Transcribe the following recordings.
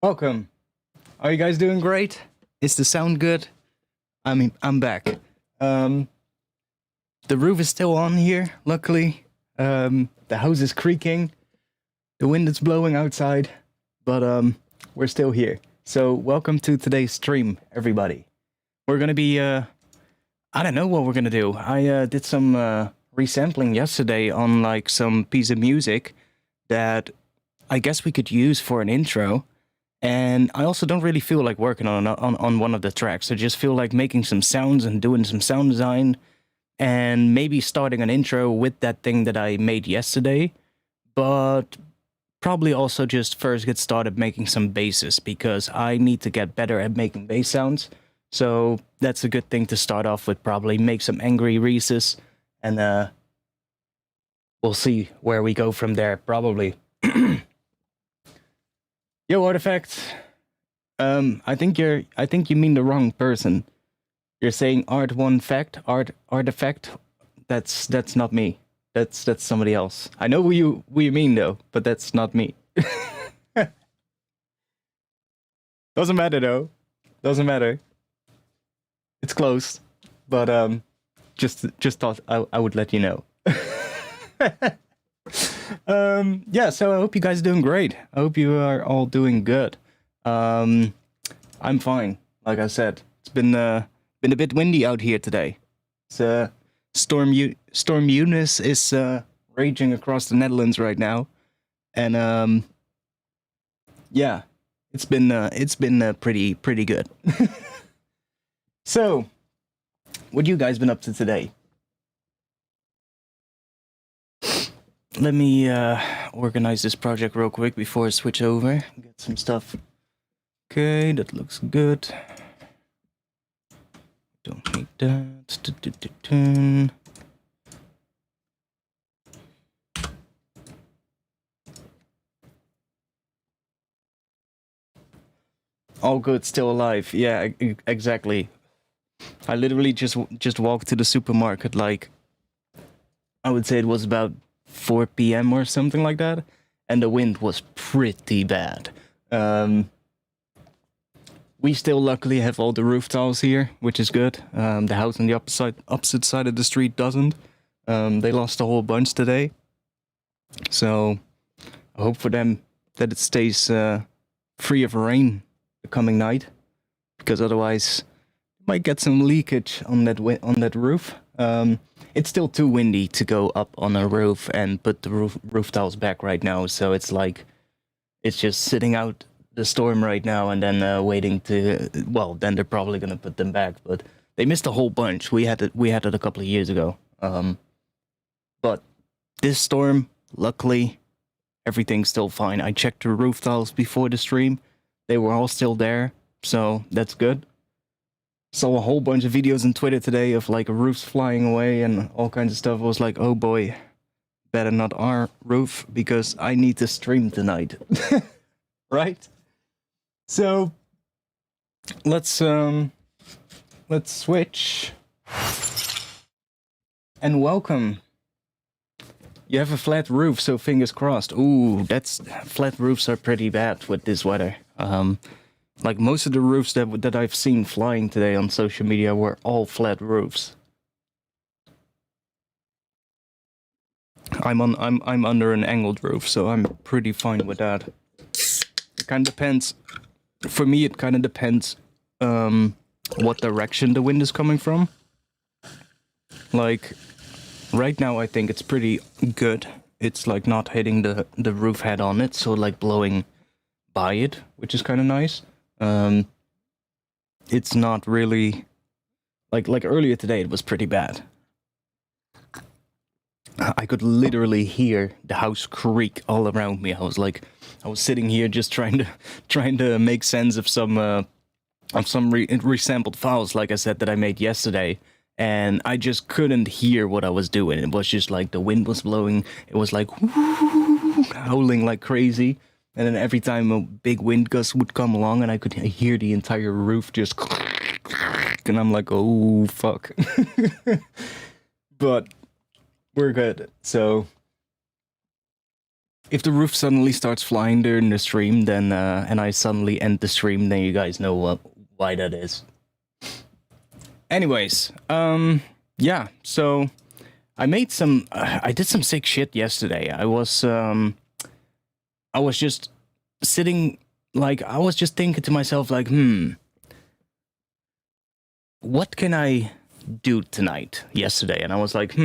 Welcome. Are you guys doing great? Is the sound good? I'm back. The roof is still on here, luckily. The house is creaking. The wind is blowing outside, but we're still here. So welcome to today's stream, everybody. We're gonna be I don't know what we're gonna do. I did some resampling yesterday on like some piece of music that I guess we could use for an intro. And I also don't really feel like working on one of the tracks. I just feel like making some sounds and doing some sound design and maybe starting an intro with that thing that I made yesterday. But probably also just first get started making some basses because I need to get better at making bass sounds. So that's a good thing to start off with, probably make some angry reeses, and we'll see where we go from there, probably. Yo, Artifact. I think you mean the wrong person. You're saying artifact. That's not me. That's somebody else. I know who you mean though, but that's not me. Doesn't matter though. Doesn't matter. It's close, but just thought I would let you know. Yeah, so I hope you guys are doing great. I hope you are all doing good. I'm fine. Like I said, it's been a bit windy out here today. It's storm Eunice is raging across the Netherlands right now, and yeah, it's been pretty good. So, what you guys been up to today? Let me organize this project real quick before I switch over. Get some stuff. Okay, that looks good. Don't need that. All good, still alive. Yeah, exactly. I literally just walked to the supermarket, like, I would say it was about 4 p.m. or something like that, and the wind was pretty bad. We still luckily have all the roof tiles here, which is good. The house on the opposite side of the street doesn't. They lost a whole bunch today, so I hope for them that it stays free of rain the coming night, because otherwise might get some leakage on that roof. It's still too windy to go up on a roof and put the roof tiles back right now, so it's like it's just sitting out the storm right now and then waiting to. Well, then they're probably gonna put them back, but they missed a whole bunch. We had it a couple of years ago. But this storm, luckily, everything's still fine. I checked the roof tiles before the stream; they were all still there, so that's good. Saw a whole bunch of videos on Twitter today of like roofs flying away and all kinds of stuff. I was like, oh boy, better not our roof because I need to stream tonight. Right? So let's switch and welcome. You have a flat roof, so fingers crossed. Ooh, flat roofs are pretty bad with this weather. Like most of the roofs that I've seen flying today on social media were all flat roofs. I'm under an angled roof, so I'm pretty fine with that. It kind of depends. For me, it kind of depends what direction the wind is coming from. Like right now, I think it's pretty good. It's like not hitting the roof head on it, so like blowing by it, which is kind of nice. It's not really like earlier today it was pretty bad. I could literally hear the house creak all around me. I was sitting here just trying to make sense of some resampled files, like I said, that I made yesterday, and I just couldn't hear what I was doing. It was just like the wind was blowing. It was like howling like crazy. And then every time a big wind gust would come along and I could hear the entire roof just... And I'm like, oh, fuck. But we're good. So if the roof suddenly starts flying during the stream, then and I suddenly end the stream, then you guys know why that is. Anyways, yeah. So I made some. I did some sick shit yesterday. I was just sitting, like, I was just thinking to myself, like, what can I do tonight? Yesterday, and I was like,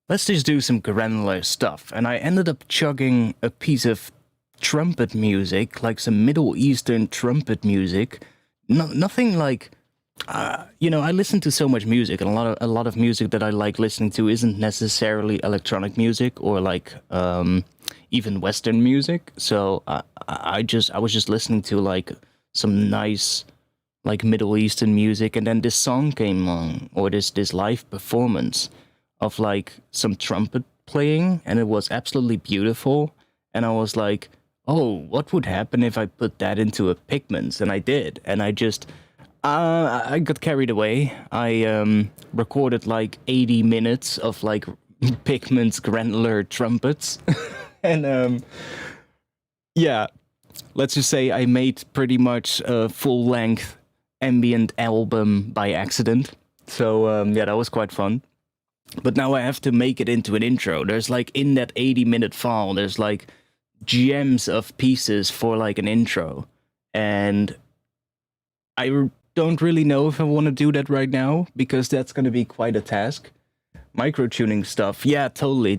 let's just do some granular stuff. And I ended up chugging a piece of trumpet music, like some Middle Eastern trumpet music. Nothing like, you know, I listen to so much music, and a lot of music that I like listening to isn't necessarily electronic music or like even Western music. So I was just listening to like some nice like Middle Eastern music, and then this song came on, or this live performance of like some trumpet playing, and it was absolutely beautiful. And I was like, oh, what would happen if I put that into a Pigments? And I did, and I just I got carried away. I recorded like 80 minutes of like Pigments granular trumpets, and yeah, let's just say I made pretty much a full length ambient album by accident. So yeah, that was quite fun. But now I have to make it into an intro. There's like in that 80-minute file, there's like gems of pieces for like an intro. And I don't really know if I want to do that right now, because that's going to be quite a task. Micro-tuning stuff. Yeah, totally.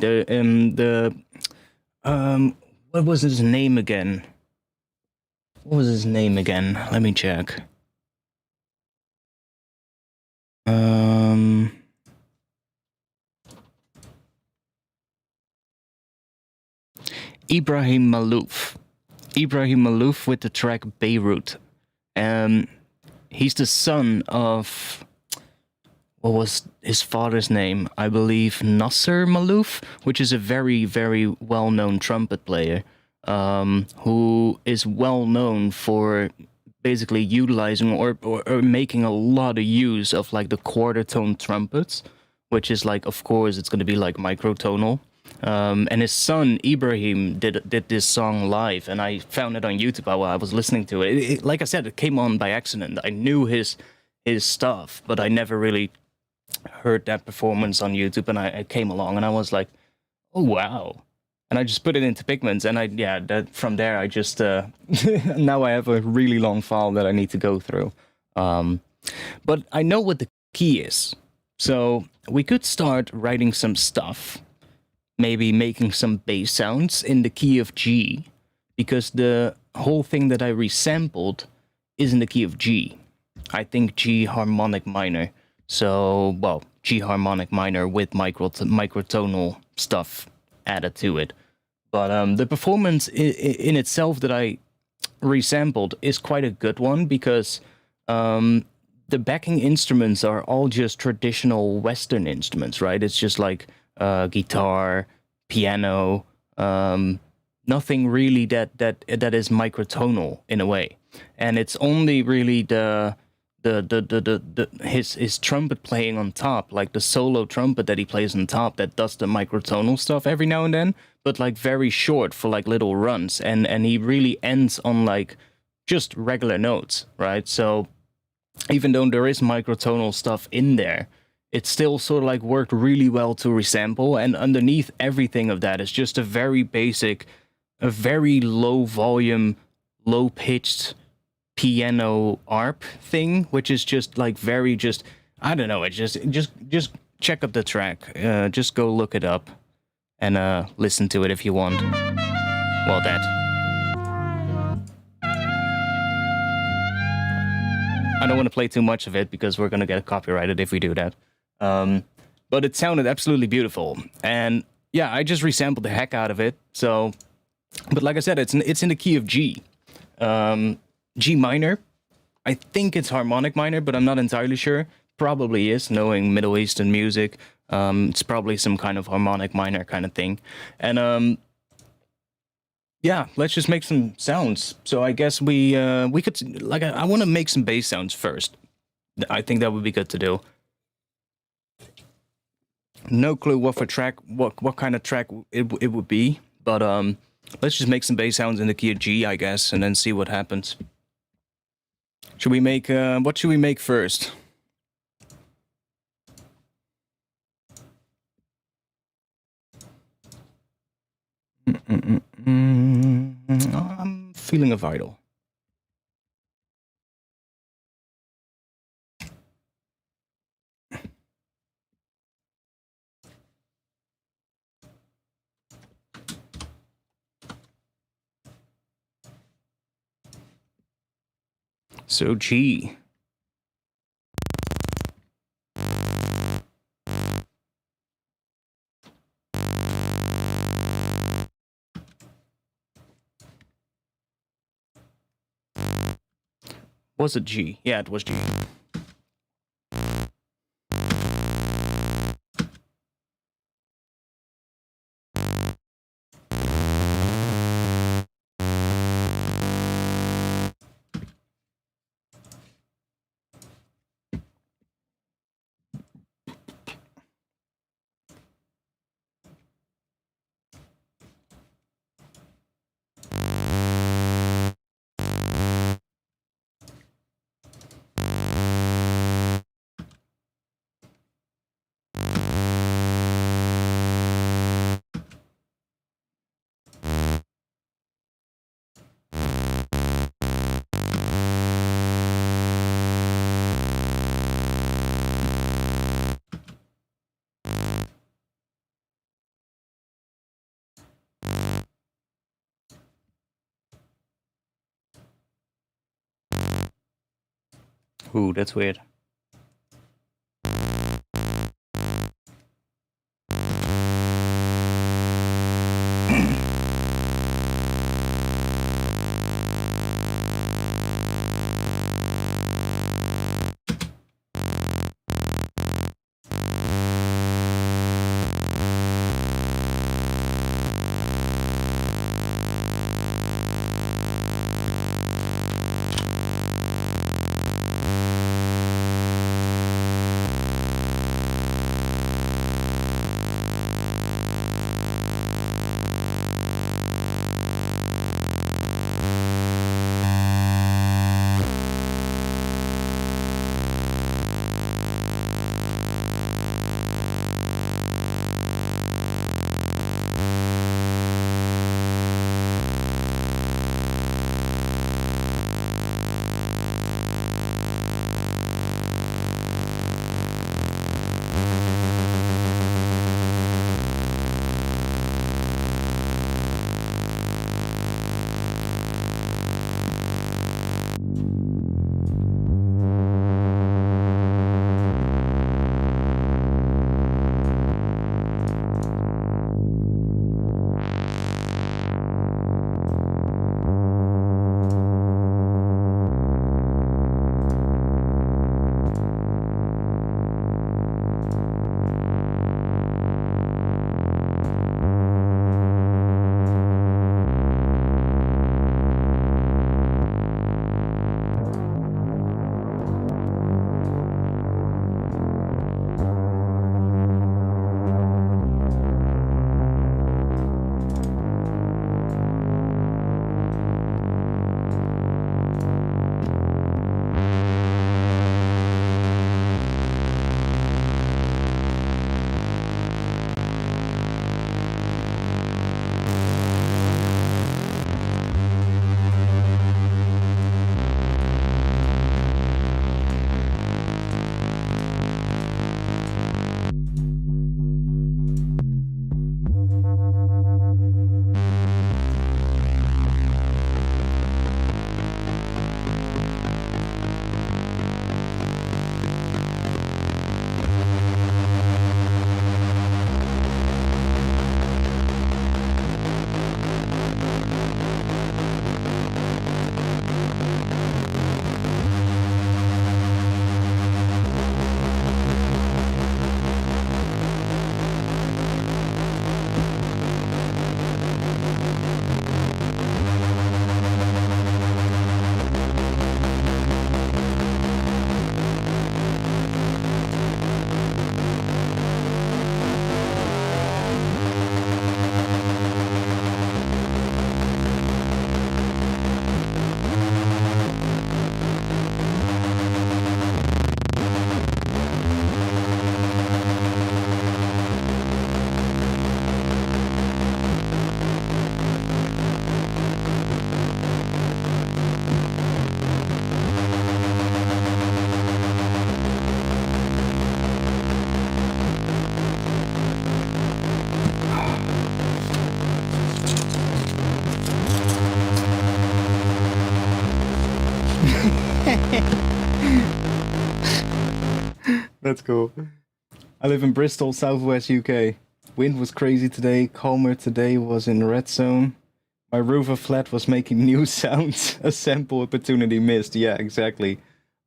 What was his name again? What was his name again? Let me check. Ibrahim Malouf. Ibrahim Malouf with the track Beirut. He's the son of, what was his father's name? I believe Nasser Malouf, which is a very, very well-known trumpet player, who is well known for basically utilizing or making a lot of use of like the quarter tone trumpets, which is like, of course, it's going to be like microtonal. And his son Ibrahim did this song live, and I found it on YouTube while I was listening to it. Like I said, it came on by accident. I knew his stuff, but I never really heard that performance on YouTube. And I came along, and I was like, "Oh wow!" And I just put it into Pigments, and from there I just now I have a really long file that I need to go through. But I know what the key is, so we could start writing some stuff. Maybe making some bass sounds in the key of G, because the whole thing that I resampled is in the key of G. I think G harmonic minor. So, well, G harmonic minor with microtonal stuff added to it. But the performance in itself that I resampled is quite a good one, because the backing instruments are all just traditional Western instruments, right? It's just like guitar, piano, nothing really that is microtonal in a way, and it's only really his trumpet playing on top, like the solo trumpet that he plays on top, that does the microtonal stuff every now and then, but like very short for like little runs, and he really ends on like just regular notes, right? So even though there is microtonal stuff in there, it still sort of like worked really well to resample, and underneath everything of that is just a very basic, a very low volume, low pitched piano arp thing, which is just like very just, I don't know, it's just check up the track, just go look it up and listen to it if you want. Well, that. I don't want to play too much of it because we're gonna get copyrighted if we do that. But it sounded absolutely beautiful, and yeah, I just resampled the heck out of it. So, but like I said, it's in the key of G, G minor. I think it's harmonic minor, but I'm not entirely sure. Probably is, knowing Middle Eastern music. It's probably some kind of harmonic minor kind of thing, and yeah, let's just make some sounds. So I guess we could, like, I want to make some bass sounds first. I think that would be good to do. No clue what kind of track it would be, but Let's just make some bass sounds in the key of G, I guess, and then see what happens. Should we make, what should we make first? I'm feeling a vital. So G. Was it G? Yeah, it was G. Ooh, that's weird. That's cool. I live in Bristol, southwest UK. Wind was crazy today. Calmer today was in red zone. My roofer flat was making new sounds. A sample opportunity missed. Yeah, exactly.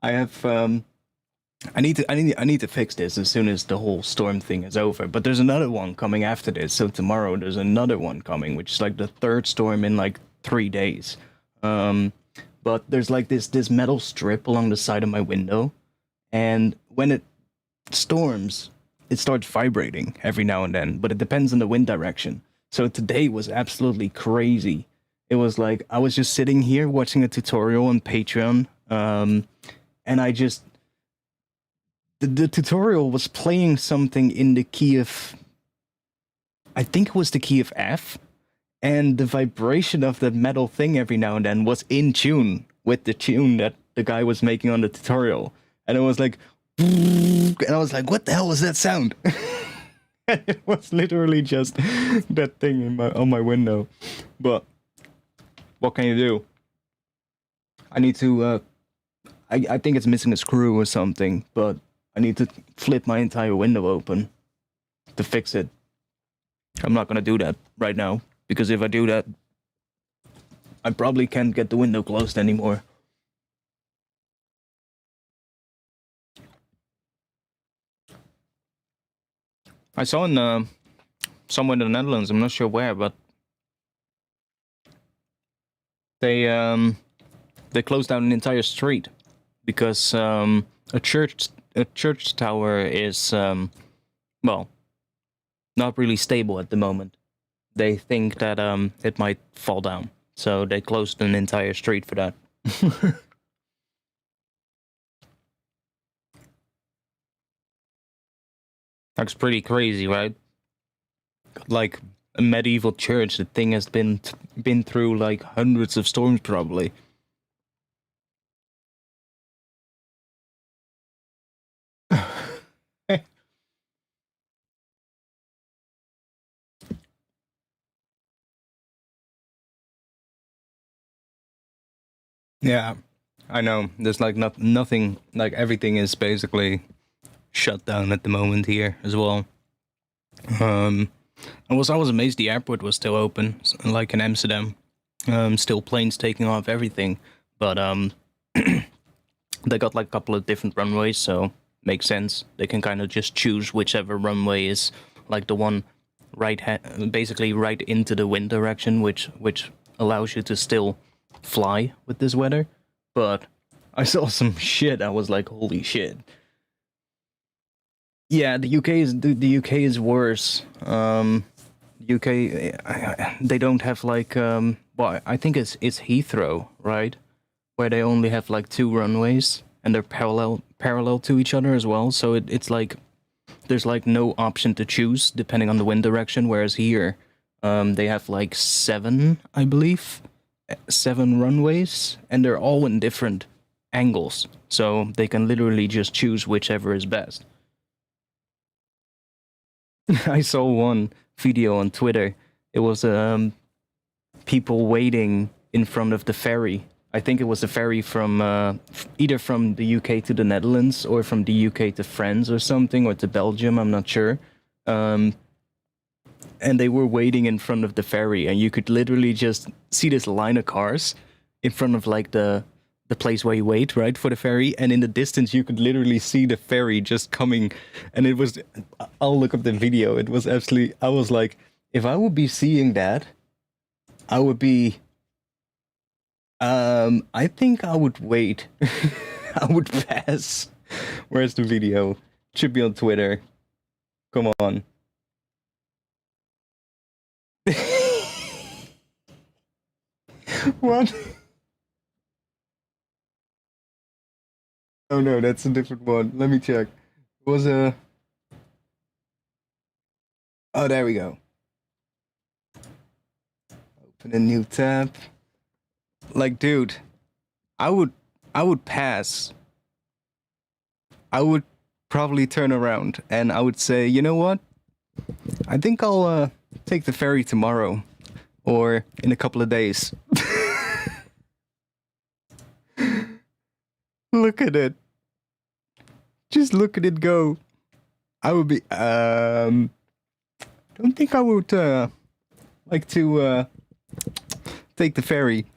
I have I need to fix this as soon as the whole storm thing is over. But there's another one coming after this. So tomorrow there's another one coming, which is like the third storm in like 3 days. But there's like this metal strip along the side of my window, and when it storms, it starts vibrating every now and then, but it depends on the wind direction. So today was absolutely crazy. It was like I was just sitting here watching a tutorial on Patreon, and I just the tutorial was playing something in the key of, I think it was the key of F, and the vibration of the metal thing every now and then was in tune with the tune that the guy was making on the tutorial, and it was like, and I was like, what the hell was that sound? And it was literally just that thing in on my window. But what can you do? I need to I think it's missing a screw or something, but I need to flip my entire window open to fix it. I'm not gonna do that right now, because if I do that, I probably can't get the window closed anymore. I saw in somewhere in the Netherlands, I'm not sure where, but they closed down an entire street because a church tower is well, not really stable at the moment. They think that it might fall down, so they closed an entire street for that. That's pretty crazy, right? Like a medieval church, the thing has been through like hundreds of storms probably. Yeah, I know. There's like nothing, like everything is basically shut down at the moment here as well. I was amazed the airport was still open, like in Amsterdam. Still planes taking off, everything, but they got like a couple of different runways, so makes sense. They can kind of just choose whichever runway is like the one basically right into the wind direction, which allows you to still fly with this weather. But I saw some shit. I was like, holy shit. Yeah, the UK is worse. UK, they don't have like well, I think it's Heathrow, right, where they only have like 2 runways and they're parallel to each other as well. So it's like there's like no option to choose depending on the wind direction. Whereas here, they have like 7, I believe, 7 runways, and they're all in different angles, so they can literally just choose whichever is best. I saw one video on Twitter. It was people waiting in front of the ferry. I think it was a ferry from either from the UK to the Netherlands or from the UK to France or something, or to Belgium, I'm not sure. And they were waiting in front of the ferry, and you could literally just see this line of cars in front of like the place where you wait, right, for the ferry, and in the distance you could literally see the ferry just coming, and it was, I'll look up the video, it was absolutely, I was like, if I would be seeing that, I would be, I think I would wait. I would pass. Where's the video? It should be on Twitter. Come on. What? Oh no, that's a different one. Let me check. It was a... Oh, there we go. Open a new tab. Like, dude, I would pass. I would probably turn around and I would say, you know what? I think I'll take the ferry tomorrow or in a couple of days. look at it. Just look at it go. I would be don't think I would like to take the ferry.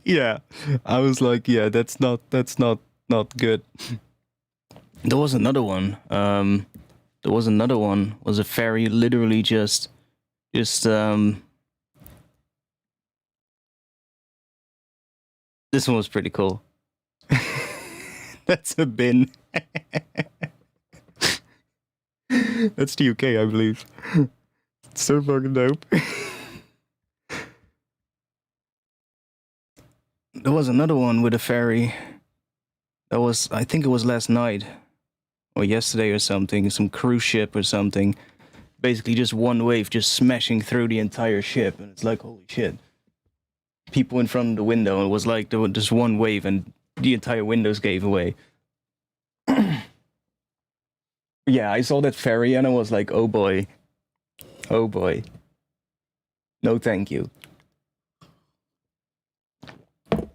Yeah. I was like, yeah, that's not good. There was another one. Was a ferry literally just this one was pretty cool. That's a bin. That's the UK, I believe. It's so fucking dope. There was another one with a ferry. That was, I think it was last night or yesterday or something, some cruise ship or something. Basically just one wave just smashing through the entire ship, and it's like, holy shit. People in front of the window, it was like there was just one wave and the entire windows gave away. Yeah, I saw that ferry and I was like, oh boy. Oh boy. No thank you.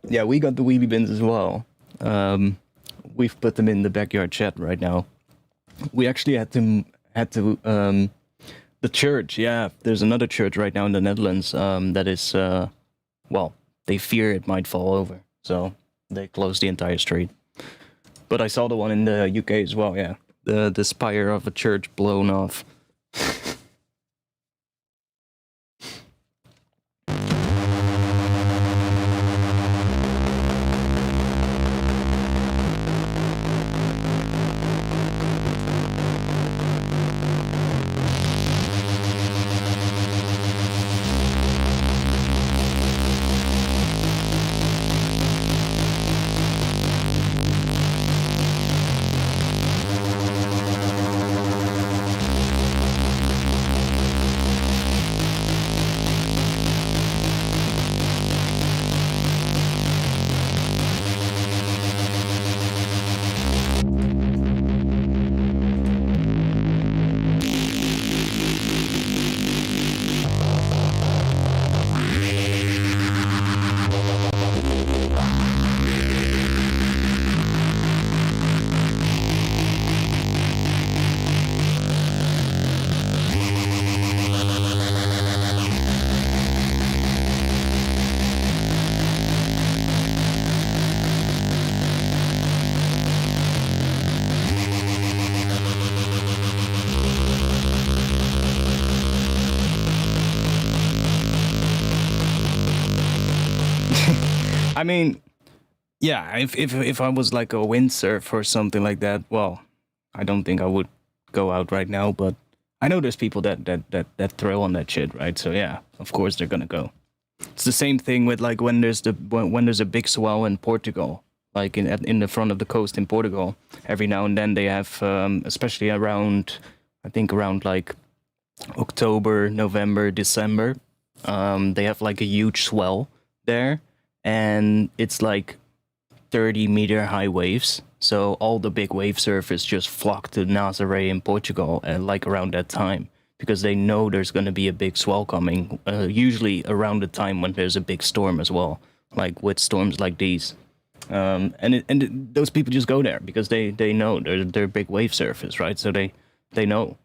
Yeah, we got the wheelie bins as well. We've put them in the backyard shed right now. We actually had to the church, yeah, there's another church right now in the Netherlands that is well, they fear it might fall over, so they closed the entire street. But I saw the one in the UK as well, yeah. The spire of a church blown off. I mean, yeah, if I was like a windsurf or something like that, well, I don't think I would go out right now, but I know there's people that throw on that shit, right? So yeah, of course they're gonna go. It's the same thing with like when there's a big swell in Portugal, like in the front of the coast in Portugal. Every now and then they have, especially around, I think around like October, November, December, they have like a huge swell there. And it's like 30-meter high waves. So all the big wave surfers just flock to Nazaré in Portugal like around that time, because they know there's going to be a big swell coming, usually around the time when there's a big storm as well, like with storms like these. Those people just go there because they know they're big wave surfers, right? So they know.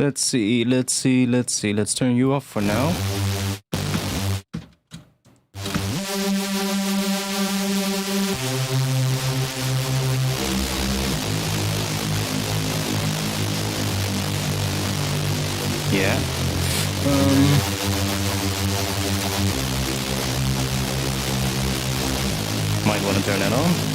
Let's see. Let's turn you off for now. Yeah. Might want to turn that on.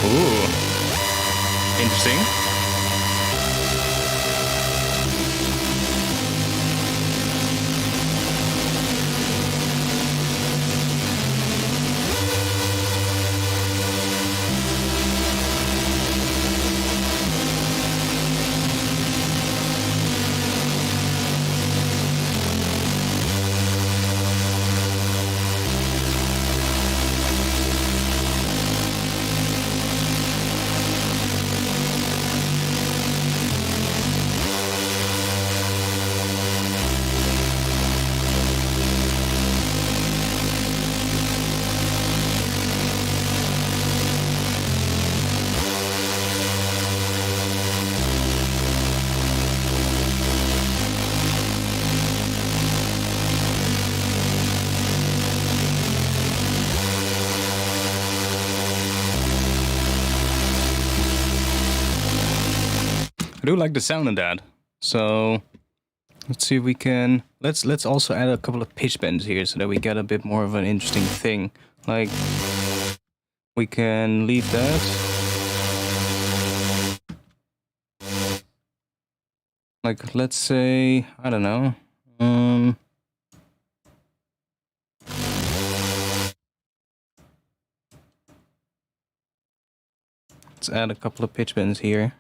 Ooh, interesting. I do like the sound of that. So let's see if we can. Let's also add a couple of pitch bends here so that we get a bit more of an interesting thing. Like we can leave that. Like let's say, I don't know. Let's add a couple of pitch bends here.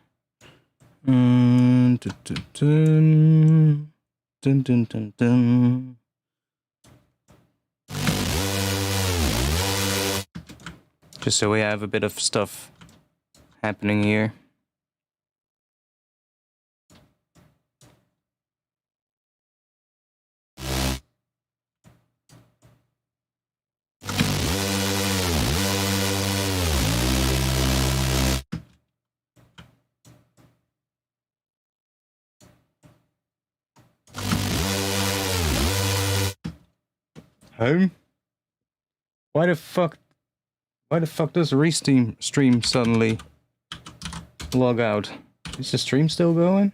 Dun, dun, dun, dun, dun, dun, dun. Just so we have a bit of stuff happening here. Home? Why the fuck does stream suddenly log out? Is the stream still going?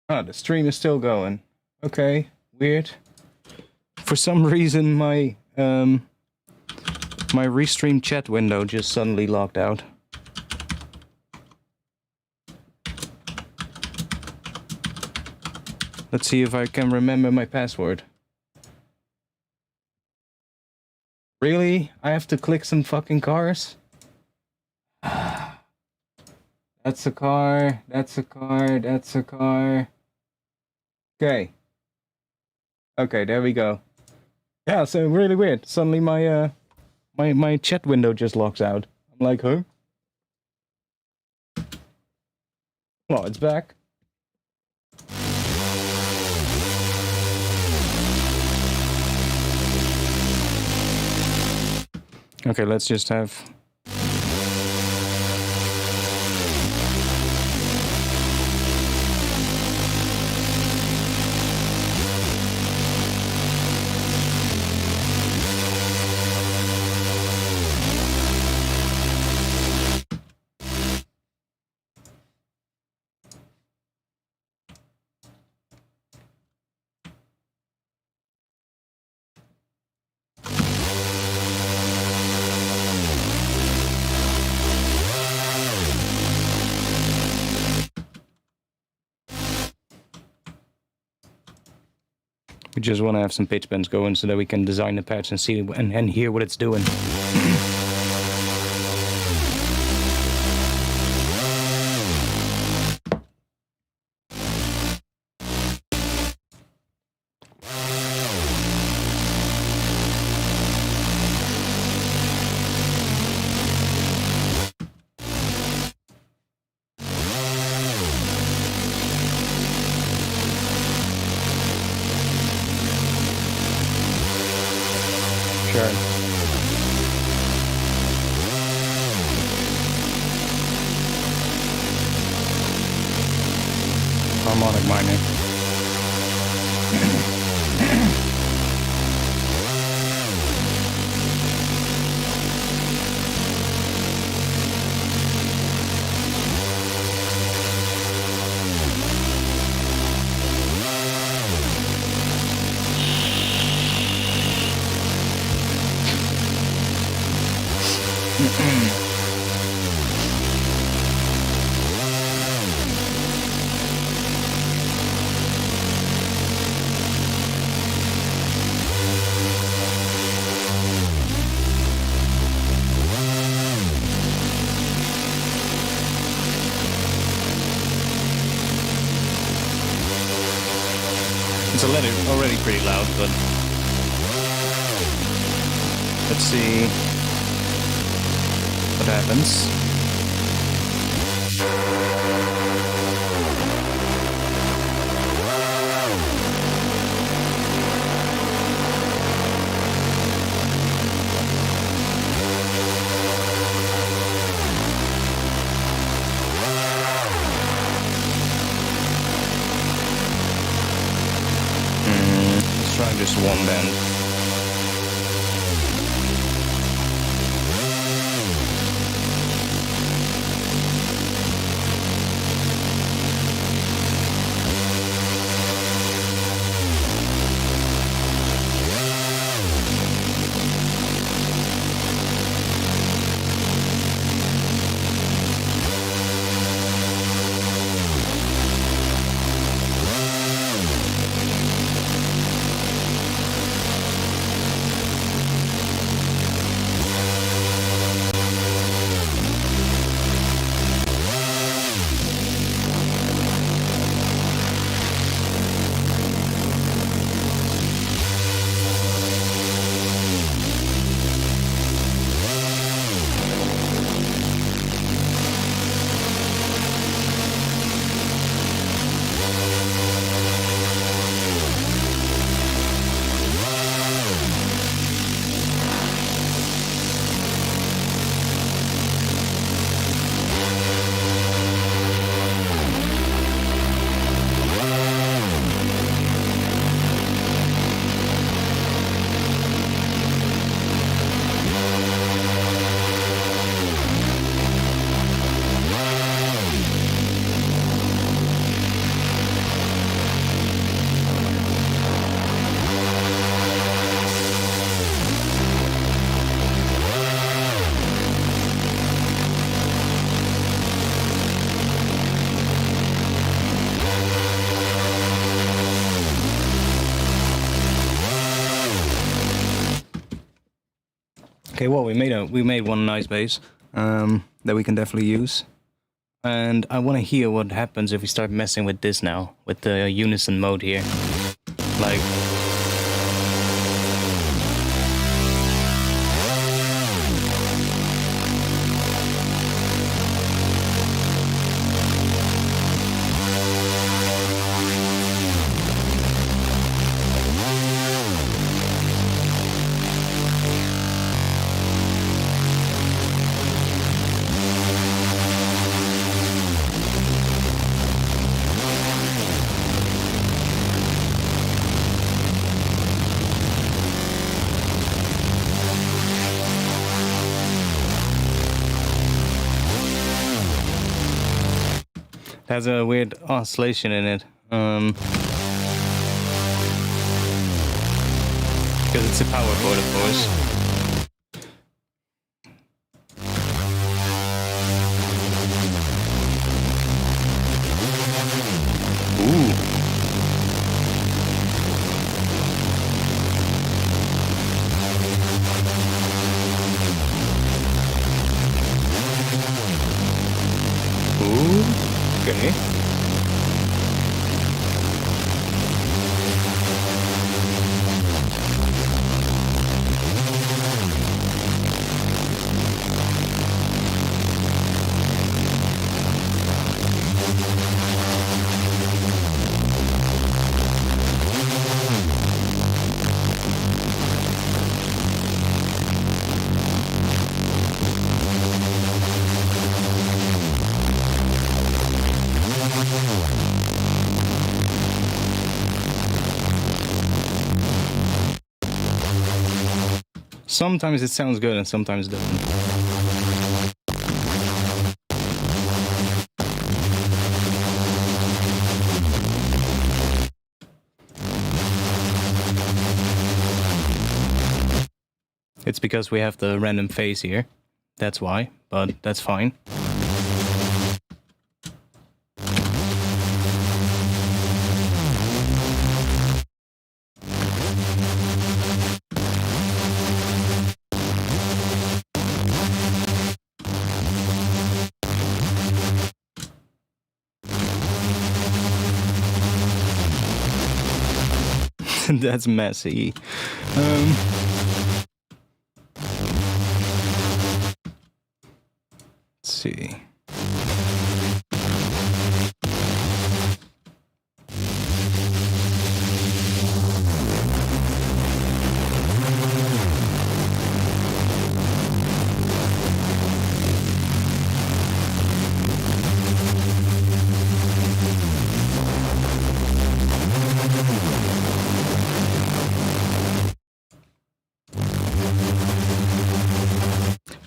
Ah, the stream is still going. Okay, weird. For some reason my my restream chat window just suddenly logged out. Let's see if I can remember my password. Really? I have to click some fucking cars? That's a car, that's a car, that's a car. Okay. Okay, there we go. Yeah, so really weird. Suddenly my my chat window just locks out. I'm like, huh? Well, it's back. Okay, let's just have... We just want to have some pitch bends going so that we can design the patch and see and hear what it's doing. Sure. Harmonic mining. It's already pretty loud, but let's see what happens. Let's try just one bend. Okay, well, we made one nice base that we can definitely use, and I want to hear what happens if we start messing with this now, with the unison mode here, like. Has a weird oscillation in it, because it's a power board, of course. Ooh. Okay. Sometimes it sounds good and sometimes it doesn't. It's because we have the random phase here. That's why, but that's fine. That's messy. Let's see.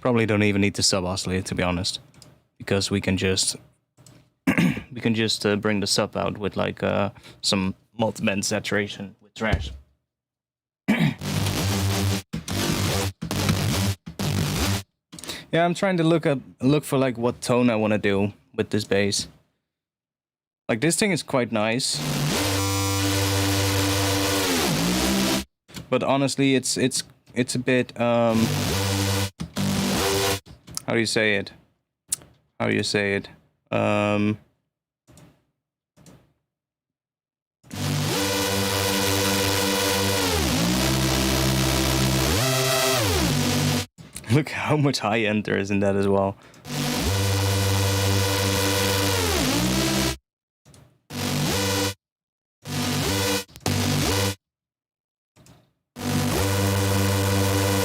Probably don't even need to sub oscillate, to be honest, because we can just bring the sub out with like some multi-band saturation with trash. Yeah, I'm trying to look for like what tone I want to do with this bass. Like this thing is quite nice, but honestly, it's a bit how do you say it? How do you say it? Look how much high end there is in that as well.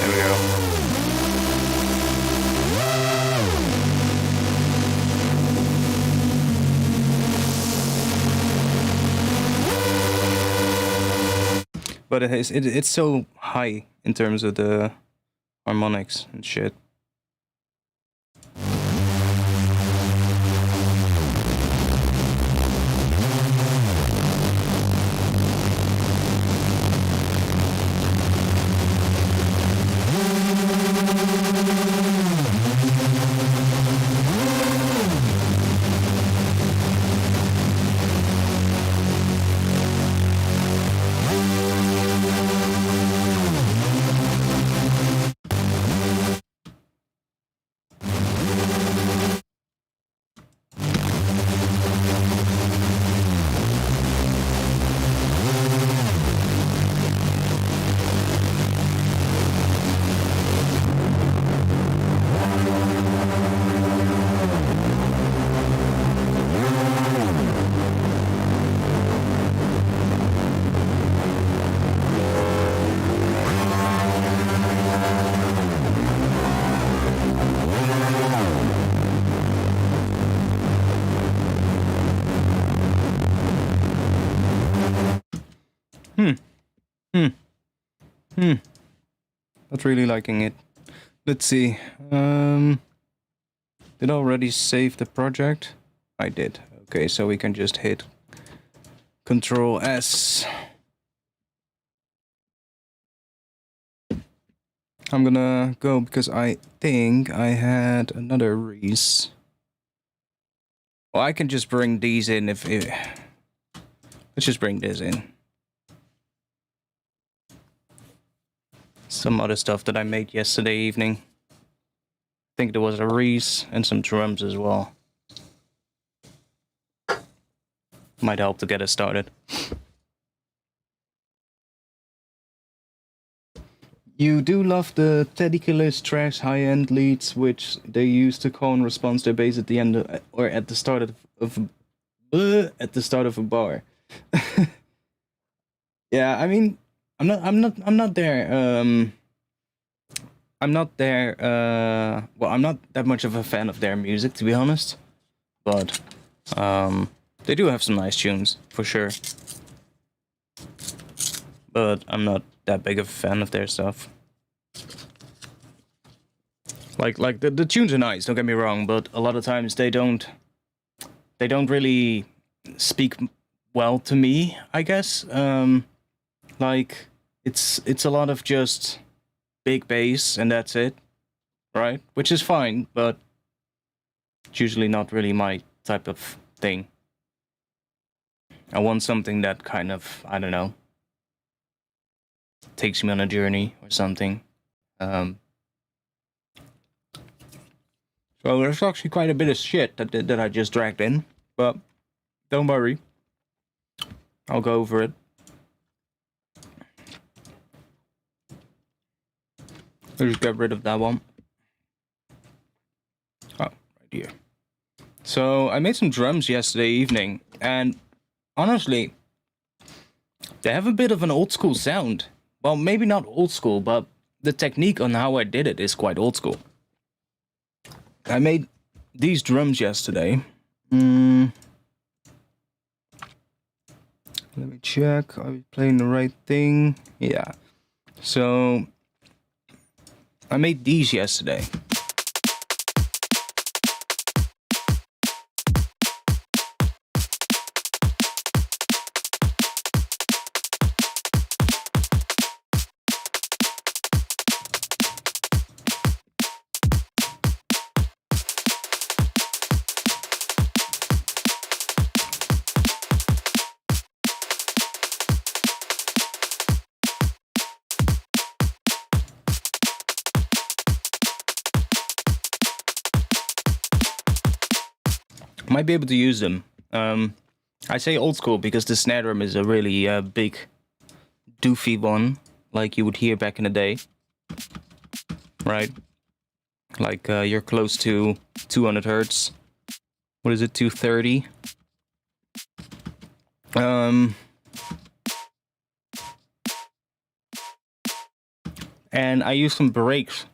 There we go. But it's so high in terms of the harmonics and shit. Not really liking it. Let's see. Did I already save the project? I did. Okay, so we can just hit Control S. I'm gonna go because I think I had another reese. Well, I can just bring these in if it... Let's just bring this in. Some other stuff that I made yesterday evening. I think there was a reese and some drums as well. might help to get us started. You do love the Teddy Killer's trash high-end leads, which they use to call and response their bass at the end of, or at the start of a bar. Yeah, I mean, I'm not there. I'm not there. Well, I'm not that much of a fan of their music, to be honest. But they do have some nice tunes for sure. But I'm not that big of a fan of their stuff. Like the tunes are nice, don't get me wrong, but a lot of times they don't really speak well to me, I guess. Like it's a lot of just big bass and that's it, right? Which is fine, but it's usually not really my type of thing. I want something that kind of, I don't know, takes me on a journey or something. So there's actually quite a bit of shit that I just dragged in, but don't worry, I'll go over it. Let's just get rid of that one. Oh, right here. So I made some drums yesterday evening, and honestly, they have a bit of an old school sound. Well, maybe not old school, but the technique on how I did it is quite old school. I made these drums yesterday. Let me check. Are we playing the right thing? Yeah. So I made these yesterday. Might be able to use them. I say old school because the snare drum is a really big, doofy one, like you would hear back in the day, right? Like you're close to 200 hertz. What is it, 230? And I used some breaks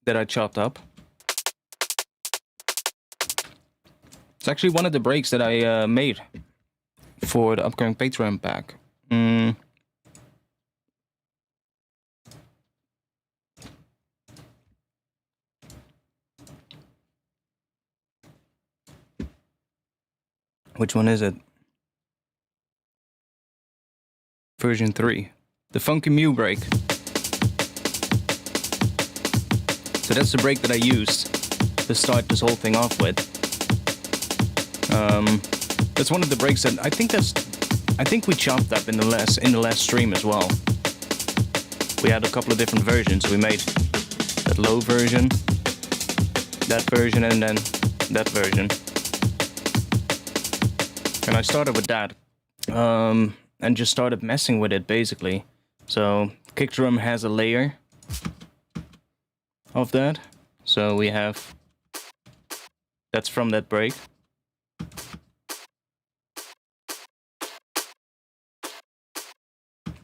that I chopped up. It's actually one of the breaks that I made for the upcoming Patreon pack. Which one is it? Version 3. The Funky Mew break. So that's the break that I used to start this whole thing off with. That's one of the breaks that I think we chopped up in the last stream as well. We had a couple of different versions. We made that low version, that version, and then that version. And I started with that, and just started messing with it basically. So kick drum has a layer of that. So we have, that's from that break.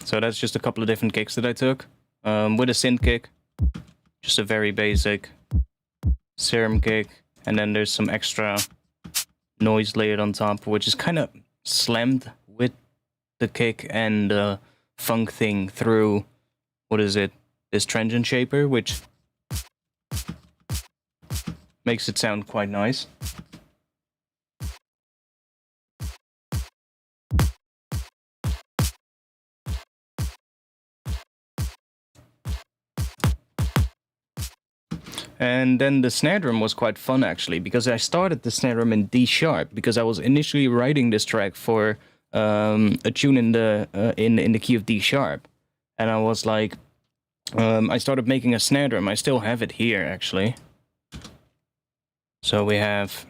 So that's just a couple of different kicks that I took. With a synth kick, just a very basic serum kick, and then there's some extra noise layered on top, which is kind of slammed with the kick and the funk thing through, what is it, this transient shaper, which makes it sound quite nice. And then the snare drum was quite fun actually, because I started the snare drum in D sharp, because I was initially writing this track for a tune in the key of D sharp, and I was like, I started making a snare drum. I still have it here actually. So we have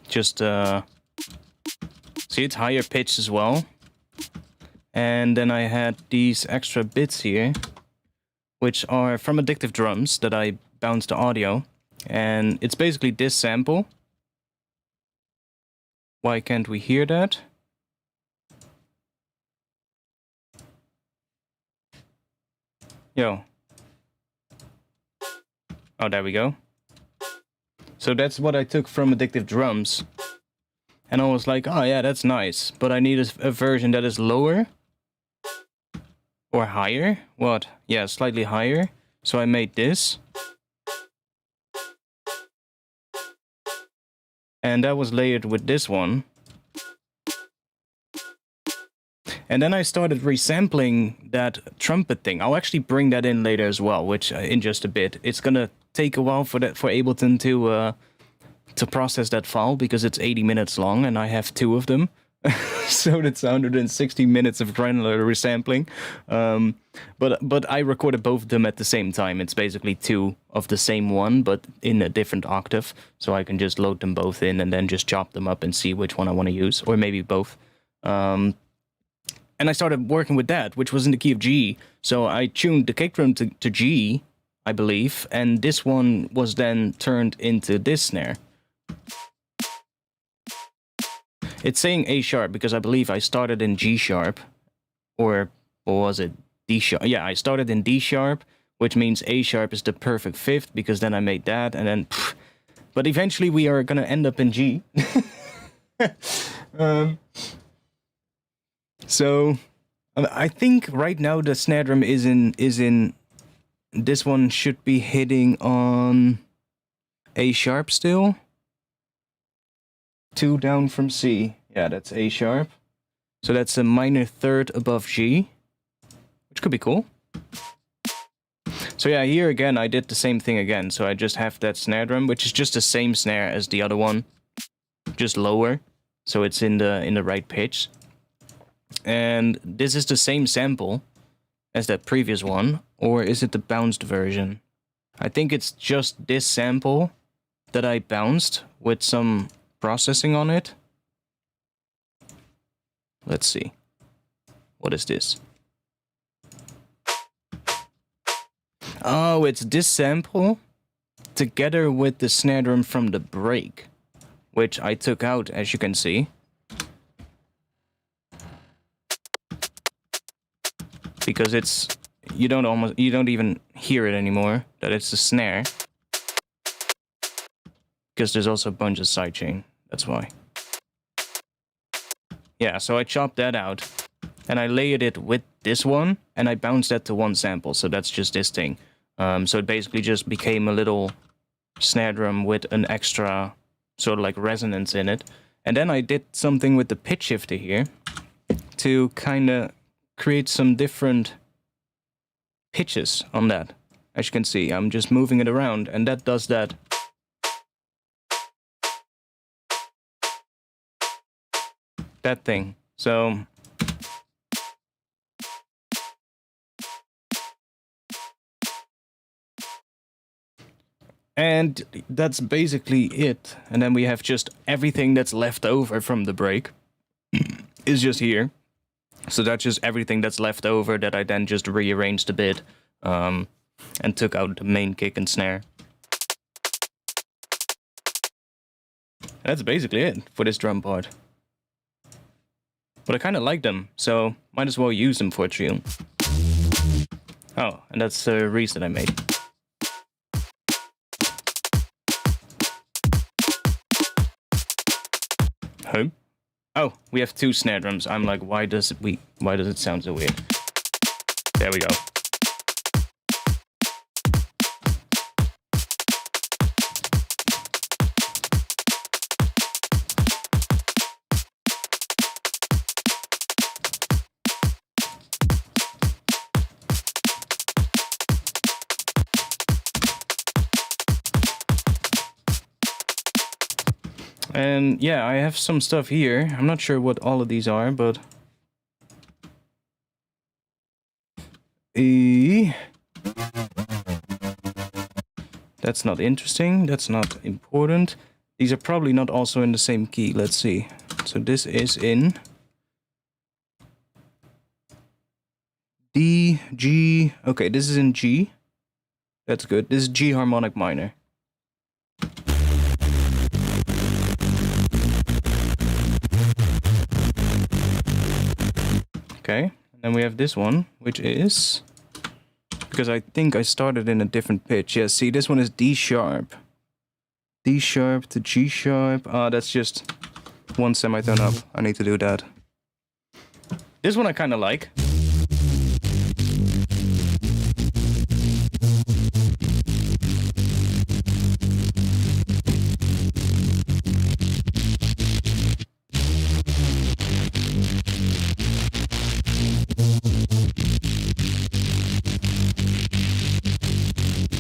just See, it's higher pitched as well. And then I had these extra bits here, which are from Addictive Drums that I bounce the audio. And it's basically this sample. Why can't we hear that? Yo. Oh, there we go. So that's what I took from Addictive Drums. And I was like, oh yeah, that's nice. But I need a version that is lower. Or higher? What? Yeah, slightly higher. So I made this. And that was layered with this one. And then I started resampling that trumpet thing. I'll actually bring that in later as well, which in just a bit. It's gonna take a while for Ableton to process that file because it's 80 minutes long and I have 2 of them. So that's 160 minutes of granular resampling. But I recorded both of them at the same time. It's basically 2 of the same one, but in a different octave. So I can just load them both in and then just chop them up and see which one I want to use, or maybe both. And I started working with that, which was in the key of G. So I tuned the kick drum to G, I believe, and this one was then turned into this snare. It's saying A sharp because I believe I started in G sharp, or was it D sharp? Yeah, I started in D sharp, which means A sharp is the perfect 5th because then I made that and then... But eventually we are gonna end up in G. So I think right now the snare drum is in this one should be hitting on A sharp still. 2 down from C. Yeah, that's A sharp. So that's a minor 3rd above G, which could be cool. So yeah, here again I did the same thing again. So I just have that snare drum, which is just the same snare as the other one, just lower. So it's in the right pitch. And this is the same sample as that previous one, or is it the bounced version? I think it's just this sample that I bounced with some processing on it. Let's see. What is this? Oh, it's this sample together with the snare drum from the break, which I took out, as you can see. Because it's you don't even hear it anymore that it's a snare. Because there's also a bunch of sidechain. That's why. Yeah, so I chopped that out. And I layered it with this one. And I bounced that to one sample. So that's just this thing. So it basically just became a little snare drum with an extra sort of like resonance in it. And then I did something with the pitch shifter here. To kind of create some different pitches on that. As you can see, I'm just moving it around. And that does that. That thing. So and that's basically it. And then we have just everything that's left over from the break is just here. So that's just everything that's left over that I then just rearranged a bit and took out the main kick and snare. That's basically it for this drum part. But I kind of like them, so might as well use them for a tune. Oh, and that's the reese that I made. Home? Oh, we have 2 snare drums. I'm like, why does it sound so weird? There we go. And yeah, I have some stuff here. I'm not sure what all of these are, but... That's not interesting. That's not important. These are probably not also in the same key. Let's see. So this is in D, G. Okay, this is in G. That's good. This is G harmonic minor. Okay, and then we have this one, which is, because I think I started in a different pitch. Yeah, see, this one is D sharp. D sharp to G sharp. That's just one semitone up. I need to do that. This one I kind of like.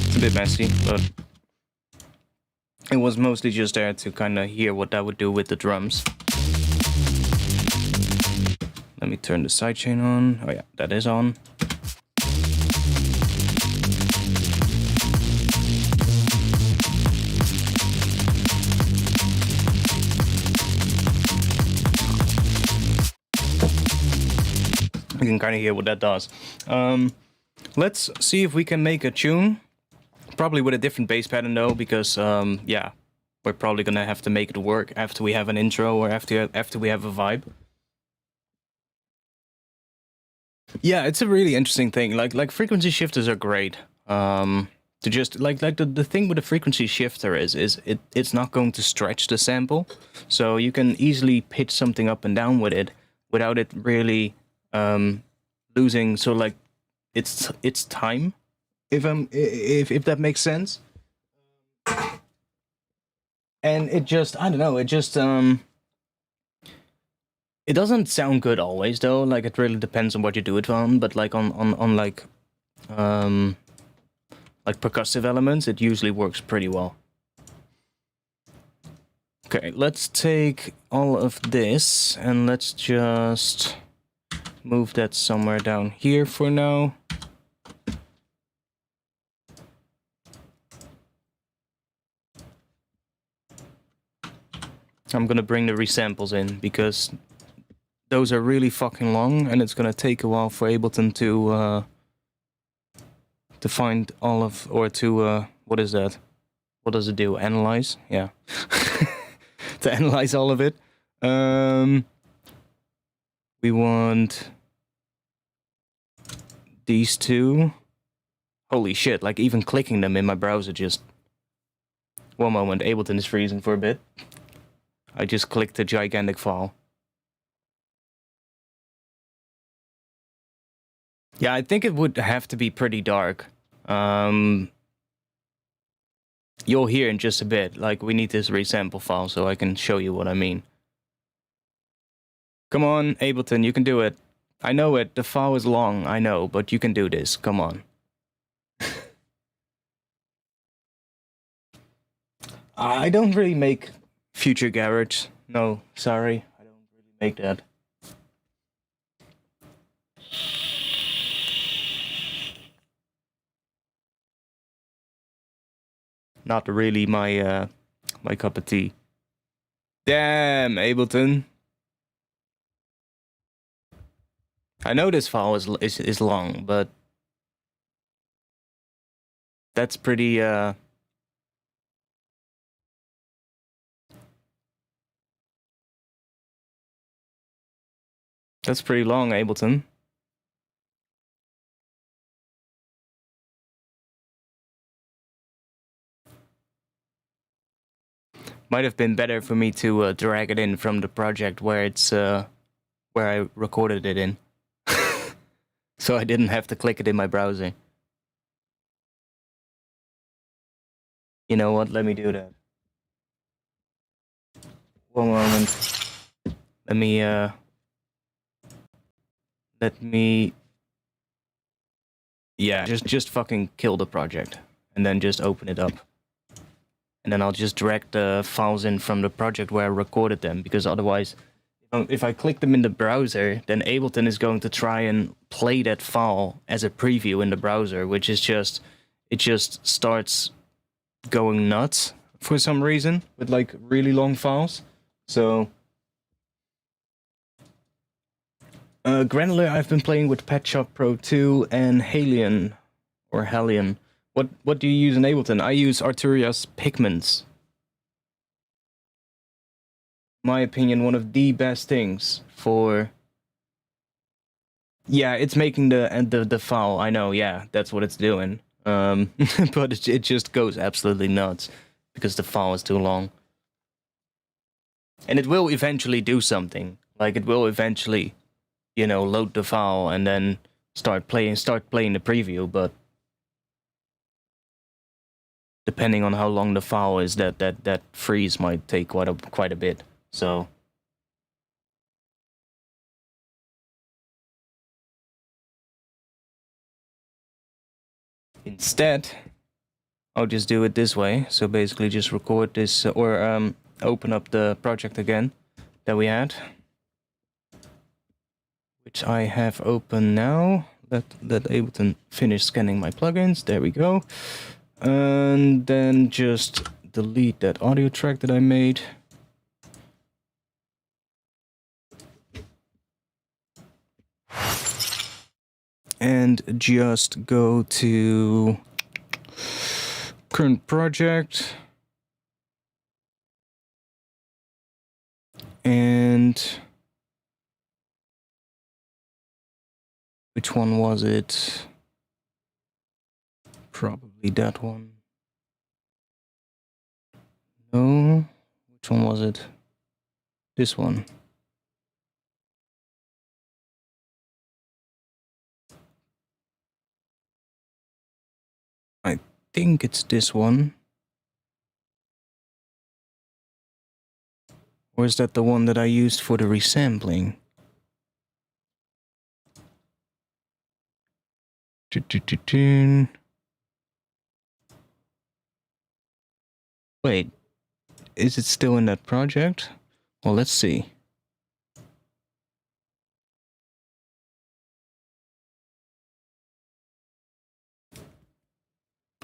It's a bit messy, but it was mostly just there to kind of hear what that would do with the drums. Let me turn the sidechain on. Oh yeah, that is on. You can kind of hear what that does. Let's see if we can make a tune. Probably with a different bass pattern though, because yeah, we're probably gonna have to make it work after we have an intro or after we have a vibe. Yeah, it's a really interesting thing. Like frequency shifters are great. To just like the thing with a frequency shifter is it's not going to stretch the sample, so you can easily pitch something up and down with it without it really losing. So like it's time. If that makes sense. And it just, I don't know, it just it doesn't sound good always though. Like it really depends on what you do it on, but like on like percussive elements, it usually works pretty well. Okay, let's take all of this and let's just move that somewhere down here for now. I'm gonna bring the resamples in because those are really fucking long, and it's gonna take a while for Ableton to find all of, or to what is that? What does it do? Analyze? Yeah, to analyze all of it. We want these two. Holy shit! Like even clicking them in my browser just. One moment, Ableton is freezing for a bit. I just clicked a gigantic file. Yeah, I think it would have to be pretty dark. You'll hear in just a bit. Like, we need this resample file so I can show you what I mean. Come on, Ableton, you can do it. I know it, the file is long, I know, but you can do this, come on. I don't really make future garage. No, sorry, I don't really make that. Not really my my cup of tea. Damn, Ableton. I know this file is long, but that's pretty that's pretty long, Ableton. Might have been better for me to drag it in from the project where it's where I recorded it in. So I didn't have to click it in my browser. You know what? Let me do that. One moment. Let me yeah, just fucking kill the project and then just open it up. And then I'll just drag the files in from the project where I recorded them, because otherwise if I click them in the browser, then Ableton is going to try and play that file as a preview in the browser, which is just, it just starts going nuts for some reason with like really long files. So Granular, I've been playing with Pet Shop Pro 2 and Halion, or Halion. What do you use in Ableton? I use Arturia's Pigments. My opinion, one of the best things for... Yeah, it's making the file, I know, yeah, that's what it's doing. But it just goes absolutely nuts, because the file is too long. And it will eventually do something. Like, it will eventually, you know, load the file and then start playing the preview, but depending on how long the file is, that freeze might take quite a bit. So instead, I'll just do it this way. So basically just record this, or open up the project again that we had, which I have open now. Let Ableton finish scanning my plugins. There we go. And then just delete that audio track that I made. And just go to current project. And which one was it? Probably that one. No, which one was it? This one. I think it's this one. Or is that the one that I used for the resampling? Wait, is it still in that project? Well, let's see.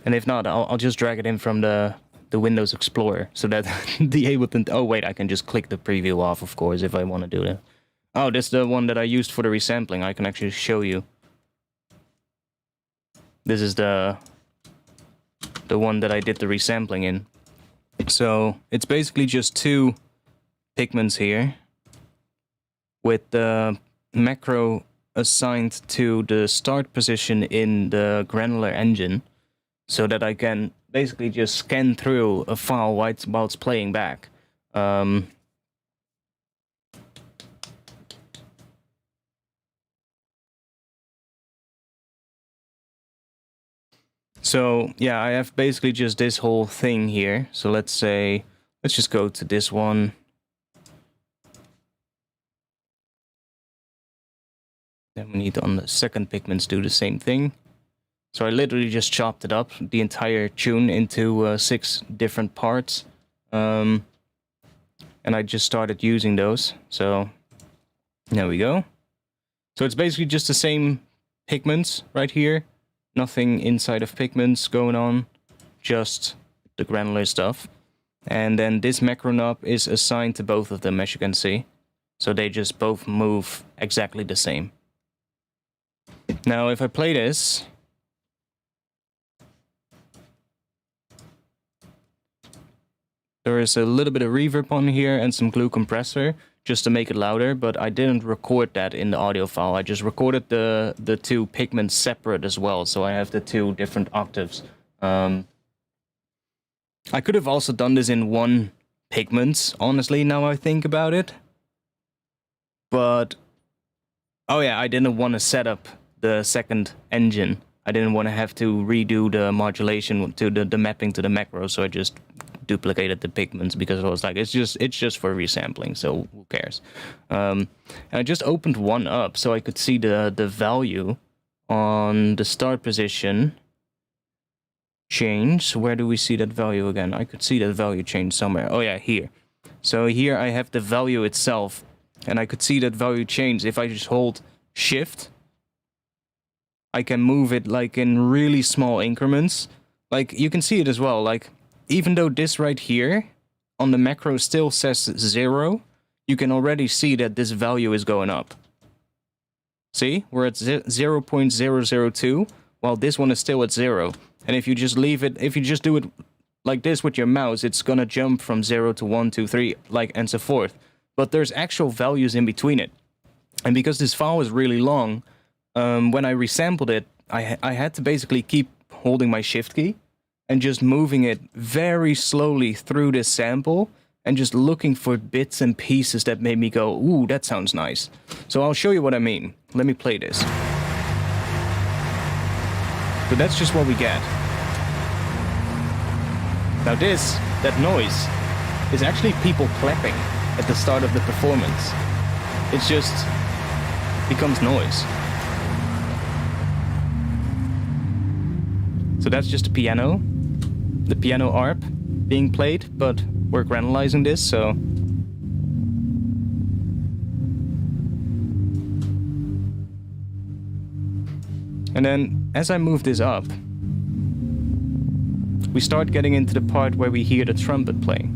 And if not, I'll just drag it in from the Windows Explorer so that the Ableton... Oh, wait, I can just click the preview off, of course, if I want to do that. Oh, this is the one that I used for the resampling. I can actually show you. This is the one that I did the resampling in. So it's basically just two pigments here with the macro assigned to the start position in the granular engine, so that I can basically just scan through a file while it's playing back. So yeah, I have basically just this whole thing here. So let's just go to this one. Then we need on the second pigments do the same thing. So I literally just chopped it up, the entire tune, into 6 different parts. And I just started using those. So there we go. So it's basically just the same pigments right here. Nothing inside of pigments going on, just the granular stuff. And then this macro knob is assigned to both of them, as you can see. So they just both move exactly the same. Now, if I play this, there is a little bit of reverb on here and some glue compressor just to make it louder, but I didn't record that in the audio file. I just recorded the two pigments separate as well, so I have the 2 different octaves. I could have also done this in one pigment, honestly, now I think about it. But, oh yeah, I didn't want to set up the second engine. I didn't want to have to redo the modulation to the mapping to the macro, so I just duplicated the pigments, because I was like, it's just for resampling, so who cares? And I just opened one up so I could see the value on the start position change. Where do we see that value again? I could see that value change somewhere. Oh yeah, here. So here I have the value itself, and I could see that value change. If I just hold shift, I can move it like in really small increments. Like, you can see it as well, like, even though this right here on the macro still says 0, you can already see that this value is going up. See, we're at 0.002, while this one is still at 0. And if you just leave it, if you just do it like this with your mouse, it's gonna jump from 0 to 1, 2, 3, like, and so forth. But there's actual values in between it. And because this file is really long, when I resampled it, I had to basically keep holding my shift key and just moving it very slowly through this sample and just looking for bits and pieces that made me go, ooh, that sounds nice. So I'll show you what I mean. Let me play this. So that's just what we get. Now that noise, is actually people clapping at the start of the performance. It's just becomes noise. So that's just the piano ARP being played, but we're granulizing this, so and then as I move this up, we start getting into the part where we hear the trumpet playing.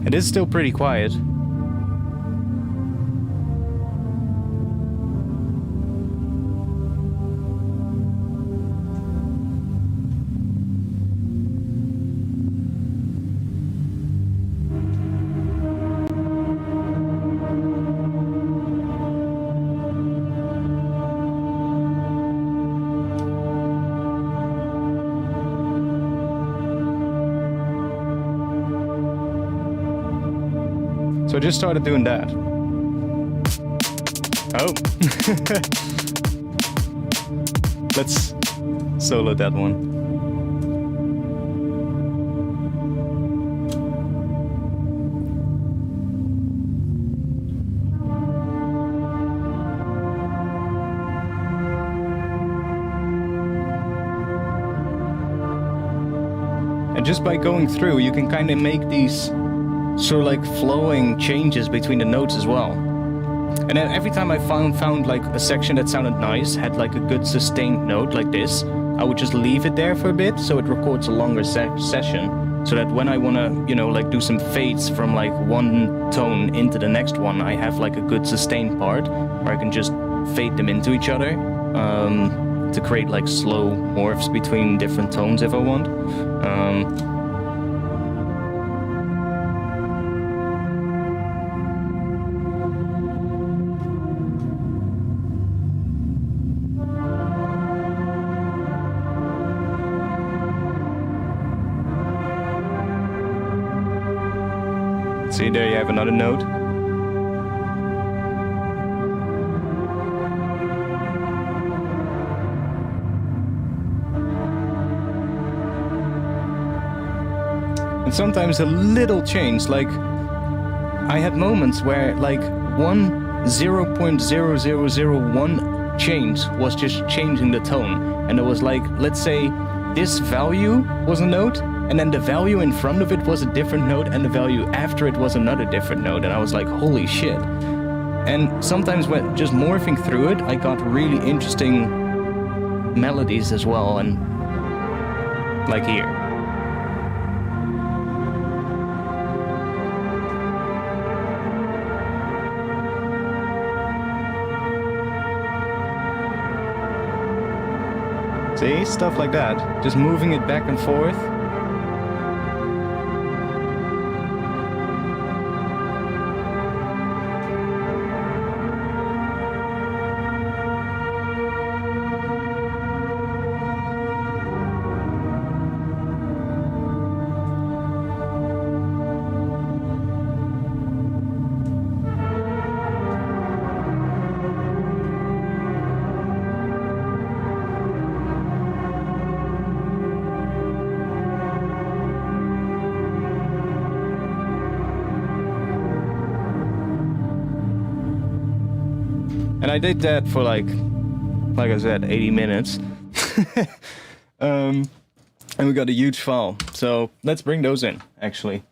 It is still pretty quiet. So I just started doing that. Oh. Let's solo that one. And just by going through, you can kind of make these sort of like flowing changes between the notes as well. And then every time I found like a section that sounded nice, had like a good sustained note like this, I would just leave it there for a bit so it records a longer session, so that when I want to, you know, like do some fades from like one tone into the next one, I have like a good sustained part where I can just fade them into each other to create like slow morphs between different tones if I want. See, there you have another note. And sometimes a little change, like I had moments where like 0.0001 change was just changing the tone. And it was like, let's say this value was a note, and then the value in front of it was a different note, and the value after it was another different note, and I was like, holy shit. And sometimes when just morphing through it, I got really interesting melodies as well, and like here. See, stuff like that, just moving it back and forth. And I did that for like I said, 80 minutes. And we got a huge file. So let's bring those in, actually.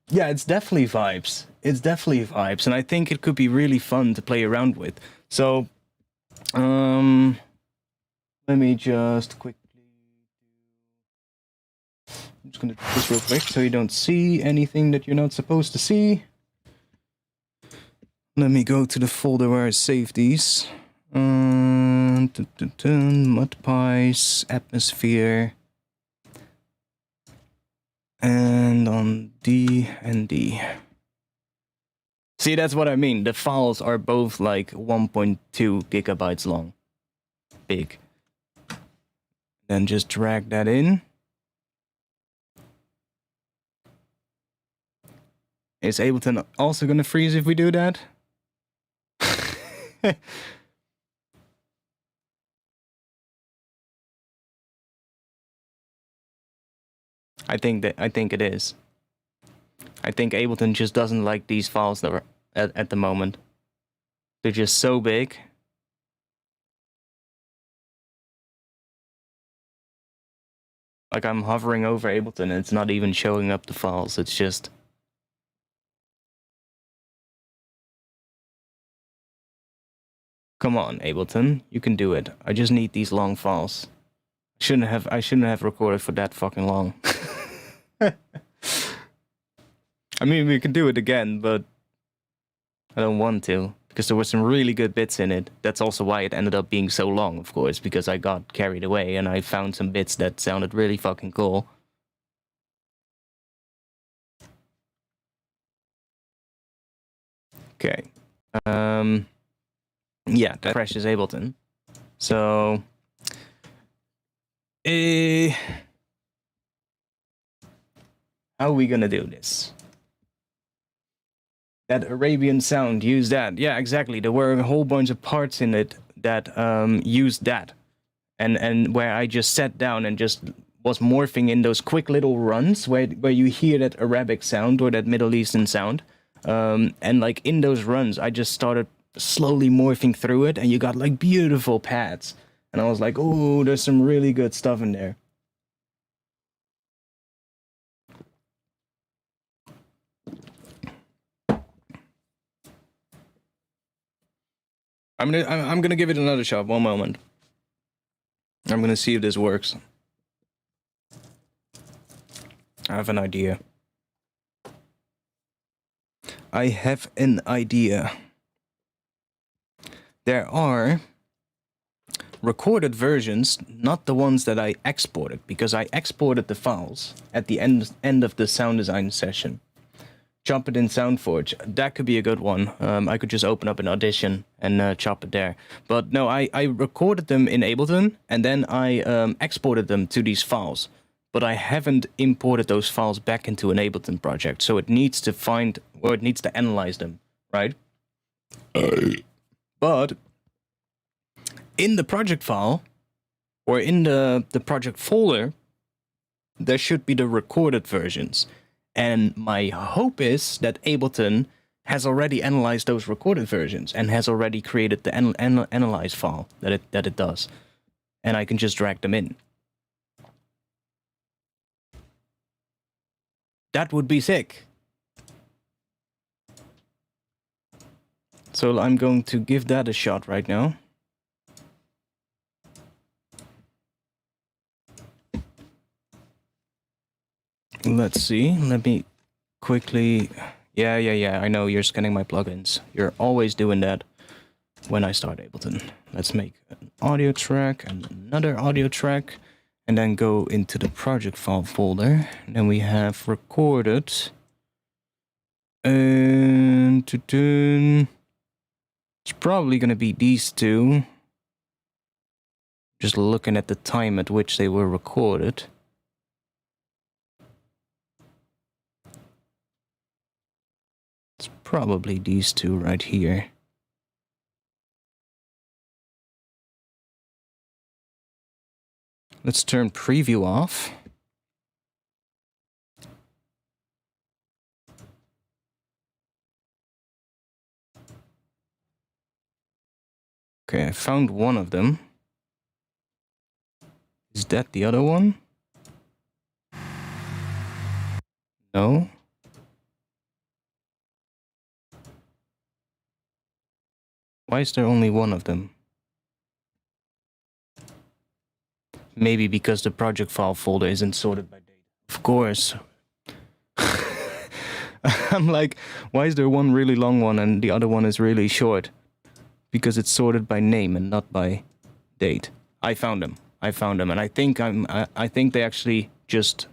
Yeah, it's definitely vibes. it's definitely vibes, and I think it could be really fun to play around with. So, let me just quickly. I'm just gonna do this real quick so you don't see anything that you're not supposed to see. Let me go to the folder where I saved these. Mud pies, atmosphere, and on D and D. See, that's what I mean. The files are both like 1.2 gigabytes long. Big. Then just drag that in. Is Ableton also gonna freeze if we do that? I think it is. I think Ableton just doesn't like these files that are at the moment. They're just so big. Like I'm hovering over Ableton and it's not even showing up the files. It's just. Come on, Ableton, you can do it. I just need these long files. I shouldn't have recorded for that fucking long. I mean, we can do it again, but I don't want to, because there were some really good bits in it. That's also why it ended up being so long, of course, because I got carried away and I found some bits that sounded really fucking cool. Okay. Yeah, that crashes Ableton. So, how are we gonna do this? That Arabian sound, use that. Yeah, exactly. There were a whole bunch of parts in it that used that. And where I just sat down and just was morphing in those quick little runs where you hear that Arabic sound or that Middle Eastern sound. And like in those runs, I just started slowly morphing through it and you got like beautiful pads. And I was like, oh, there's some really good stuff in there. I'm gonna give it another shot. One moment. I'm gonna see if this works. I have an idea. I have an idea. There are recorded versions, not the ones that I exported, because I exported the files at the end of the sound design session. Chop it in SoundForge. That could be a good one. I could just open up an Audition and chop it there. But no, I recorded them in Ableton, and then I exported them to these files. But I haven't imported those files back into an Ableton project, so it needs to find, or it needs to analyze them, right? But in the project file, or in the project folder, there should be the recorded versions. And my hope is that Ableton has already analyzed those recorded versions and has already created the analyze file that it does. And I can just drag them in. That would be sick. So I'm going to give that a shot right now. Let's see. Let me quickly... Yeah. I know you're scanning my plugins. You're always doing that when I start Ableton. Let's make an audio track and another audio track. And then go into the project file folder. And then we have recorded. And it's probably going to be these two. Just looking at the time at which they were recorded. It's probably these two right here. Let's turn preview off. Okay, I found one of them. Is that the other one? No. Why is there only one of them? Maybe because the project file folder isn't sorted by date. Of course. I'm like, why is there one really long one and the other one is really short? Because it's sorted by name and not by date. I found them, and I think I think they actually just.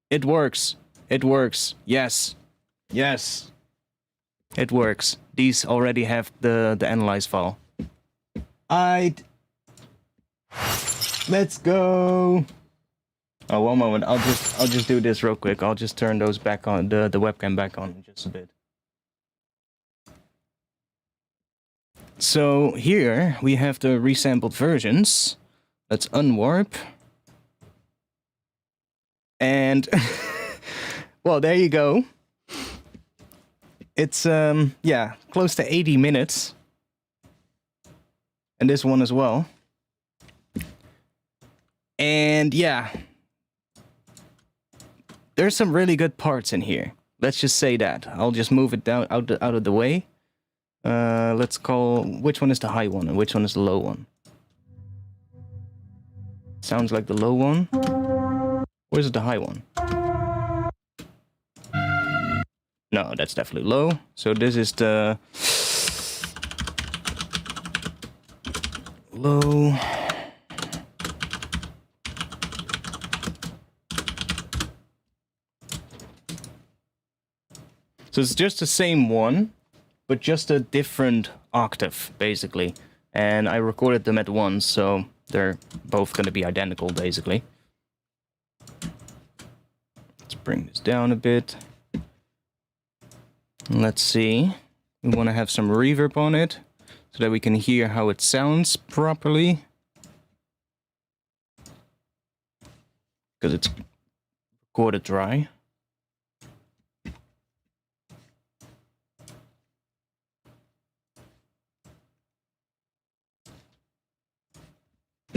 It works. It works. Yes. Yes. It works. These already have the analyze file. Let's go. Oh, one moment. I'll just do this real quick. I'll just turn those back on, the webcam back on just a bit. So here we have the resampled versions. Let's unwarp. And well, there you go. It's yeah, close to 80 minutes. And this one as well. And yeah, there's some really good parts in here. Let's just say that. I'll just move it down out of the way. Let's call, which one is the high one and which one is the low one? Sounds like the low one. Or is it the high one? No, that's definitely low. So this is the low. So it's just the same one, but just a different octave, basically. And I recorded them at once, so they're both going to be identical, basically. Let's bring this down a bit. Let's see. We want to have some reverb on it, so that we can hear how it sounds properly. Because it's recorded dry.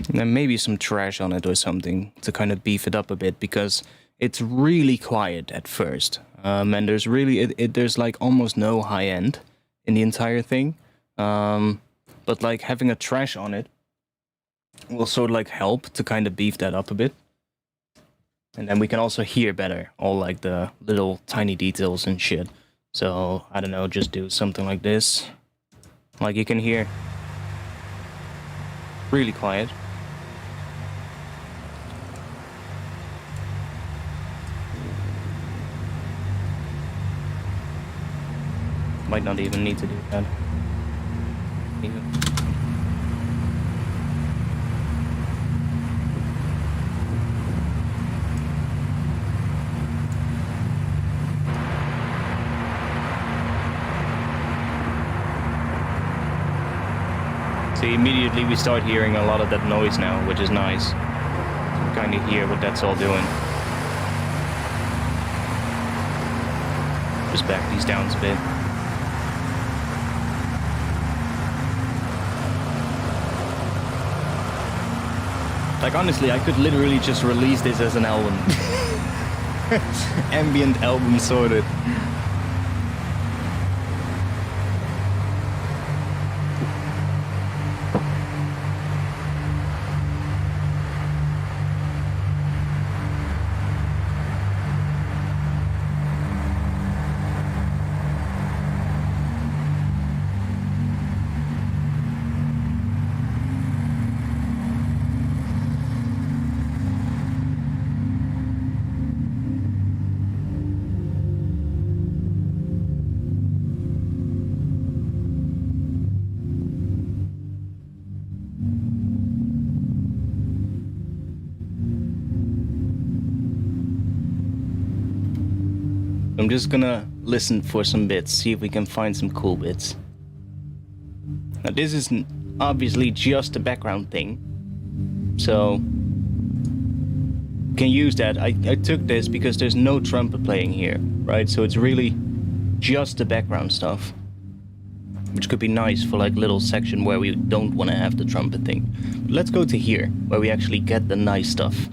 And then maybe some trash on it or something to kind of beef it up a bit, because it's really quiet at first. And there's really, there's like almost no high end in the entire thing. But like having a trash on it will sort of like help to kind of beef that up a bit. And then we can also hear better all like the little tiny details and shit. So I don't know, just do something like this. Like you can hear really quiet. Might not even need to do that. Even. See, immediately we start hearing a lot of that noise now, which is nice. You kind of hear what that's all doing. Just back these down a bit. Like, honestly, I could literally just release this as an album. Ambient album sorted. I'm just gonna listen for some bits, see if we can find some cool bits. Now this is obviously just a background thing, so can use that. I took this because there's no trumpet playing here, right? So it's really just the background stuff, which could be nice for like little section where we don't want to have the trumpet thing. But let's go to here, where we actually get the nice stuff.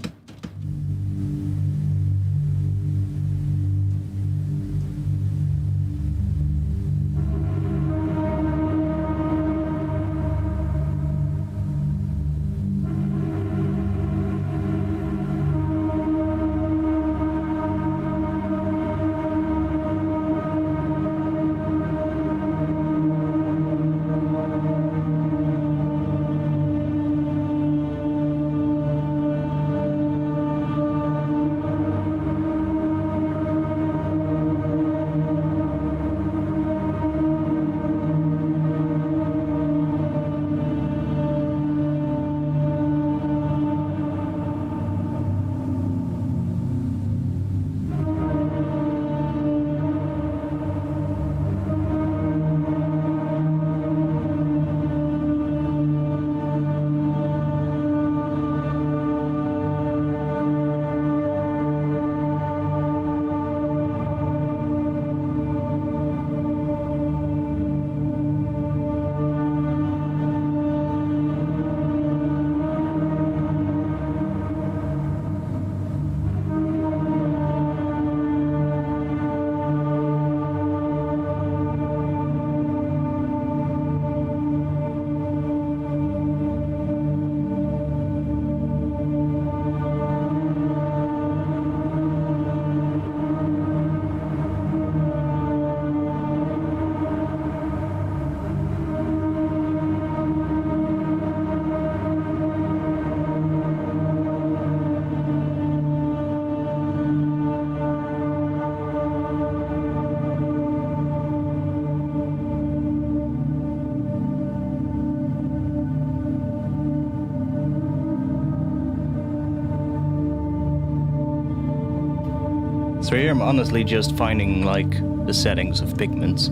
So here I'm honestly just finding like the settings of pigments.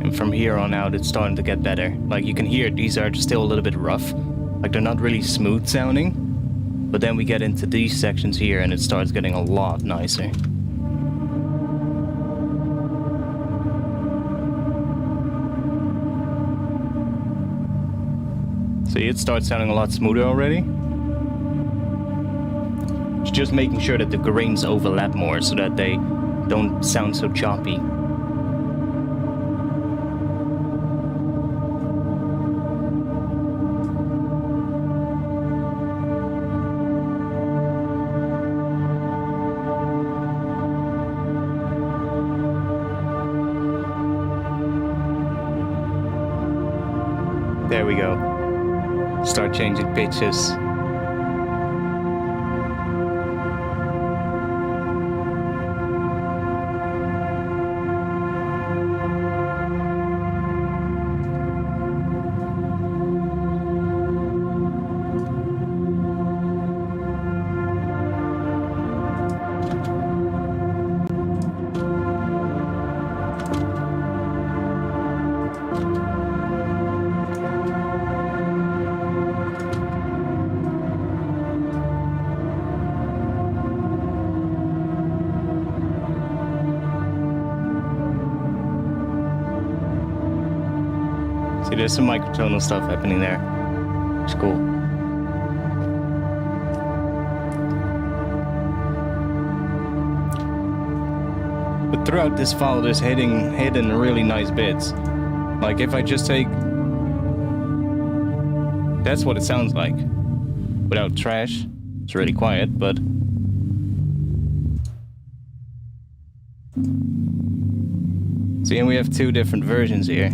And from here on out it's starting to get better. Like you can hear these are still a little bit rough. Like they're not really smooth sounding. But then we get into these sections here and it starts getting a lot nicer. See, it starts sounding a lot smoother already. It's just making sure that the grains overlap more so that they don't sound so choppy. There we go. Start changing pitches. See, there's some microtonal stuff happening there. It's cool. But throughout this file, there's hidden really nice bits. Like if I just take... That's what it sounds like. Without trash. It's really quiet, but... See, and we have two different versions here.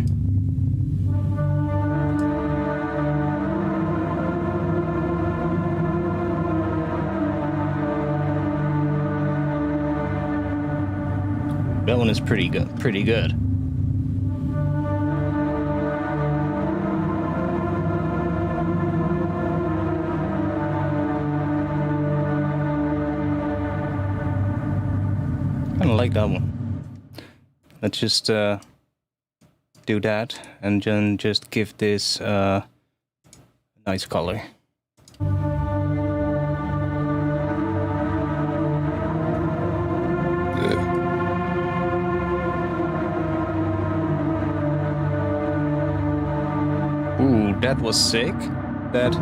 That one is pretty good. I don't like that one. Let's just do that and then just give this a nice color. Ooh, that was sick. That...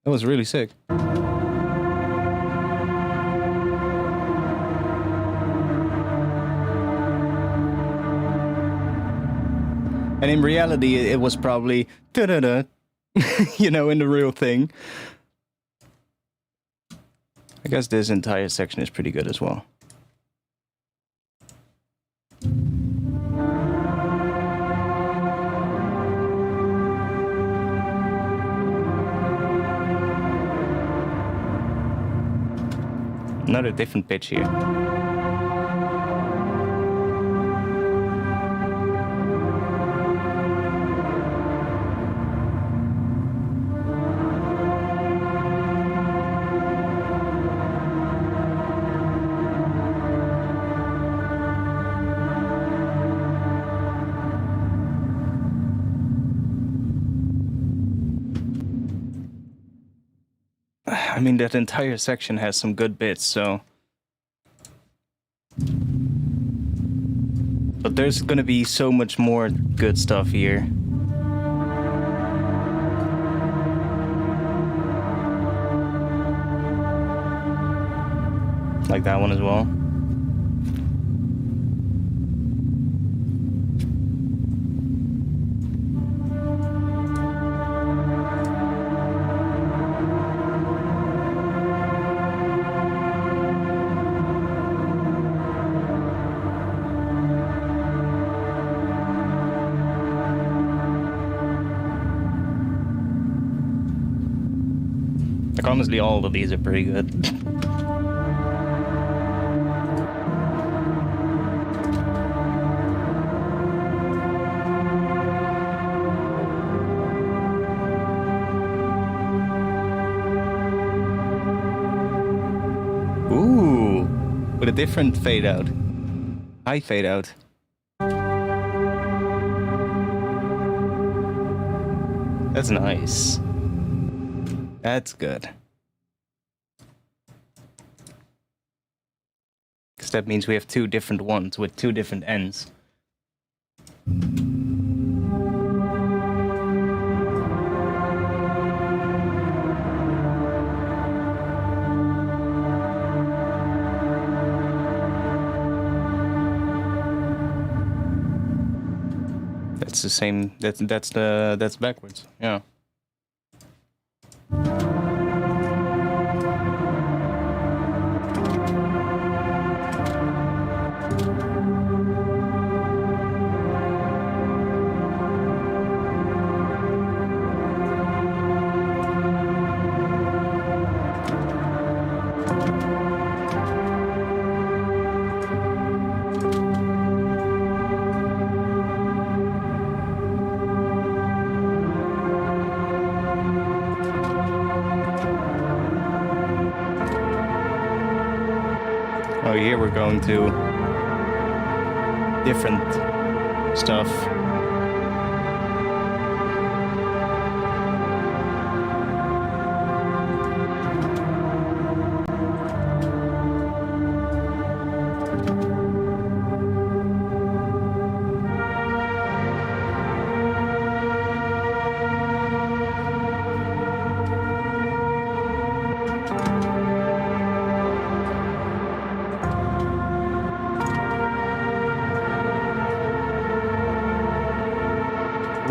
That was really sick. And in reality, it was probably you know, in the real thing. I guess this entire section is pretty good as well. Another different pitch here. I mean, that entire section has some good bits, so... But there's gonna be so much more good stuff here. Like that one as well. Like, honestly, all of these are pretty good. a different fade out. High fade out. That's nice. That's good. Because that means we have two different ones with two different ends. That's the same. That's backwards. Yeah. Oh, here we're going to different stuff.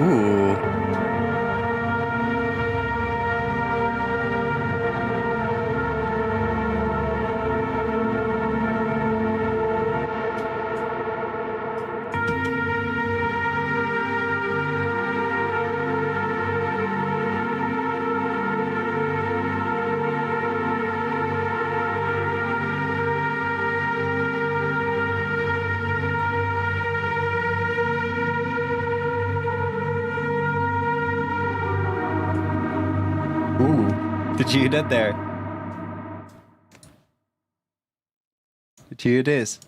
Ooh. Ooh. Did you hear that there? Did you hear this?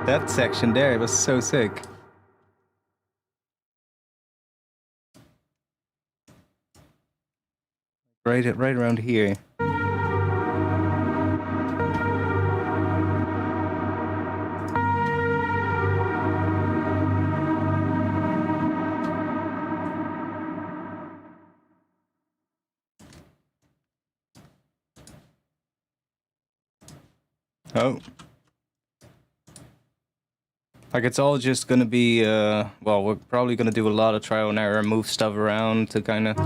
That section there was so sick. Right around here. Oh. Like, it's all just gonna be, well, we're probably gonna do a lot of trial and error, move stuff around to kind of...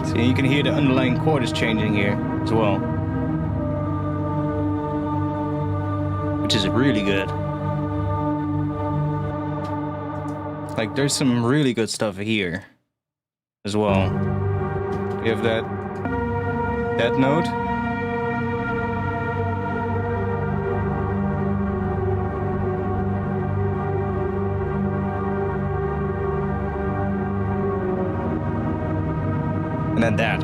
See, you can hear the underlying chord is changing here as well, which is really good. Like, there's some really good stuff here as well. You have that note. And then that.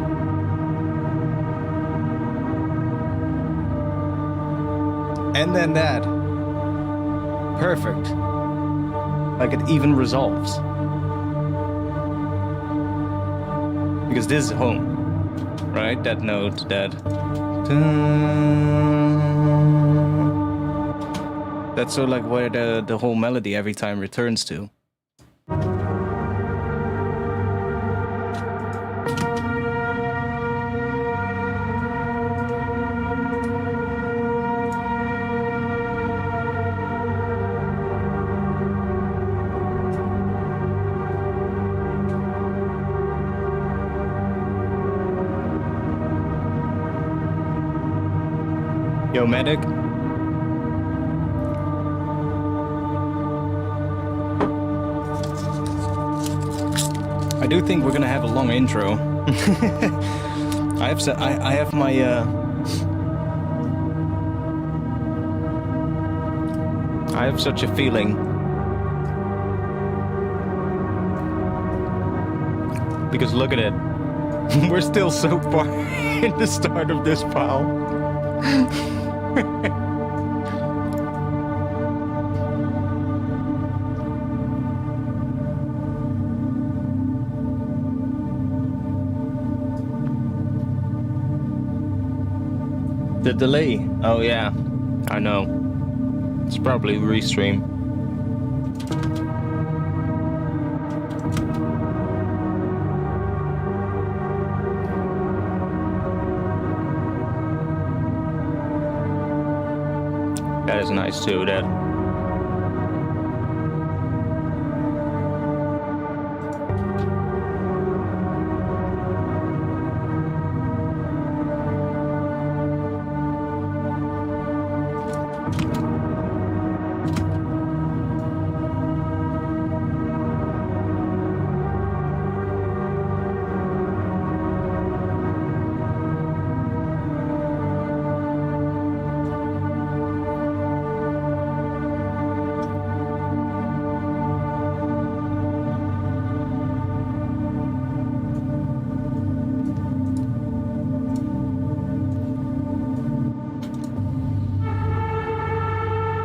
And then that. Perfect. Like, it even resolves. Because this is home. Right? That note, that. That's sort of like where the whole melody every time returns to. Yo, medic. I do think we're gonna have a long intro. I have my I have such a feeling. Because look at it. We're still so far in the start of this pile. The delay. Oh yeah, I know. It's probably restream. That is nice too, that.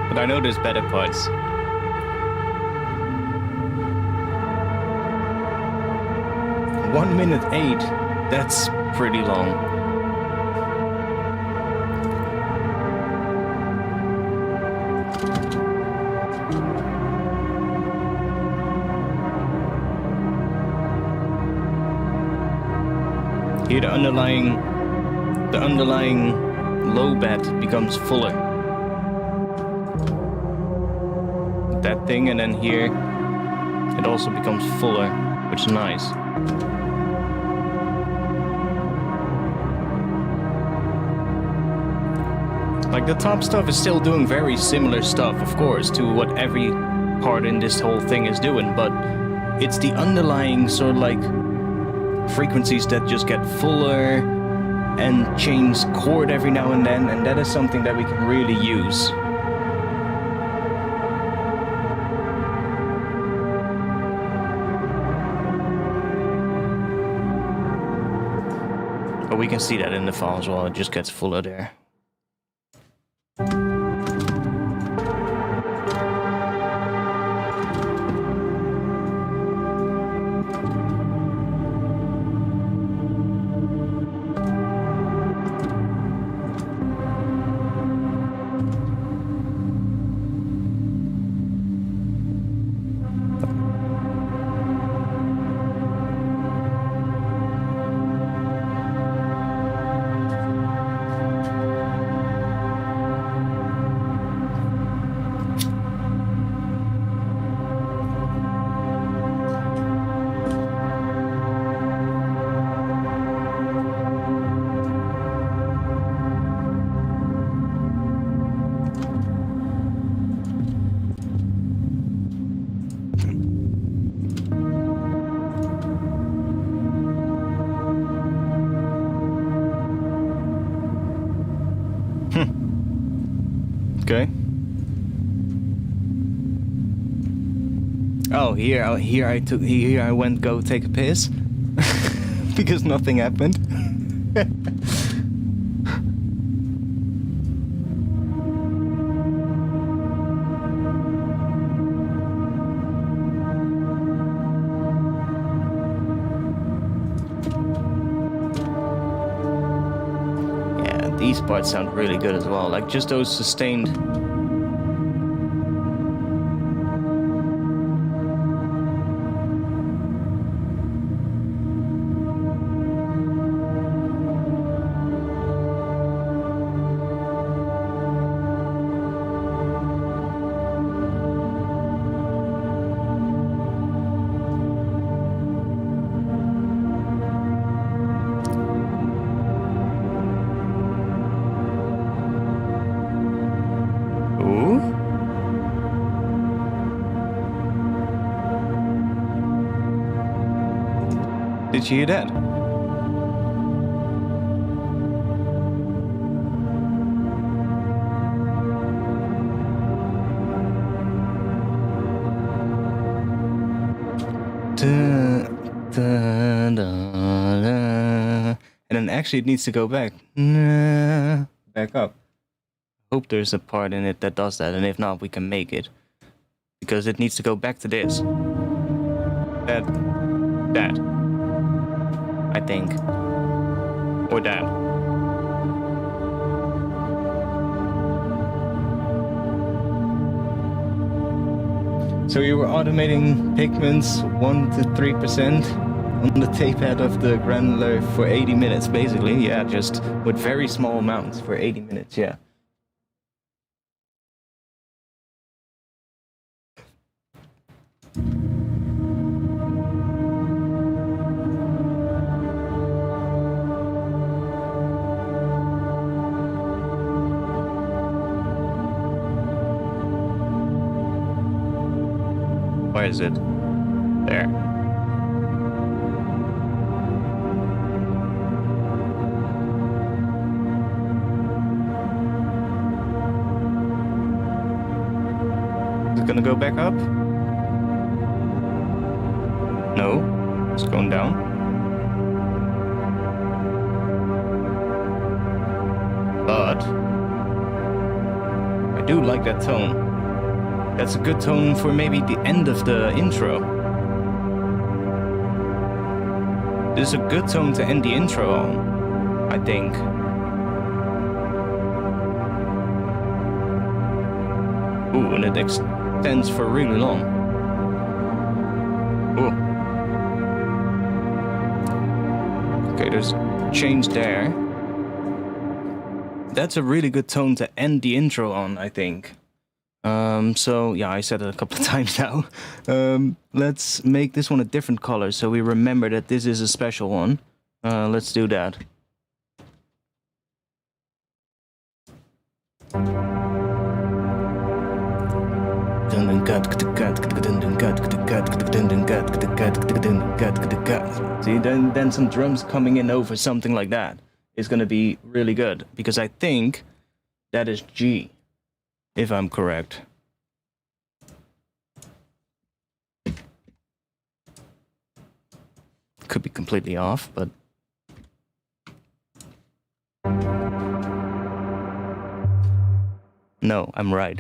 But I know there's better parts. One minute 8. That's pretty long. Here the underlying low bed becomes fuller. That thing, and then here it also becomes fuller, which is nice. Like the top stuff is still doing very similar stuff, of course, to what every part in this whole thing is doing, but it's the underlying sort of like frequencies that just get fuller and change chord every now and then, and that is something that we can really use. But we can see that in the file as well, it just gets fuller there. Okay. Oh, here I went go take a piss because nothing happened. Yeah, these parts sound really good as well. Like just those sustained. Did you hear that? And then actually it needs to go back. Back up. Hope there's a part in it that does that, and if not, we can make it. Because it needs to go back to this. That. I think. Or that. So you were automating pigments 1 to 3% on the tape head of the granular for 80 minutes, basically. Yeah, just with very small amounts for 80 minutes, yeah. Where is it? There. Is it gonna go back up? No. It's going down. But I do like that tone. That's a good tone for maybe the end of the intro. This is a good tone to end the intro on, I think. Ooh, and it extends for really long. Ooh. Okay, there's a change there. That's a really good tone to end the intro on, I think. So yeah, I said it a couple of times now. Let's make this one a different color so we remember that this is a special one. Let's do that. See, then some drums coming in over something like that is gonna be really good, because I think that is G. If I'm correct. Could be completely off, but... No, I'm right.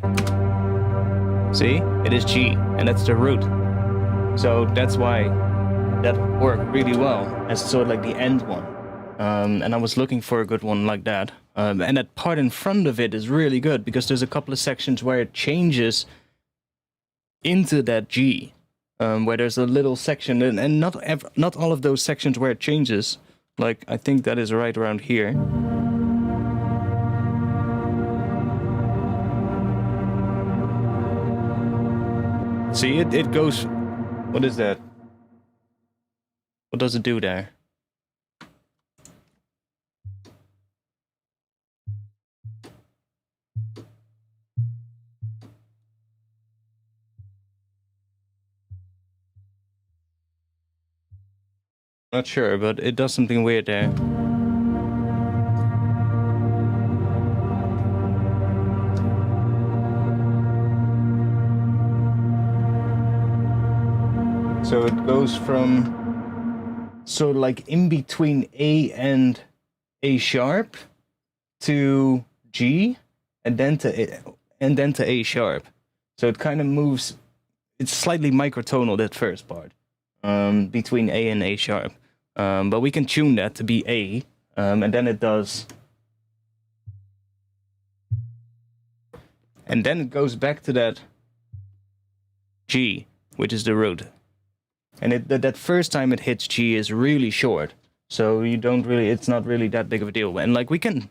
See? It is G, and that's the root. So that's why that worked really well as sort of like the end one. And I was looking for a good one like that. And that part in front of it is really good, because there's a couple of sections where it changes into that G, where there's a little section, and not all of those sections where it changes. Like, I think that is right around here. See, it goes... What is that? What does it do there? Not sure, but it does something weird there. So it goes from sort of like in between A and A sharp to G, and then to A sharp. So it kind of moves. It's slightly microtonal, that first part, between A and A sharp. But we can tune that to be A, and then it does. And then it goes back to that G, which is the root. And that first time it hits G is really short, so you don't really, it's not really that big of a deal. And like, we can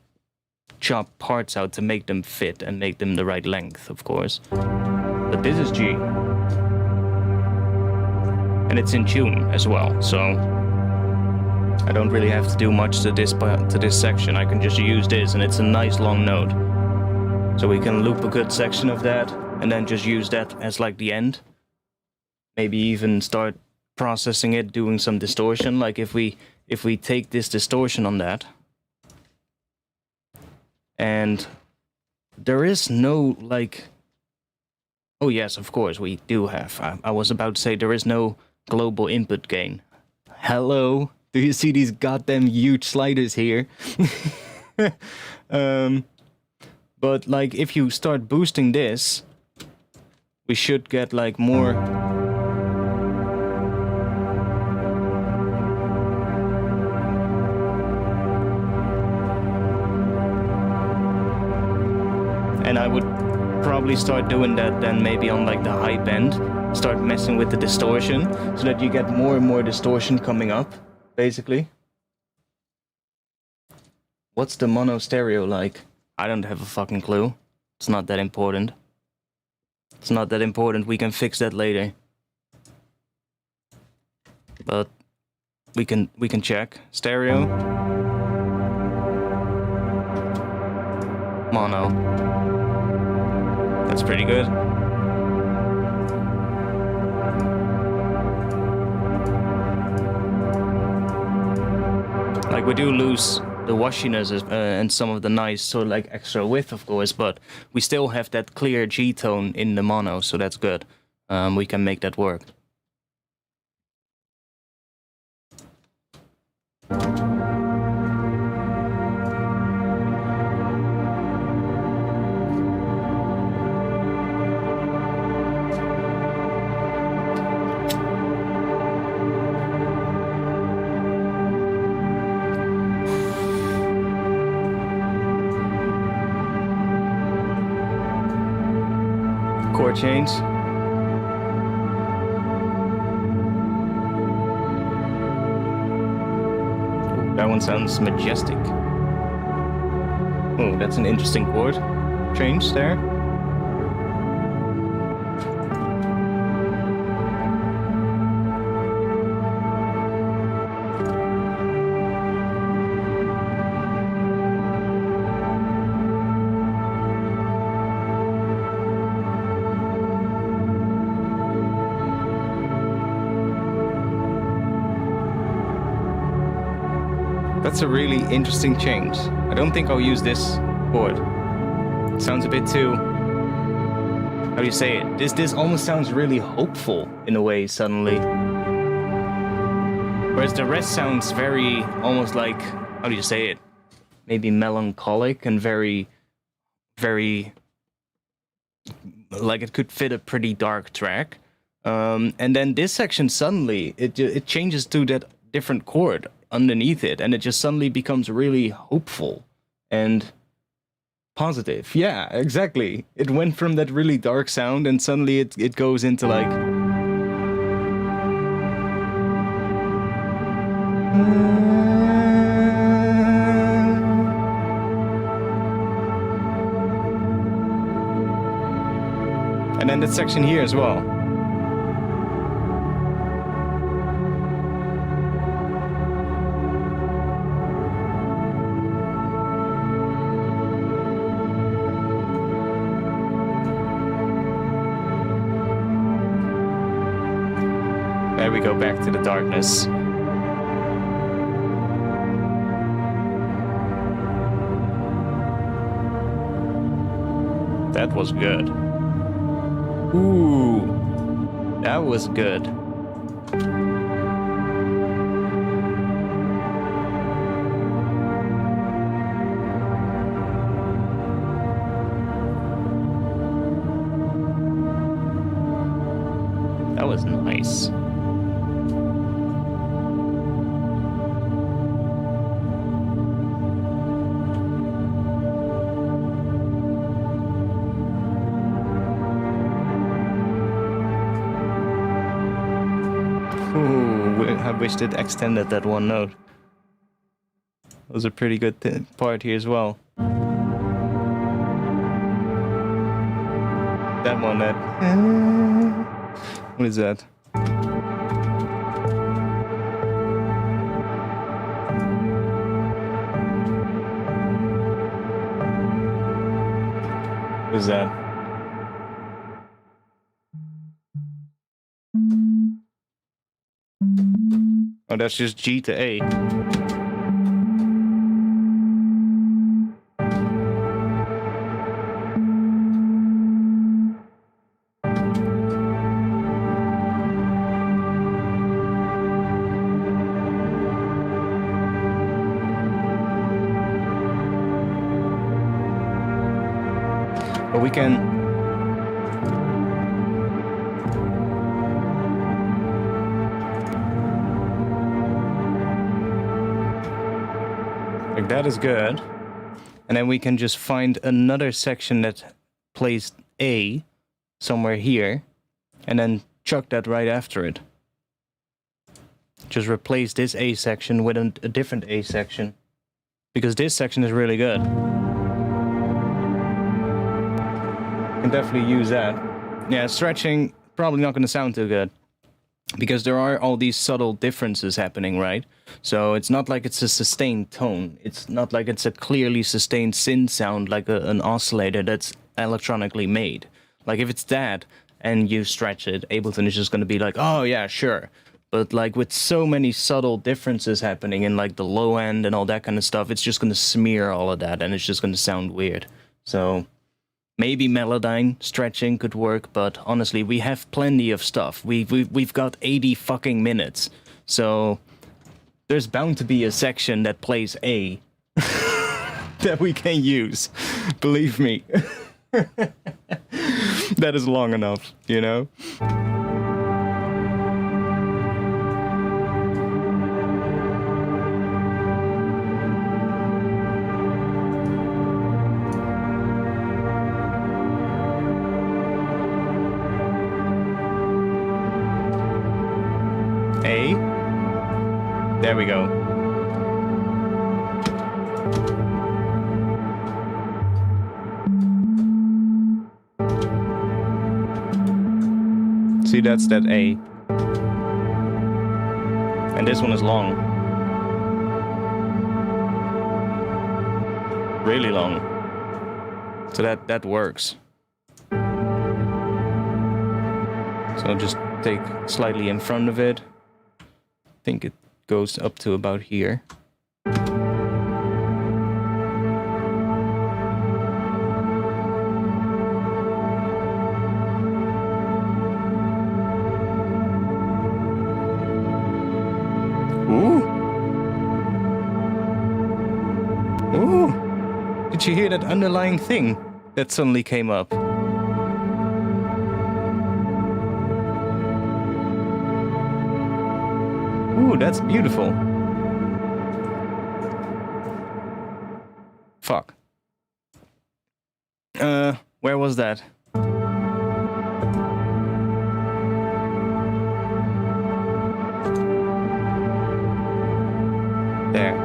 chop parts out to make them fit and make them the right length, of course. But this is G. And it's in tune as well, so I don't really have to do much to this section. I can just use this, and it's a nice long note. So we can loop a good section of that, and then just use that as like the end. Maybe even start processing it, doing some distortion. Like if we take this distortion on that, and there is no like, oh yes, of course we do have. I was about to say there is no global input gain. Hello, do you see these goddamn huge sliders here? But like if you start boosting this, we should get like more. And I would probably start doing that then maybe on like the high bend, start messing with the distortion so that you get more and more distortion coming up, basically. What's the mono stereo like? I don't have a fucking clue. It's not that important. It's not that important, we can fix that later. But we can check. Stereo. Mono. That's pretty good. Like we do lose the washiness and some of the nice sort of like extra width, of course, but we still have that clear G tone in the mono, so that's good. We can make that work. Chord change. That one sounds majestic. Oh, that's an interesting chord change there. That's a really interesting change. I don't think I'll use this chord. It sounds a bit too... How do you say it? This almost sounds really hopeful in a way suddenly. Whereas the rest sounds very almost like... How do you say it? Maybe melancholic and very... Very... Like it could fit a pretty dark track. And then this section suddenly, it changes to that different chord underneath it, and it just suddenly becomes really hopeful and positive. Yeah, exactly. It went from that really dark sound, and suddenly it goes into like... And then that section here as well. There we go, back to the darkness. That was good. Ooh, that was good. That was nice. Ooh, I wished it extended that one note. That was a pretty good part here as well. That one, that... What is that? What is that? Oh, that's just G to A. But we can... Like, that is good. And then we can just find another section that plays A somewhere here, and then chuck that right after it. Just replace this A section with a different A section. Because this section is really good. Can definitely use that. Yeah, stretching, probably not going to sound too good. Because there are all these subtle differences happening, right? So it's not like it's a sustained tone. It's not like it's a clearly sustained synth sound like an oscillator that's electronically made. Like if it's that and you stretch it, Ableton is just going to be like, oh yeah, sure. But like with so many subtle differences happening in like the low end and all that kind of stuff, it's just going to smear all of that and it's just going to sound weird. So... maybe Melodyne stretching could work, but honestly, we have plenty of stuff. We've got 80 fucking minutes, so there's bound to be a section that plays A that we can use. Believe me, that is long enough, you know. A. There we go. See, that's that A. And this one is long. Really long. So that works. So I'll just take slightly in front of it. I think it goes up to about here. Ooh! Ooh! Did you hear that underlying thing that suddenly came up? Ooh, that's beautiful. Fuck. Where was that? There.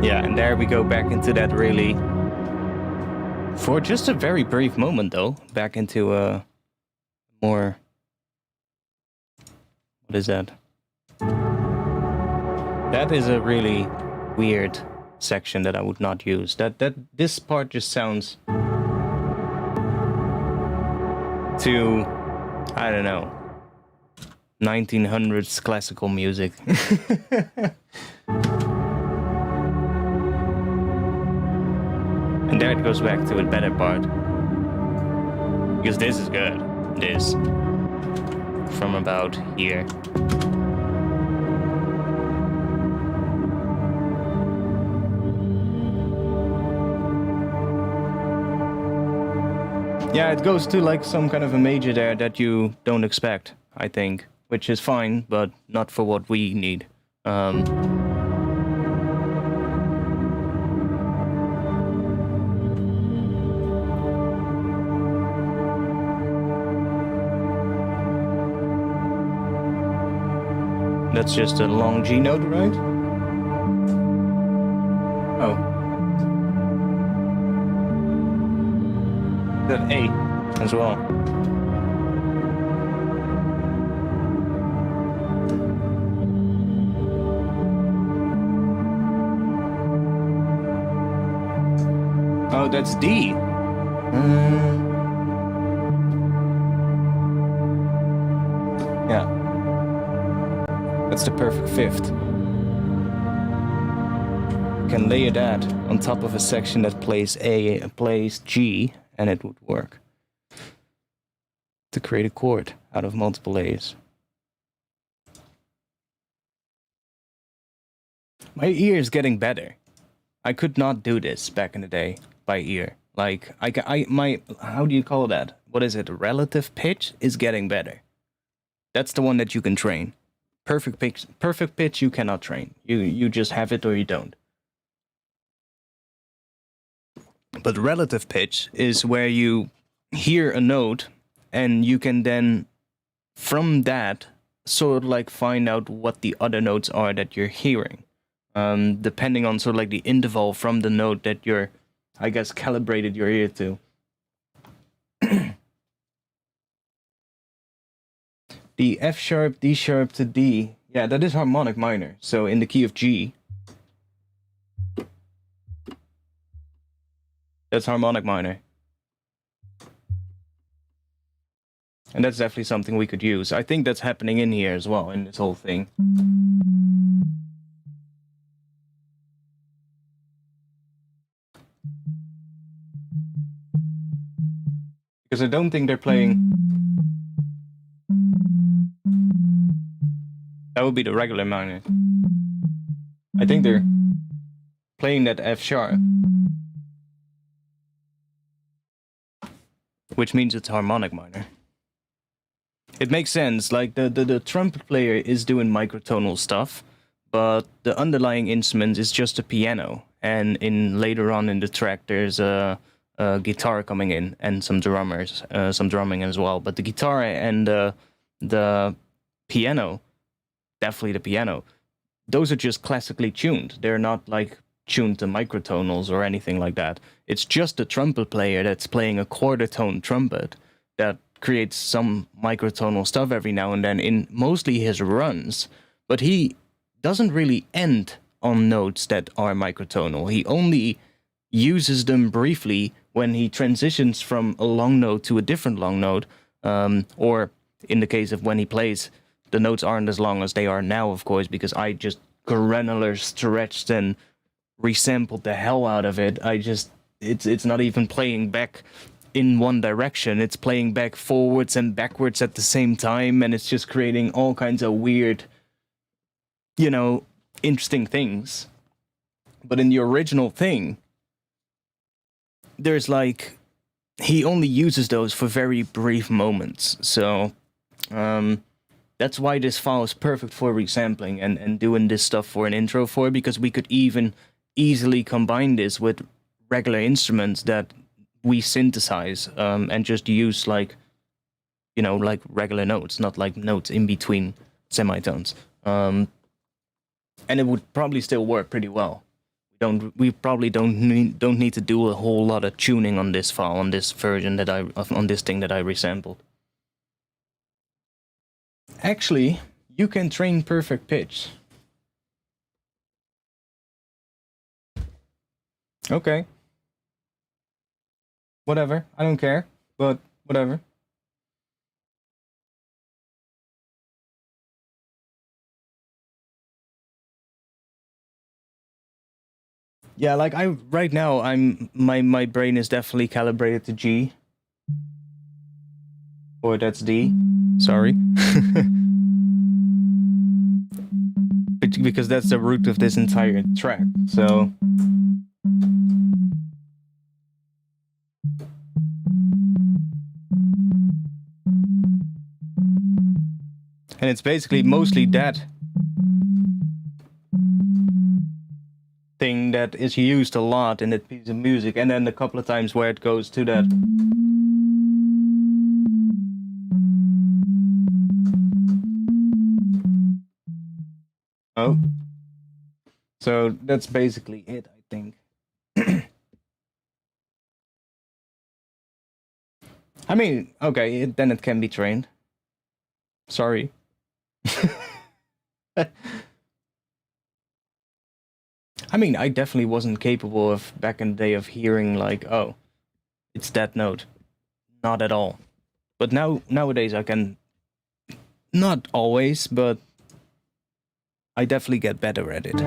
Yeah, and there we go back into that really... for just a very brief moment, though. Back into a more... what is that? That is a really weird section that I would not use. This part just sounds... too... I don't know... 1900s classical music. And there it goes back to a better part. Because this is good. This. From about here. Yeah, it goes to like some kind of a major there that you don't expect, I think. Which is fine, but not for what we need. That's just a long G note, right? Oh. That A as well. Oh, that's D. Yeah. That's the perfect fifth. You can layer that on top of a section that plays G, and it would work. To create a chord out of multiple A's. My ear is getting better. I could not do this back in the day by ear. Like, my, how do you call that? What is it? Relative pitch is getting better. That's the one that you can train. Perfect pitch you cannot train. You just have it or you don't. But relative pitch is where you hear a note and you can then, from that, sort of like find out what the other notes are that you're hearing. Depending on sort of like the interval from the note that you're, I guess, calibrated your ear to. The F sharp, D sharp to D, yeah, that is harmonic minor. So in the key of G, that's harmonic minor. And that's definitely something we could use. I think that's happening in here as well, in this whole thing. Because I don't think they're playing... That would be the regular minor. I think they're playing that F sharp. Which means it's harmonic minor. It makes sense, like the trumpet player is doing microtonal stuff, but the underlying instrument is just a piano. And later on in the track there's a guitar coming in and some drumming as well. But the guitar and the piano, definitely the piano, those are just classically tuned. They're not like tuned to microtonals or anything like that. It's just the trumpet player that's playing a quarter tone trumpet that creates some microtonal stuff every now and then in mostly his runs, but he doesn't really end on notes that are microtonal. He only uses them briefly when he transitions from a long note to a different long note, or in the case of when he plays, the notes aren't as long as they are now, of course, because I just granular stretched and resampled the hell out of it. It's not even playing back in one direction, it's playing back forwards and backwards at the same time, and it's just creating all kinds of weird, interesting things. But in the original thing, there's like, he only uses those for very brief moments. So that's why this file is perfect for resampling and doing this stuff for an intro for, because we could even easily combine this with regular instruments that we synthesize and just use like regular notes, not like notes in between semitones. And it would probably still work pretty well. We probably don't need to do a whole lot of tuning on this file, on this version on this thing that I resampled. Actually, you can train perfect pitch. Okay. Whatever, I don't care, but whatever. Yeah, like right now my brain is definitely calibrated to G. Or that's D. Sorry. Because that's the root of this entire track. So and it's basically mostly that thing that is used a lot in that piece of music, and then a couple of times where it goes to that. Oh. So that's basically it, I think. I mean, okay, then it can be trained. Sorry. I mean, I definitely wasn't capable of, back in the day, of hearing like, oh, it's that note. Not at all. But nowadays I can, not always, but I definitely get better at it.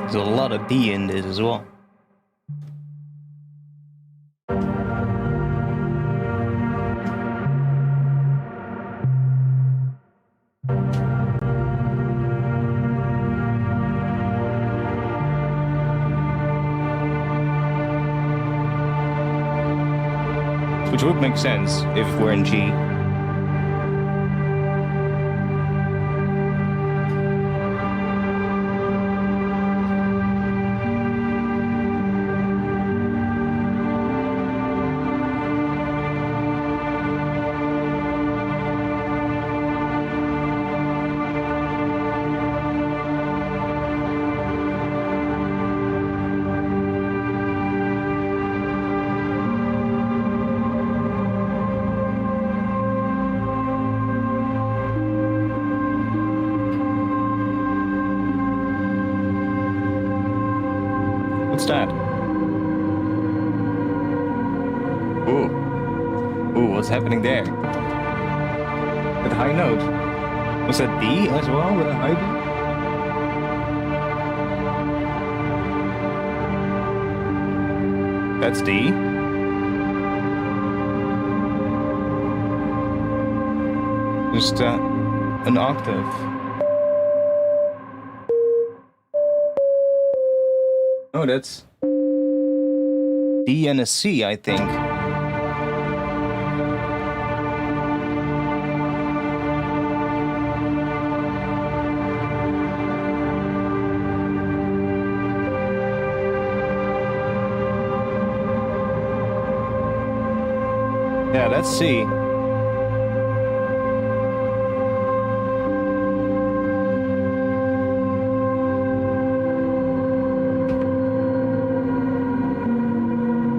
There's a lot of D in this as well. Which would make sense if we're in G. What's that? Ooh. Ooh, what's happening there? That high note. Was that D as well with a high D? That's D. Just an octave. Oh, that's D and a C, I think. Yeah, that's C.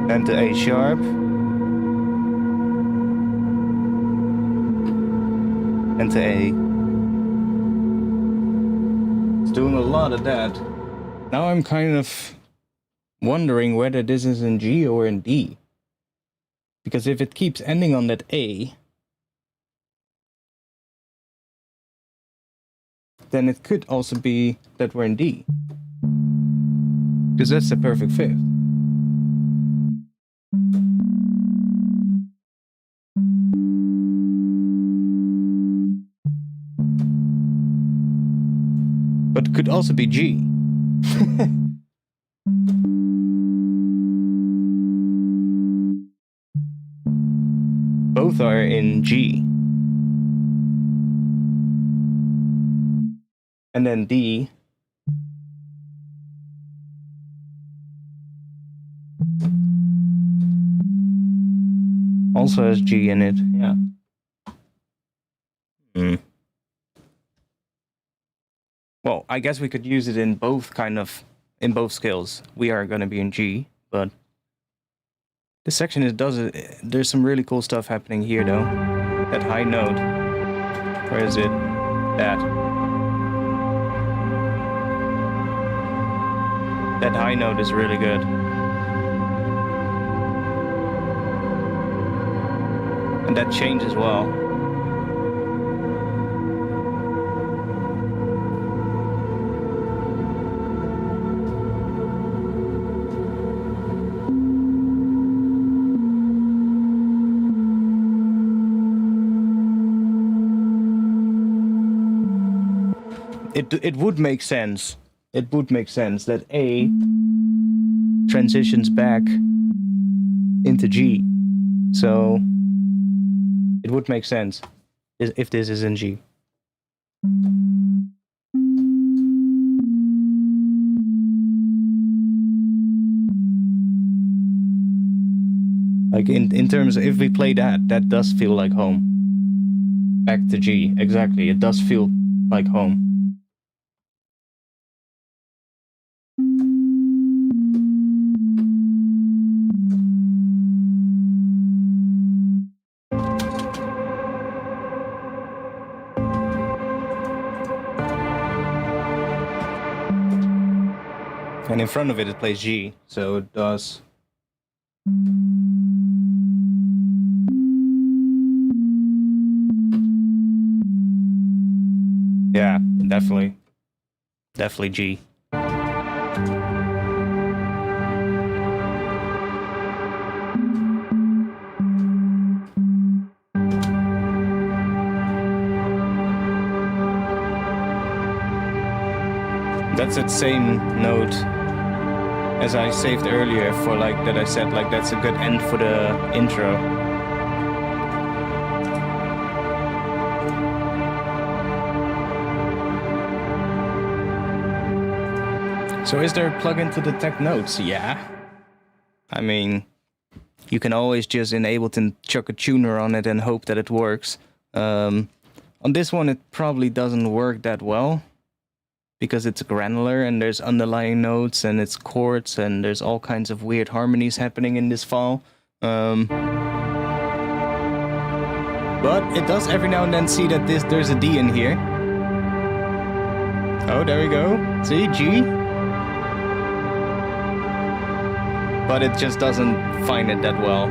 And to A sharp. And to A. It's doing a lot of that. Now I'm kind of wondering whether this is in G or in D. Because if it keeps ending on that A, then it could also be that we're in D. Because that's the perfect fifth. could also be G. Both are in G. And then D. Also has G in it, yeah. Well, I guess we could use it in both in both scales. We are gonna be in G, but this section there's some really cool stuff happening here though. That high note. Where is it? That high note is really good. And that change as well. It would make sense. It would make sense that A transitions back into G. So it would make sense if this is in G. Like in terms of if we play that does feel like home. Back to G, exactly. It does feel like home. And in front of it, it plays G, so it does. Yeah, definitely. Definitely G. That's that same note as I saved earlier for like that I said like that's a good end for the intro. So is there a plugin to detect notes? Yeah. I mean, you can always just enable to chuck a tuner on it and hope that it works. On this one it probably doesn't work that well, because it's granular and there's underlying notes and it's chords and there's all kinds of weird harmonies happening in this file. But it does every now and then see that there's a D in here. Oh, there we go. See, G. But it just doesn't find it that well.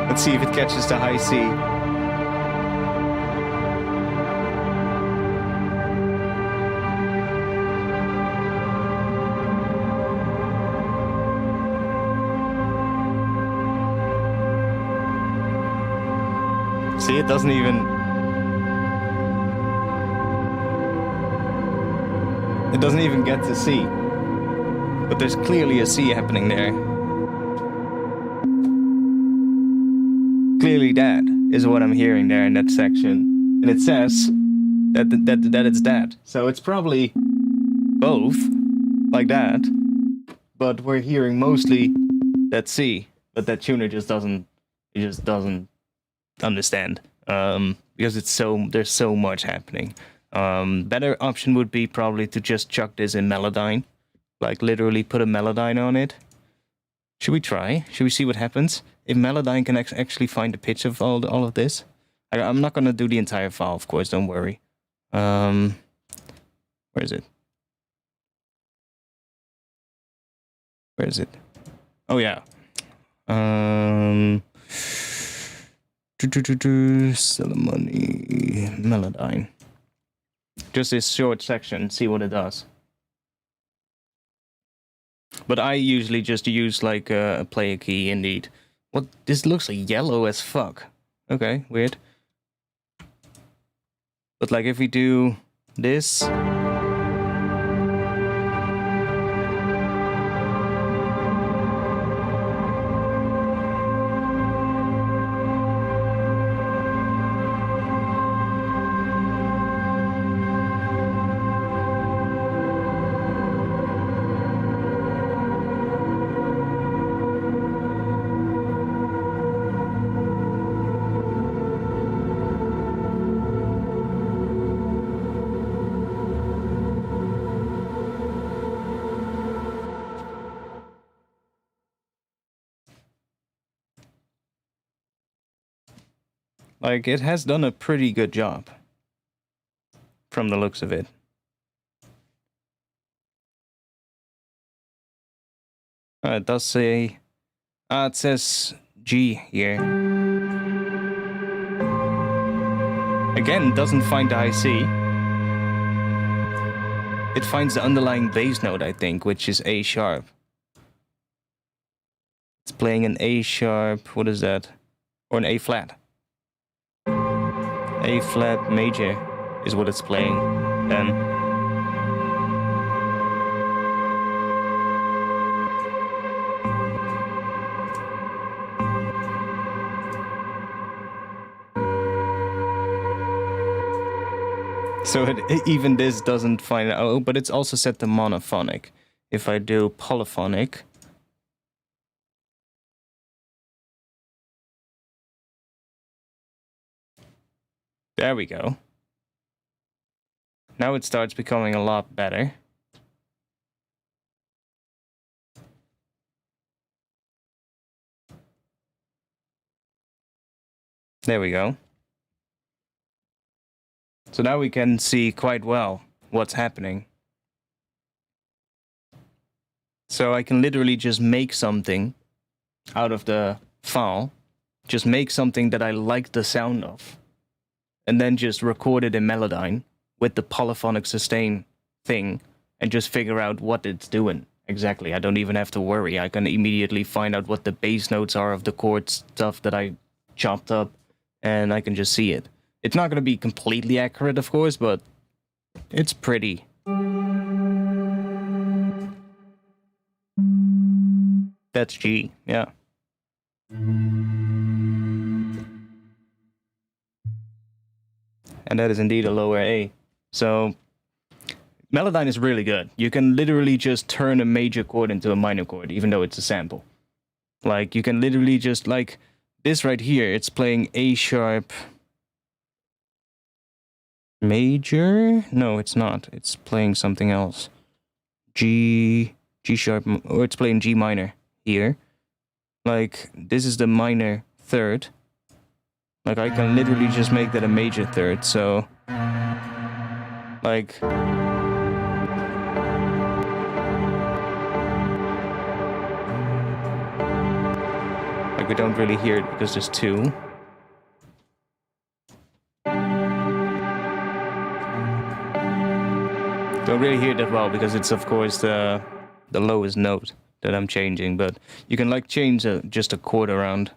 Let's see if it catches the high C. See, it doesn't even... It doesn't even get to C. But there's clearly a C happening there. Clearly that is what I'm hearing there in that section. And it says that it's that. So it's probably both, like that. But we're hearing mostly that C. But that tuner just doesn't understand. Because there's so much happening. Better option would be probably to just chuck this in Melodyne. Like literally put a Melodyne on it. Should we try? Should we see what happens? If Melodyne can actually find the pitch of all of this. I'm not gonna do the entire file, of course, don't worry. Where is it? Where is it? Oh yeah. Ceremony Melodyne. Just this short section, see what it does. But I usually just use like a player key indeed What? This looks like yellow as fuck. Okay, weird. But like if we do this... Like, it has done a pretty good job. From the looks of it. It does say... it says G here. Again, doesn't find the high C. It finds the underlying bass note, I think, which is A sharp. It's playing an A sharp, what is that? Or an A flat. A flat major is what it's playing then. So even this doesn't find out, oh, but it's also set to monophonic. If I do polyphonic, there we go. Now it starts becoming a lot better. There we go. So now we can see quite well what's happening. So I can literally just make something out of the file. Just make something that I like the sound of. And then just record it in Melodyne with the polyphonic sustain thing and just figure out what it's doing exactly. I don't even have to worry. I can immediately find out what the bass notes are of the chord stuff that I chopped up, and I can just see it. It's not going to be completely accurate, of course, but it's pretty. That's G, yeah. And that is indeed a lower A. So, Melodyne is really good. You can literally just turn a major chord into a minor chord, even though it's a sample. Like, you can literally just, like, this right here, it's playing A sharp major? No, it's not. It's playing something else. G sharp, or it's playing G minor here. Like, this is the minor third. Like, I can literally just make that a major third, so... Like... Like, we don't really hear it because there's two. Don't really hear it that well because it's, of course, the lowest note that I'm changing, but you can, like, change just a chord around.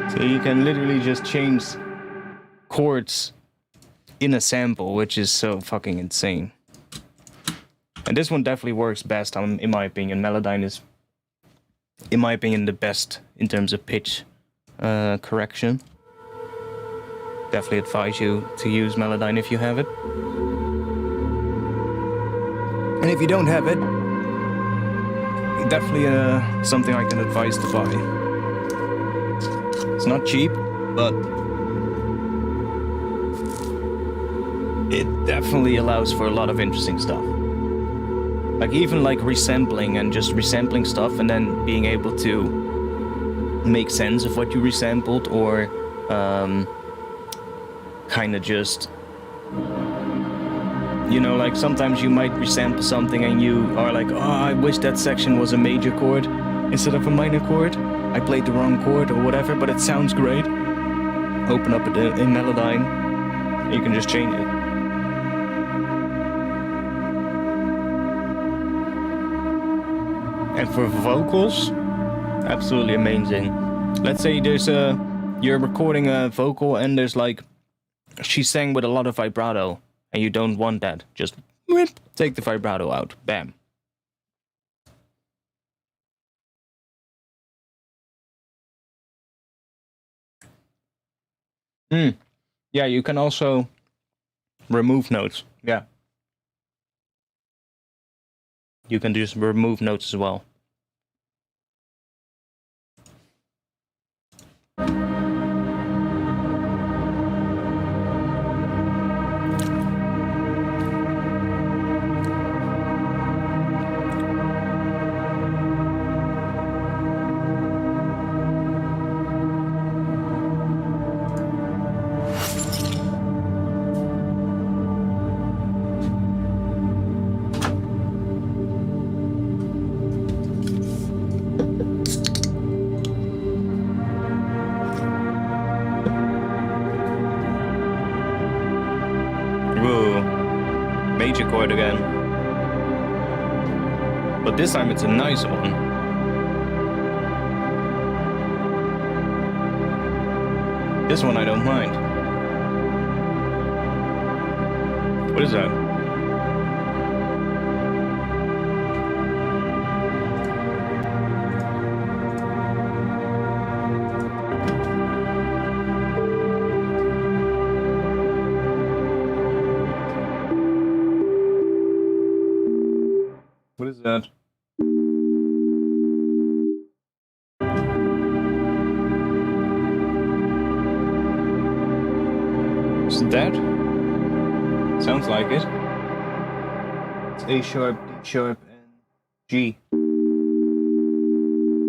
So you can literally just change chords in a sample, which is so fucking insane. And this one definitely works best, in my opinion. Melodyne is, in my opinion, the best in terms of pitch correction. Definitely advise you to use Melodyne if you have it. And if you don't have it, definitely something I can advise to buy. It's not cheap, but it definitely allows for a lot of interesting stuff. Like, even like resampling and just resampling stuff and then being able to make sense of what you resampled, or kind of just You know, like sometimes you might resample something and you are like, oh, I wish that section was a major chord instead of a minor chord. I played the wrong chord or whatever, but it sounds great. Open up in Melodyne, and you can just change it. And for vocals, absolutely amazing. Let's say you're recording a vocal and there's like, she sang with a lot of vibrato, and you don't want that. Just take the vibrato out. Bam. Yeah, you can also remove notes. Yeah. You can just remove notes as well. Major chord again. But this time it's a nice one. This one I don't mind. What is that? What is that? Is it that? Sounds like it. It's A sharp, D sharp, and G.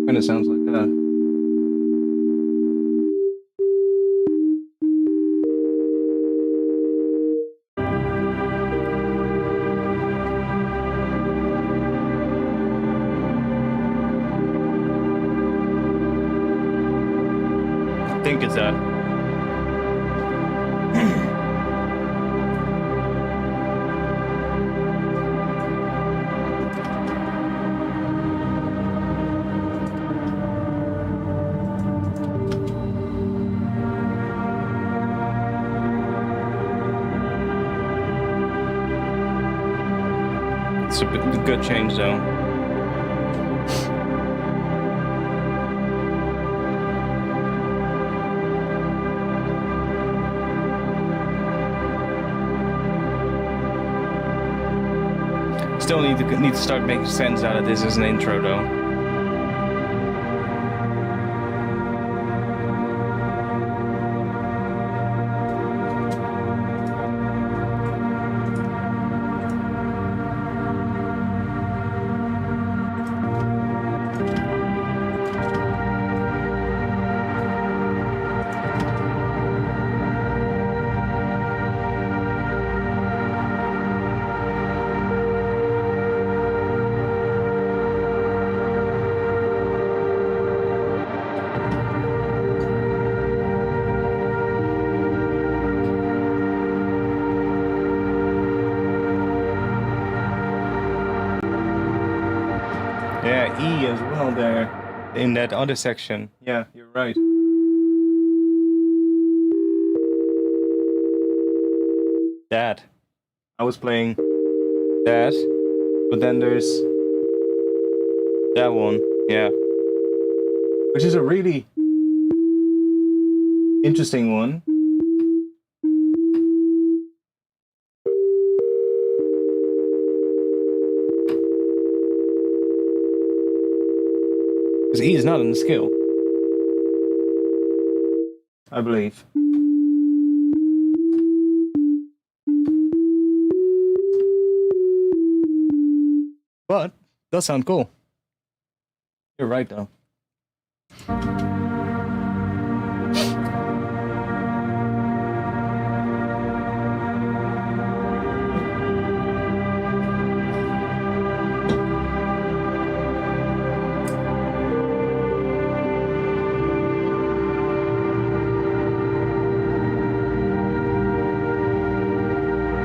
Kinda sounds like that. I think it's that. It's a good change though. Still need to start making sense out of this as an intro though. Yeah, E as well there in that other section. Yeah, you're right. That. I was playing that, but then there's that one. Yeah. Which is a really interesting one. Because E is not in the scale, I believe. But does sound cool. You're right though.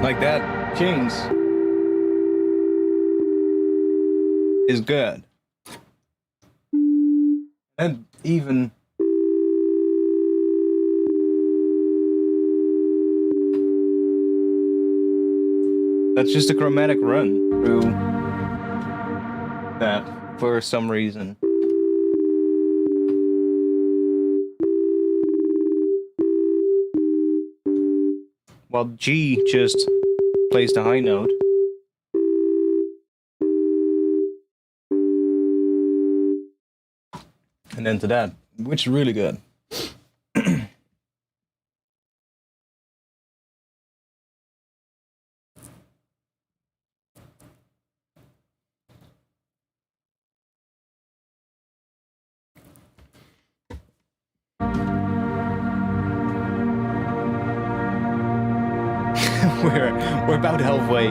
Like that Kings is good. And even that's just a chromatic run through that for some reason. While G just plays the high note. And then to that, which is really good. We're about halfway.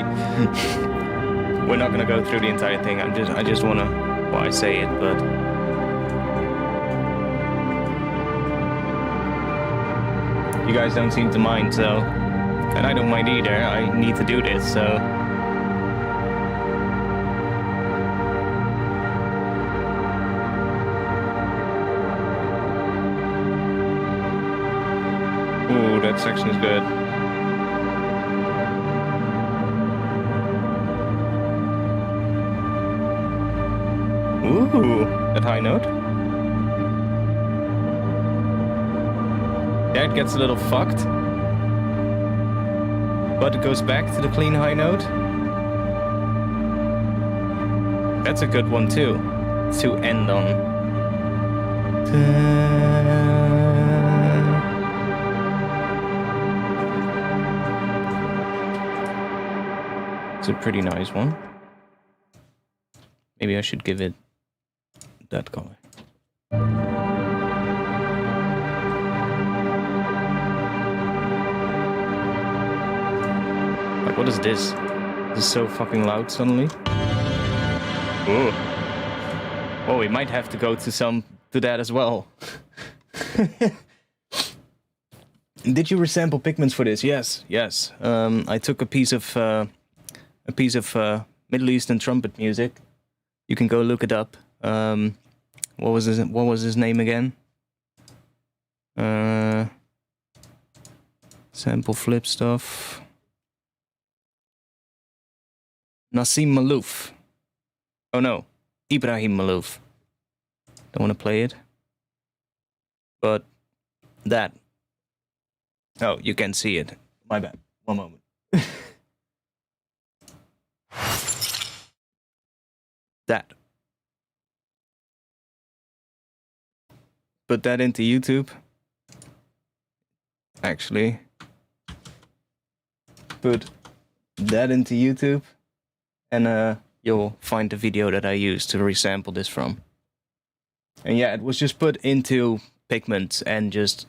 We're not gonna go through the entire thing. I just wanna, well, I say it, but you guys don't seem to mind, so, and I don't mind either. I need to do this, so. Ooh, that section is good. Ooh, that high note. Yeah, it gets a little fucked. But it goes back to the clean high note. That's a good one too, to end on. It's a pretty nice one. Maybe I should give it that color. Like, what is this? This is so fucking loud suddenly. Ooh. Oh, we might have to go to that as well. Did you resample pigments for this? Yes. I took a piece of Middle Eastern trumpet music. You can go look it up. What was his name again? Sample flip stuff. Nassim Malouf. Oh no, Ibrahim Malouf. Don't want to play it. But that. Oh, you can see it. My bad. One moment. That. Put that into YouTube. Actually. Put that into YouTube. And you'll find the video that I used to resample this from. And yeah, it was just put into pigments and just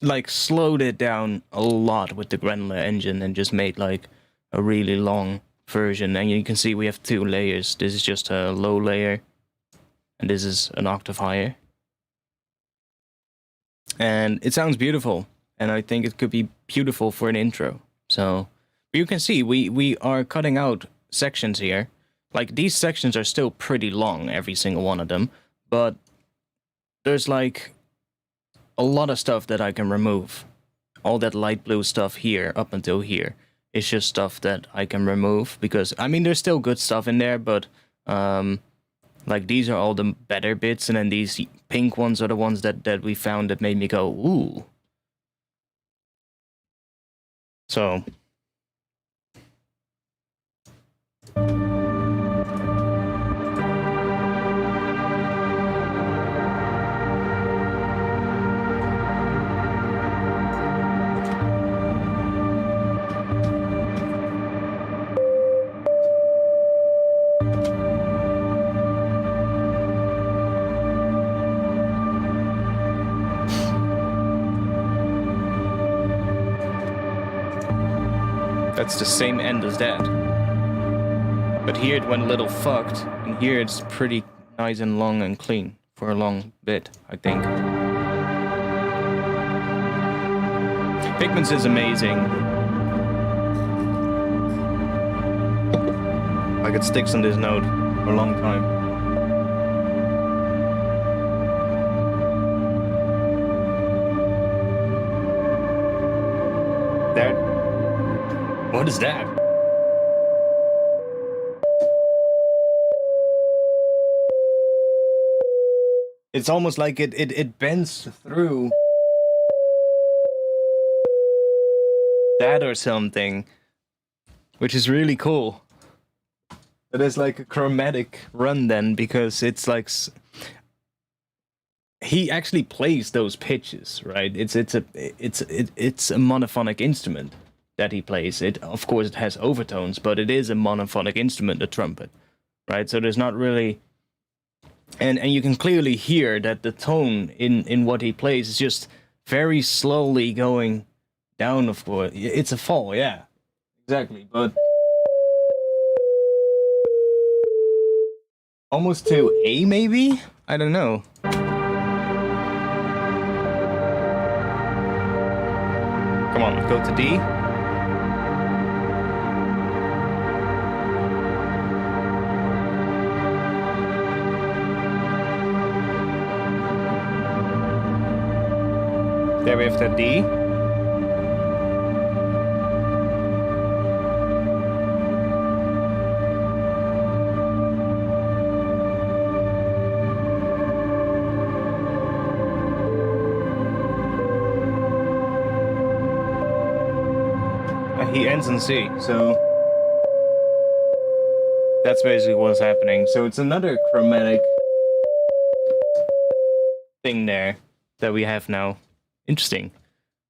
like slowed it down a lot with the granular engine and just made like a really long version. And you can see we have two layers. This is just a low layer and this is an octave higher. And it sounds beautiful, and I think it could be beautiful for an intro. So you can see we are cutting out sections here. Like, these sections are still pretty long, every single one of them, but there's like a lot of stuff that I can remove. All that light blue stuff here up until here is just stuff that I can remove, because I mean there's still good stuff in there, but like, these are all the better bits, and then these pink ones are the ones that we found that made me go, ooh. So that's the same end as that. But here it went a little fucked, and here it's pretty nice and long and clean for a long bit, I think. Pigments is amazing. Like it sticks on this note for a long time. That. What is that? It's almost like it bends through that or something, which is really cool. It is like a chromatic run then, because it's like he actually plays those pitches, right? It's a monophonic instrument that he plays. It, of course, it has overtones, but it is a monophonic instrument, the trumpet, right? So there's not really, and you can clearly hear that the tone in what he plays is just very slowly going down. Of course, it's a fall, yeah, exactly, but almost to A, maybe? I don't know. Come on, go to D. There we have that D. He ends in C, so that's basically what's happening. So it's another chromatic thing there that we have now. Interesting.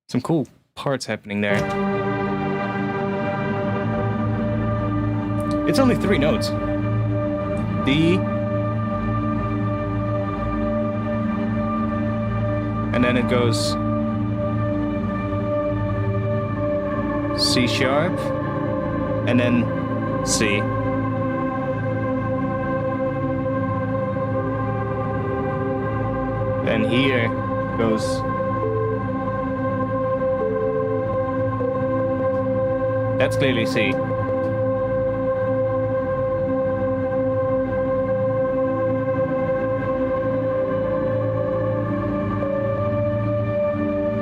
Some cool parts happening there. It's only 3 notes. D. And then it goes C sharp, and then C. And here goes that's clearly C.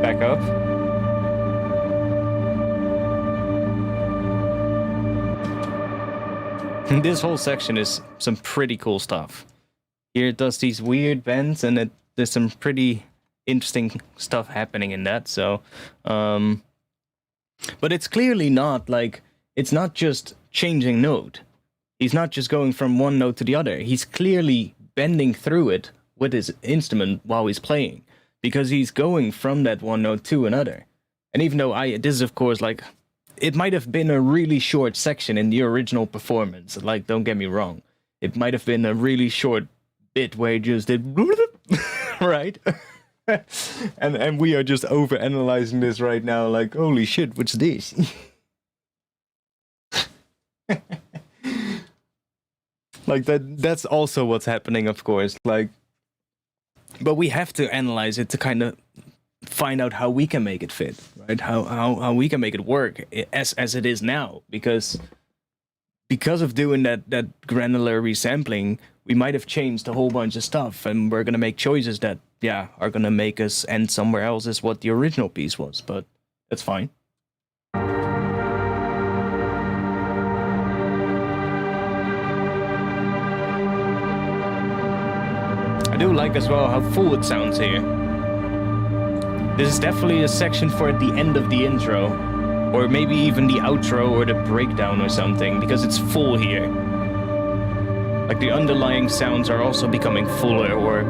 Back up. This whole section is some pretty cool stuff. Here it does these weird bends, and there's some pretty interesting stuff happening in that. So, but it's clearly not like, it's not just changing note. He's not just going from one note to the other. He's clearly bending through it with his instrument while he's playing, because he's going from that one note to another. And even though this is of course like, it might have been a really short section in the original performance. Like, don't get me wrong. It might have been a really short bit where he just did right? and we are just over-analyzing this right now, like, holy shit, what's this? Like, that's also what's happening, of course. Like, but we have to analyze it to kind of find out how we can make it fit, right? How we can make it work as it is now, because of doing that granular resampling, we might have changed a whole bunch of stuff, and we're gonna make choices that are gonna make us end somewhere else as what the original piece was, but that's fine. I do like as well how full it sounds here. This is definitely a section for the end of the intro, or maybe even the outro or the breakdown or something, because it's full here. Like, the underlying sounds are also becoming fuller, or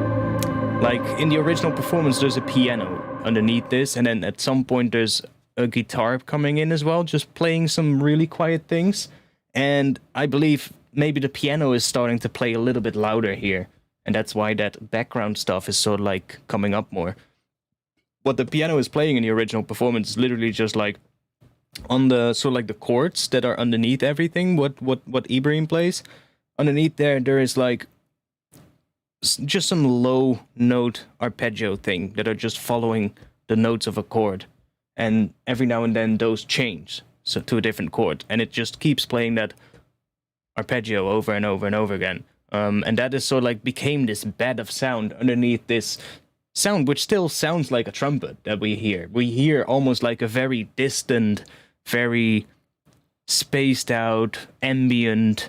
like in the original performance there's a piano underneath this, and then at some point there's a guitar coming in as well, just playing some really quiet things. And I believe maybe the piano is starting to play a little bit louder here, and that's why that background stuff is sort of like coming up more. What the piano is playing in the original performance is literally just like on the sort of like the chords that are underneath everything. What Ibrahim plays underneath there is like just some low note arpeggio thing that are just following the notes of a chord, and every now and then those change so to a different chord, and it just keeps playing that arpeggio over and over and over again. And that is sort of like became this bed of sound underneath this sound, which still sounds like a trumpet that we hear. We hear almost like a very distant, very spaced out, ambient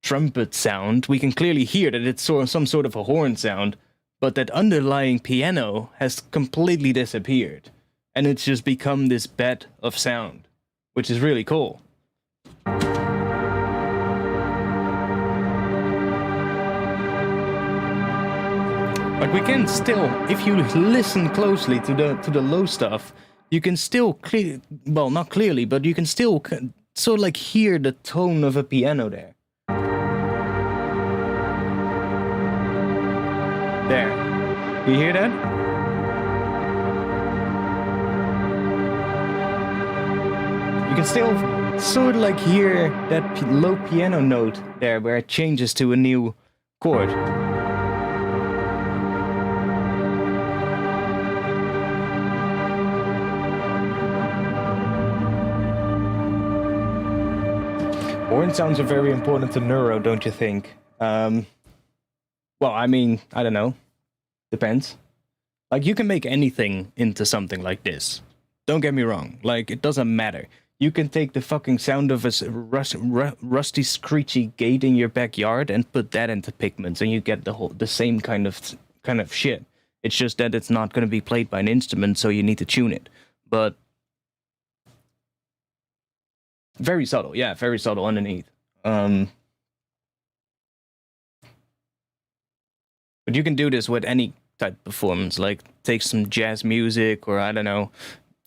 trumpet sound. We can clearly hear that it's some sort of a horn sound, but that underlying piano has completely disappeared. And it's just become this bed of sound, which is really cool. But we can still, if you listen closely to the low stuff, you can still well, not clearly, but you can still sort of like hear the tone of a piano there. There. You hear that? You can still sort of like hear that low piano note there where it changes to a new chord. Horn sounds are very important to neuro, don't you think? Well, I mean, I don't know. Depends. Like, you can make anything into something like this. Don't get me wrong. Like, it doesn't matter. You can take the fucking sound of a rusty, screechy gate in your backyard and put that into Pigments, and you get the same kind of shit. It's just that it's not going to be played by an instrument, so you need to tune it. But very subtle, yeah, very subtle underneath. But you can do this with any type of performance, like take some jazz music, or I don't know.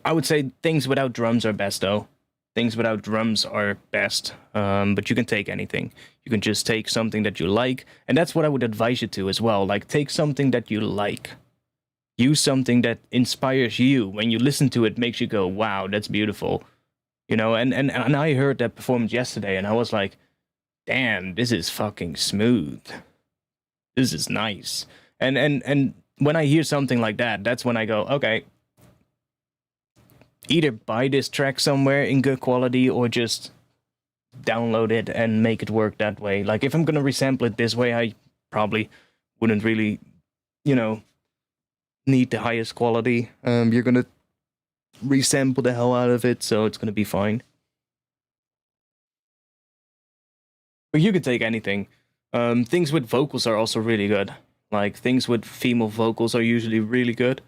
I would say things without drums are best, though. Things without drums are best, but you can take anything. You can just take something that you like, and that's what I would advise you to as well. Like, take something that you like. Use something that inspires you. When you listen to it, makes you go, wow, that's beautiful. You know, and I heard that performance yesterday, and I was like, damn, this is fucking smooth. This is nice. And when I hear something like that, that's when I go, okay, either buy this track somewhere in good quality or just download it and make it work that way. Like, if I'm gonna resample it this way, I probably wouldn't really, you know, need the highest quality. You're gonna resample the hell out of it, so it's gonna be fine. But you could take anything. Things with vocals are also really good. Like, things with female vocals are usually really good.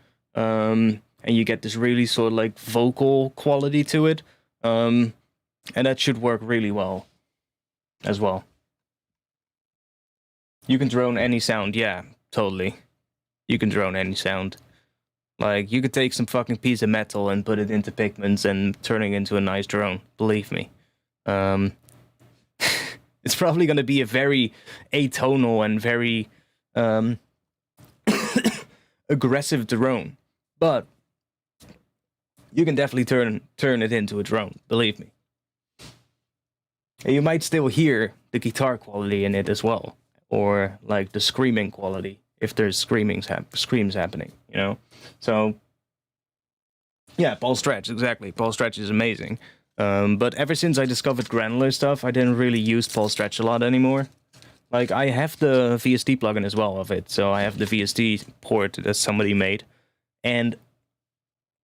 And you get this really sort of like vocal quality to it. And that should work really well as well. You can drone any sound, yeah, totally. You can drone any sound. Like, you could take some fucking piece of metal and put it into Pigments and turn it into a nice drone, believe me. It's probably going to be a very atonal and very aggressive drone, but you can definitely turn it into a drone, believe me. And you might still hear the guitar quality in it as well, or like the screaming quality if there's screams happening, you know. So yeah, Paul Stretch, exactly. Paul Stretch is amazing. But ever since I discovered granular stuff, I didn't really use Paul Stretch a lot anymore. Like, I have the VST plugin as well of it, so I have the VST port that somebody made, and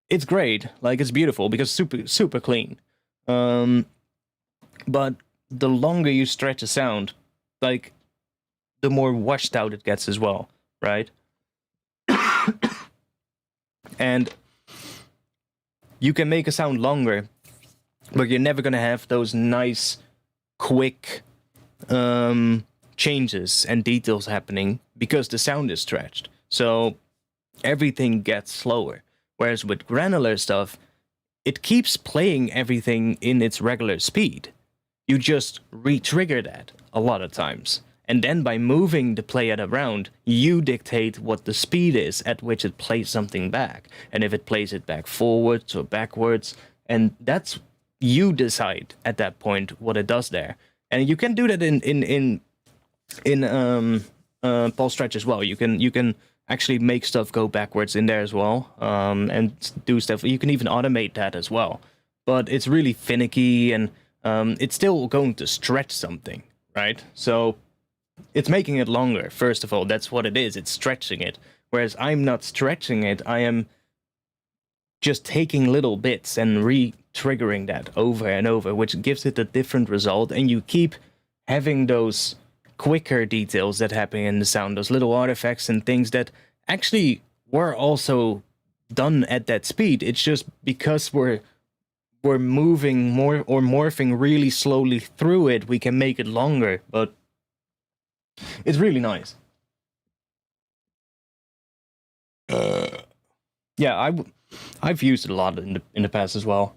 it's great. Like, it's beautiful because super clean. But the longer you stretch a sound, like, the more washed out it gets as well, right? And you can make a sound longer, but you're never gonna have those nice, quick changes and details happening because the sound is stretched. So everything gets slower. Whereas with granular stuff, it keeps playing everything in its regular speed. You just re-trigger that a lot of times. And then by moving the playhead around, you dictate what the speed is at which it plays something back. And if it plays it back forwards or backwards, and that's, you decide at that point what it does there. And you can do that in Paul Stretch as well. You can actually make stuff go backwards in there as well, and do stuff. You can even automate that as well. But it's really finicky, and it's still going to stretch something. right? So it's making it longer, first of all. That's what it is. It's stretching it. Whereas I'm not stretching it. I am just taking little bits and re-triggering that over and over, which gives it a different result. And you keep having those quicker details that happen in the sound, those little artifacts and things that actually were also done at that speed. It's just because we're moving more or morphing really slowly through it, we can make it longer, but it's really nice. Yeah, I've used it a lot in the past as well.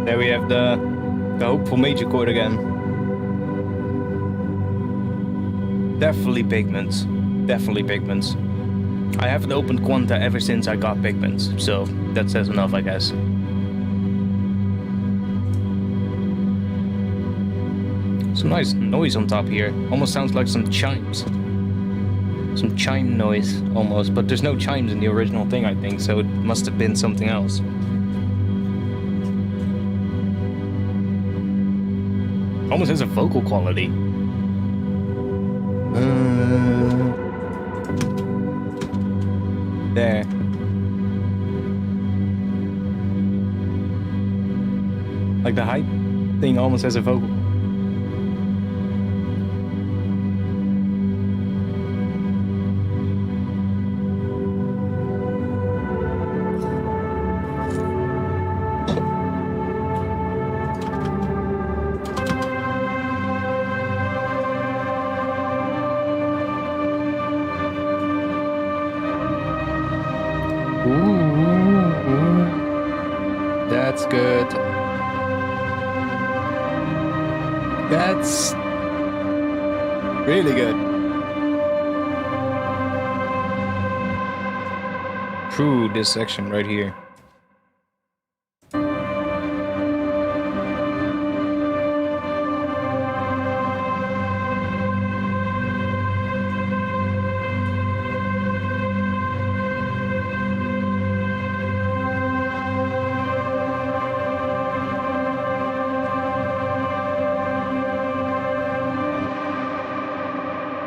There we have the hopeful major chord again. Definitely pigments. Definitely pigments. I haven't opened Quanta ever since I got pigments, so that says enough, I guess. Some nice noise on top here. Almost sounds like some chimes. Some chime noise, almost. But there's no chimes in the original thing, I think, so it must have been something else. Almost has a vocal quality. There. Like the hype thing almost has a vocal. That's good. That's really good. True, this section right here.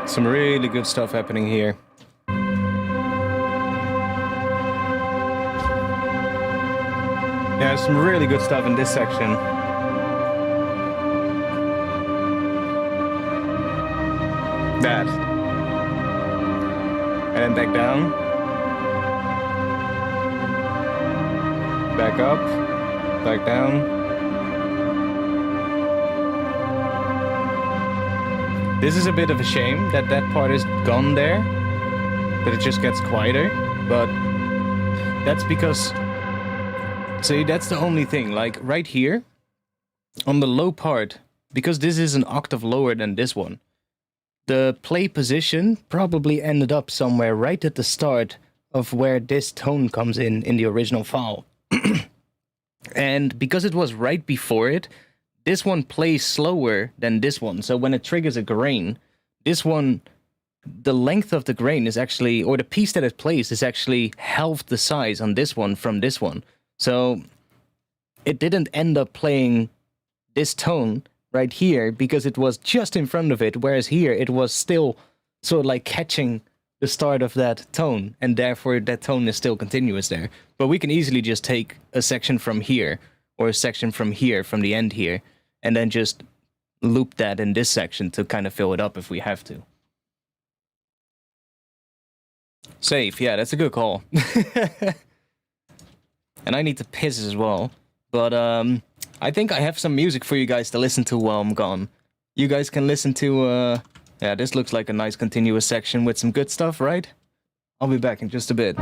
Some really good stuff happening here. Yeah, some really good stuff in this section. That. And then back down. Back up. Back down. This is a bit of a shame that that part is gone there, that it just gets quieter, but that's because, see, that's the only thing, like right here, on the low part, because this is an octave lower than this one, the play position probably ended up somewhere right at the start of where this tone comes in the original file. And because it was right before it, this one plays slower than this one. So when it triggers a grain, this one, the length of the grain is actually, or the piece that it plays is actually half the size on this one from this one. So it didn't end up playing this tone right here because it was just in front of it, whereas here it was still sort of like catching the start of that tone, and therefore that tone is still continuous there. But we can easily just take a section from here, or a section from here, from the end here, and then just loop that in this section to kind of fill it up if we have to. Safe, yeah, that's a good call. And I need to piss as well. But I think I have some music for you guys to listen to while I'm gone. You guys can listen to, yeah, this looks like a nice continuous section with some good stuff, right? I'll be back in just a bit.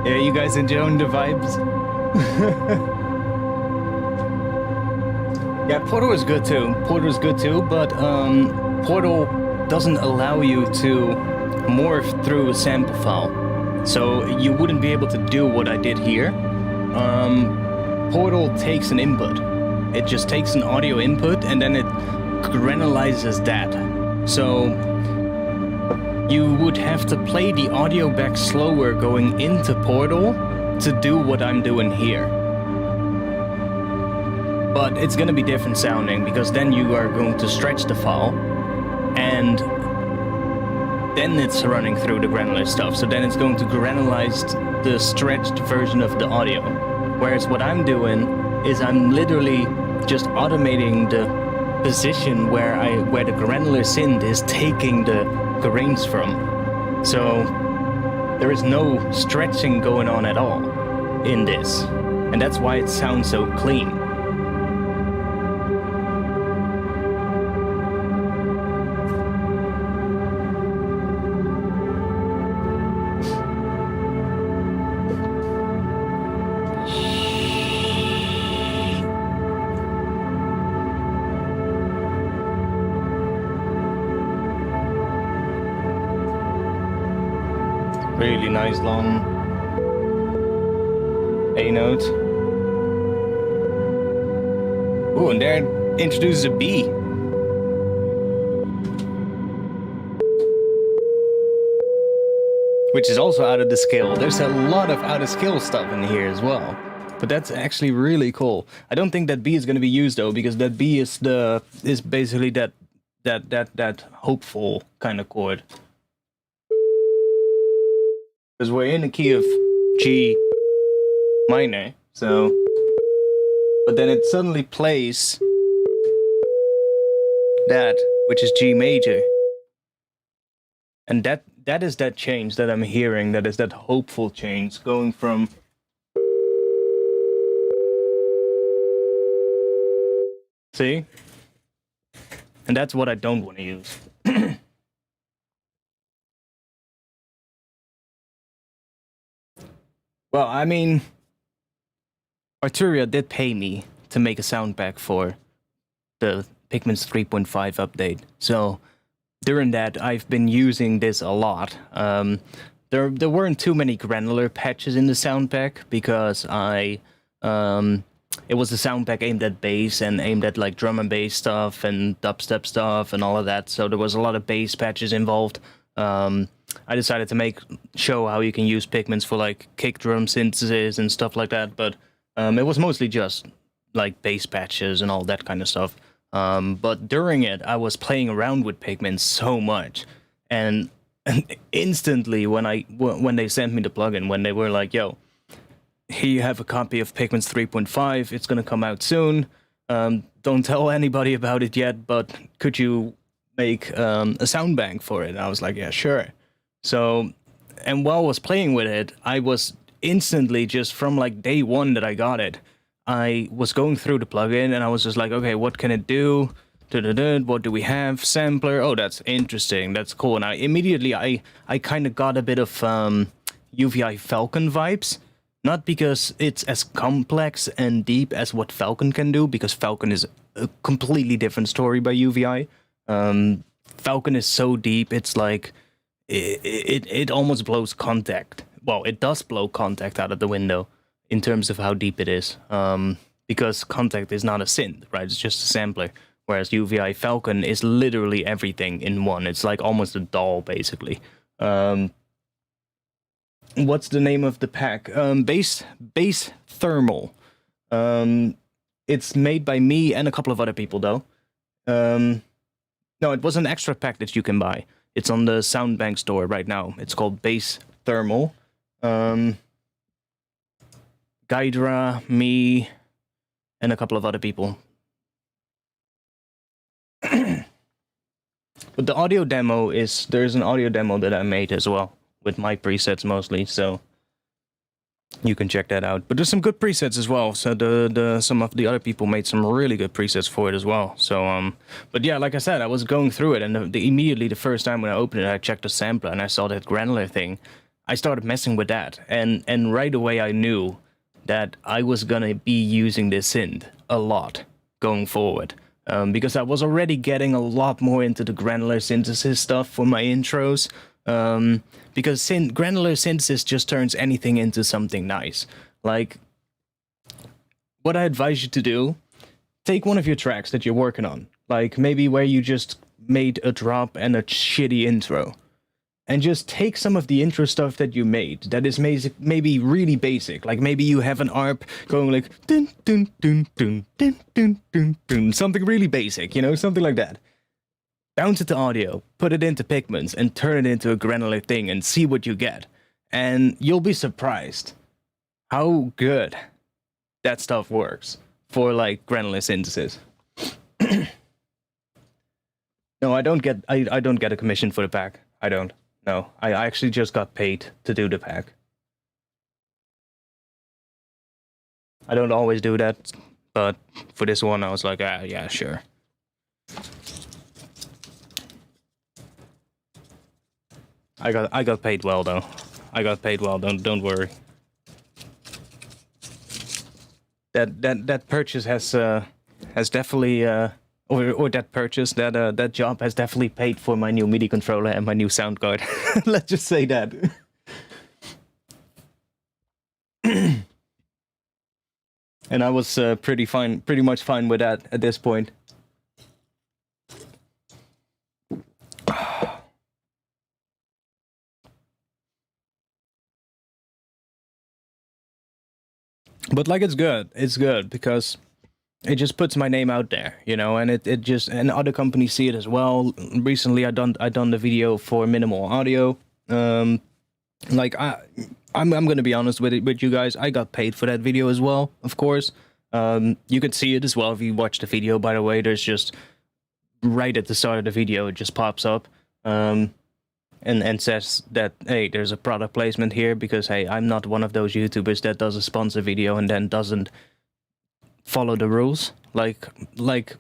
Yeah, you guys enjoying the vibes? Yeah, Portal is good too. Portal is good too, but Portal doesn't allow you to morph through a sample file. So you wouldn't be able to do what I did here. Portal takes an input. It just takes an audio input and then it granulizes that. So you would have to play the audio back slower going into Portal to do what I'm doing here. But it's gonna be different sounding because then you are going to stretch the file and then it's running through the granular stuff. So then it's going to granulize the stretched version of the audio. Whereas what I'm doing is I'm literally just automating the position where the granular synth is taking the grains from. So there is no stretching going on at all in this. And that's why it sounds so clean. Really nice long A note. Ooh, and there it introduces a B. Which is also out of the scale. There's a lot of out of scale stuff in here as well. But that's actually really cool. I don't think that B is going to be used though, because that B is basically that hopeful kind of chord. Because we're in the key of G minor, so... But then it suddenly plays that, which is G major. And that is that change that I'm hearing, that is that hopeful change, going from... See? And that's what I don't want to use. Well, I mean, Arturia did pay me to make a sound pack for the Pikmin's 3.5 update. So during that, I've been using this a lot. There weren't too many granular patches in the sound pack because it was a sound pack aimed at bass and aimed at like drum and bass stuff and dubstep stuff and all of that. So there was a lot of bass patches involved. I decided to show how you can use Pikmins for like kick drum synthesis and stuff like that, but it was mostly just like bass patches and all that kind of stuff. But during it, I was playing around with Pikmin so much, and instantly when they sent me the plugin, when they were like, "Yo, here you have a copy of Pikmin's 3.5. It's gonna come out soon. Don't tell anybody about it yet, but could you make a sound bank for it?" And I was like, "Yeah, sure." So, and while I was playing with it, I was instantly, just from like day one that I got it, I was going through the plugin and I was just like, okay, what can it do? What do we have? Sampler. Oh, that's interesting. That's cool. And I immediately, I kind of got a bit of UVI Falcon vibes. Not because it's as complex and deep as what Falcon can do, because Falcon is a completely different story by UVI. Falcon is so deep, it's like, it almost blows Contact. Well, it does blow Contact out of the window in terms of how deep it is. Because Contact is not a synth, right? It's just a sampler. Whereas UVI Falcon is literally everything in one. It's like almost a doll, basically. What's the name of the pack? Base Thermal. It's made by me and a couple of other people, though. No, it was an extra pack that you can buy. It's on the Soundbank store right now. It's called Base Thermal. Gaidra, me, and a couple of other people. But the audio demo there's an audio demo that I made as well, with my presets mostly, so you can check that out. But there's some good presets as well, so some of the other people made some really good presets for it as well. So, but yeah, like I said, I was going through it, and immediately the first time when I opened it, I checked the sampler, and I saw that granular thing. I started messing with that, and right away I knew that I was gonna be using this synth a lot going forward, because I was already getting a lot more into the granular synthesis stuff for my intros, because granular synthesis just turns anything into something nice. Like, what I advise you to do, take one of your tracks that you're working on, like maybe where you just made a drop and a shitty intro, and just take some of the intro stuff that you made that is maybe really basic. Like maybe you have an ARP going like dun dun dun dun dun dun dun dun, something really basic, you know, something like that. Bounce it to audio, put it into Pigments, and turn it into a granular thing and see what you get. And you'll be surprised how good that stuff works for like granular synthesis. No, I don't get a commission for the pack. I don't. No, I actually just got paid to do the pack. I don't always do that, but for this one I was like, yeah, sure. I got paid well though. I got paid well, don't worry. That purchase has definitely or that purchase, that job has definitely paid for my new MIDI controller and my new sound card. Let's just say that. And I was pretty much fine with that at this point. But like, it's good because it just puts my name out there, you know, and it just, and other companies see it as well. Recently I done the video for Minimal Audio. Like I'm gonna be honest with you guys, I got paid for that video as well, of course. You could see it as well if you watch the video, by the way. There's just right at the start of the video, it just pops up and says that, hey, there's a product placement here, because hey, I'm not one of those YouTubers that does a sponsor video and then doesn't follow the rules, like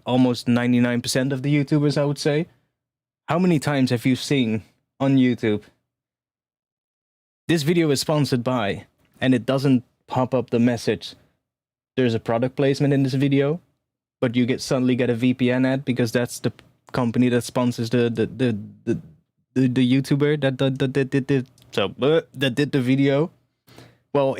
almost 99% of the YouTubers, I would say. How many times have you seen on YouTube, this video is sponsored by, and it doesn't pop up the message, there's a product placement in this video, but you suddenly get a VPN ad because that's the company that sponsors the YouTuber that did the video. Well,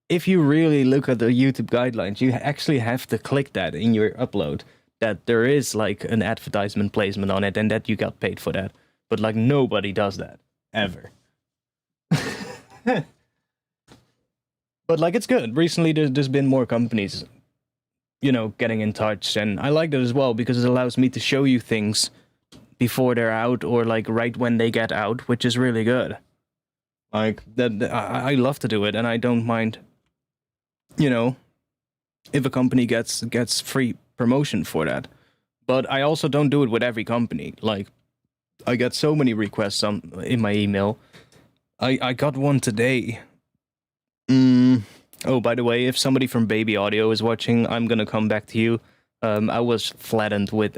if you really look at the YouTube guidelines, you actually have to click that in your upload, that there is like an advertisement placement on it and that you got paid for that. But like, nobody does that ever. But like, it's good. Recently there's been more companies, you know, getting in touch, and I like that as well because it allows me to show you things before they're out, or like right when they get out, which is really good. Like that, I love to do it, and I don't mind, you know, if a company gets free promotion for that. But I also don't do it with every company. Like, I get so many requests in my email. I got one today. Oh, by the way, if somebody from Baby Audio is watching, I'm gonna come back to you. I was flattened with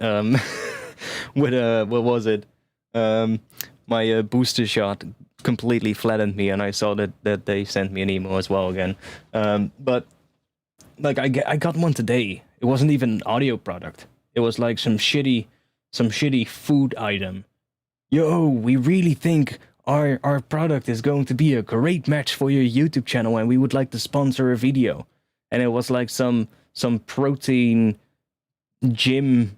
with what was it? My booster shot completely flattened me, and I saw that they sent me an email as well again. But like, I got one today. It wasn't even an audio product. It was like some shitty food item. Yo, we really think our product is going to be a great match for your YouTube channel, and we would like to sponsor a video. And it was like some protein gym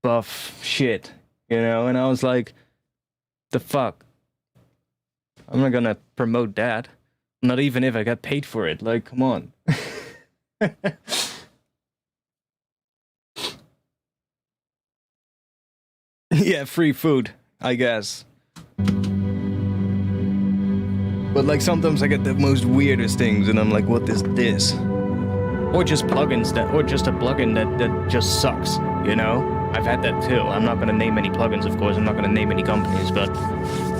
buff shit, you know? And I was like, the fuck? I'm not gonna promote that. Not even if I got paid for it. Like, come on. Yeah, free food, I guess. But like, sometimes I get the most weirdest things and I'm like, what is this? Or just plugins or just a plugin that just sucks, you know? I've had that too. I'm not gonna name any plugins, of course. I'm not gonna name any companies, but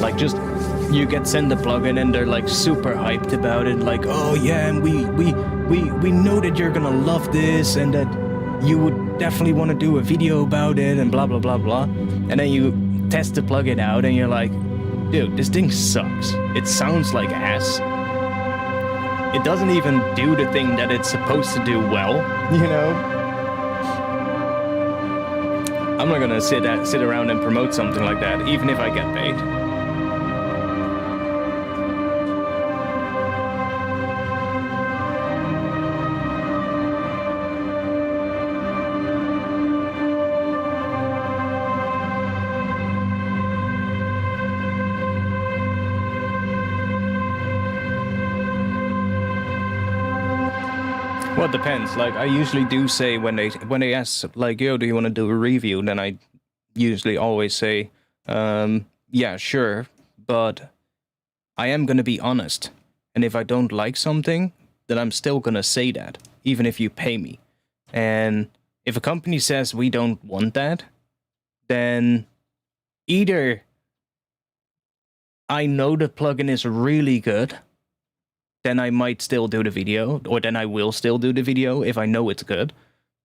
like, just you get sent a plugin and they're like super hyped about it, like, oh yeah, and we know that you're gonna love this and that you would definitely want to do a video about it and blah blah blah blah. And then you test the plugin out and you're like, dude, this thing sucks. It sounds like ass. It doesn't even do the thing that it's supposed to do well, you know? I'm not gonna sit around and promote something like that, even if I get paid. Well, it depends. Like, I usually do say when they ask, like, yo, do you want to do a review? Then I usually always say, yeah, sure, but I am going to be honest. And if I don't like something, then I'm still going to say that, even if you pay me. And if a company says we don't want that, then either I know the plugin is really good, then I might still do the video, or then I will still do the video if I know it's good.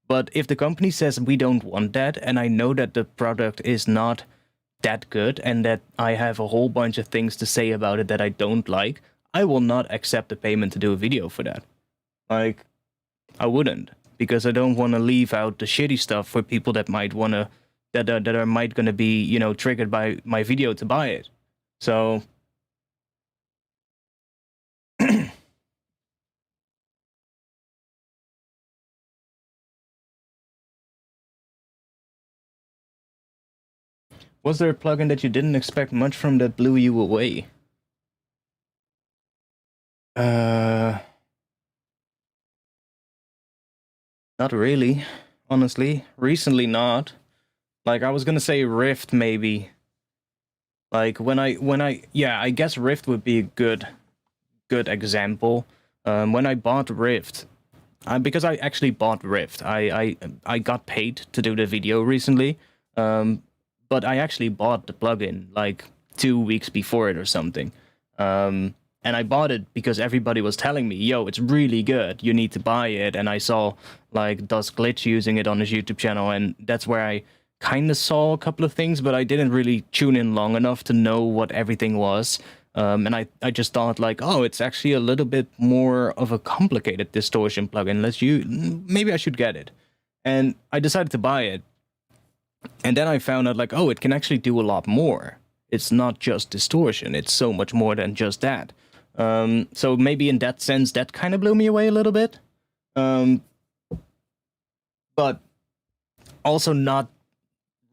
But if the company says we don't want that, and I know that the product is not that good, and that I have a whole bunch of things to say about it that I don't like, I will not accept the payment to do a video for that. Like, I wouldn't, because I don't want to leave out the shitty stuff for people that might want to, that are might going to be, you know, triggered by my video to buy it. So... Was there a plugin that you didn't expect much from that blew you away? Not really, honestly. Recently, not. Like, I was gonna say Rift, maybe. Like, yeah, I guess Rift would be a good example. When I bought Rift, because I actually bought Rift, I got paid to do the video recently. But I actually bought the plugin like 2 weeks before it or something. And I bought it because everybody was telling me, yo, it's really good, you need to buy it. And I saw like Dusk Glitch using it on his YouTube channel, and that's where I kind of saw a couple of things, but I didn't really tune in long enough to know what everything was. And I just thought like, oh, it's actually a little bit more of a complicated distortion plugin. Maybe I should get it. And I decided to buy it. And then I found out, like, oh, it can actually do a lot more. It's not just distortion. It's so much more than just that. So maybe in that sense, that kind of blew me away a little bit. But also not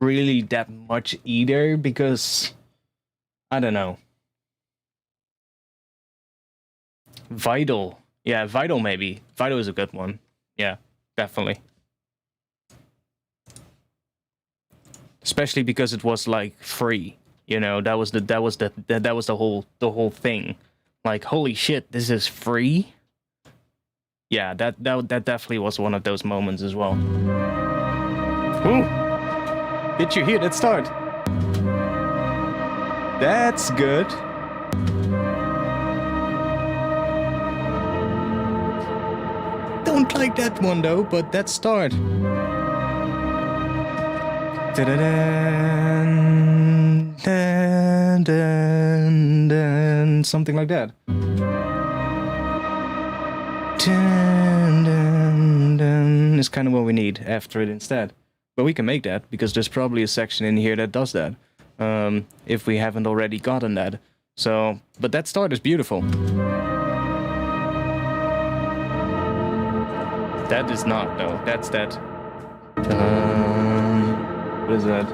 really that much either, because, I don't know. Vital. Yeah, Vital maybe. Vital is a good one. Yeah, definitely. Especially because it was like free, you know. That was the whole thing. Like, holy shit, this is free. Yeah, that definitely was one of those moments as well. Ooh, did you hear that start? That's good. Don't like that one though, but that start. Dun, dun, dun, dun, something like that. Dun, dun, dun, is kind of what we need after it instead. But we can make that, because there's probably a section in here that does that. If we haven't already gotten that. So, but that start is beautiful. That is not, though. That's that. What is that?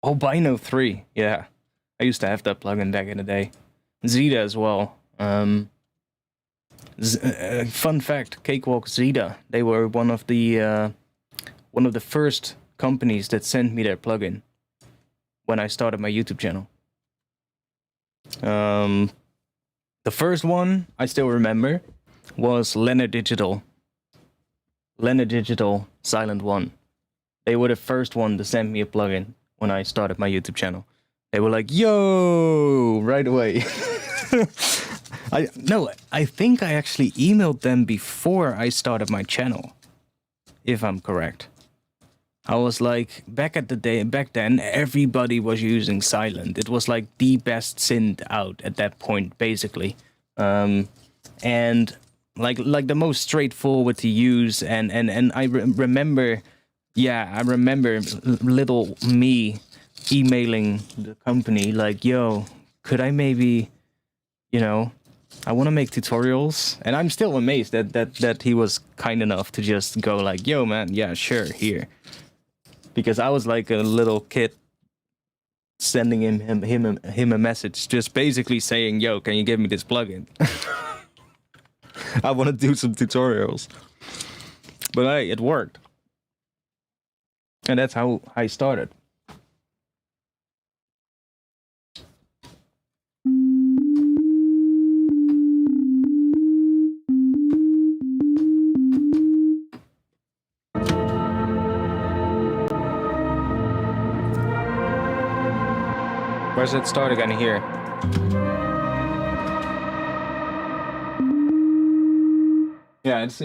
Albino 3. Yeah. I used to have that plugin back in the day. Zeta as well. Fun fact, Cakewalk Zeta. They were one of the first companies that sent me their plugin when I started my YouTube channel. The first one I still remember was Leonard Digital. Leonard Digital Silent One. They were the first one to send me a plugin when I started my YouTube channel. They were like, "Yo!" right away. I think I actually emailed them before I started my channel, if I'm correct. I was like, back then, everybody was using Silent. It was like the best synth out at that point, basically. And like the most straightforward to use. And I remember, I remember little me emailing the company like, yo, could I maybe, I want to make tutorials. And I'm still amazed that he was kind enough to just go like, yo, man, yeah, sure, here. Because I was like a little kid sending him a message, just basically saying, yo, can you give me this plugin? I want to do some tutorials. But hey, it worked. And that's how I started. Where's it start again here? Yeah, it's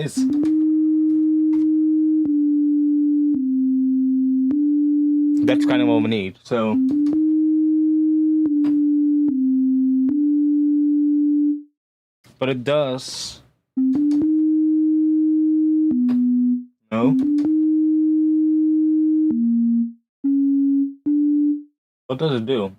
that's kind of what we need. So but it does no. What does it do?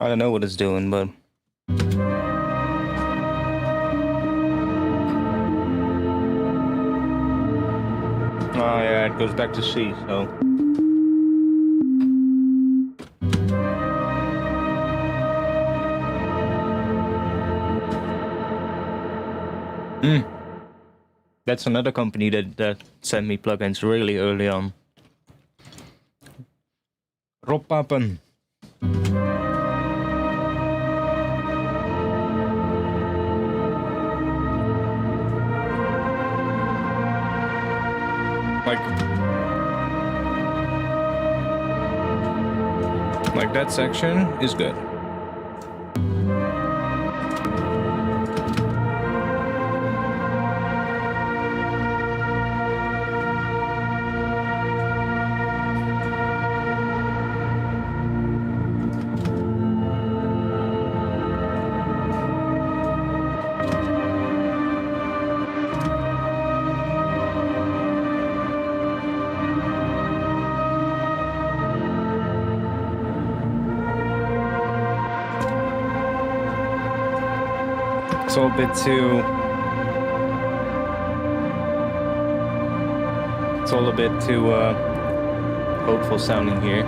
I don't know what it's doing, but oh yeah, it goes back to C, so that's another company that sent me plugins really early on. Rob Papen. Like that section is good. It's all a bit too... It's all a bit too hopeful sounding here.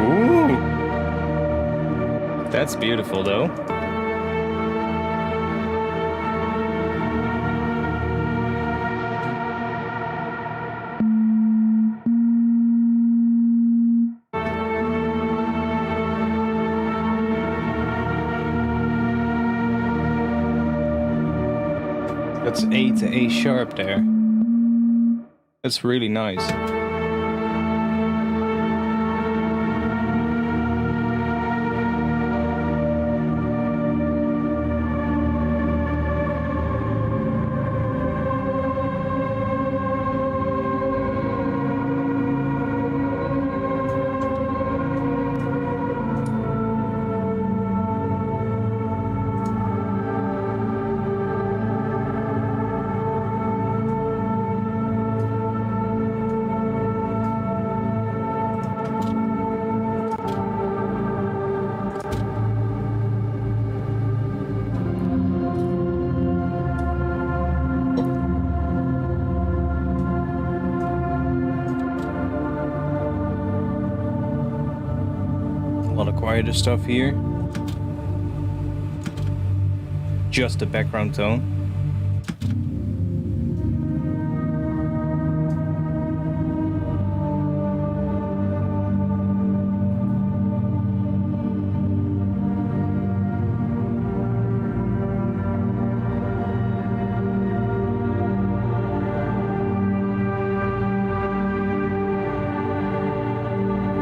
Ooh! That's beautiful though. That's A to A sharp there. That's really nice. lot of quieter stuff here. Just the background tone.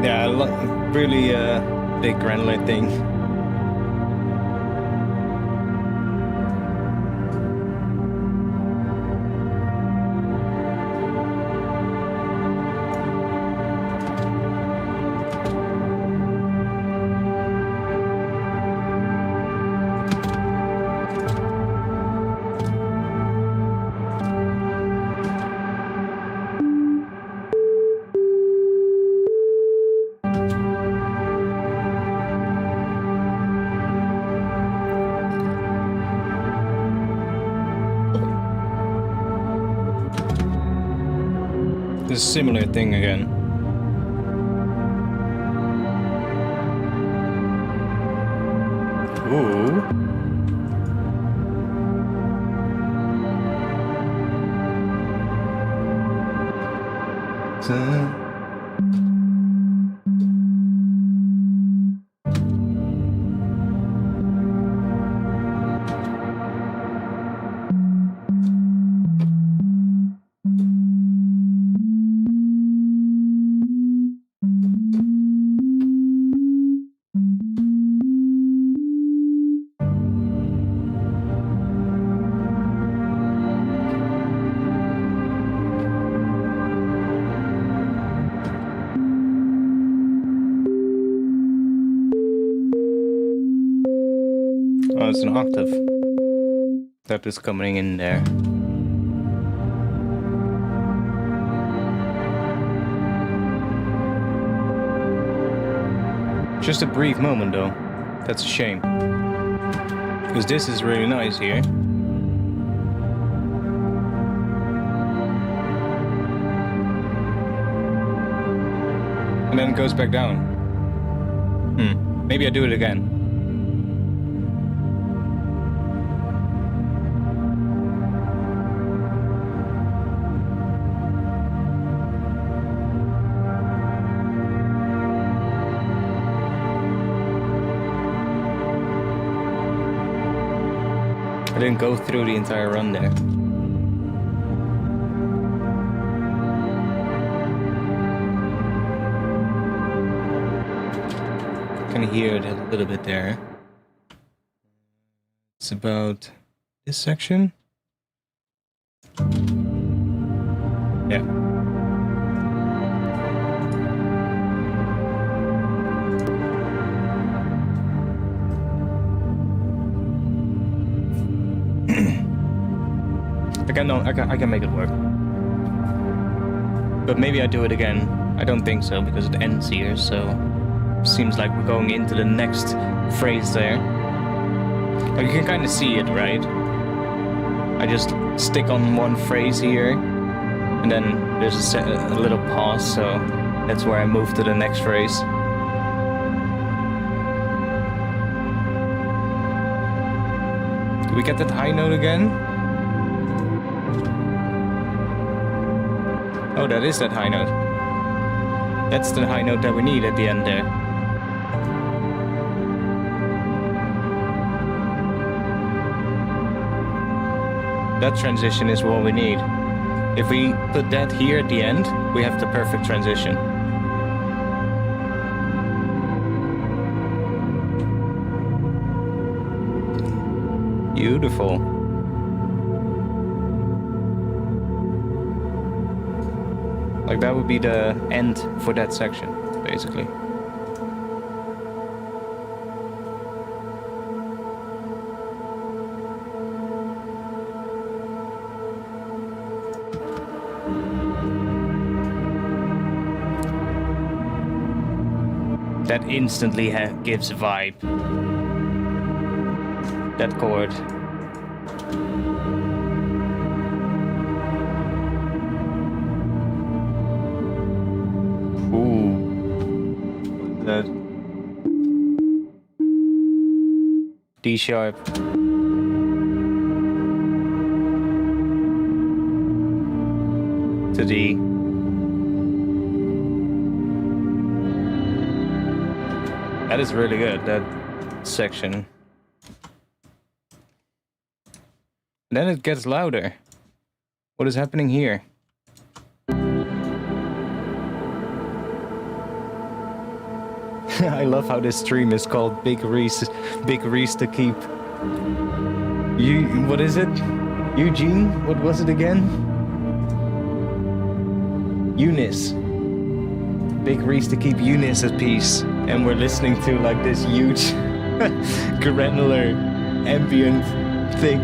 Yeah, really big granular thing. This similar thing again. Ooh. Oh, it's an octave that is coming in there. Just a brief moment though. That's a shame. Because this is really nice here. And then it goes back down. Maybe I do it again. I didn't go through the entire run there. I can hear it a little bit there. It's about this section. Yeah. I can make it work. But maybe I do it again. I don't think so, because it ends here, so... Seems like we're going into the next phrase there. Like, you can kind of see it, right? I just stick on one phrase here, and then there's a little pause, so that's where I move to the next phrase. Do we get that high note again? Oh, that is that high note. That's the high note that we need at the end there. That transition is what we need. If we put that here at the end, we have the perfect transition. Beautiful. Like, that would be the end for that section, basically. That instantly gives a vibe. That chord. Ooh. That. D sharp. To D. That is really good, that section. And then it gets louder. What is happening here? I love how this stream is called Big Reese to Keep. What is it? Eugene? What was it again? Eunice. Big Reese to keep Eunice at peace. And we're listening to like this huge granular ambient thing.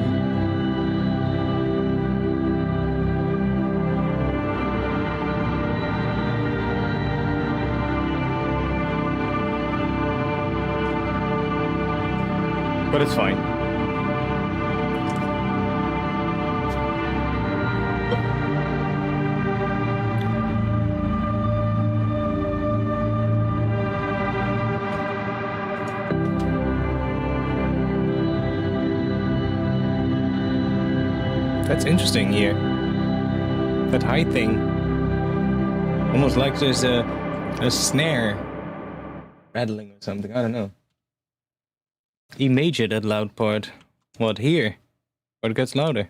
But it's fine. That's interesting here. That high thing. Almost like there's a snare rattling or something. I don't know. E major, that loud part. What, here? Or it gets louder?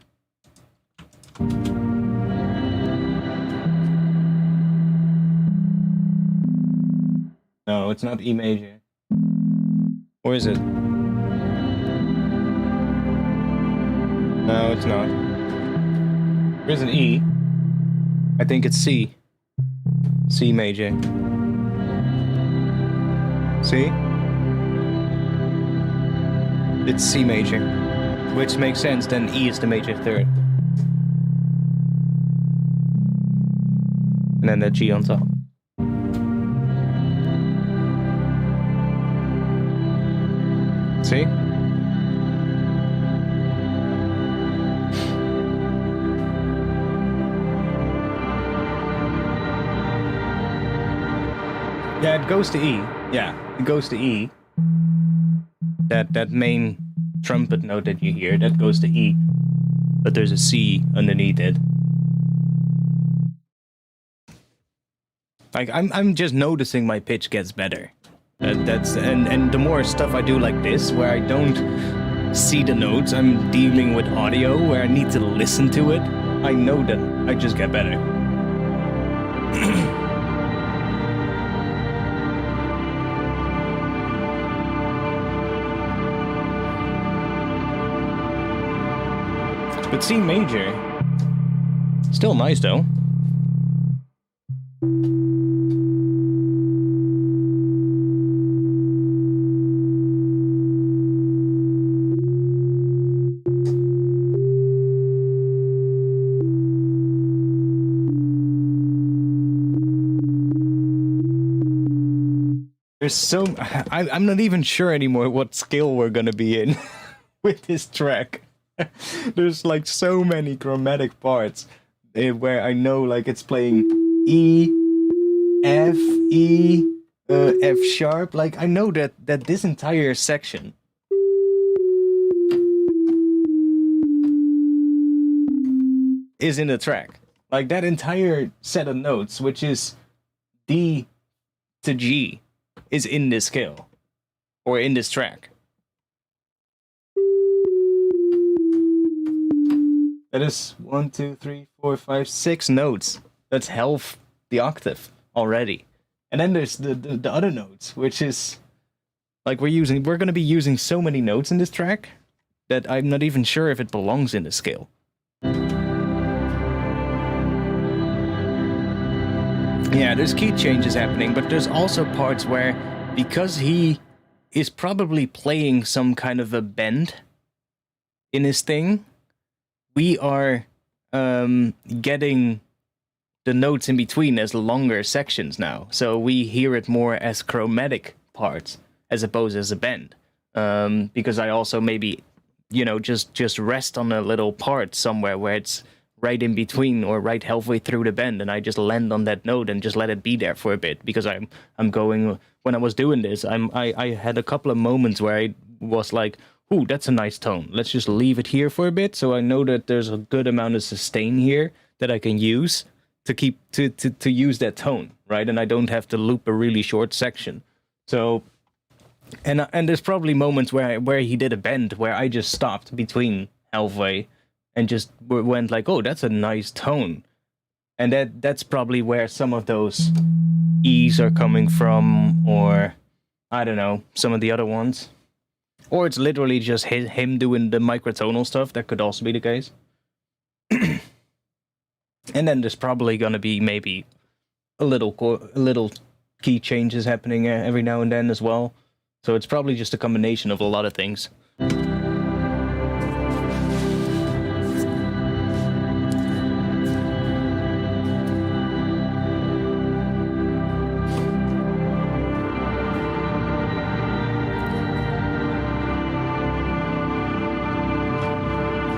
No, it's not E major. Or is it? No, it's not. There's an E. I think it's C. C major. See? It's C major. Which makes sense, then E is the major third. And then the G on top. See? Yeah, it goes to E. Yeah, it goes to E. That main trumpet note that you hear, that goes to E. But there's a C underneath it. Like I'm just noticing my pitch gets better. And the more stuff I do like this, where I don't see the notes, I'm dealing with audio where I need to listen to it, I know that I just get better. But C major, still nice though. There's so... I'm not even sure anymore what scale we're gonna be in with this track. There's like so many chromatic parts where I know like it's playing E, F, E, F sharp. Like I know that this entire section is in the track. Like that entire set of notes, which is D to G, is in this scale or in this track. That is 1, 2, 3, 4, 5, 6 notes. That's half the octave already. And then there's the other notes, which is like we're gonna be using so many notes in this track that I'm not even sure if it belongs in the scale. Yeah, there's key changes happening, but there's also parts where, because he is probably playing some kind of a bend in his thing, we are getting the notes in between as longer sections now. So we hear it more as chromatic parts as opposed as a bend. Because I also maybe, you know, just rest on a little part somewhere where it's right in between or right halfway through the bend, and I just land on that note and just let it be there for a bit, because I'm going, when I was doing this, I had a couple of moments where I was like, ooh, that's a nice tone. Let's just leave it here for a bit, so I know that there's a good amount of sustain here that I can use to keep to use that tone, right? And I don't have to loop a really short section. So, and there's probably moments where he did a bend where I just stopped between halfway and just went like, oh, that's a nice tone. And that's probably where some of those E's are coming from, or I don't know, some of the other ones. Or it's literally just him doing the microtonal stuff. That could also be the case. And then there's probably going to be maybe a little key changes happening every now and then as well. So it's probably just a combination of a lot of things.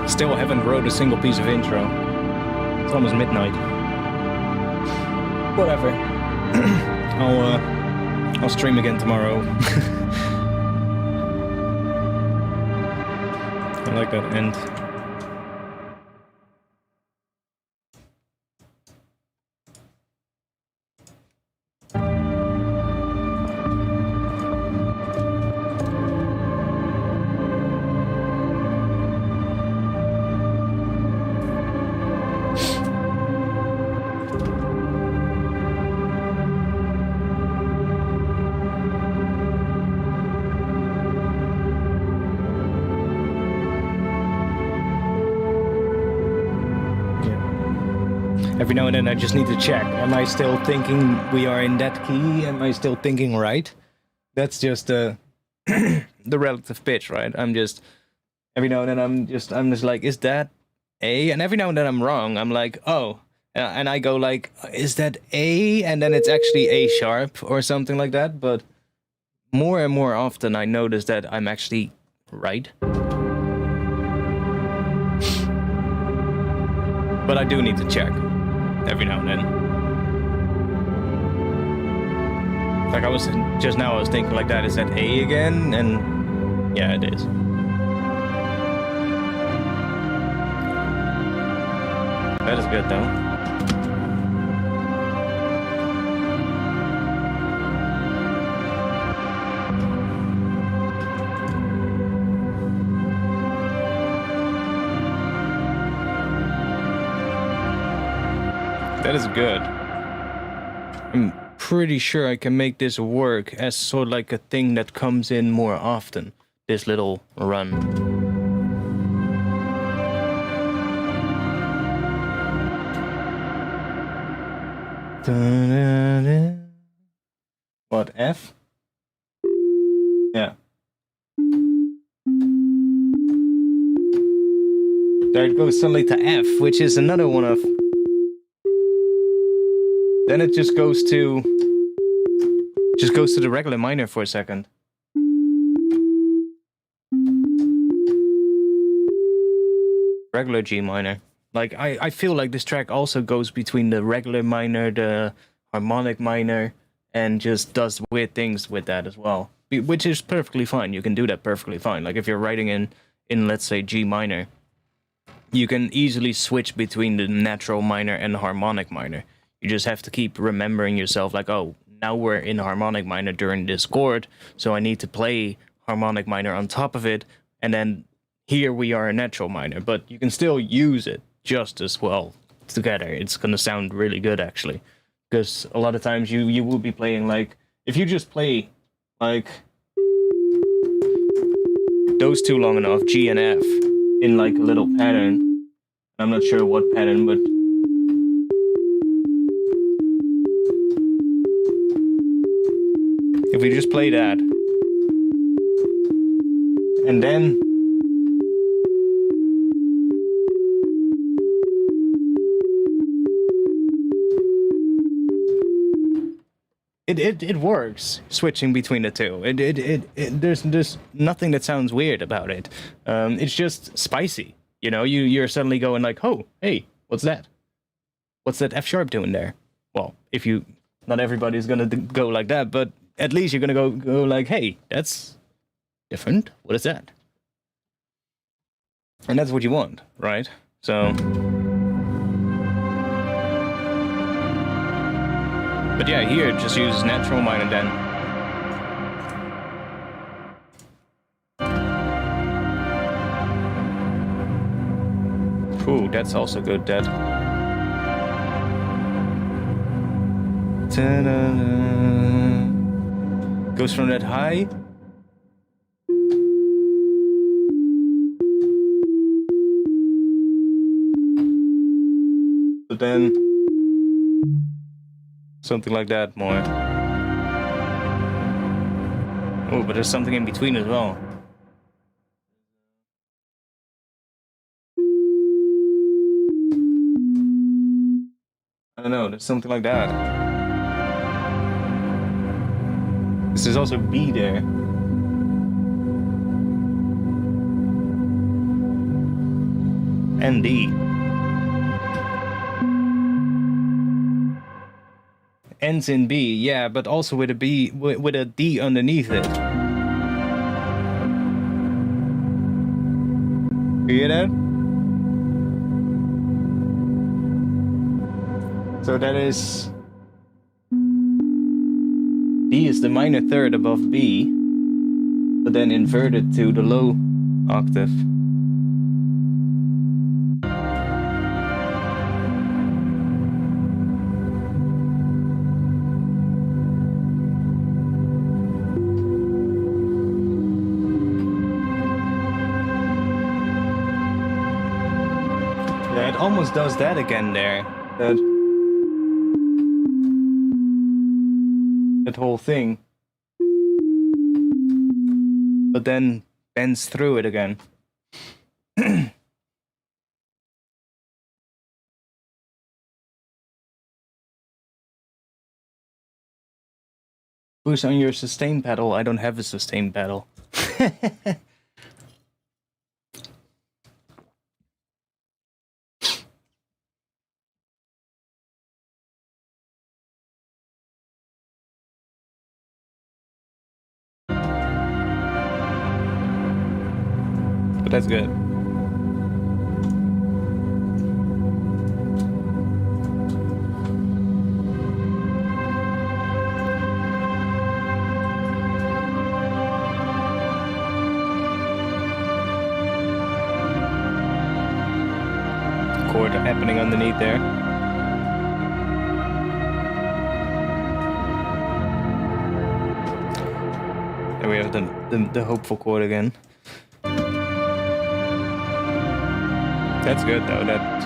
Still haven't wrote a single piece of intro. It's almost midnight. Whatever. I'll stream again tomorrow. I like that end. Every now and then I just need to check. Am I still thinking we are in that key? Am I still thinking right? That's just the relative pitch, right? I'm just every now and then I'm just like, is that A? And every now and then I'm wrong. I'm like, oh, and I go like, is that A? And then it's actually A sharp or something like that. But more and more often I notice that I'm actually right. But I do need to check every now and then. Like I was thinking like that, is that A again? And yeah, it is. That is good though. That is good. I'm pretty sure I can make this work as sort of like a thing that comes in more often. This little run. What, F? Yeah. There it goes suddenly to F, which is another one of... Then it just goes to the regular minor for a second. Regular G minor. Like I feel like this track also goes between the regular minor, the harmonic minor, and just does weird things with that as well. Which is perfectly fine. You can do that perfectly fine. Like if you're writing in let's say G minor, you can easily switch between the natural minor and the harmonic minor. You just have to keep remembering yourself like, oh, now we're in harmonic minor during this chord, so I need to play harmonic minor on top of it, and then here we are in natural minor, but you can still use it just as well together. It's gonna sound really good, actually, because a lot of times you will be playing, like, if you just play, like, those two long enough, G and F, in, like, a little pattern, I'm not sure what pattern, but if we just play that, and then it works switching between the two. There's nothing that sounds weird about it. It's just spicy. You know, you're suddenly going like, oh, hey, what's that? What's that F sharp doing there? Well, if you, not everybody's gonna go like that, but at least you're gonna go like, hey, that's different. What is that? And that's what you want, right? So... But yeah, here, just use natural minor then. Ooh, that's also good, Dad. Ta-da-da. Goes from that high. But then... something like that more. Oh, but there's something in between as well. I don't know, there's something like that. This is also B there. And D. Ends in B, yeah, but also with a B, with a D underneath it. You hear that? So that is... D is the minor third above B, but then inverted to the low octave. Yeah, it almost does that again there. That whole thing. But then bends through it again. Push on your sustain pedal. I don't have a sustain pedal. But that's good. Chord happening underneath there. And we have the hopeful chord again. That's good though. That.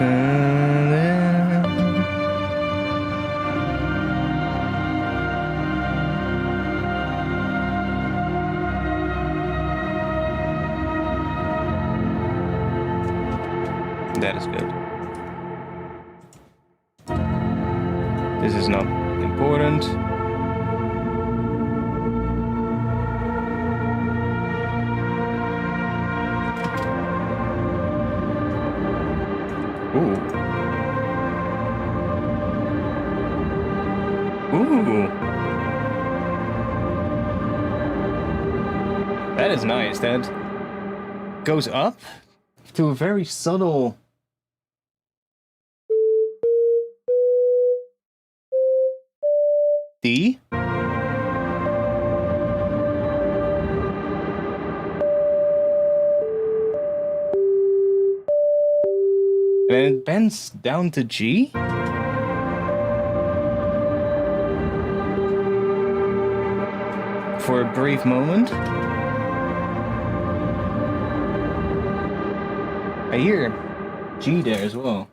That is good. This is not important. Ooh. Ooh. That is nice. That goes up to a very subtle... D? And then it bends down to G? For a brief moment. I hear G there as well.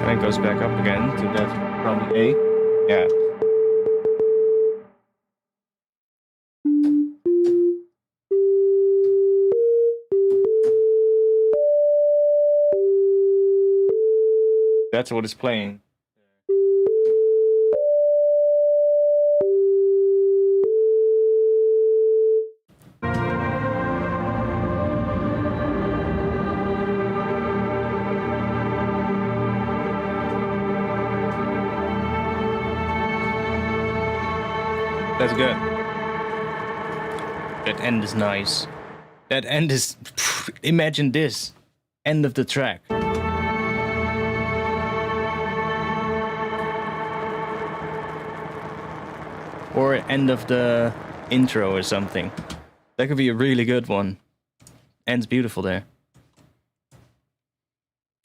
And it goes back up again to that probably A. Yeah. That's what it's playing. That's good. That end is nice. That end is... Imagine this. End of the track. Or end of the intro or something. That could be a really good one. End's beautiful there.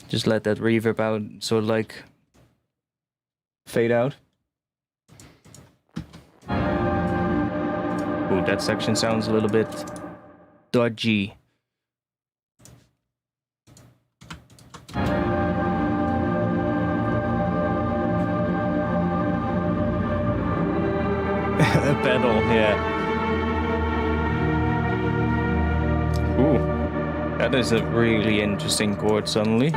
Just let that reverb out, sort of like fade out. Ooh, that section sounds a little bit dodgy. A pedal, yeah. Ooh, that is a really interesting chord suddenly.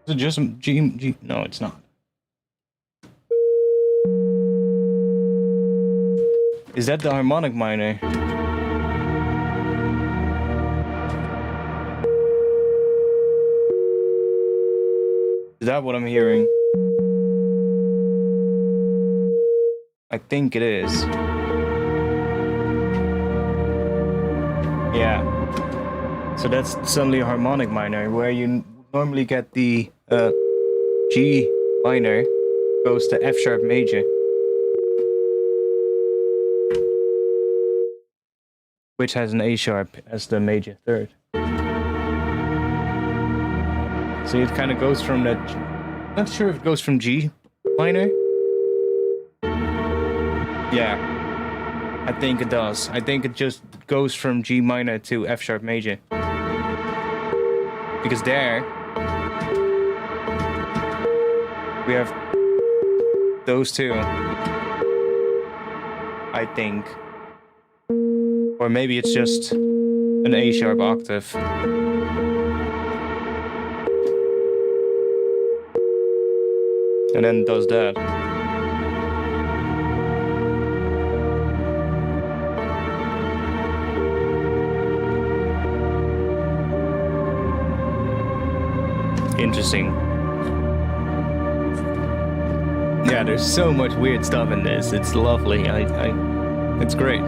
Is it just G? No, it's not. Is that the harmonic minor? Is that what I'm hearing? I think it is. Yeah. So that's suddenly a harmonic minor, where you normally get the G minor goes to F sharp major, which has an A sharp as the major third. So it kind of goes from that. Not sure if it goes from G minor. Yeah, I think it does. I think it just goes from G minor to F sharp major. Because there we have those two, I think. Or maybe it's just an A sharp octave. And then does that. Interesting. Yeah, there's so much weird stuff in this. It's lovely. It's great.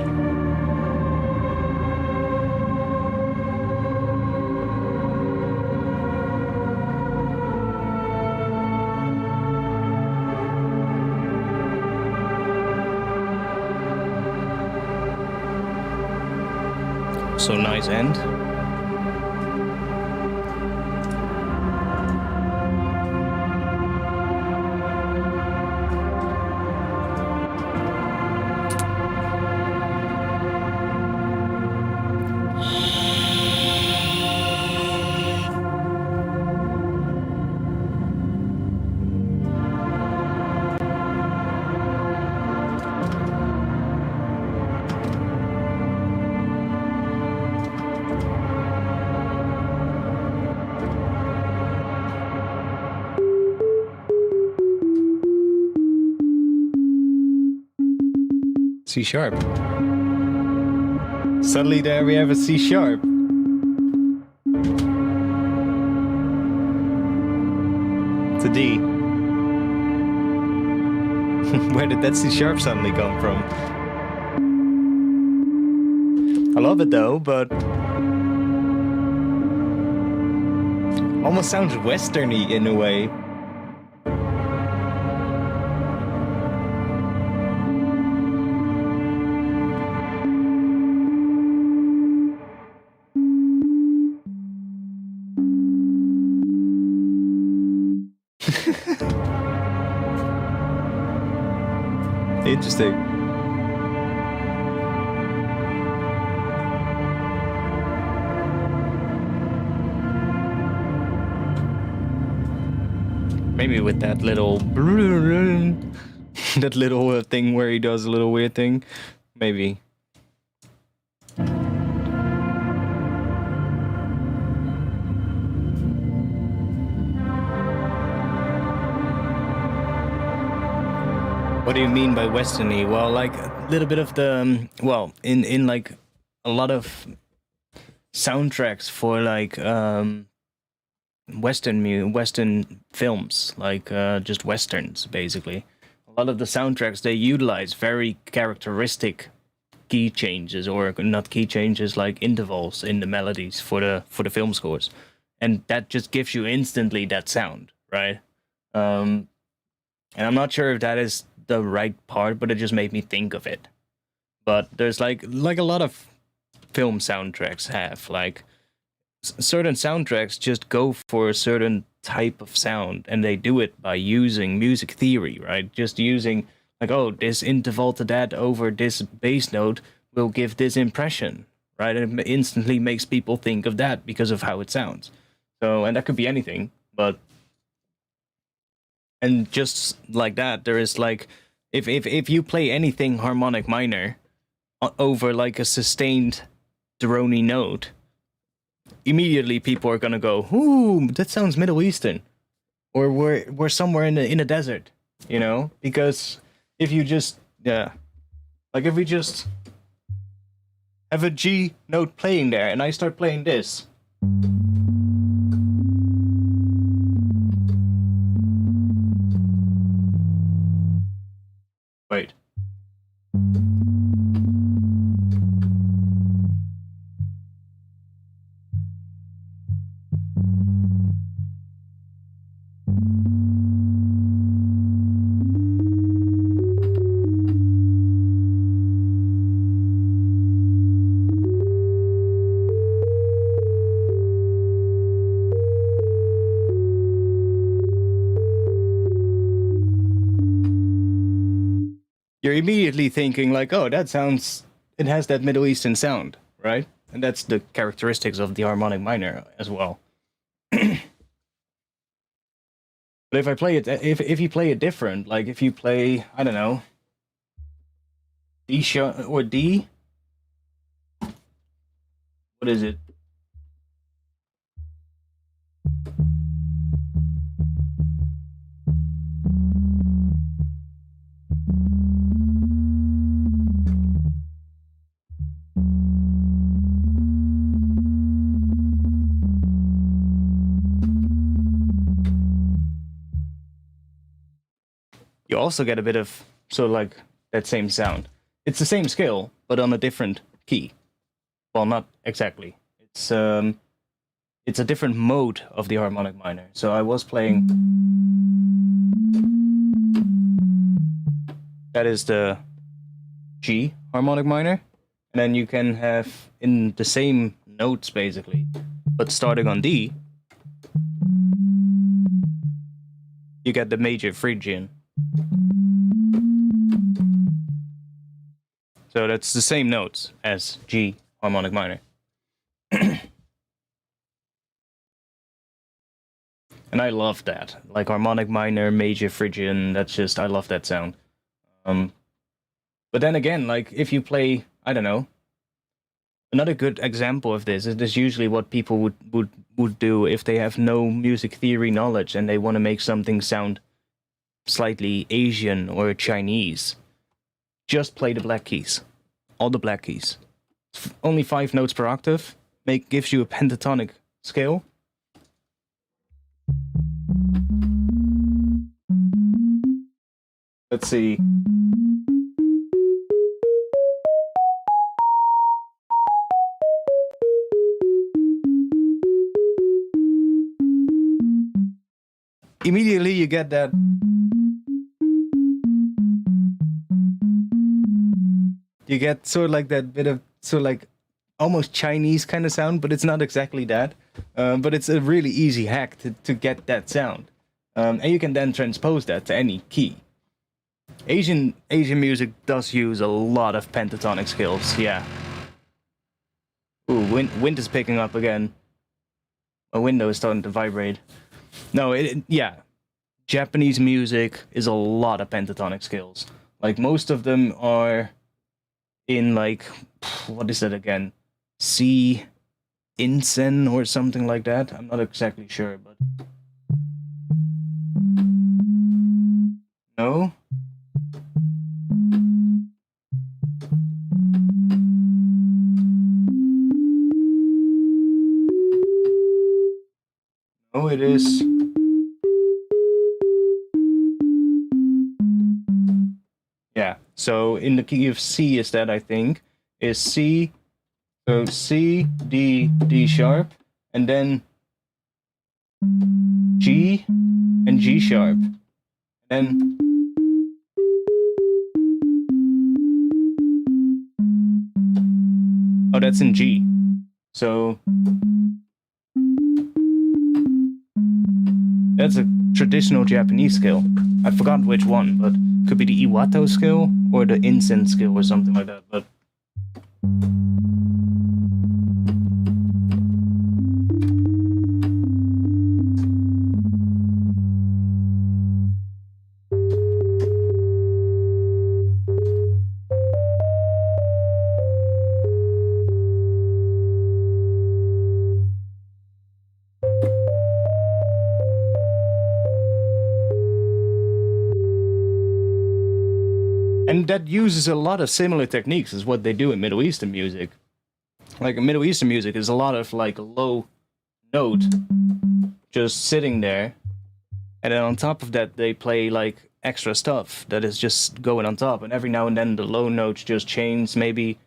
So nice end. C sharp. Suddenly there we have a C sharp. It's a D. Where did that C sharp suddenly come from? I love it though, but almost sounds westerny in a way. Interesting. Maybe with that little that little thing where he does a little weird thing. Maybe. What do you mean by westerny? Well, like a little bit of the well, in like a lot of soundtracks for like Western films, like just westerns, basically. A lot of the soundtracks they utilize very characteristic key changes, or not key changes, like intervals in the melodies for the film scores, and that just gives you instantly that sound, right? And I'm not sure if that is the right part, but it just made me think of it. But there's like a lot of film soundtracks have like certain soundtracks just go for a certain type of sound, and they do it by using music theory, right? Just using like, oh, this interval to that over this bass note will give this impression, right? And it instantly makes people think of that because of how it sounds. So, and that could be anything, but and just like that, there is like, if you play anything harmonic minor over like a sustained drony note, immediately people are gonna go, "Ooh, that sounds Middle Eastern," or we're somewhere in a desert, you know? Because if you just like if we just have a G note playing there, and I start playing this. Wait. You're immediately thinking like, oh, that sounds, it has that Middle Eastern sound, right? And that's the characteristics of the harmonic minor as well. But if I play it, if you play it different, like if you play, I don't know, D sharp or D, what is it? You also get a bit of sort of like that same sound. It's the same scale, but on a different key. Well, not exactly. It's a different mode of the harmonic minor. So I was playing. That is the G harmonic minor, and then you can have in the same notes basically, but starting on D, you get the major Phrygian. So that's the same notes as G harmonic minor. And I love that. Like harmonic minor, major Phrygian, that's just, I love that sound. But then again, like if you play, I don't know, another good example of this is usually what people would do if they have no music theory knowledge and they want to make something sound slightly Asian or Chinese. Just play the black keys. All the black keys. Only 5 notes per octave. Gives you a pentatonic scale. Let's see. Immediately you get that. You get sort of like that bit of sort of like almost Chinese kind of sound, but it's not exactly that. But it's a really easy hack to get that sound. And you can then transpose that to any key. Asian music does use a lot of pentatonic scales, yeah. Ooh, wind is picking up again. My window is starting to vibrate. No, yeah. Japanese music is a lot of pentatonic scales. Like most of them are in like, what is that again? C Insen or something like that. I'm not exactly sure, but no. Oh, it is. Yeah, so in the key of C is that, I think, is C, so C, D, D sharp, and then G and G sharp. And oh, that's in G. So that's a traditional Japanese scale. I forgot which one, but could be the Iwato scale or the incense scale or something like that. But and that uses a lot of similar techniques as what they do in Middle Eastern music. Like in Middle Eastern music, is a lot of like a low note just sitting there, and then on top of that they play like extra stuff that is just going on top, and every now and then the low notes just change, maybe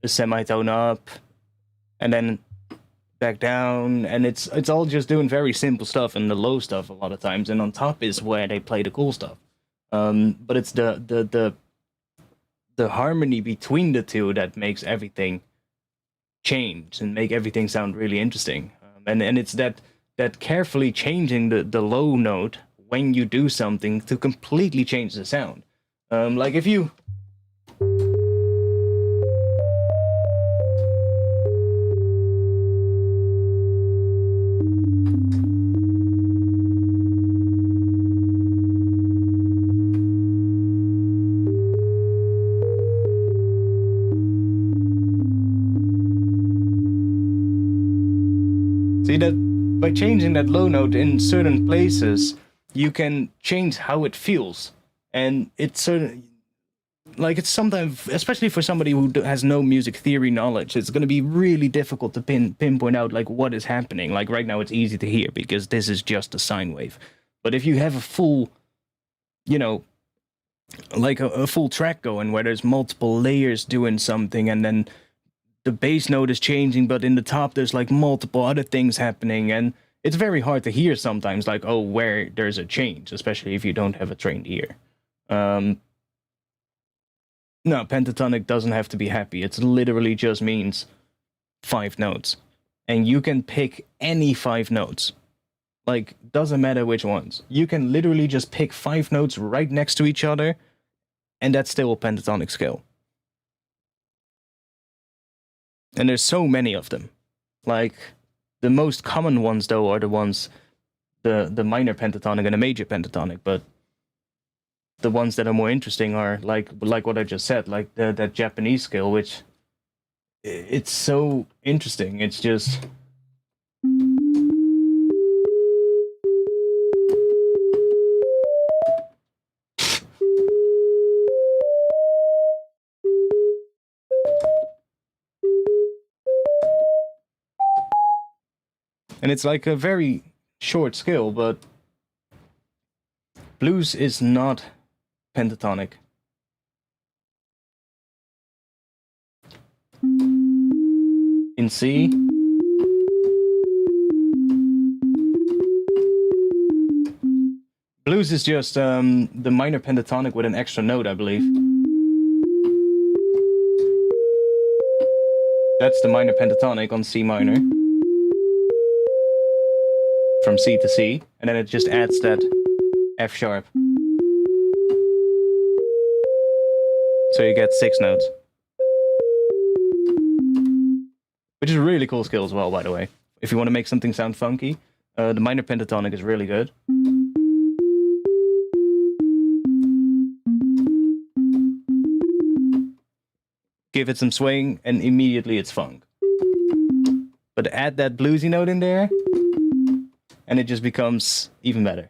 a semitone up, and then back down, and it's all just doing very simple stuff and the low stuff a lot of times, and on top is where they play the cool stuff. But it's the harmony between the two that makes everything change and make everything sound really interesting. And it's that carefully changing the low note when you do something to completely change the sound. Like if you see that by changing that low note in certain places, you can change how it feels, and it's certain. Like it's sometimes, especially for somebody who has no music theory knowledge, it's going to be really difficult to pinpoint out like what is happening. Like right now, it's easy to hear because this is just a sine wave. But if you have a full, you know, like a full track going where there's multiple layers doing something, and then the bass note is changing, but in the top there's like multiple other things happening, and it's very hard to hear sometimes. Like where there's a change, especially if you don't have a trained ear. No, pentatonic doesn't have to be happy. It literally just means 5 notes. And you can pick any 5 notes. Like, doesn't matter which ones. You can literally just pick 5 notes right next to each other, and that's still a pentatonic scale. And there's so many of them. Like, the most common ones, though, are the ones, the minor pentatonic and the major pentatonic, but the ones that are more interesting are like what I just said, like that Japanese scale, which it's so interesting. It's just and it's like a very short scale, but blues is not pentatonic. In C, blues is just the minor pentatonic with an extra note, I believe. That's the minor pentatonic on C minor. From C to C, and then it just adds that F sharp. So you get 6 notes. Which is a really cool skill as well, by the way. If you want to make something sound funky, the minor pentatonic is really good. Give it some swing, and immediately it's funk. But add that bluesy note in there, and it just becomes even better.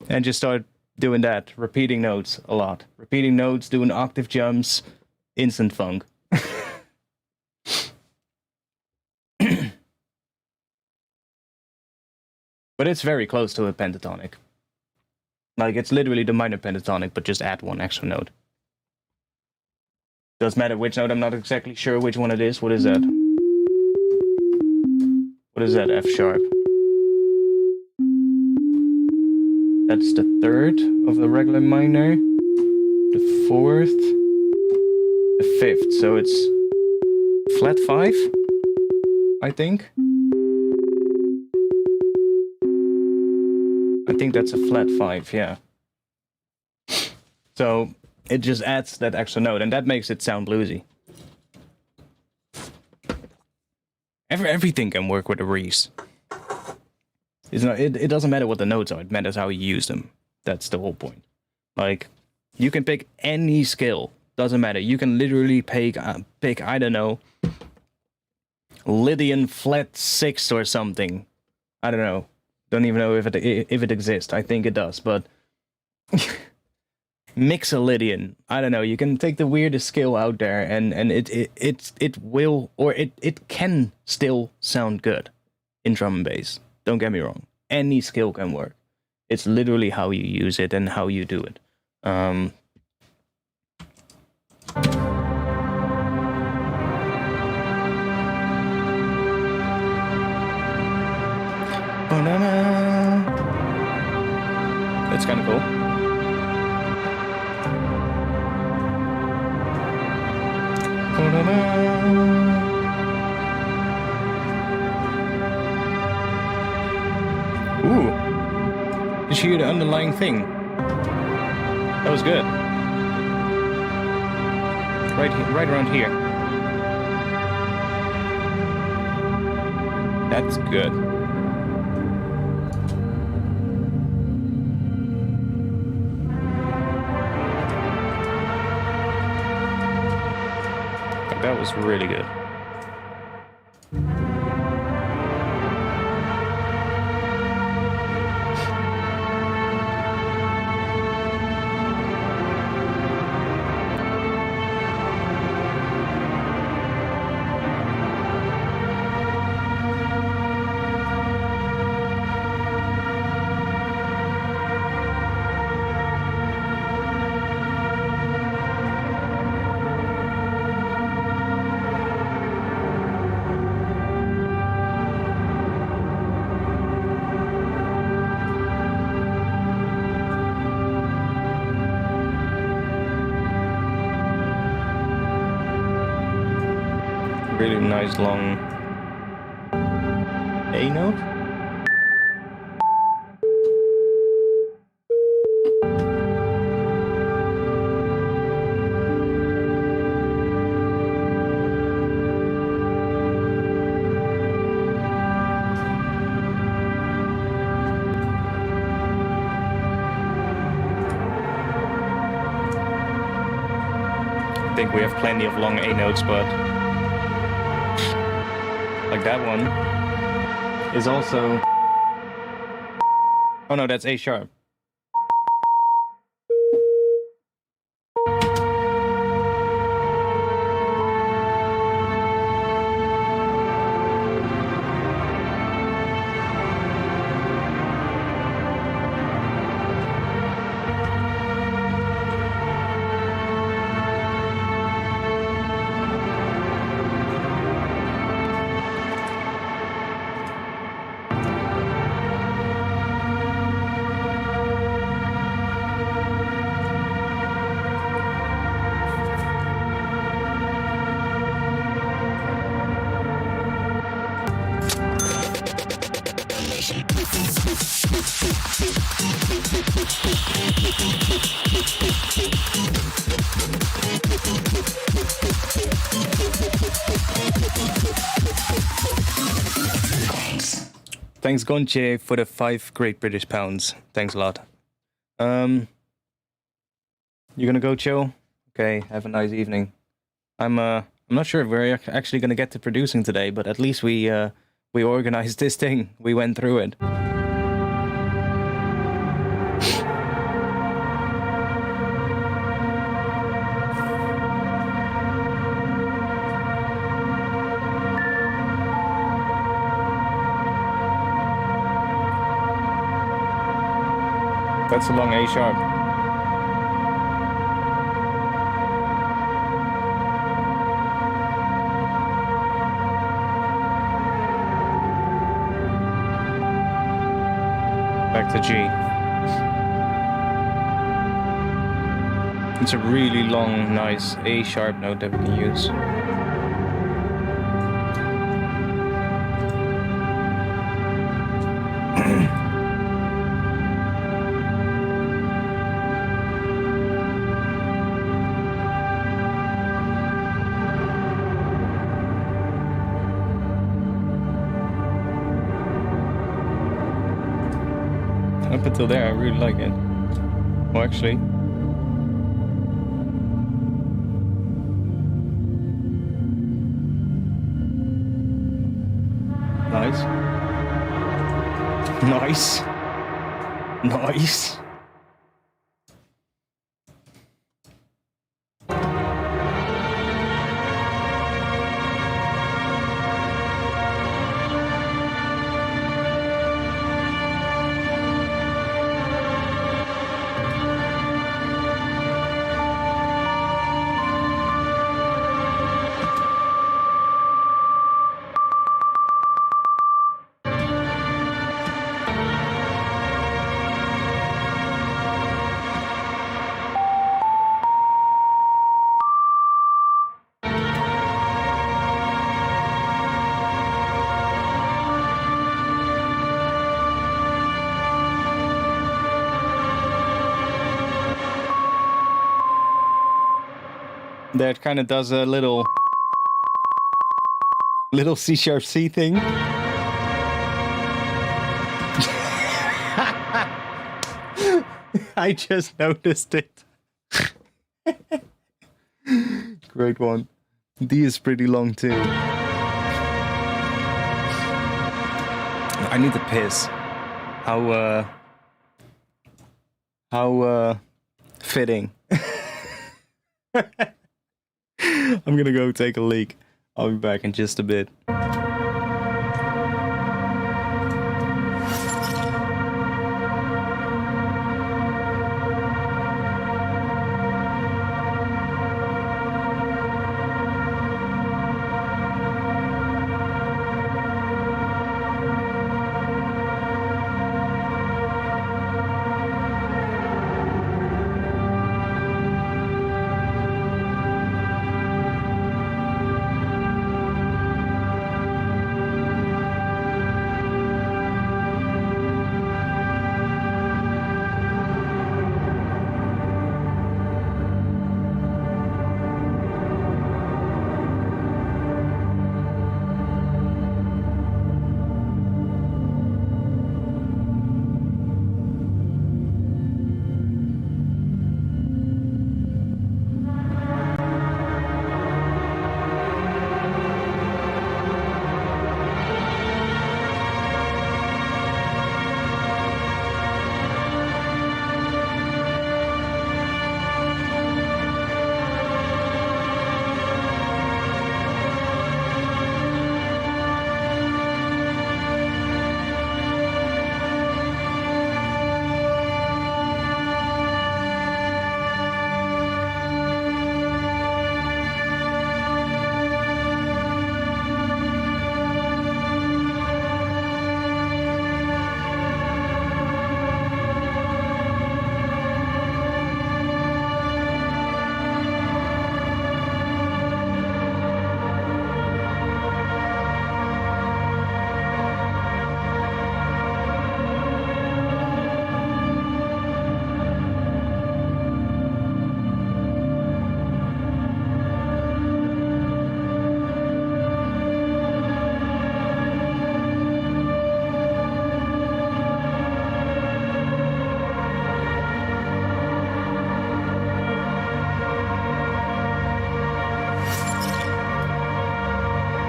And just start doing that, repeating notes a lot. Repeating notes, doing octave jumps, instant funk. But it's very close to a pentatonic. Like, it's literally the minor pentatonic, but just add one extra note. Doesn't matter which note, I'm not exactly sure which one it is. What is that? What is that, F sharp? That's the third of the regular minor, the fourth, the fifth. So it's flat 5, I think. I think that's a flat 5, yeah. So it just adds that extra note, and that makes it sound bluesy. Everything can work with a reese. It doesn't matter what the notes are, it matters how you use them. That's the whole point. Like, you can pick any scale, doesn't matter. You can literally pick I don't know, Lydian flat 6 or something. I don't know. Don't even know if it exists. I think it does, but mix a Lydian. I don't know. You can take the weirdest scale out there, and it will, or it can still sound good in drum and bass. Don't get me wrong. Any skill can work. It's literally how you use it and how you do it. That's kind of cool. Ooh. Did you hear the underlying thing? That was good. Right around here. That's good. That was really good. Really nice long A note. I think we have plenty of long A notes, but like that one is also... Oh no, that's A sharp. Thanks, Gonche, for the 5 Great British Pounds. Thanks a lot. You gonna go chill? Okay, have a nice evening. I'm not sure if we're actually gonna get to producing today, but at least we organized this thing. We went through it. That's a long A sharp. Back to G. It's a really long, nice A sharp note that we can use. Up until there, I really like it. Well, actually, nice. Nice. Nice. That kind of does a little C sharp C thing. I just noticed it. Great one. D is pretty long too. I need to piss. How fitting. I'm gonna go take a leak. I'll be back in just a bit.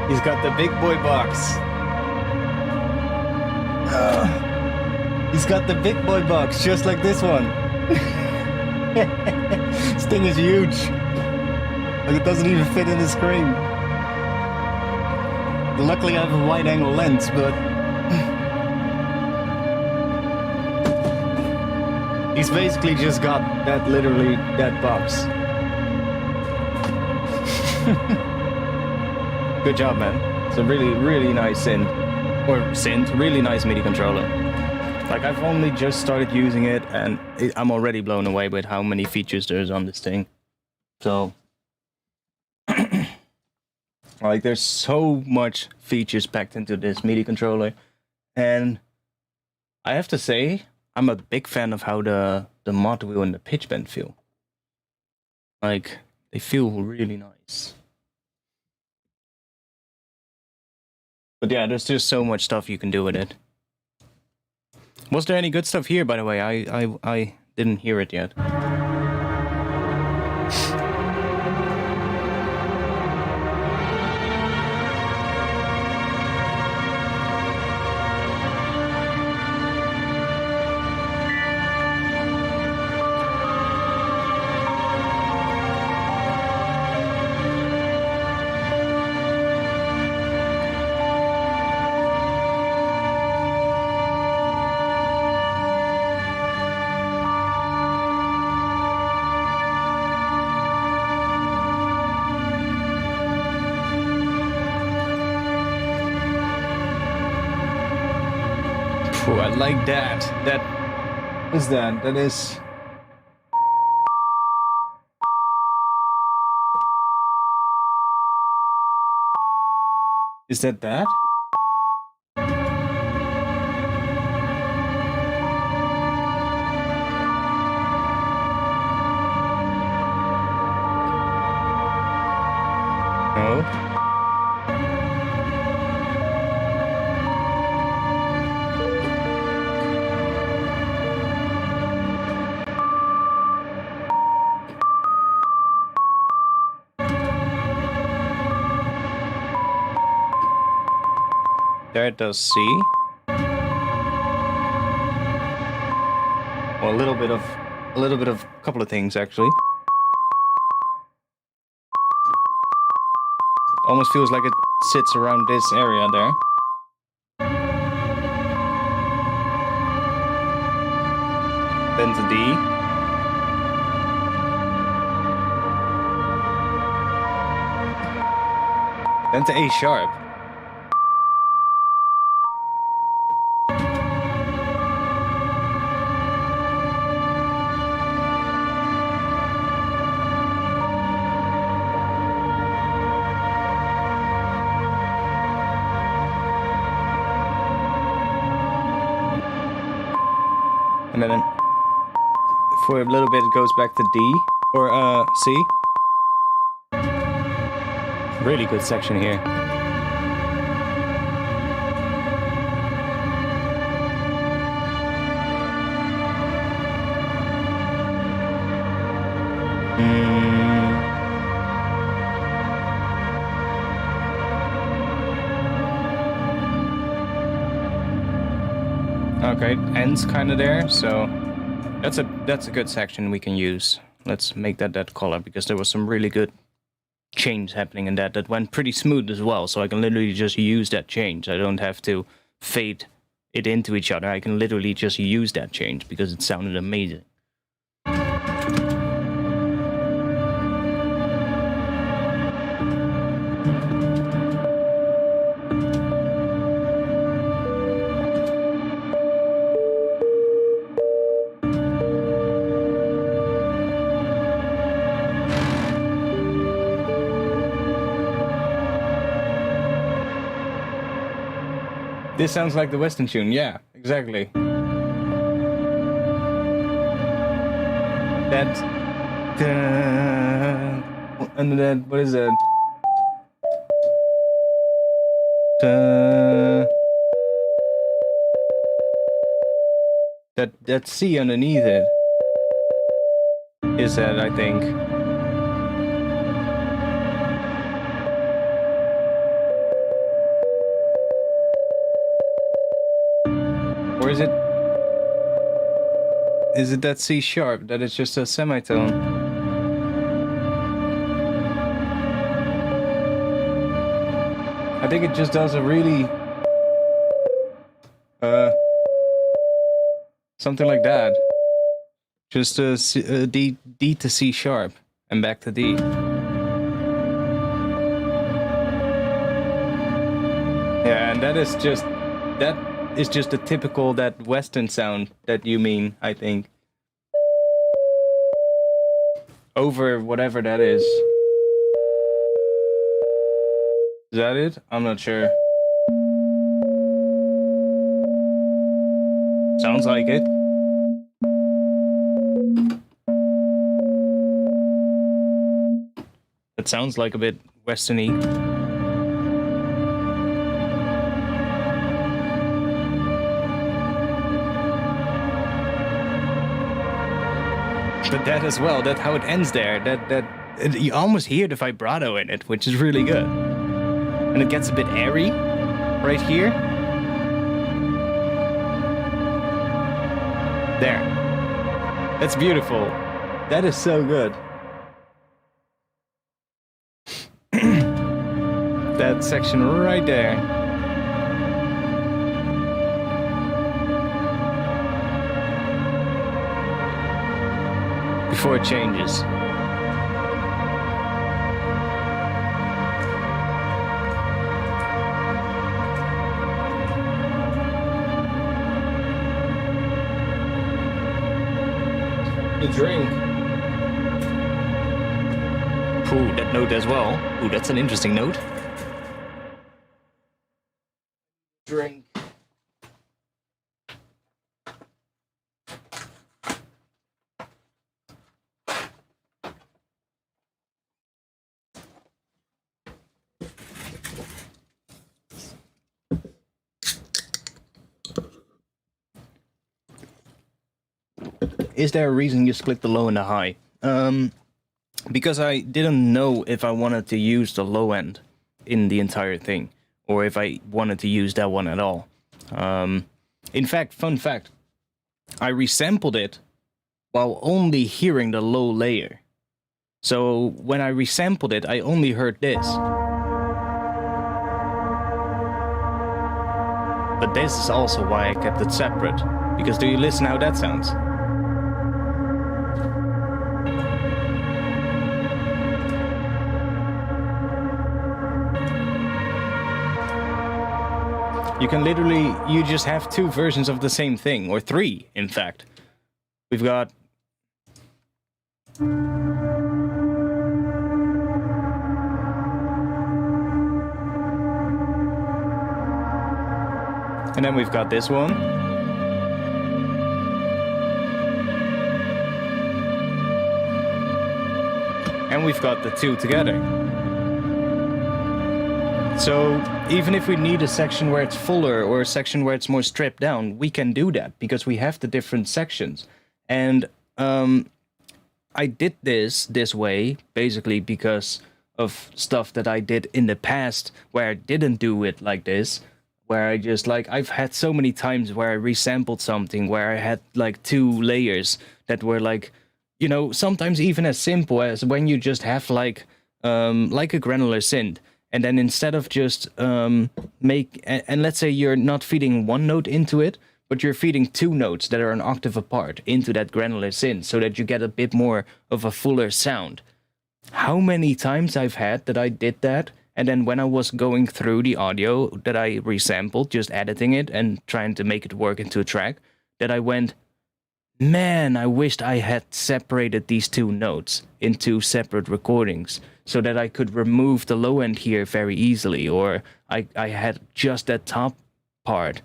He's got the big boy box. He's got the big boy box, just like this one. This thing is huge. Like, it doesn't even fit in the screen. Luckily I have a wide angle lens, but He's basically just got that, literally, that box. Good job, man. It's a really, really nice really nice MIDI controller. Like, I've only just started using it, and I'm already blown away with how many features there's on this thing. So, like, there's so much features packed into this MIDI controller, and I have to say, I'm a big fan of how the mod wheel and the pitch bend feel. Like, they feel really nice. But yeah, there's just so much stuff you can do with it. Was there any good stuff here, by the way? I didn't hear it yet. Oh, I like that. What is that? That is... Is that? No. There it does C. Well, a little bit of a couple of things actually. Almost feels like it sits around this area there. Then to D. Then to A sharp. And then for a little bit it goes back to D or C. Really good section here. Okay, ends kind of there, so that's a good section we can use. Let's make that color, because there was some really good change happening in that went pretty smooth as well, so I can literally just use that change. I don't have to fade it into each other. I can literally just use that change because it sounded amazing. This sounds like the Western tune, yeah, exactly. That... and then, what is that? That C underneath it is that, I think. Or is it that C sharp that is just a semitone? I think it just does a really something like that. Just D to C sharp and back to D. Yeah, and that is just a typical that Western sound that you mean, I think. Over whatever that is. Is that it? I'm not sure. Sounds like it. It sounds like a bit Western-y. But that as well, that's how it ends there. You almost hear the vibrato in it, which is really good. And it gets a bit airy right here. There. That's beautiful. That is so good. That section right there. Before it changes. The drink. Ooh, that note as well. Ooh, that's an interesting note. Drink. Is there a reason you split the low and the high? Because I didn't know if I wanted to use the low end in the entire thing, or if I wanted to use that one at all. In fact, fun fact, I resampled it while only hearing the low layer. So when I resampled it, I only heard this. But this is also why I kept it separate. Because do you listen how that sounds? You can literally, you just have two versions of the same thing, or three, in fact. We've got... And then we've got this one. And we've got the two together. So even if we need a section where it's fuller or a section where it's more stripped down, we can do that because we have the different sections. And I did this way basically because of stuff that I did in the past where I didn't do it like this. Where I just, like, I've had so many times where I resampled something where I had, like, two layers that were, like, you know, sometimes even as simple as when you just have, like a granular synth. And then instead of just and let's say you're not feeding one note into it, but you're feeding two notes that are an octave apart into that granular synth so that you get a bit more of a fuller sound. How many times I've had that I did that, and then when I was going through the audio that I resampled, just editing it and trying to make it work into a track, that I went, man, I wished I had separated these two notes into separate recordings so that I could remove the low end here very easily, or I had just that top part.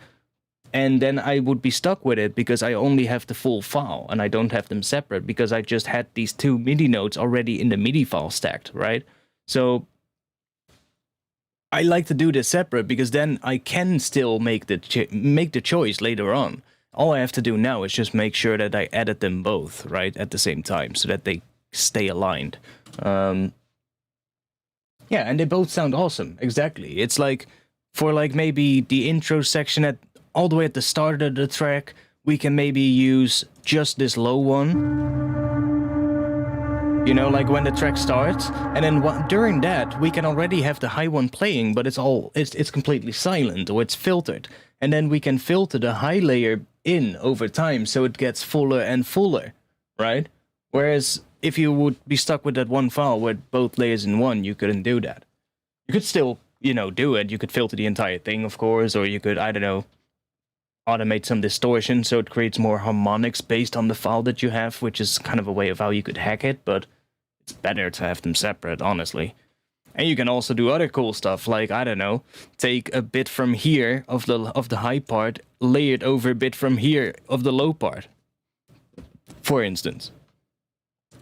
And then I would be stuck with it because I only have the full file and I don't have them separate because I just had these two MIDI notes already in the MIDI file stacked, right? So I like to do this separate because then I can still make the choice later on. All I have to do now is just make sure that I edit them both, right, at the same time so that they stay aligned. Yeah, and they both sound awesome, exactly. It's like, for like maybe the intro section all the way at the start of the track, we can maybe use just this low one. You know, like when the track starts, and then during that, we can already have the high one playing, but it's completely silent, or it's filtered. And then we can filter the high layer in over time, so it gets fuller and fuller, right? Whereas if you would be stuck with that one file with both layers in one, you couldn't do that. You could still, do it. You could filter the entire thing, of course, or you could, I don't know, automate some distortion so it creates more harmonics based on the file that you have, which is kind of a way of how you could hack it, but it's better to have them separate, honestly. And you can also do other cool stuff, like, I don't know, take a bit from here of the high part, lay it over a bit from here of the low part, for instance.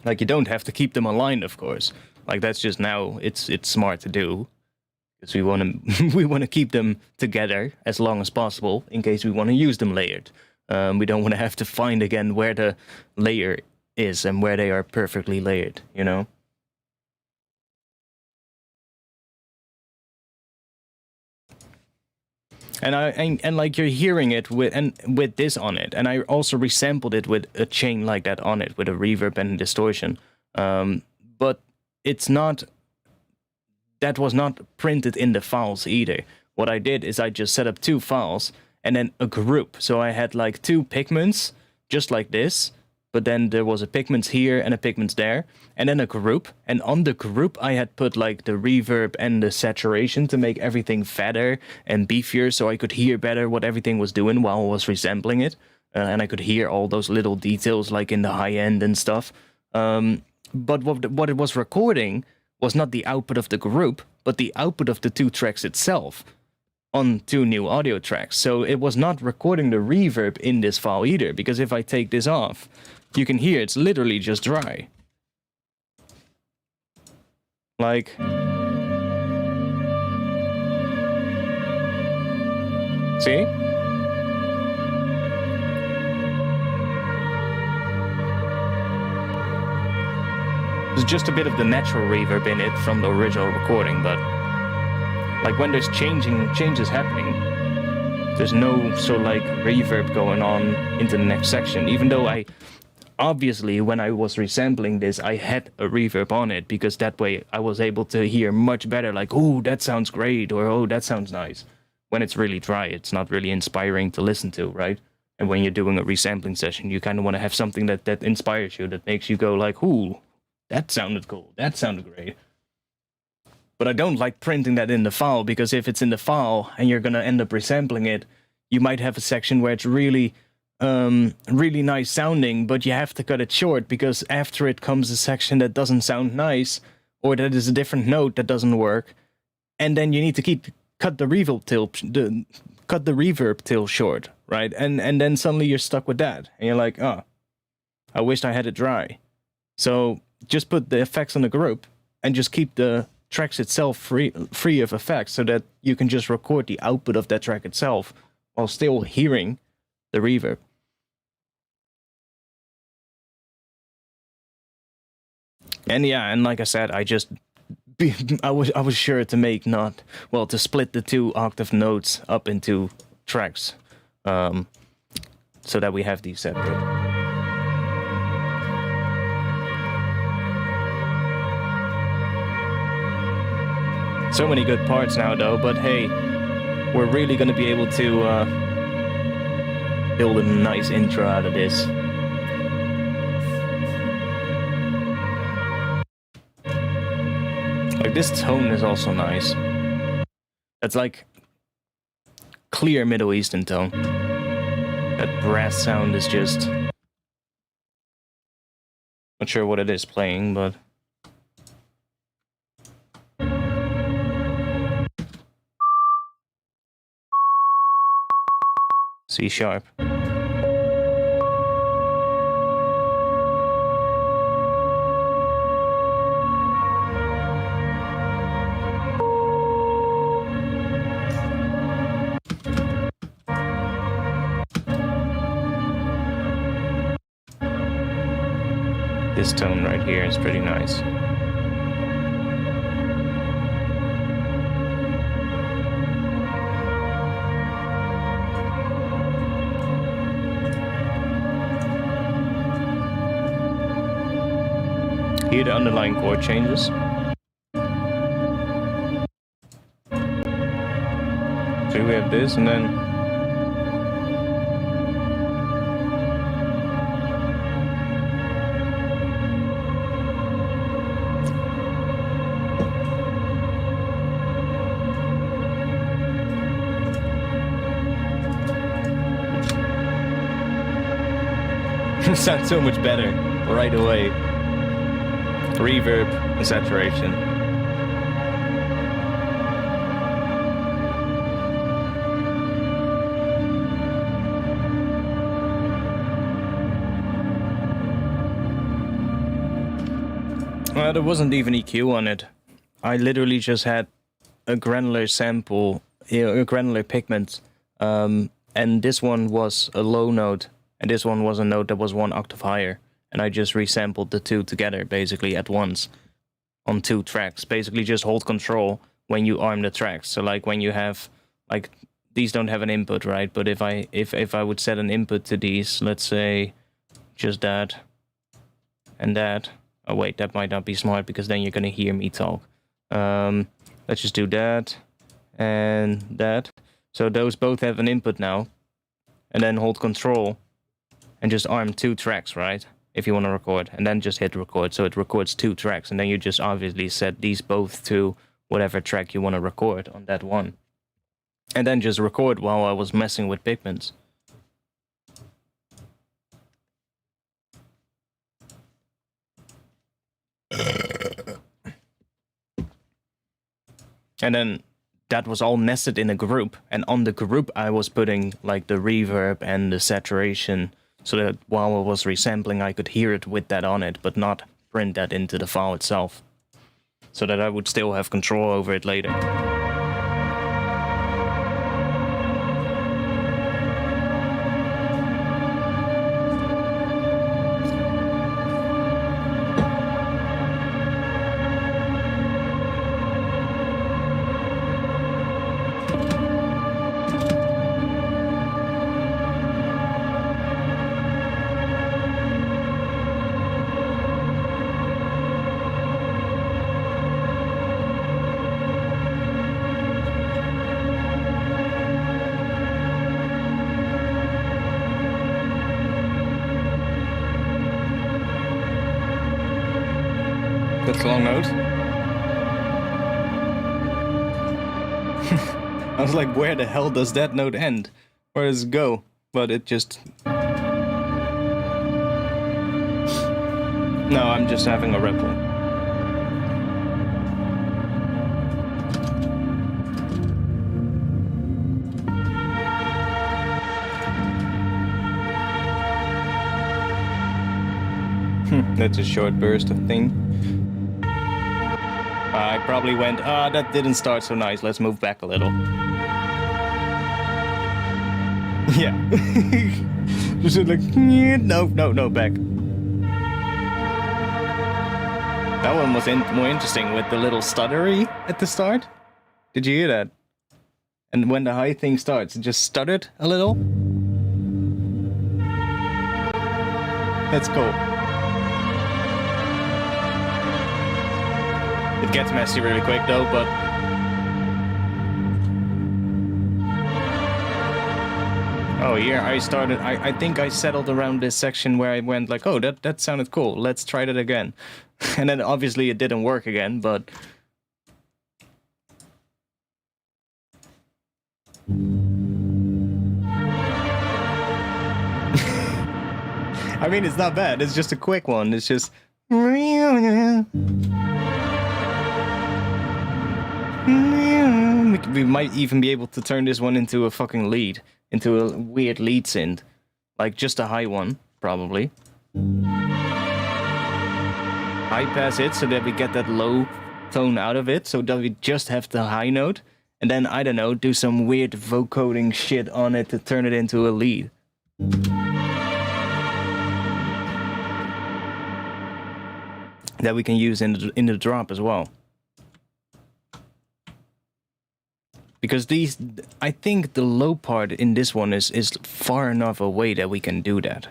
Like, you don't have to keep them aligned, of course. Like, that's just now, it's smart to do. Because we want to keep them together as long as possible in case we want to use them layered. We don't want to have to find again where the layer is and where they are perfectly layered, And like you're hearing it with this on it, and I also resampled it with a chain like that on it with a reverb and distortion. But it's not. That was not printed in the files either. What I did is I just set up 2 files and then a group. So I had like 2 pigments, just like this, but then there was a pigments here and a pigments there, and then a group. And on the group, I had put like the reverb and the saturation to make everything fatter and beefier, so I could hear better what everything was doing while I was resembling it. And I could hear all those little details like in the high end and stuff. But what it was recording was not the output of the group, but the output of the 2 tracks itself on 2 new audio tracks. So it was not recording the reverb in this file either, because if I take this off, you can hear it's literally just dry. Like... See? There's just a bit of the natural reverb in it from the original recording, but like when there's changes happening, there's no reverb going on into the next section. Even though obviously when I was resampling this, I had a reverb on it, because that way I was able to hear much better, like, oh, that sounds great, or oh, that sounds nice. When it's really dry, it's not really inspiring to listen to, right? And when you're doing a resampling session, you kind of want to have something that inspires you, that makes you go like, ooh, that sounded cool. That sounded great. But I don't like printing that in the file, because if it's in the file and you're going to end up resampling it, you might have a section where it's really, really nice sounding, but you have to cut it short, because after it comes a section that doesn't sound nice, or that is a different note that doesn't work, and then you need to cut the reverb till short, right? And then suddenly you're stuck with that, and you're like, oh, I wished I had it dry. So just put the effects on the group and just keep the tracks itself free of effects, so that you can just record the output of that track itself while still hearing the reverb. And yeah, and like I said, I was sure to to split the 2 octave notes up into tracks, so that we have these separate. So many good parts now, though, but hey, we're really going to be able to build a nice intro out of this. Like, this tone is also nice. It's like clear Middle Eastern tone. That brass sound is just... not sure what it is playing, but... C sharp. This tone right here is pretty nice. Hear the underlying chord changes. So we have this, and then Sounds so much better right away. Reverb and saturation. Well, there wasn't even EQ on it. I literally just had a granular sample, a granular pigment, and this one was a low note, and this one was a note that was 1 octave higher, and I just resampled the two together, basically, at once, on 2 tracks. Basically, just hold control when you arm the tracks. So, like, when you have, like, these don't have an input, right? But if I would set an input to these, let's say, just that, and that. Oh wait, that might not be smart because then you're gonna hear me talk. Let's just do that and that. So those both have an input now. And then hold control and just arm 2 tracks, right? If you want to record. And then just hit record. So it records 2 tracks. And then you just obviously set these both to whatever track you want to record on that one. And then just record while I was messing with pigments. And then that was all nested in a group, and on the group I was putting like the reverb and the saturation, so that while I was resampling I could hear it with that on it, but not print that into the file itself, so that I would still have control over it later. That's a long note. I was like, where the hell does that note end? Where does it go? But it just... No, I'm just having a ripple. That's a short burst of thing. I probably went, that didn't start so nice, let's move back a little. Yeah. Just like, no, back. That one was more interesting with the little stuttery at the start. Did you hear that? And when the high thing starts, it just stuttered a little. That's cool. It gets messy really quick though, but... Oh, here I started, I think I settled around this section where I went like, oh, that sounded cool, let's try that again. And then obviously it didn't work again, but... I mean, it's not bad, it's just a quick one, it's just... We might even be able to turn this one into a fucking lead. Into a weird lead synth. Like, just a high one, probably. High pass it so that we get that low tone out of it, so that we just have the high note. And then, I don't know, do some weird vocoding shit on it to turn it into a lead. That we can use in the drop as well. Because these, I think the low part in this one is far enough away that we can do that.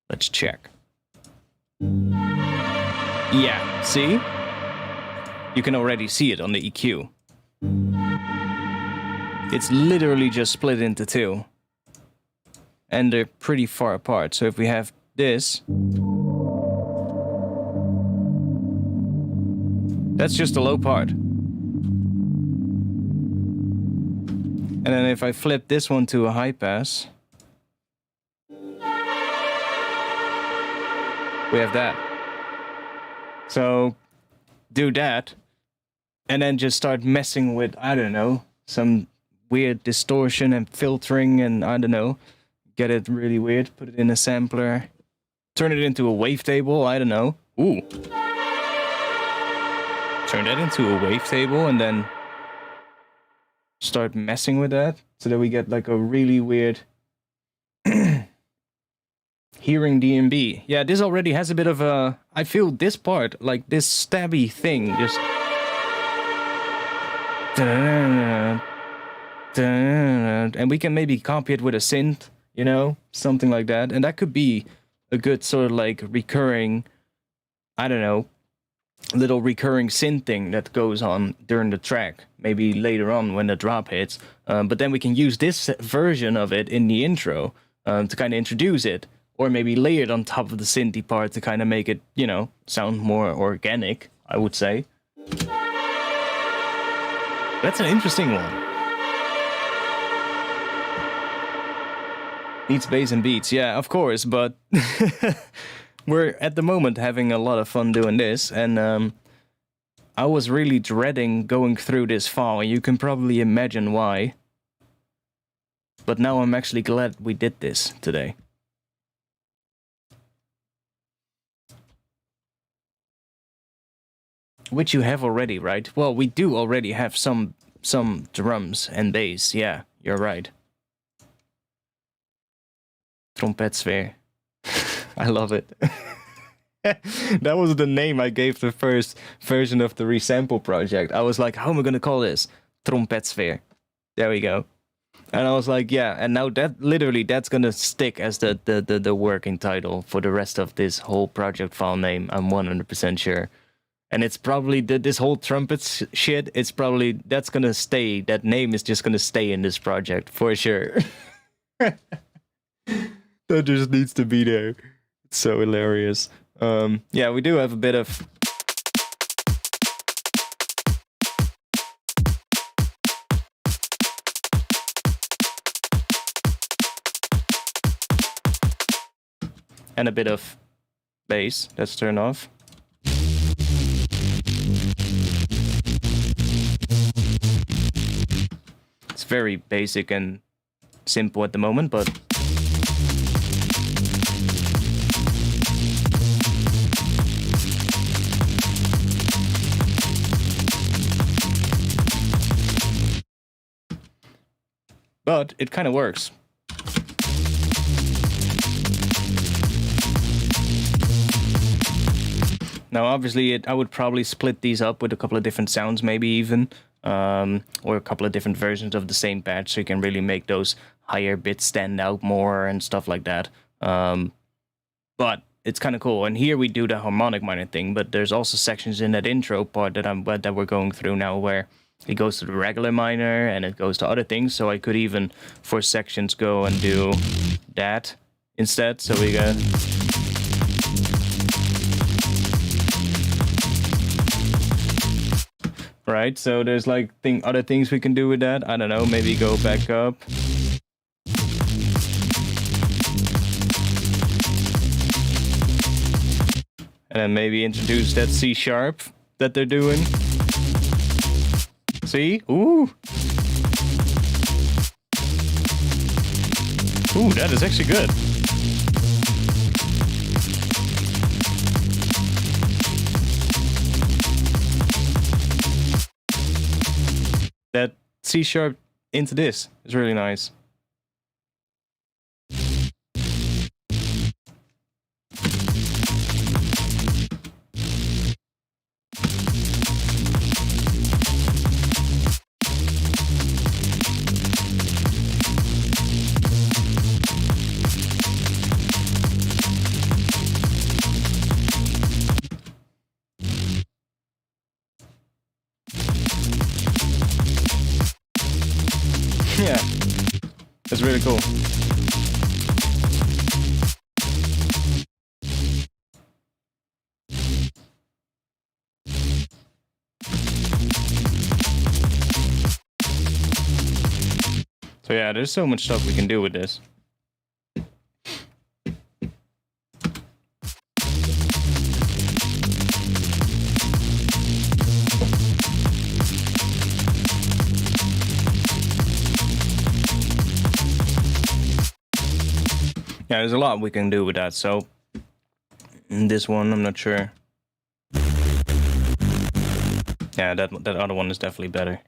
Let's check. Yeah, see? You can already see it on the EQ. It's literally just split into 2. And they're pretty far apart. So if we have this... That's just the low part. And then if I flip this one to a high pass... we have that. So do that, and then just start messing with, I don't know, some weird distortion and filtering, and I don't know, get it really weird, put it in a sampler, turn it into a wavetable, I don't know. Ooh. Turn that into a wavetable and then start messing with that so that we get like a really weird hearing DMB. Yeah, this already has a bit of a... I feel this part, like this stabby thing, just... And we can maybe copy it with a synth, you know? Something like that. And that could be a good sort of like recurring, I don't know, little recurring synth thing that goes on during the track. Maybe later on when the drop hits. But then we can use this version of it in the intro to kind of introduce it. Or maybe lay it on top of the synthy part to kind of make it, you know, sound more organic, I would say. That's an interesting one. Needs bass and beats, yeah, of course, but we're at the moment having a lot of fun doing this, and I was really dreading going through this file, and you can probably imagine why. But now I'm actually glad we did this today. Which you have already, right? Well, we do already have some drums and bass. Yeah, you're right. Trompetsphere. I love it. That was the name I gave the first version of the Resample project. I was like, how am I gonna call this? Trompetsphere. There we go. And I was like, yeah, and now that literally that's gonna stick as the working title for the rest of this whole project file name. I'm 100% sure. And it's probably this whole trumpets shit, it's probably, that's gonna stay, that name is just gonna stay in this project, for sure. That just needs to be there. It's so hilarious. Yeah, we do have a bit of... and a bit of bass, let's turn off. It's very basic and simple at the moment, but it kind of works. Now, obviously, I would probably split these up with a couple of different sounds, maybe even. Or a couple of different versions of the same patch, so you can really make those higher bits stand out more and stuff like that. But it's kind of cool. And here we do the harmonic minor thing, but there's also sections in that intro part that we're going through now where it goes to the regular minor and it goes to other things. So I could even, for sections, go and do that instead. So we got... right, so there's like other things we can do with that. I don't know, maybe go back up. And then maybe introduce that C sharp that they're doing. See? Ooh! Ooh, that is actually good. That C sharp into this is really nice. Yeah, that's really cool. So yeah, there's so much stuff we can do with this. Yeah, there's a lot we can do with that, so in this one, I'm not sure. Yeah, that other one is definitely better.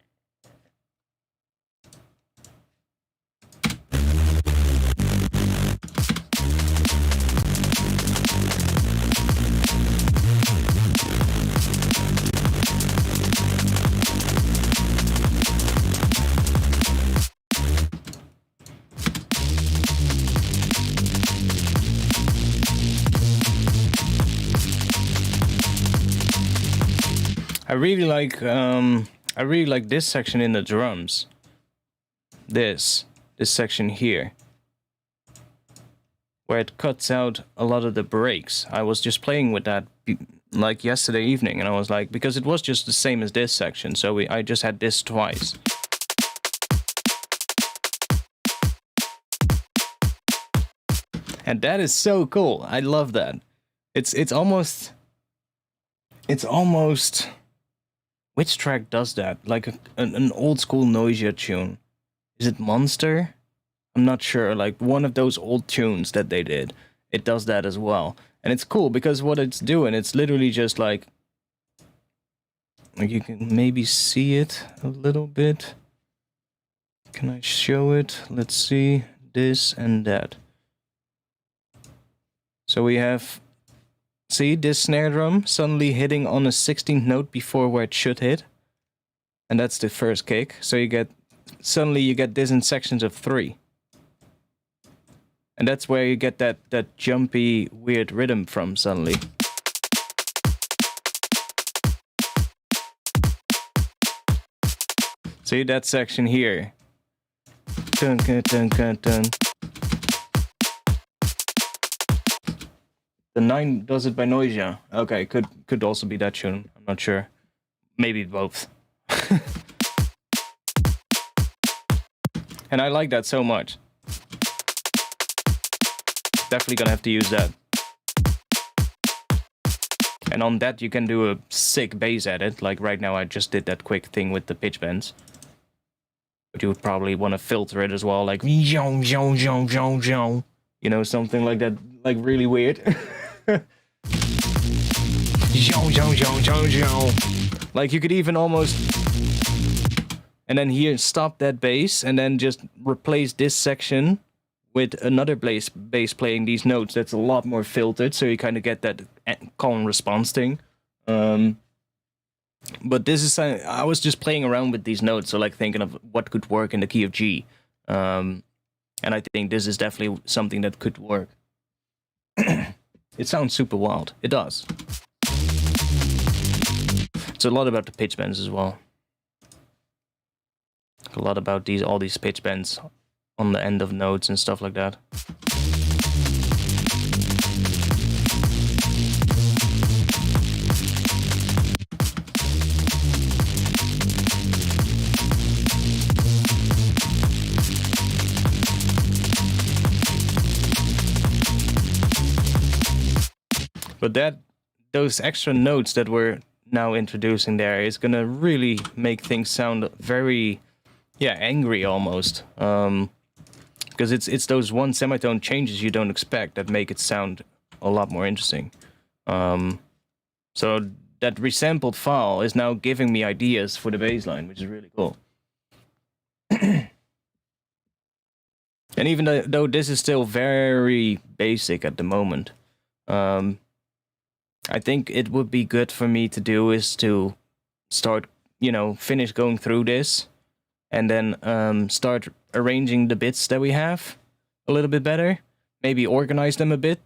I really like this section in the drums. This section here, where it cuts out a lot of the breaks. I was just playing with that like yesterday evening, and I was like, because it was just the same as this section, so I just had this twice. And that is so cool. I love that. It's almost. Which track does that? Like an old school Noisia tune. Is it Monster? I'm not sure. Like one of those old tunes that they did. It does that as well. And it's cool because what it's doing, it's literally just like you can maybe see it a little bit. Can I show it? Let's see. This and that. So we have... See, this snare drum suddenly hitting on a 16th note before where it should hit. And that's the first kick. So suddenly you get this in sections of 3. And that's where you get that jumpy, weird rhythm from suddenly. See that section here. Dun, dun, dun, dun, dun. The 9 does it by Noisia. Okay, could also be that tune. I'm not sure. Maybe both. And I like that so much. Definitely gonna have to use that. And on that you can do a sick bass edit. Like right now I just did that quick thing with the pitch bends. But you would probably want to filter it as well. Like, you know, something like that. Like really weird. Like you could even almost, and then here stop that bass and then just replace this section with another bass playing these notes that's a lot more filtered, so you kind of get that call and response thing. But this is, I was just playing around with these notes, so like thinking of what could work in the key of G, and I think this is definitely something that could work. It sounds super wild. It does. It's a lot about the pitch bends as well. A lot about all these pitch bends on the end of notes and stuff like that. But those extra notes that we're now introducing there is gonna really make things sound very, angry almost. Because it's those one semitone changes you don't expect that make it sound a lot more interesting. So that resampled file is now giving me ideas for the bass line, which is really cool. And even though this is still very basic at the moment, I think it would be good for me to do is to start, finish going through this and then start arranging the bits that we have a little bit better. Maybe organize them a bit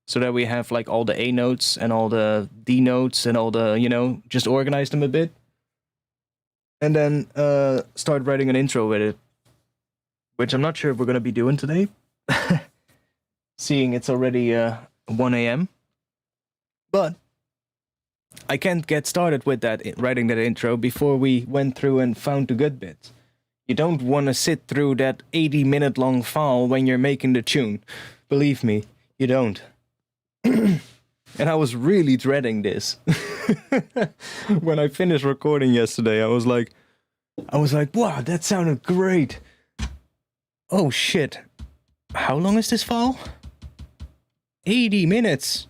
so that we have like all the A notes and all the D notes and all the, just organize them a bit. And then start writing an intro with it, which I'm not sure if we're going to be doing today. Seeing it's already 1 a.m. But I can't get started with that, writing that intro, before we went through and found the good bits. You don't want to sit through that 80-minute long file when you're making the tune. Believe me, you don't. And I was really dreading this. When I finished recording yesterday, I was like, wow, that sounded great. Oh shit. How long is this file? 80 minutes.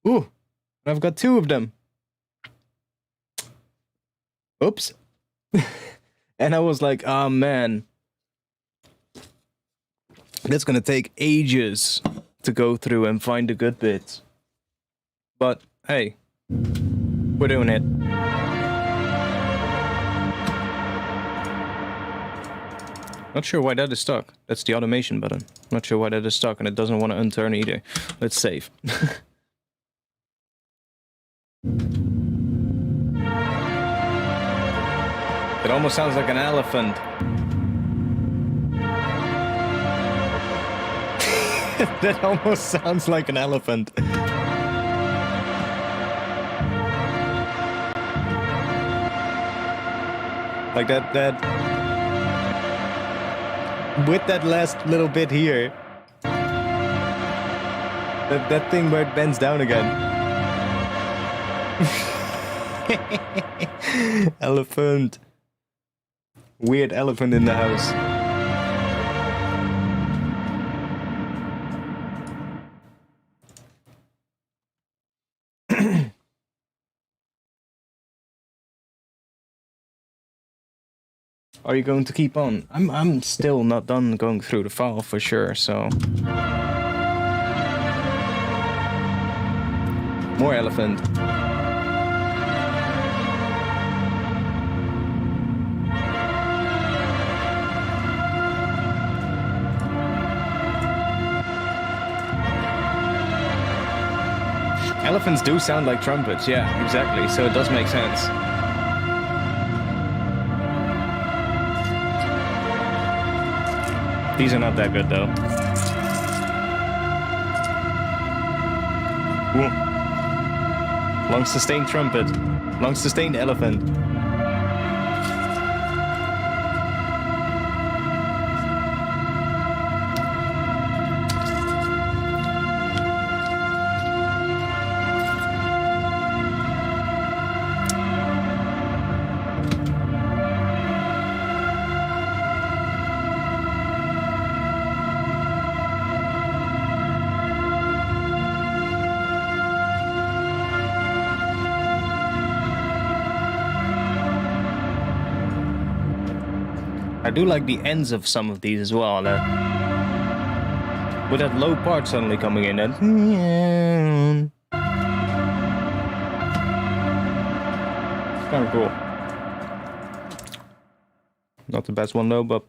Ooh, I've got 2 of them. Oops. And I was like, oh man, that's gonna take ages to go through and find the good bits. But hey, we're doing it. Not sure why that is stuck. That's the automation button. Not sure why that is stuck, and it doesn't want to unturn either. Let's save. It almost sounds like an elephant. That almost sounds like an elephant. Like that with that last little bit here. That thing where it bends down again. Elephant. Weird elephant in the house. Are you going to keep on? I'm still not done going through the file for sure, so. More elephant. Elephants do sound like trumpets, yeah, exactly, so it does make sense. These are not that good, though. Ooh. Long sustained trumpet. Long sustained elephant. I do like the ends of some of these as well. With that low part suddenly coming in. That kind of cool. Not the best one though, but.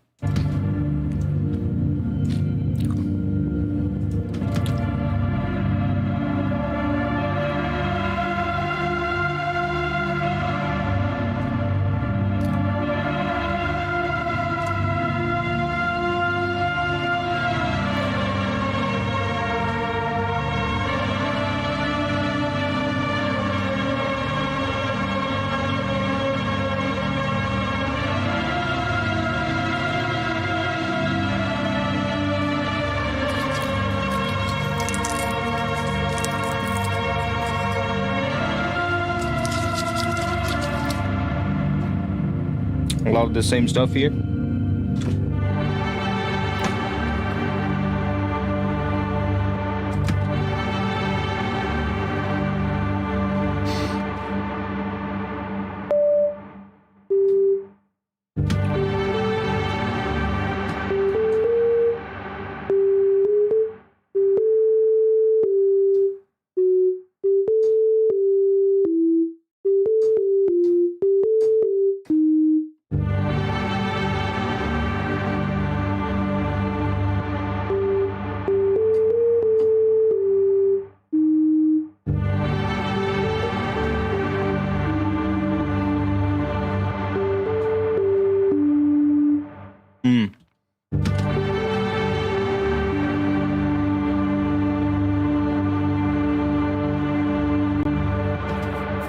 A lot of the same stuff here.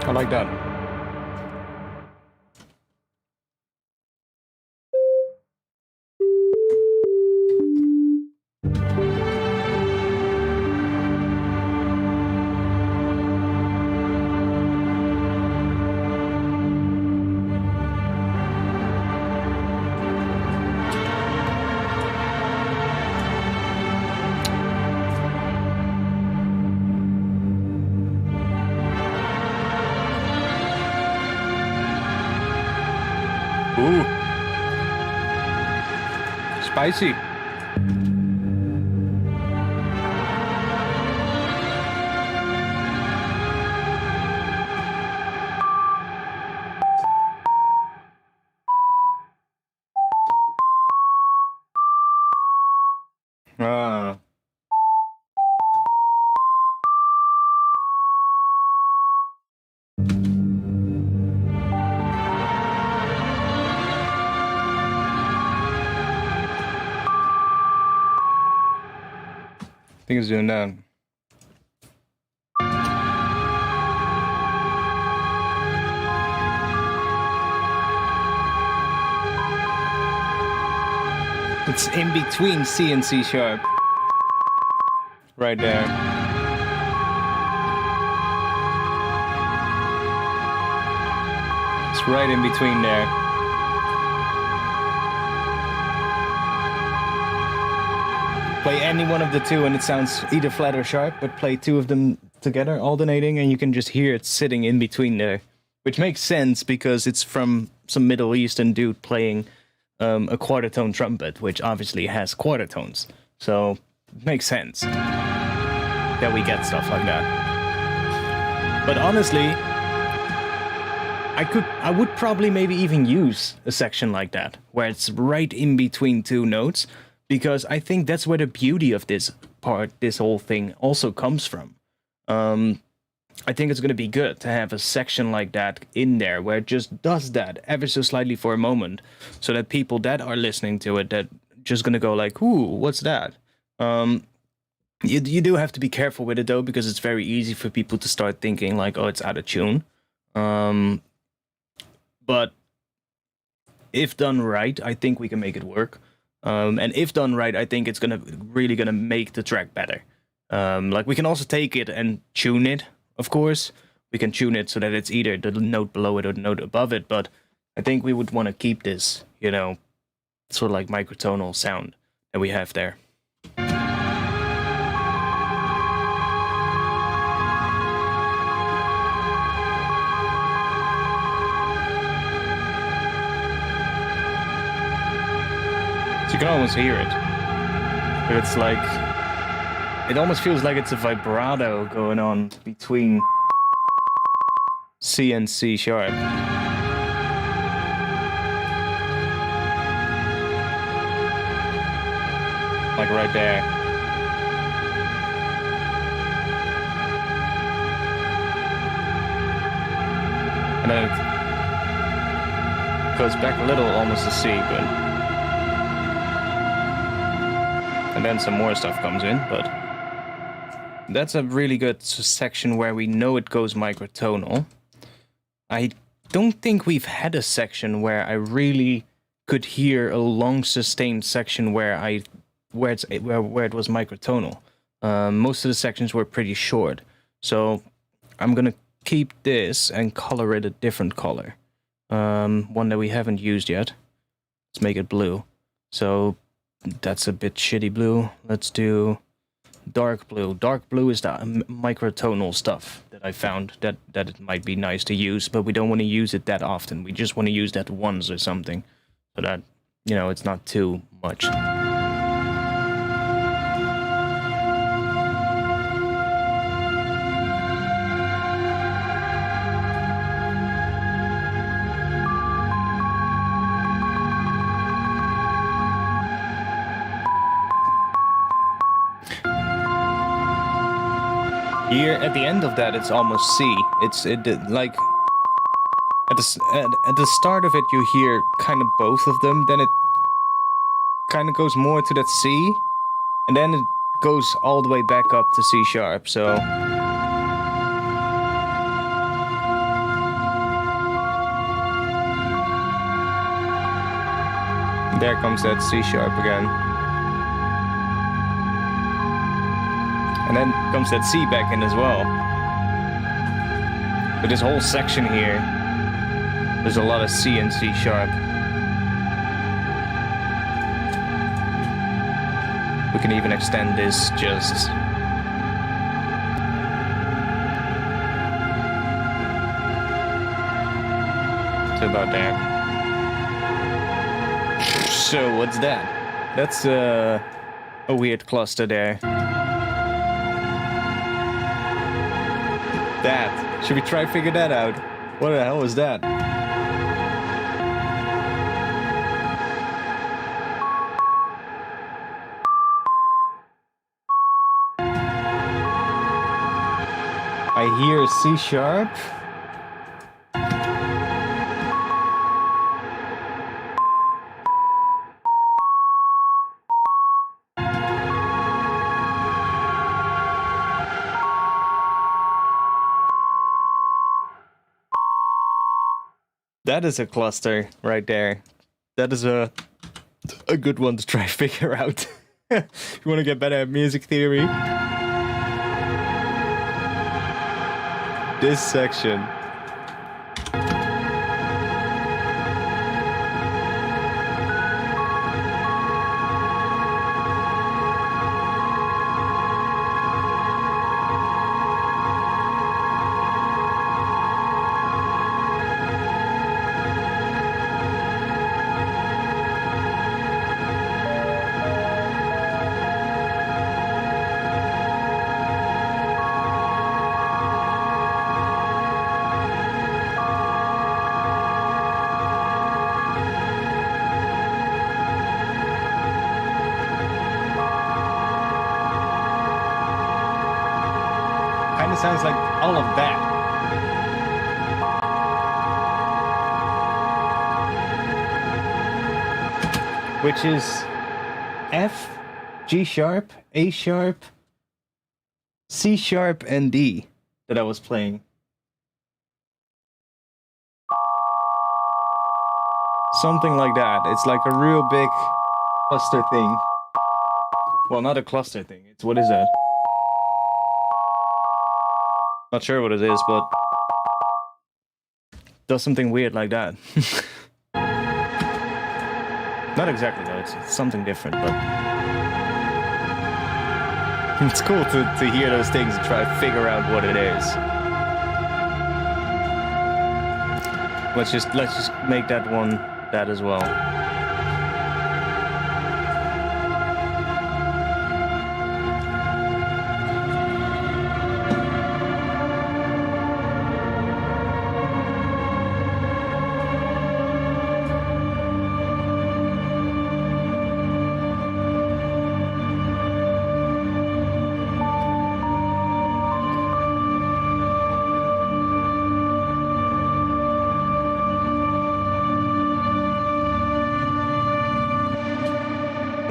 I like that. Ooh. Spicy. Ah. I think it's doing that. It's in between C and C sharp. Right there. It's right in between there. Play any one of the two and it sounds either flat or sharp, but play two of them together, alternating, and you can just hear it sitting in between there. Which makes sense because it's from some Middle Eastern dude playing a quarter tone trumpet, which obviously has quarter tones. So it makes sense that we get stuff like that. But honestly, I would probably maybe even use a section like that, where it's right in between two notes, because I think that's where the beauty of this whole thing also comes from. I think it's going to be good to have a section like that in there, where it just does that ever so slightly for a moment, so that people that are listening to it, that just going to go like, ooh, what's that? You do have to be careful with it, though, because it's very easy for people to start thinking like, oh, it's out of tune. But if done right, I think we can make it work. And if done right, I think it's really gonna make the track better. Like, we can also take it and tune it, of course. We can tune it so that it's either the note below it or the note above it, but I think we would want to keep this, you know, sort of like microtonal sound that we have there. So you can almost hear it. But it's like, it almost feels like it's a vibrato going on between C and C sharp. Like right there. And then it goes back a little, almost to C, but... And then some more stuff comes in, but... That's a really good section where we know it goes microtonal. I don't think we've had a section where I really could hear a long sustained section where it was microtonal. Most of the sections were pretty short, so I'm gonna keep this and color it a different color, one that we haven't used yet. Let's make it blue. So that's a bit shitty blue. Let's do dark blue. Dark blue is the microtonal stuff that I found that it might be nice to use, but we don't want to use it that often. We just want to use that once or something, so that, you know, it's not too much. Here at the end of that, it's almost C. Like at the start of it, you hear kind of both of them. Then it kind of goes more to that C, and then it goes all the way back up to C sharp. So there comes that C sharp again. And then comes that C back in as well. But this whole section here, there's a lot of C and C sharp. We can even extend this just to about there. So what's that? That's a weird cluster there. That. Should we try to figure that out? What the hell is that? I hear C sharp. That is a cluster right there. That is a good one to try to figure out. If you want to get better at music theory. This section. Kind of sounds like all of that. Which is F, G sharp, A sharp, C sharp, and D that I was playing. Something like that. It's like a real big cluster thing. Well, not a cluster thing. It's, what is that? Not sure what it is, but does something weird like that. Not exactly though, it's something different, but it's cool to hear those things and try to figure out what it is. Let's just make that one that as well.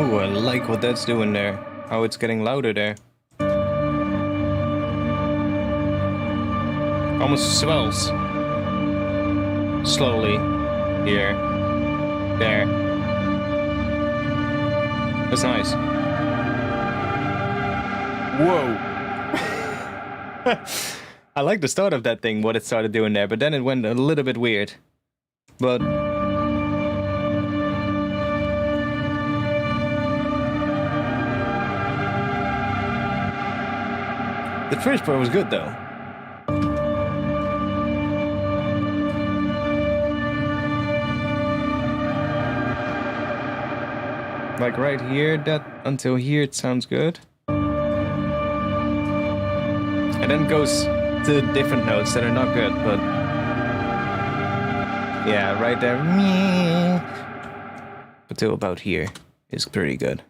Ooh, I like what that's doing there. How it's getting louder there. Almost swells. Slowly. Here. There. That's nice. Whoa! I like the start of that thing, what it started doing there, but then it went a little bit weird. But the first part was good though. Like right here, that until here it sounds good. And then it goes to different notes that are not good, but yeah, right there. But till about here is pretty good.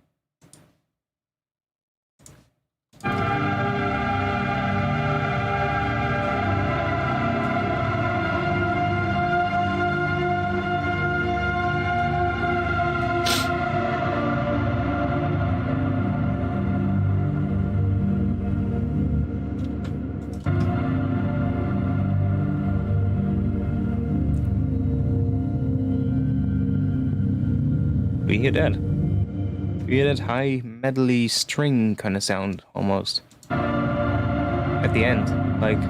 We hear that. We hear that high medley string kind of sound almost at the end. Like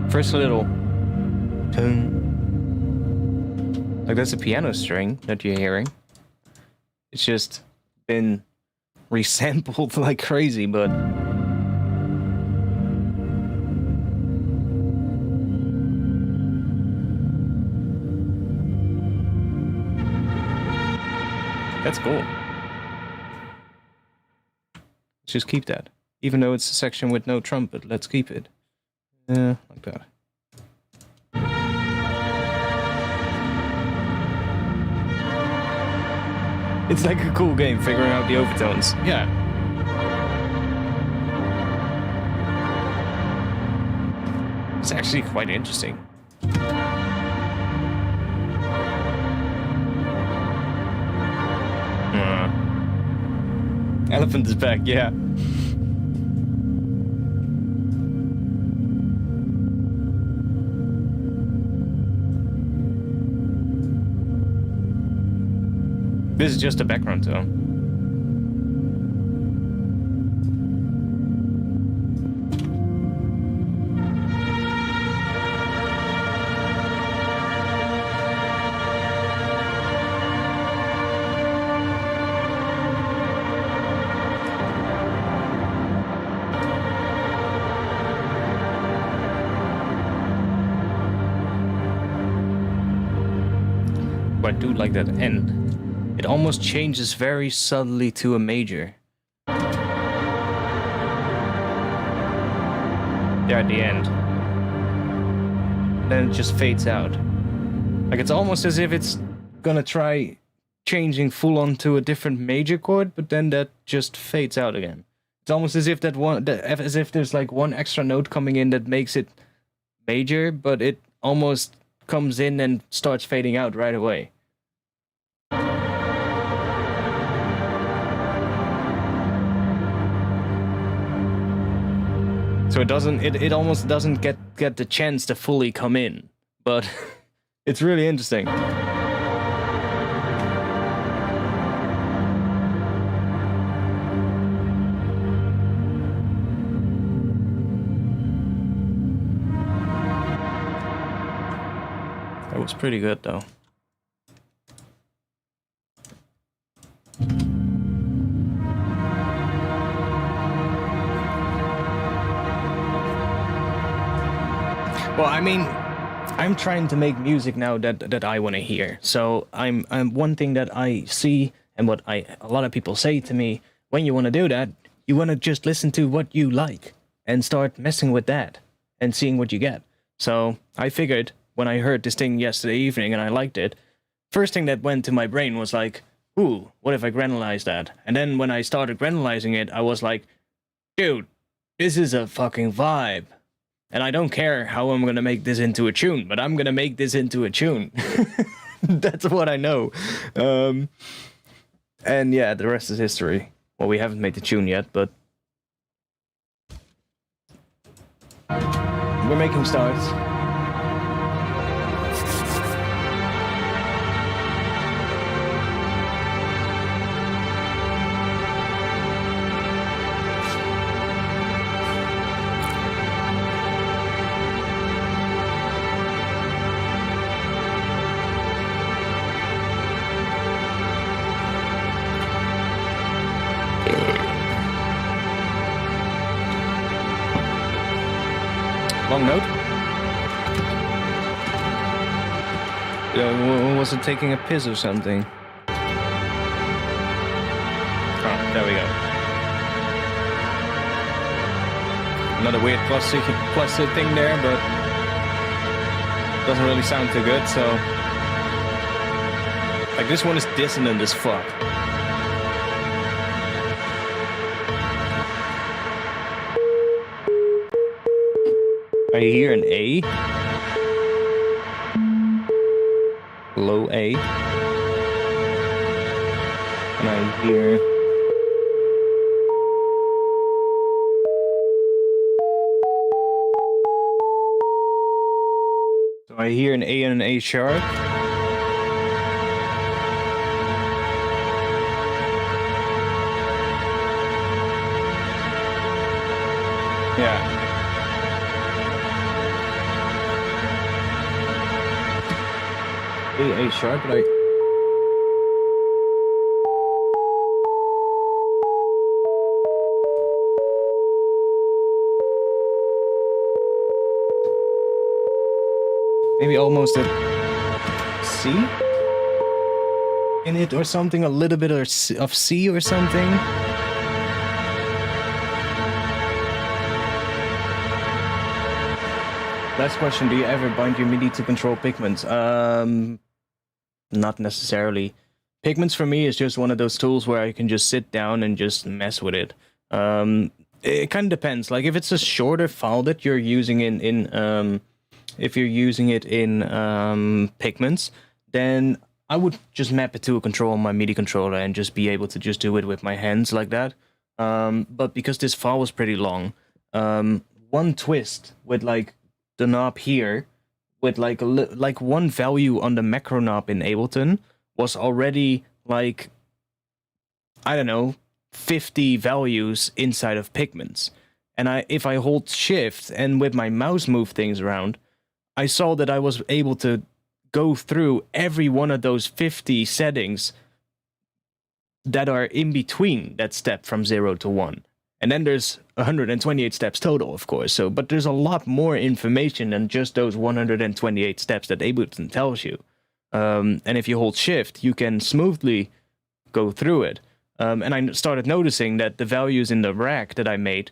first a little tune. Like that's a piano string that you're hearing. It's just been resampled like crazy, but That's cool. Let's just keep that. Even though it's a section with no trumpet, let's keep it. Yeah, like that. It's like a cool game, figuring out the overtones. Yeah. It's actually quite interesting. Elephant is back, yeah. This is just a background tone. But I do like that end. It almost changes very subtly to a major. There at the end. Then it just fades out. Like it's almost as if it's gonna try changing full on to a different major chord, but then that just fades out again. It's almost as if as if there's like one extra note coming in that makes it major, but it almost comes in and starts fading out right away. So it almost doesn't get the chance to fully come in, but it's really interesting. That was pretty good though. Well, I mean, I'm trying to make music now that I want to hear. So I'm one thing that I see and what a lot of people say to me, when you want to do that, you want to just listen to what you like and start messing with that and seeing what you get. So I figured when I heard this thing yesterday evening and I liked it, first thing that went to my brain was like, ooh, what if I granulized that? And then when I started granulizing it, I was like, dude, this is a fucking vibe. And I don't care how I'm going to make this into a tune, but I'm going to make this into a tune. That's what I know. And yeah, the rest is history. Well, we haven't made the tune yet, but we're making starts. Long note? Was it taking a piss or something? Oh, there we go. Another weird plastic thing there, but doesn't really sound too good, so... Like, this one is dissonant as fuck. I hear an A. Low A. And I hear... So I hear an A and an A sharp. Yeah. A sharp, but maybe almost a C? in it or something, a little bit of C or something. Last question, do you ever bind your MIDI to control pigments? Not necessarily. Pigments for me is just one of those tools where I can just sit down and just mess with it. It kind of depends. Like if it's a shorter file that you're using if you're using it in pigments, then I would just map it to a control on my MIDI controller and just be able to just do it with my hands like that. But because this file was pretty long, one twist with like the knob here, with like one value on the macro knob in Ableton was already like, I don't know, 50 values inside of pigments. And if I hold shift and with my mouse move things around, I saw that I was able to go through every one of those 50 settings that are in between that step from 0 to 1. And then there's 128 steps total, of course. But there's a lot more information than just those 128 steps that Ableton tells you. And if you hold shift, you can smoothly go through it. And I started noticing that the values in the rack that I made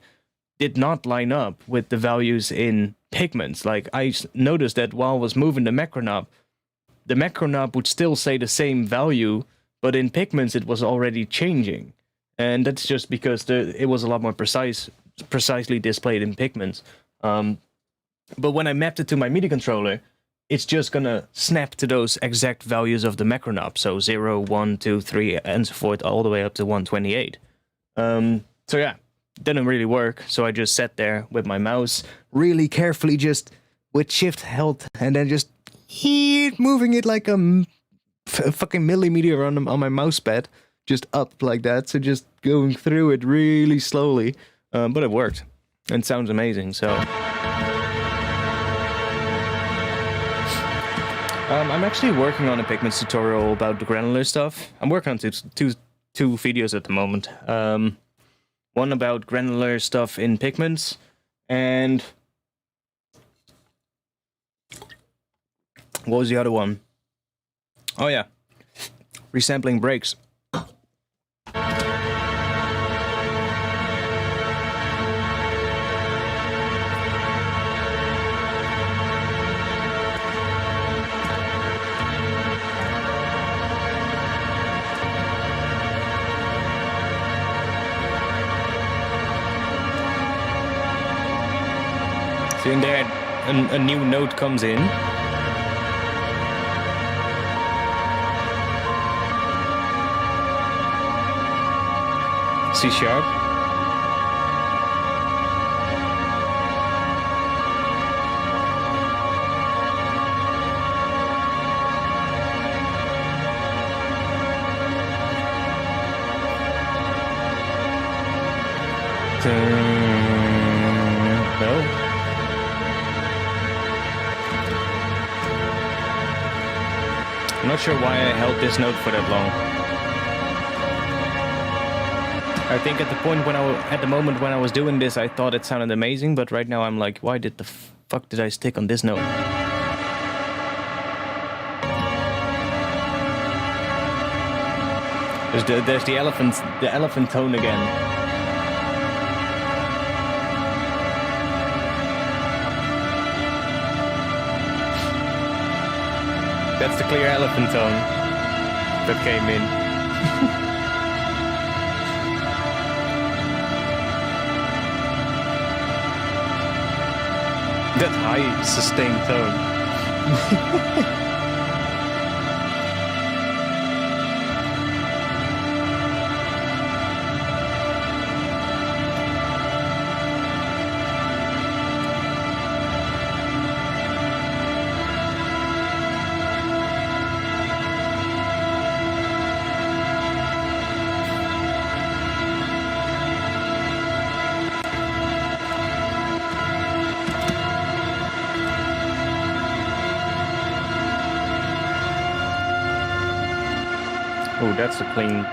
did not line up with the values in pigments. Like I noticed that while I was moving the macro knob would still say the same value, but in pigments it was already changing. And that's just because it was a lot more precisely displayed in pigments. But when I mapped it to my MIDI controller, it's just gonna snap to those exact values of the macro knob. So 0, 1, 2, 3, and so forth, all the way up to 128. So yeah, didn't really work. So I just sat there with my mouse, really carefully just with shift held, and then just moving it like a fucking millimeter on my mouse pad. Just up like that, so just going through it really slowly, but it worked and sounds amazing. So I'm actually working on a pigments tutorial about the granular stuff. I'm working on two videos at the moment. One about granular stuff in pigments, and what was the other one? Oh yeah, resampling breaks. So in there, a new note comes in. C sharp. No. I'm not sure why I held this note for that long. I think at the moment when I was doing this, I thought it sounded amazing, but right now I'm like, why did the fuck did I stick on this note? There's the elephant tone again. That's the clear elephant tone that came in. That high sustained tone. Oh, that's a clean.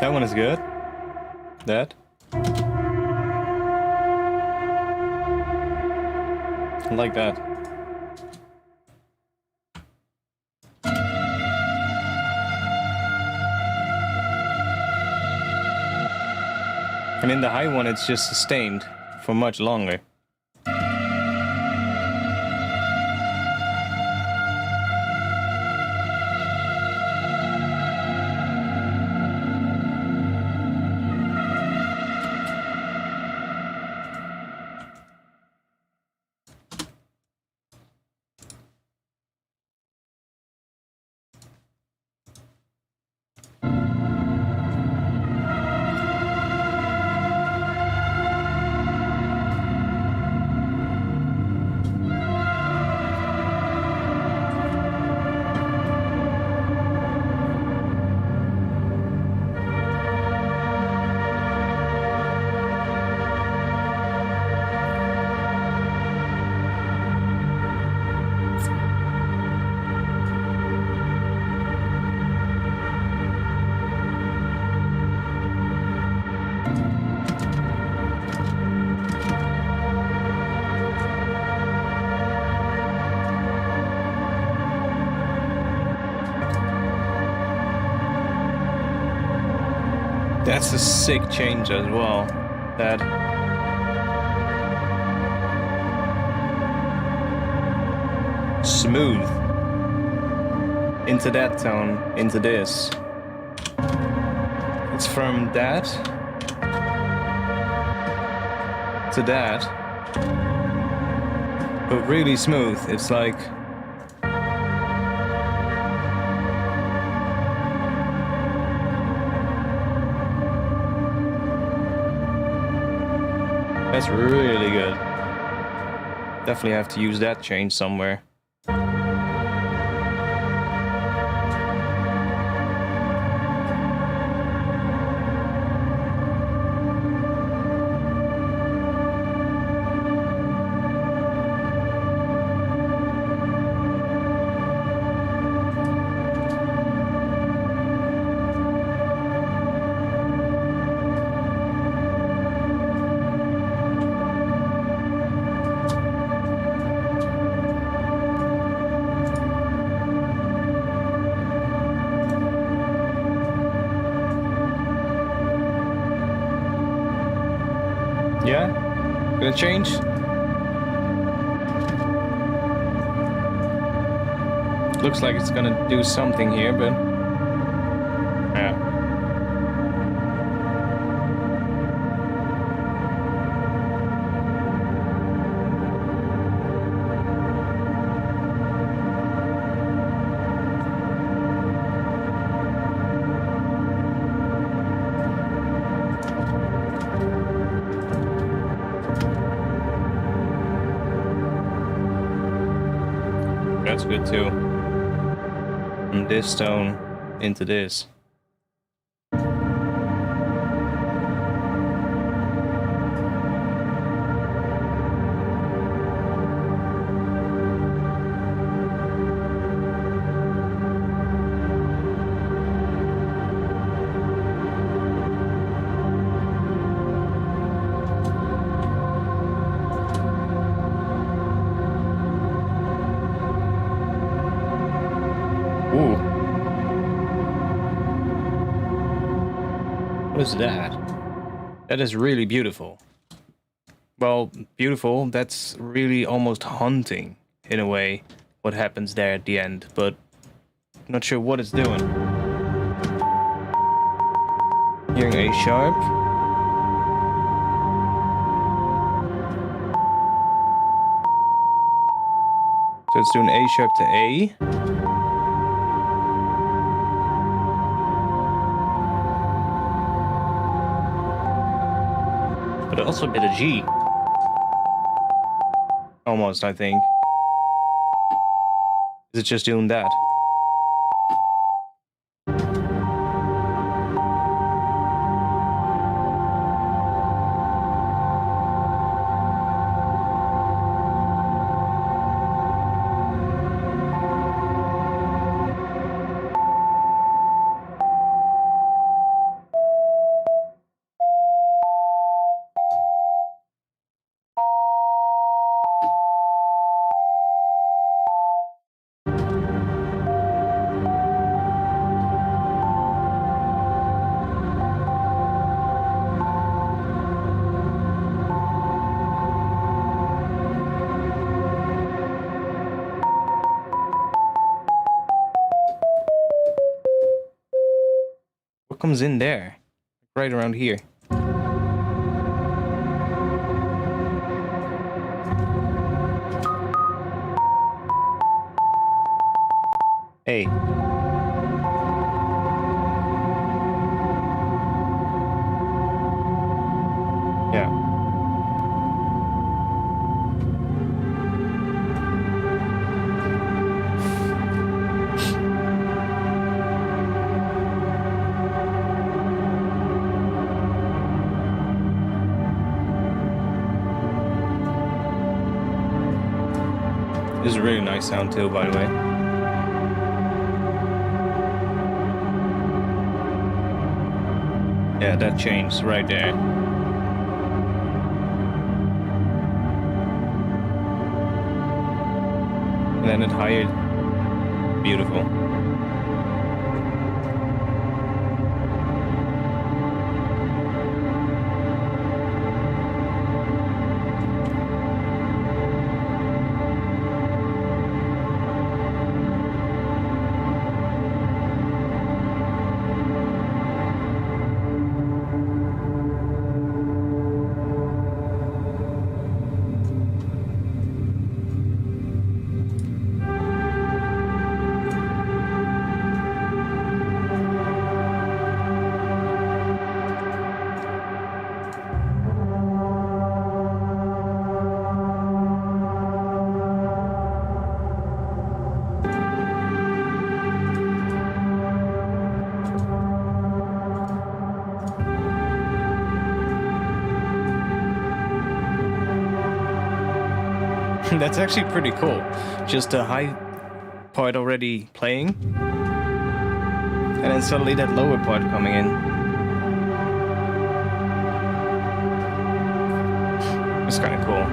That one is good. That. I like that. And in the high one, it's just sustained for much longer. That's a sick change as well. That. Smooth. Into that tone, into this. It's from that to that, but really smooth. It's like that's really good. Definitely have to use that change somewhere. Yeah? Gonna change? Looks like it's gonna do something here, but... yeah. That's good too. From this stone into this. Ooh. What is that? That is really beautiful. Well, beautiful, that's really almost haunting, in a way, what happens there at the end, but not sure what it's doing. Hearing A sharp. So it's doing A sharp to A. But also a bit of G. Almost, I think. Is it just doing that? comes in there? Right around here. Hey. Yeah. This is a really nice sound too, by the way. Yeah, that changed right there. And then it hired. Beautiful. That's actually pretty cool. Just a high part already playing, and then suddenly that lower part coming in. It's kind of cool.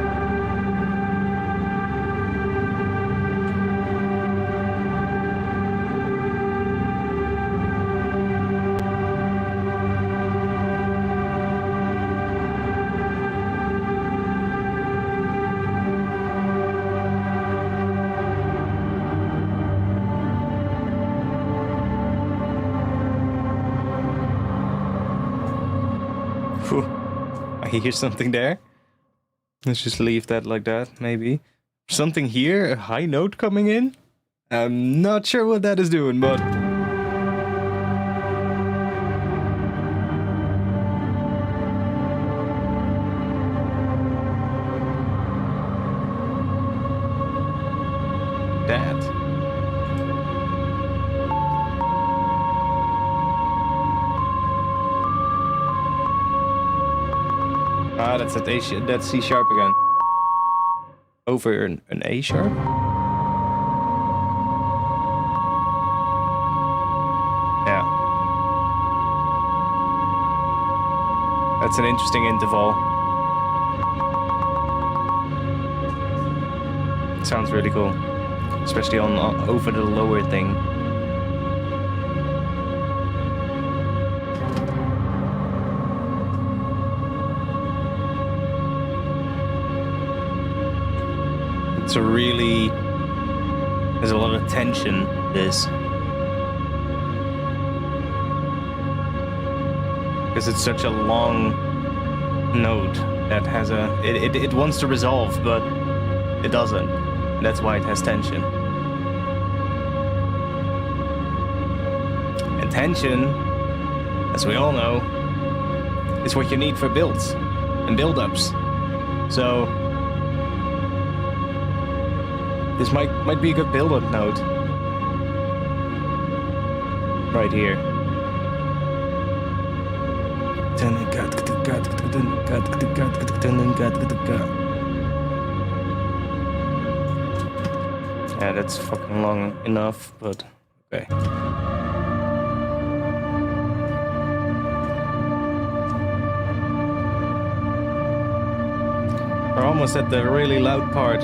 I hear something there. Let's just leave that like that, maybe. Something here, a high note coming in. I'm not sure what that is doing, but... that. Ah, that's at A. That's C sharp again. Over an A sharp. Yeah. That's an interesting interval. Sounds really cool, especially on over the lower thing. It's a really, there's a lot of tension, this. Because it's such a long note that has a, it wants to resolve, but it doesn't. That's why it has tension. And tension, as we all know, is what you need for builds and build-ups. So, this might be a good build-up note. Right here. Yeah, that's fucking long enough, but okay. We're almost at the really loud part.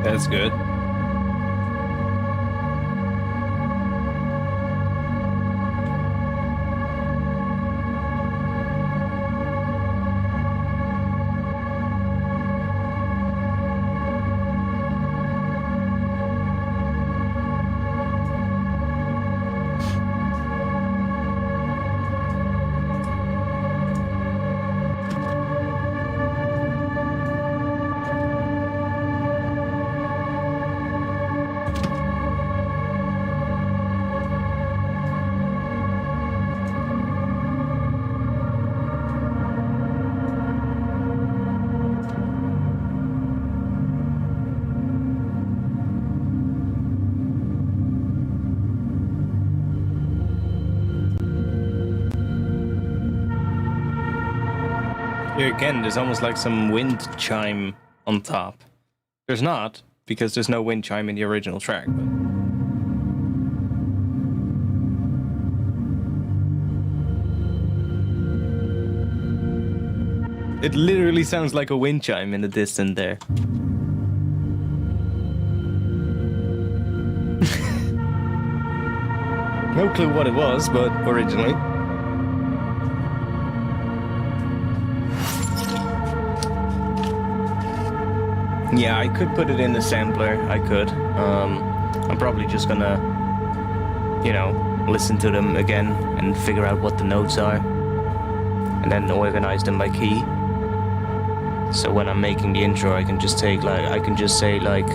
That's good. Here again, there's almost like some wind chime on top. There's not, because there's no wind chime in the original track, but... It literally sounds like a wind chime in the distance there. No clue what it was, but originally. Yeah, I could put it in the sampler. I could. I'm probably just gonna, you know, listen to them again and figure out what the notes are, and then organize them by key. So when I'm making the intro, I can just take like, I can just say like,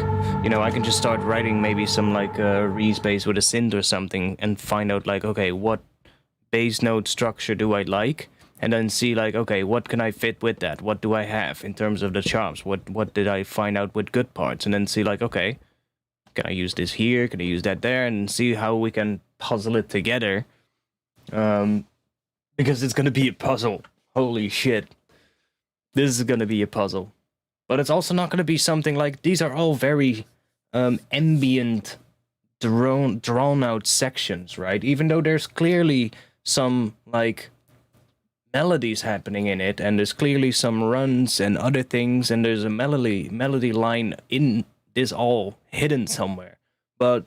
you know, I can just start writing maybe some like reese bass with a synth or something, and find out like, okay, what bass note structure do I like? And then see like, okay, what can I fit with that? What do I have in terms of the chops? What did I find out with good parts? And then see like, okay, can I use this here? Can I use that there? And see how we can puzzle it together. Because it's gonna be a puzzle. Holy shit. This is gonna be a puzzle. But it's also not gonna be something like, these are all very ambient, drawn out sections, right? Even though there's clearly some like melodies happening in it, and there's clearly some runs and other things, and there's a melody line in this all hidden somewhere, but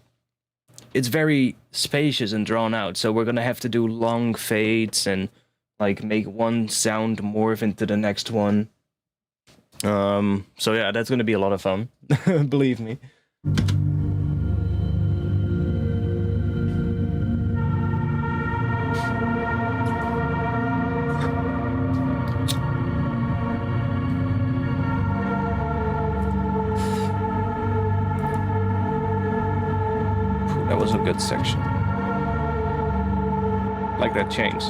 it's very spacious and drawn out, so we're gonna have to do long fades and like make one sound morph into the next one. So yeah, that's gonna be a lot of fun. Believe me. That was a good section. Like that change.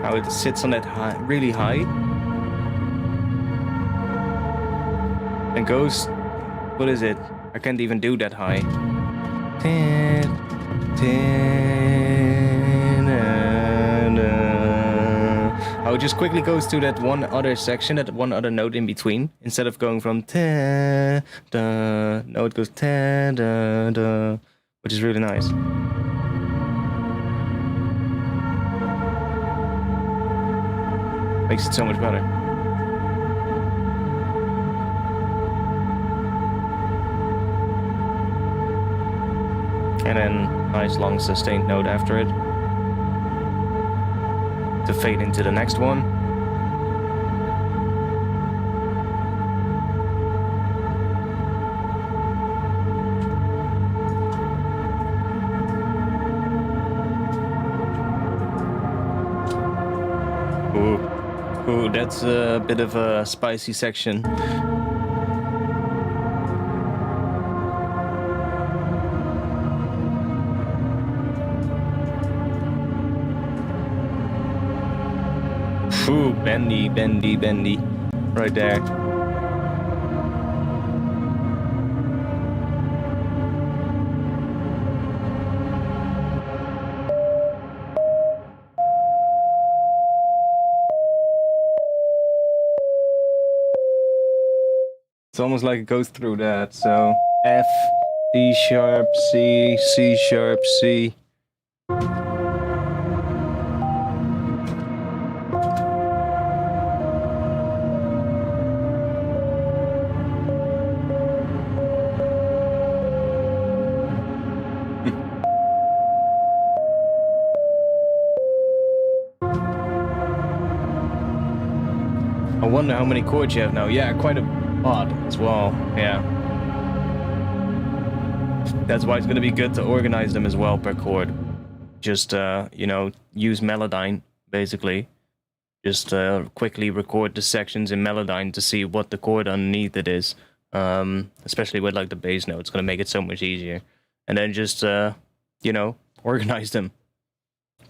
How it sits on that high, really high. And goes, what is it? I can't even do that high. How it just quickly goes to that one other section, that one other note in between, instead of going from ta da. No, it goes ta da da, which is really nice. Makes it so much better. And then nice long sustained note after it to fade into the next one. Ooh, that's a bit of a spicy section. Ooh, bendy, bendy, bendy. Right there. It's almost like it goes through that, so F, D sharp, C, C sharp, C. I wonder how many chords you have now. Yeah, quite a lot as well. Yeah. That's why it's going to be good to organize them as well per chord. Just, you know, use Melodyne, basically. Just quickly record the sections in Melodyne to see what the chord underneath it is. Especially with, like, the bass note. It's going to make it so much easier. And then just, you know, organize them.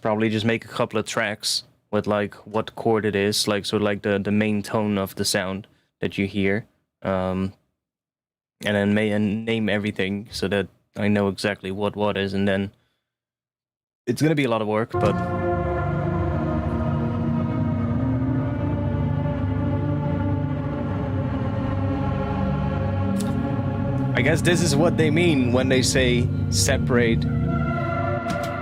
Probably just make a couple of tracks with like what chord it is, like sort of like the main tone of the sound that you hear, and then name everything so that I know exactly what is, and then it's gonna be a lot of work, but I guess this is what they mean when they say separate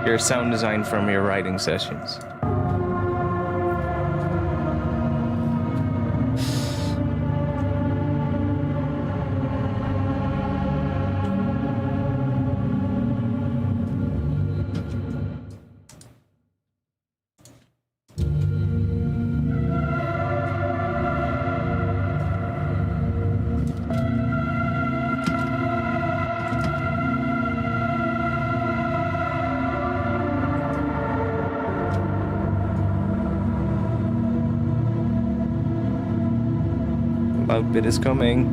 your sound design from your writing sessions. Loud bit is coming.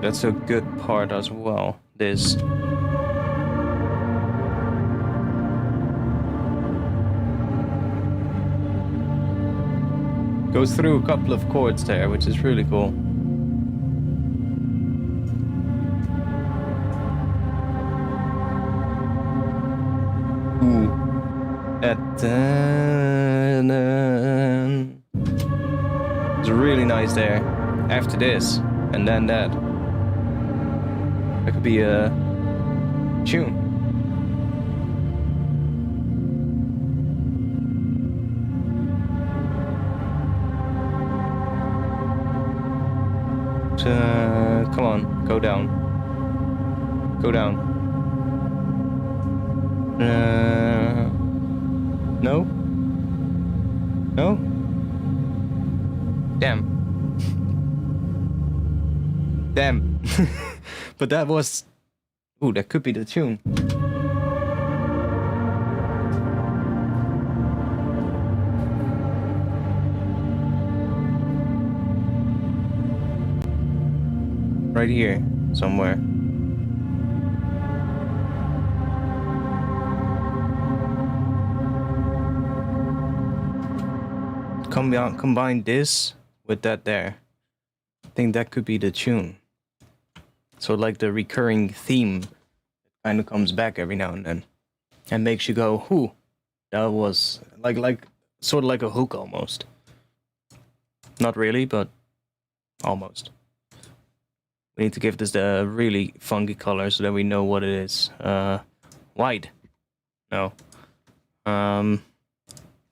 That's a good part as well. This. Goes through a couple of chords there, which is really cool. It's really nice there. After this, and then that. That could be a tune. Come on, go down. Go down. No? No? Damn. Damn. But that was... Ooh, that could be the tune. Right here, somewhere. Combine this with that there. I think that could be the tune. So like the recurring theme kind of comes back every now and then. And makes you go, whoo. That was like sort of like a hook almost. Not really, but almost. We need to give this a really funky color so that we know what it is. White. No.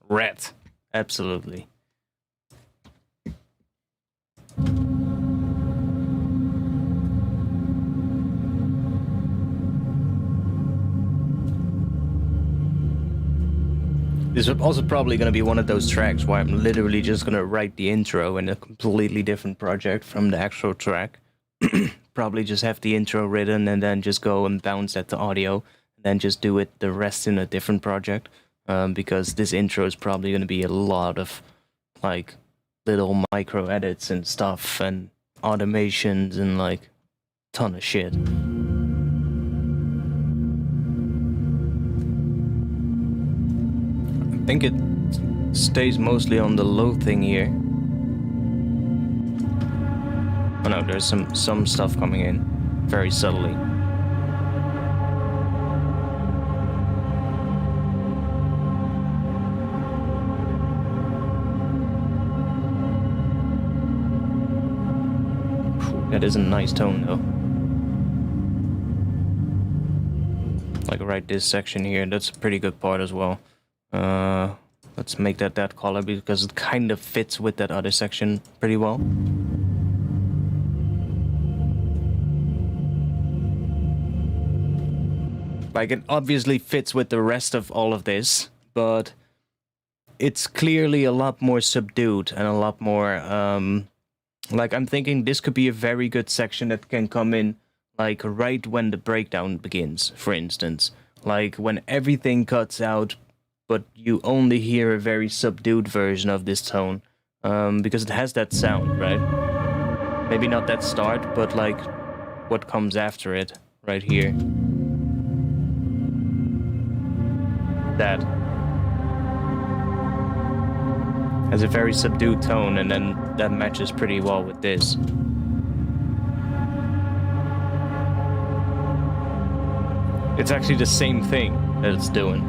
Red. Absolutely. This is also probably going to be one of those tracks where I'm literally just going to write the intro in a completely different project from the actual track. Probably just have the intro written and then just go and bounce at the audio. And then just do it the rest in a different project. Because this intro is probably going to be a lot of like little micro edits and stuff and automations and like ton of shit. I think it stays mostly on the low thing here. Oh no, there's some stuff coming in very subtly. That is a nice tone though. Like right this section here, that's a pretty good part as well. Let's make that color because it kind of fits with that other section pretty well. Like it obviously fits with the rest of all of this, but it's clearly a lot more subdued and a lot more, like I'm thinking this could be a very good section that can come in like right when the breakdown begins, for instance. Like when everything cuts out, but you only hear a very subdued version of this tone, because it has that sound, right? Maybe not that start, but like what comes after it, right here. That has a very subdued tone, and then that matches pretty well with this. It's actually the same thing that it's doing.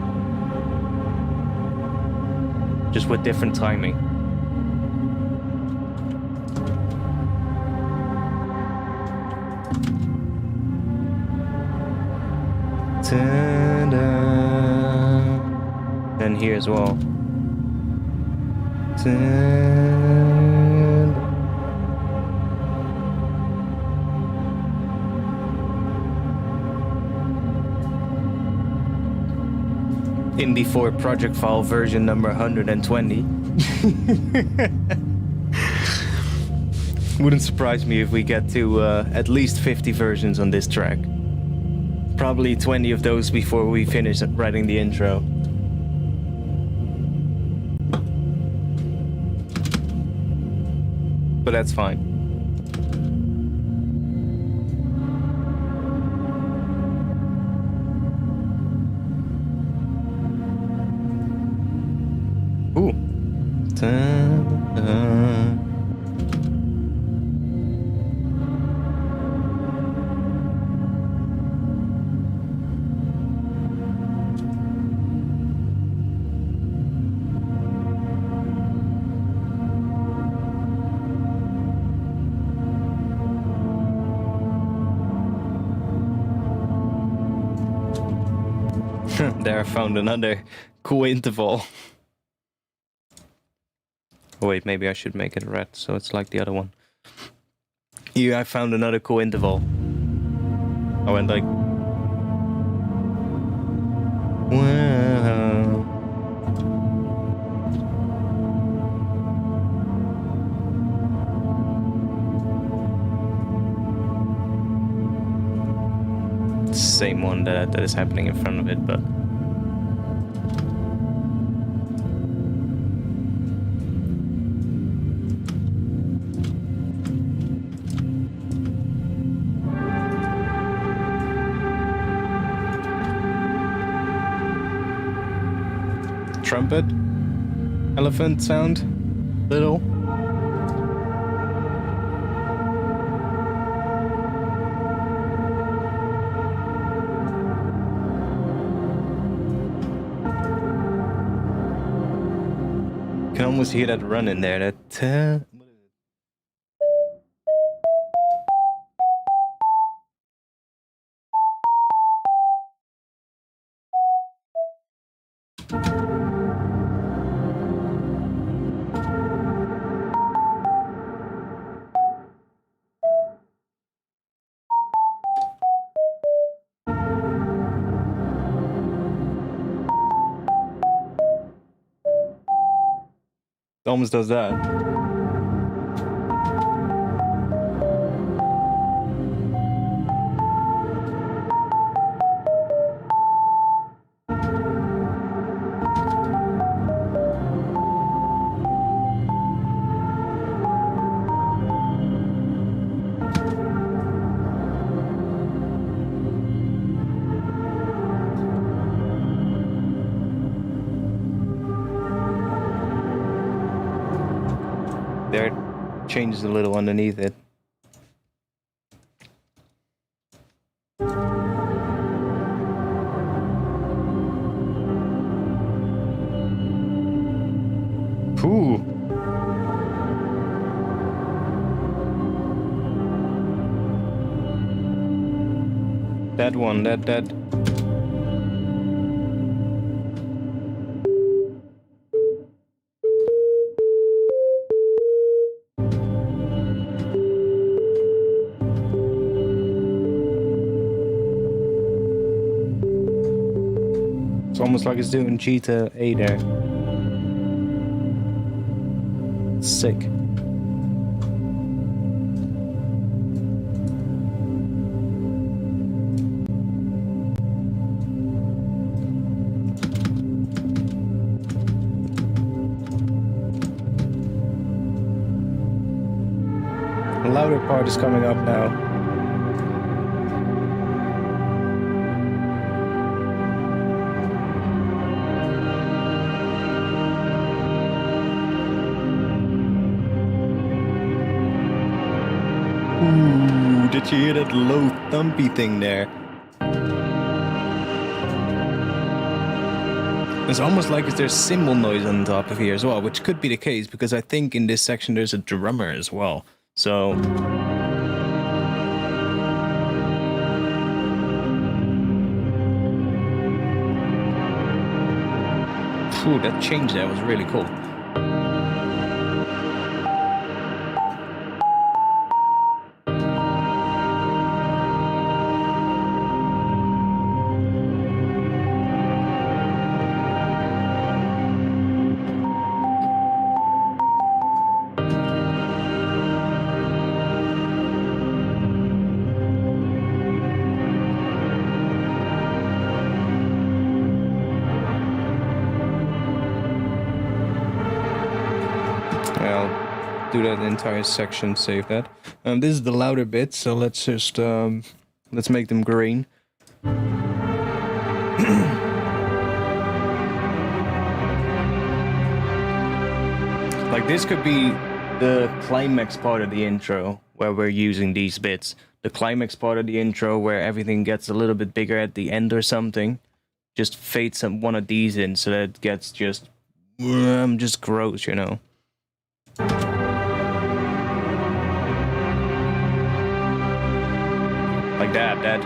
just with different timing. Ta-da. And here as well. Indie 4 project file version number 120. Wouldn't surprise me if we get to at least 50 versions on this track. Probably 20 of those before we finish writing the intro. But that's fine. Ooh. Ta-da. There I found another cool interval. Oh wait, maybe I should make it red so it's like the other one. Here I found another cool interval. I went like... Wow. Same one that is happening in front of it, but trumpet, elephant sound, little. Can almost hear that run in there. That. It almost does that. There it changes a little underneath it. Ooh. That one, that. It's almost like it's doing G to A there. Sick. The louder part is coming up now. Ooh, did you hear that low thumpy thing there? It's almost like there's cymbal noise on top of here as well, which could be the case because I think in this section there's a drummer as well. So ooh, that change there was really cool. I'll do that entire section, save that. This is the louder bit, so let's just let's make them green. Like this could be the climax part of the intro where we're using these bits. The climax part of the intro where everything gets a little bit bigger at the end or something. Just fade one of these in so that it gets just gross, you know. Like that.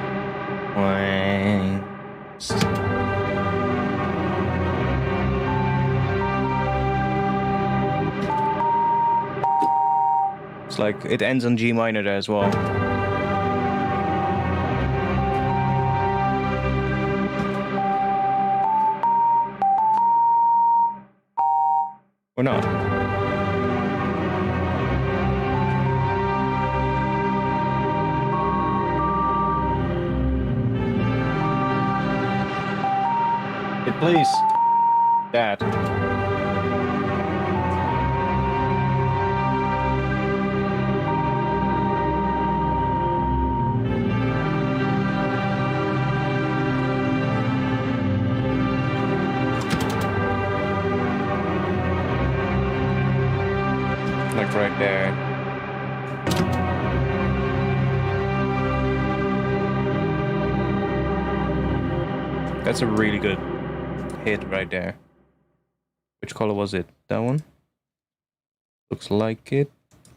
It's like it ends on G minor there as well. Or not. Please. That. Like right there. That's a really good hit right there. Which color was it? That one? Looks like it.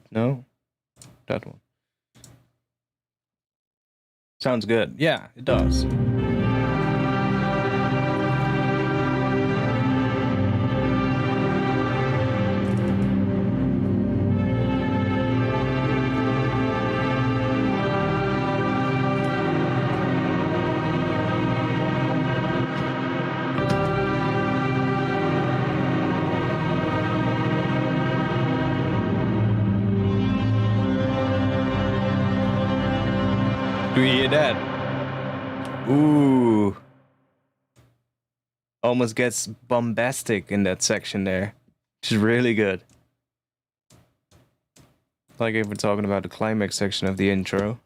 No? That one. Sounds good. Yeah, it does. Do you hear that? Ooh. Almost gets bombastic in that section there. Which is really good. Like if we're talking about the climax section of the intro.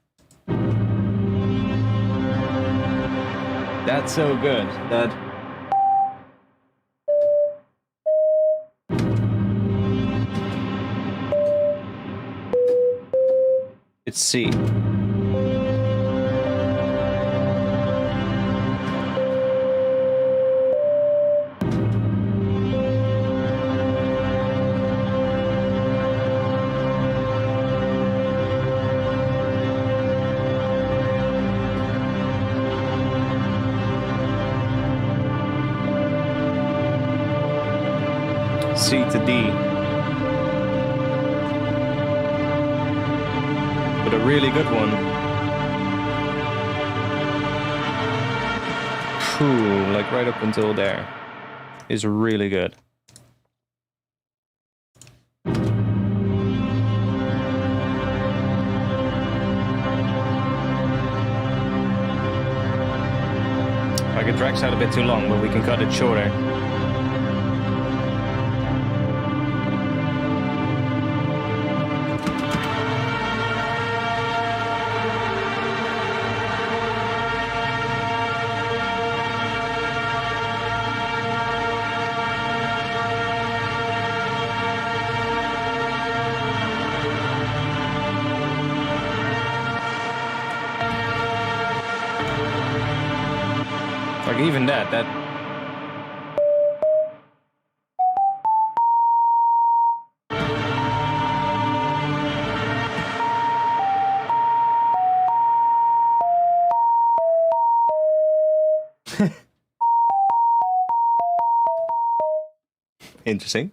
That's so good. That... It's C. C to D. But a really good one. Phew, like right up until there is really good. Like it drags out a bit too long, but we can cut it shorter. Like even that Interesting.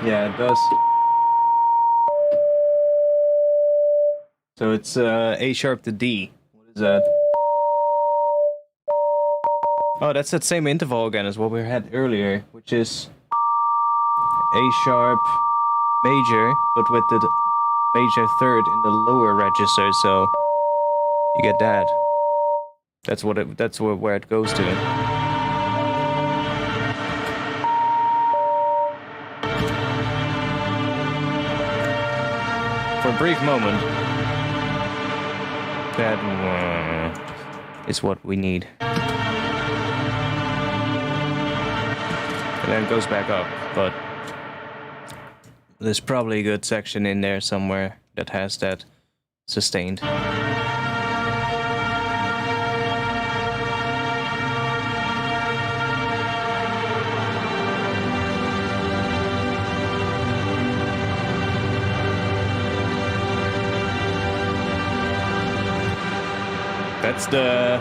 Yeah, it does. So it's A sharp to D. What is that? Oh, that's that same interval again as what we had earlier, which is A sharp major, but with the major third in the lower register. So you get that. That's where it goes to. For a brief moment, that is what we need. And then it goes back up, but there's probably a good section in there somewhere that has that sustained. That's the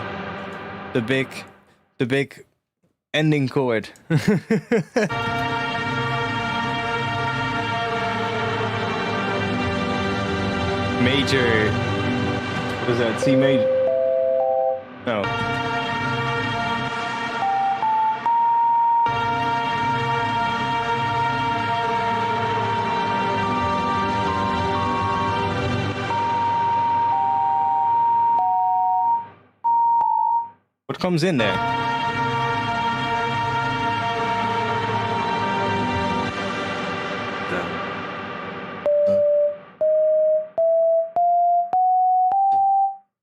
big ending chord. Major. What is that? C major? No. What comes in there?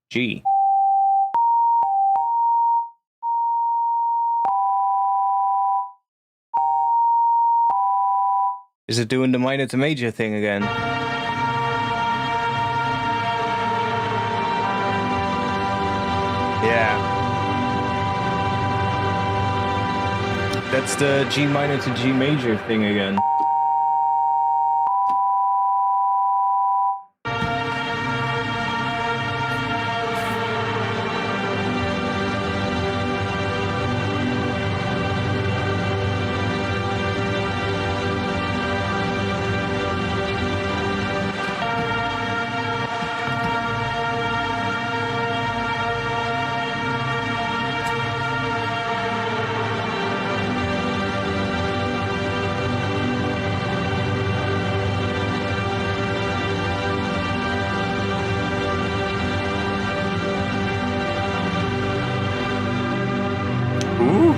G. Is it doing the minor to major thing again? Yeah. That's the G minor to G major thing again. Ooh.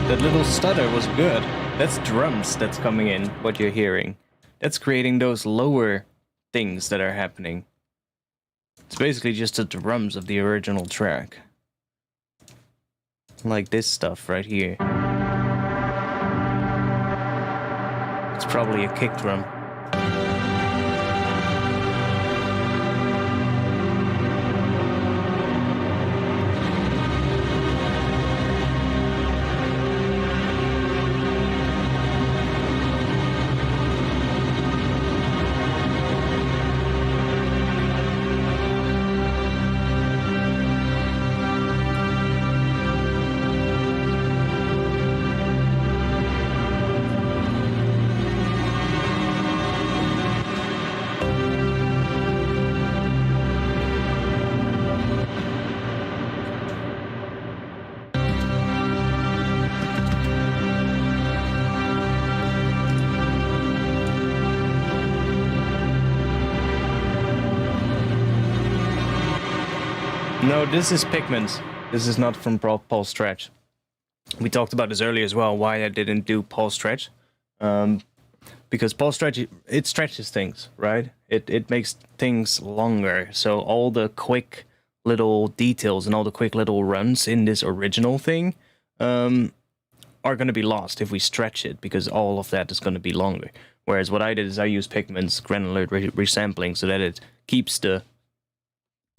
That little stutter was good. That's drums that's coming in, what you're hearing. That's creating those lower things that are happening. It's basically just the drums of the original track. Like this stuff right here. It's probably a kick drum. No, this is Pigments. This is not from Paul Stretch. We talked about this earlier as well, why I didn't do Paul Stretch. Because Paul Stretch, it stretches things, right? It makes things longer. So all the quick little details and all the quick little runs in this original thing are going to be lost if we stretch it, because all of that is going to be longer. Whereas what I did is I used Pigment's granular resampling so that it keeps the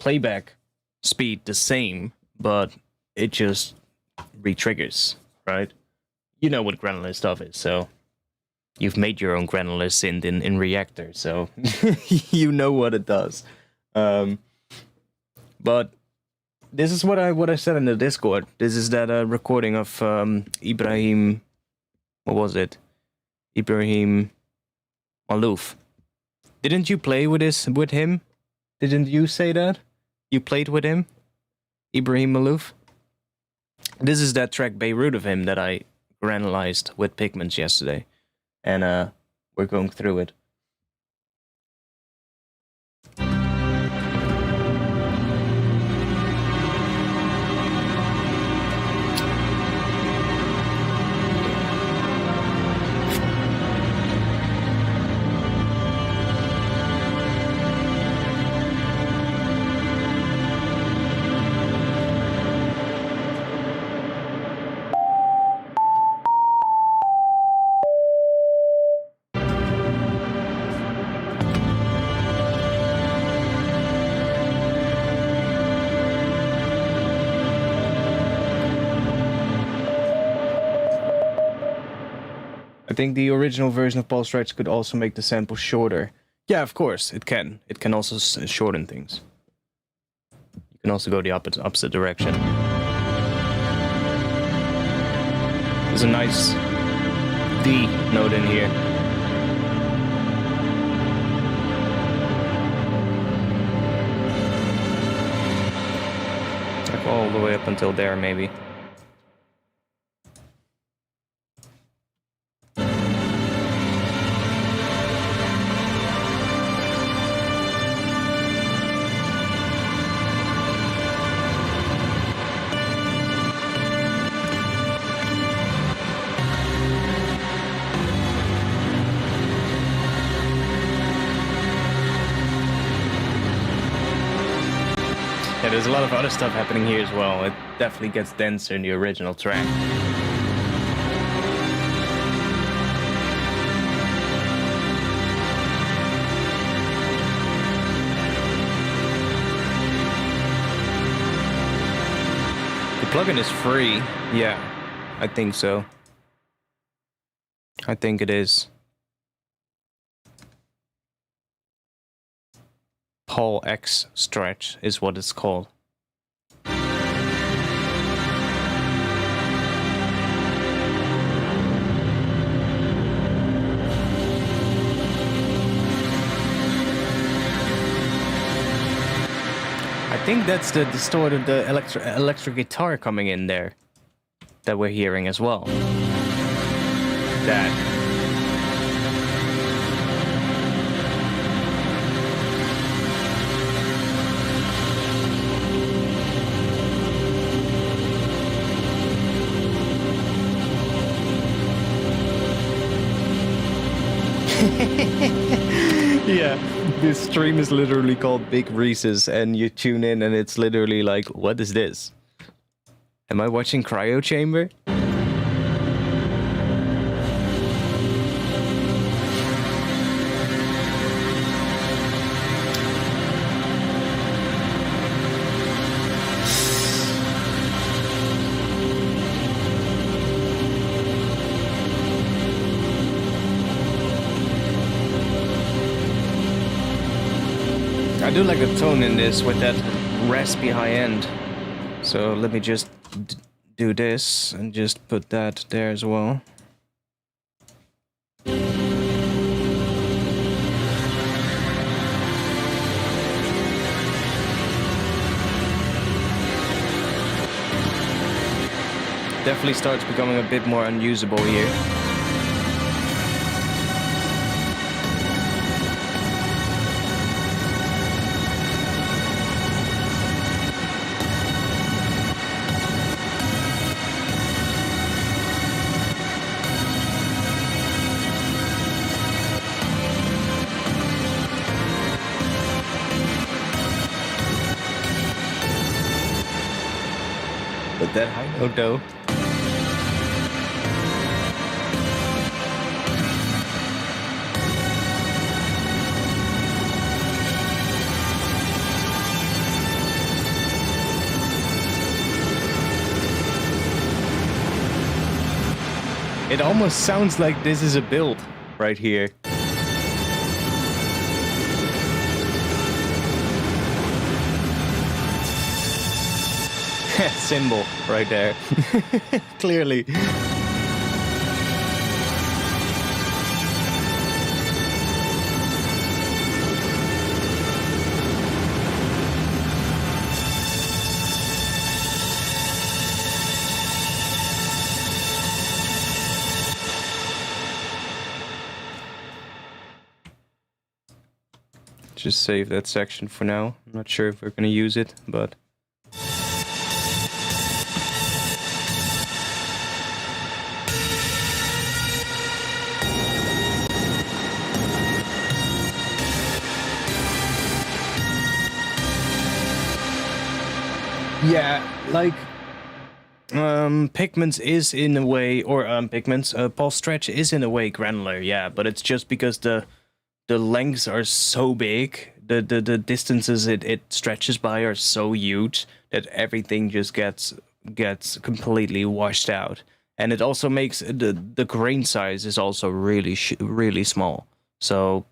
playback speed the same, but it just re-triggers, right? You know what granular stuff is, so you've made your own granular synth in Reactor, so you know what it does. But this is what I said in the Discord. This is that recording of Ibrahim. What was it? Ibrahim Malouf. Didn't you play with him? Didn't you say that? You played with him? Ibrahim Malouf? This is that track Beirut of him that I granulized with pigments yesterday. And we're going through it. I think the original version of Paul Stretch could also make the sample shorter. Yeah, of course, it can. It can also shorten things. You can also go the opposite direction. There's a nice D note in here. Like all the way up until there, maybe. Yeah, there's a lot of other stuff happening here as well. It definitely gets denser in the original track. The plugin is free. Yeah, I think so. I think it is. Paul X Stretch is what it's called. I think that's the distorted electric guitar coming in there that we're hearing as well. That. Yeah, this stream is literally called Big Reese's, and you tune in and it's literally like, what is this? Am I watching Cryo Chamber? I do like the tone in this with that raspy high end. So let me just do this and just put that there as well. Definitely starts becoming a bit more unusable here. But that high note though. It almost sounds like this is a build. right here. Symbol right there. Clearly. Just save that section for now. I'm not sure if we're gonna use it, but... Yeah, like... Pigments is in a way, or Pulse Stretch is in a way granular, yeah, but it's just because the lengths are so big, the distances it stretches by are so huge that everything just gets completely washed out, and it also makes the grain size is also really small, so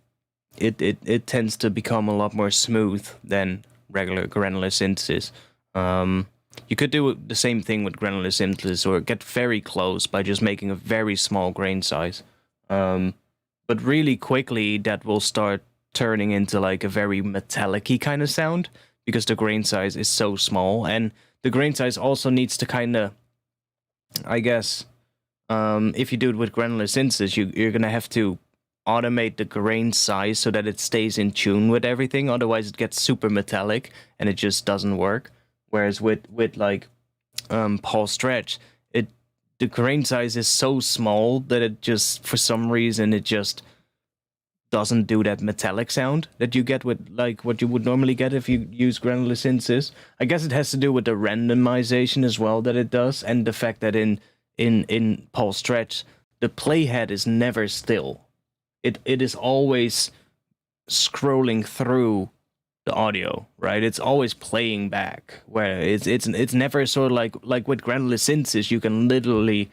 it tends to become a lot more smooth than regular granular synthesis. You could do the same thing with granular synthesis, or get very close by just making a very small grain size. But really quickly, that will start turning into like a very metallic-y kind of sound, because the grain size is so small. And the grain size also needs to kind of, I guess, if you do it with granular synthesis, you're going to have to automate the grain size so that it stays in tune with everything. Otherwise, it gets super metallic and it just doesn't work. Whereas with like Pulse Stretch, the grain size is so small that it just, for some reason, it just doesn't do that metallic sound that you get with like what you would normally get if you use granular synthesis. I guess it has to do with the randomization as well that it does, and the fact that in Pulse Stretch, the playhead is never still. It is always scrolling through the audio, right? It's always playing back, where it's never sort of like with granular synthesis, you can literally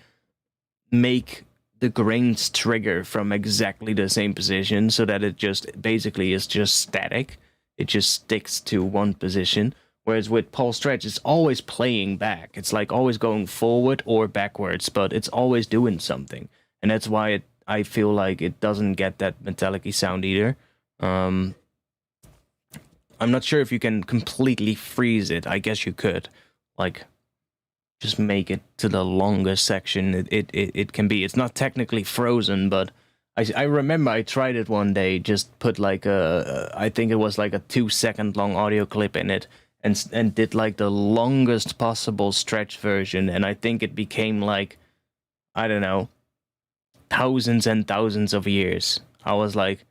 make the grains trigger from exactly the same position so that it just basically is just static. It just sticks to one position. Whereas with Pulse Stretch, it's always playing back. It's like always going forward or backwards, but it's always doing something. And that's why I feel like it doesn't get that metallic-y sound either. I'm not sure if you can completely freeze it. I guess you could, like, just make it to the longest section it can be. It's not technically frozen, but I remember I tried it one day. Just put like I think it was like a 2-second long audio clip in it, and did like the longest possible stretch version, and I think it became like, I don't know, thousands and thousands of years. I was like,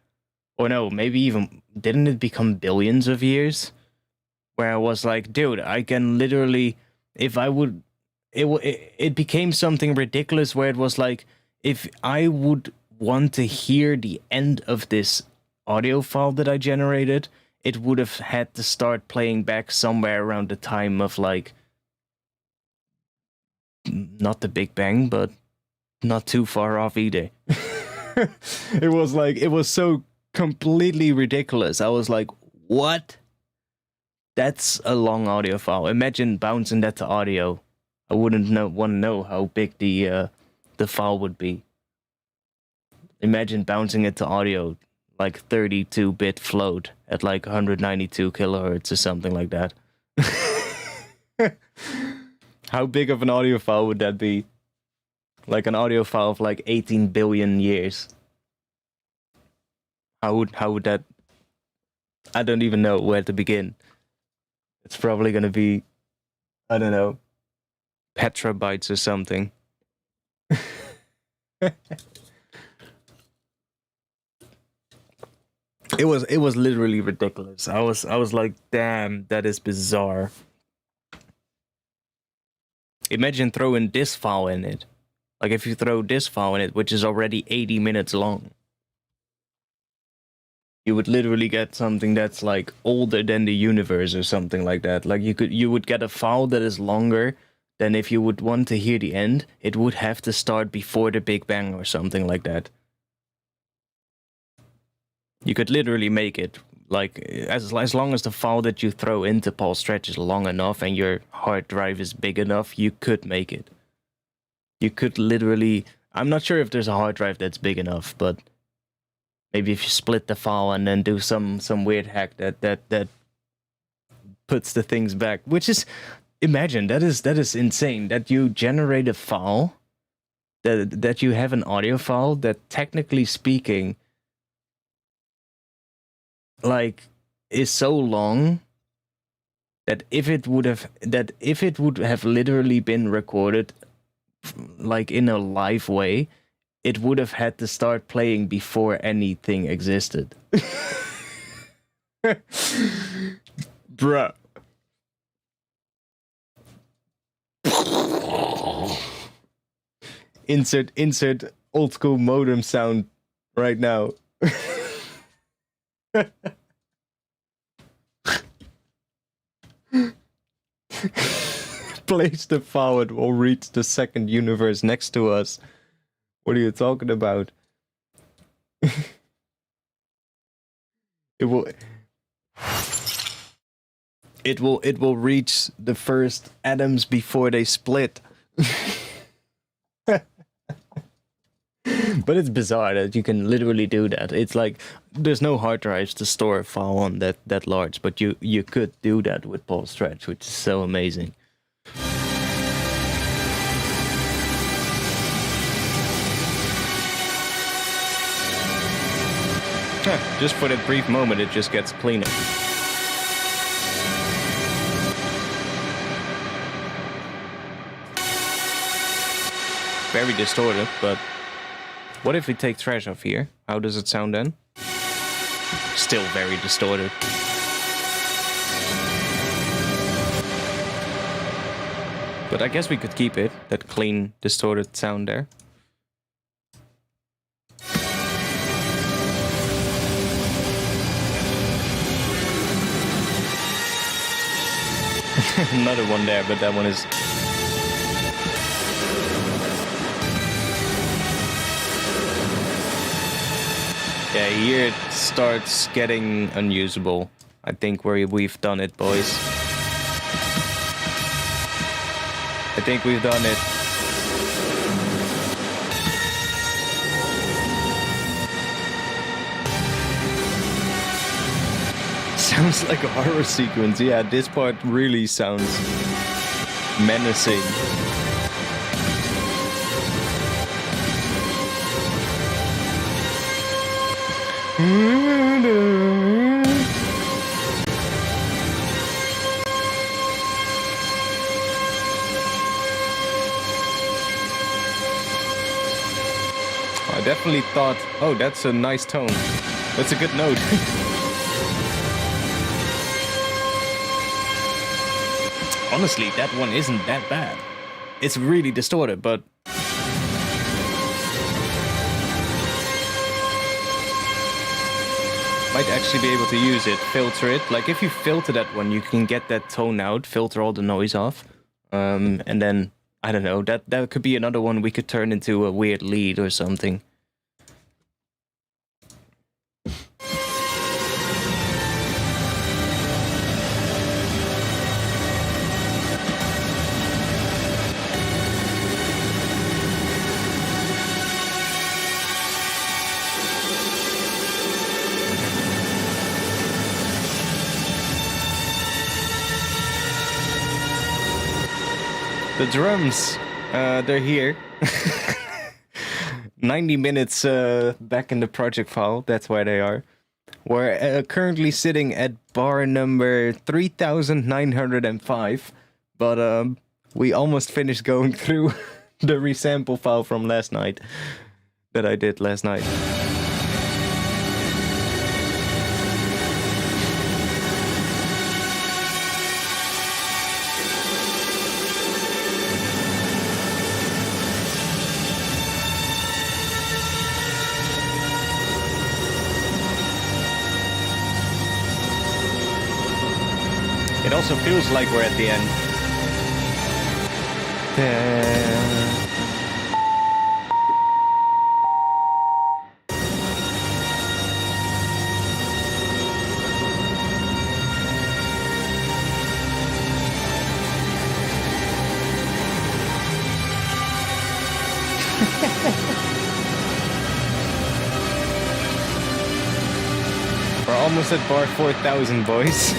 or no, maybe even, didn't it become billions of years? Where I was like, dude, I can literally, if I would, it became something ridiculous where it was like, if I would want to hear the end of this audio file that I generated, it would have had to start playing back somewhere around the time of like, not the Big Bang, but not too far off either. It was like, it was so completely ridiculous. I was like, what? That's a long audio file. Imagine bouncing that to audio. I wouldn't want to know how big the file would be. Imagine bouncing it to audio, like 32-bit float at like 192 kilohertz or something like that. How big of an audio file would that be? Like an audio file of like 18 billion years. How would that... I don't even know where to begin. It's probably gonna be, I don't know, petabytes or something. It was literally ridiculous. I was like, damn, that is bizarre. Imagine throwing this file in it. Like if you throw this file in it, which is already 80 minutes long, you would literally get something that's like older than the universe or something like that. Like you would get a file that is longer than, if you would want to hear the end, it would have to start before the Big Bang or something like that. You could literally make it. Like, as long as the file that you throw into Paul Stretch is long enough and your hard drive is big enough, you could make it. You could literally... I'm not sure if there's a hard drive that's big enough, but maybe if you split the file and then do some weird hack that puts the things back, which is... Imagine, that is insane, that you generate a file, that you have an audio file that, technically speaking, like, is so long that if it would have literally been recorded like in a live way, it would have had to start playing before anything existed. Bruh. Insert old school modem sound right now. Place the file, it will reach the second universe next to us. What are you talking about? It will reach the first atoms before they split. But it's bizarre that you can literally do that. It's like there's no hard drives to store a file on that large, but you could do that with Paul Stretch, which is so amazing. Just for that brief moment, it just gets cleaner. Very distorted, but what if we take trash off here? How does it sound then? Still very distorted. But I guess we could keep it, that clean, distorted sound there. Another one there, but that one is... Yeah, here it starts getting unusable. I think we've done it, boys. I think we've done it. Sounds like a horror sequence. Yeah, this part really sounds menacing. I definitely thought, oh, that's a nice tone. That's a good note. Honestly, that one isn't that bad. It's really distorted, but... might actually be able to use it, filter it. Like, if you filter that one, you can get that tone out, filter all the noise off. And then, I don't know, that could be another one we could turn into a weird lead or something. The drums, they're here. 90 minutes back in the project file, that's where they are. We're currently sitting at bar number 3905, but we almost finished going through the resample file from last night that I did last night. It also feels like we're at the end. almost at bar 4,000, boys.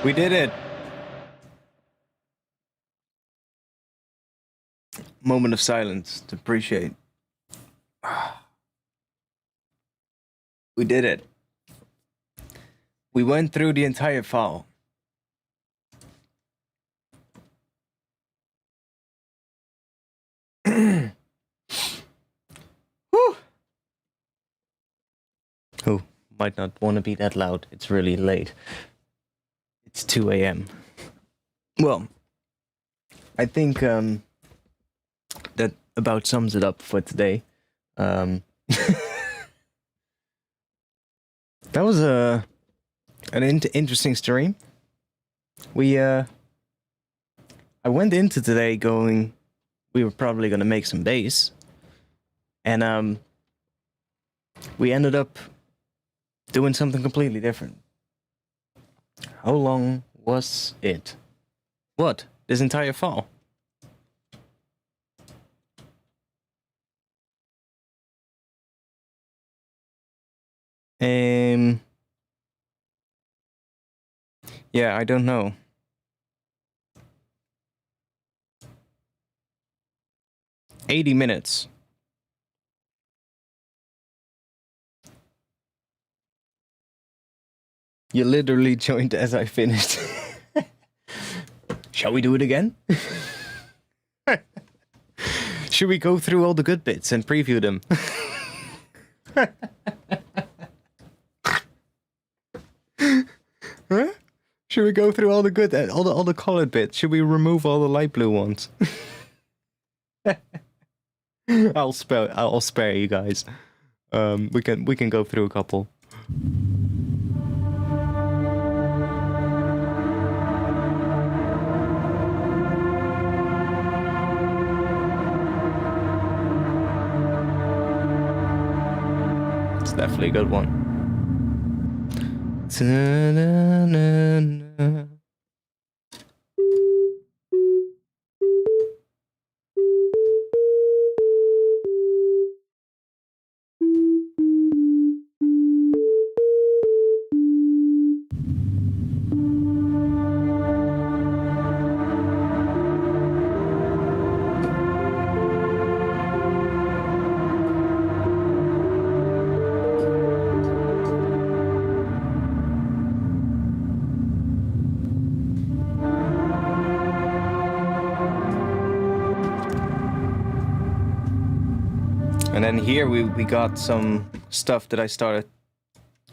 We did it. Moment of silence to appreciate. We did it. We went through the entire file. Whew. Who might not want to be that loud? It's really late. It's 2 a.m. Well, I think that about sums it up for today. That was an interesting stream. I went into today going, we were probably gonna make some bass, and we ended up doing something completely different. How long was it? What? This entire fall? Yeah, I don't know. $80 minutes. You literally joined as I finished. Shall we do it again? Should we go through all the good bits and preview them? Huh? Should we go through all the good, all the colored bits? Should we remove all the light blue ones? I'll spare you guys. We can go through a couple. It's definitely a good one. Ta-na-na-na. And then here we got some stuff that I started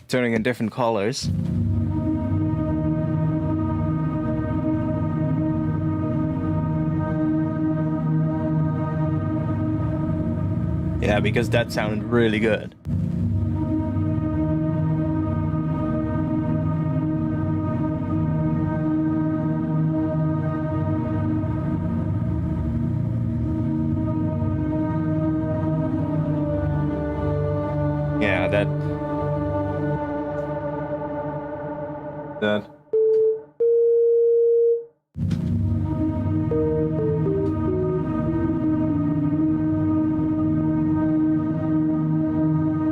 turning in different colors. Yeah, because that sounded really good. Yeah, that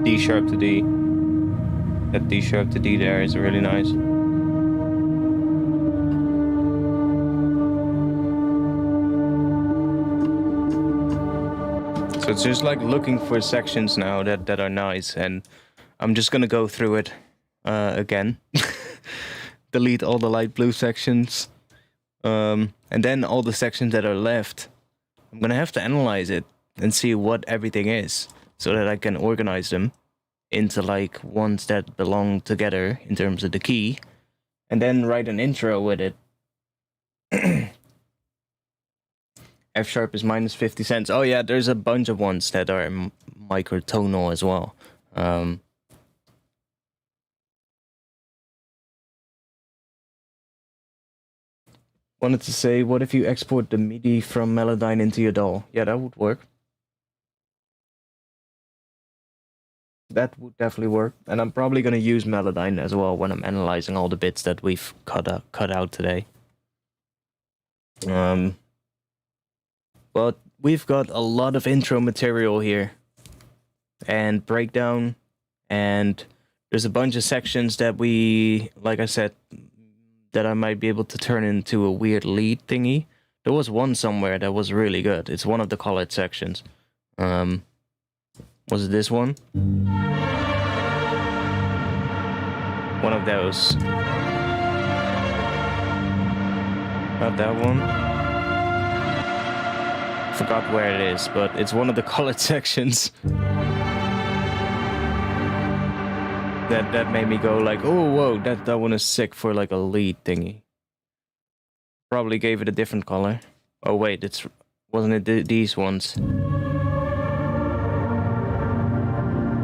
D sharp to D. That D sharp to D there is really nice. So it's just like looking for sections now that are nice, and I'm just gonna go through it again. Delete all the light blue sections, and then all the sections that are left, I'm gonna have to analyze it and see what everything is, so that I can organize them into like ones that belong together in terms of the key, and then write an intro with it. F sharp is minus 50 cents. Oh yeah, there's a bunch of ones that are microtonal as well. Wanted to say, what if you export the MIDI from Melodyne into your DAW? Yeah, that would work. That would definitely work. And I'm probably going to use Melodyne as well when I'm analyzing all the bits that we've cut out today. But we've got a lot of intro material here. And breakdown. And there's a bunch of sections that we, like I said, that I might be able to turn into a weird lead thingy. There was one somewhere that was really good. It's one of the colored sections. Was it this one? One of those. Not that one. Forgot where it is, but it's one of the colored sections. That made me go like, oh, whoa, that one is sick for like a lead thingy. Probably gave it a different color. Oh wait, wasn't it these ones?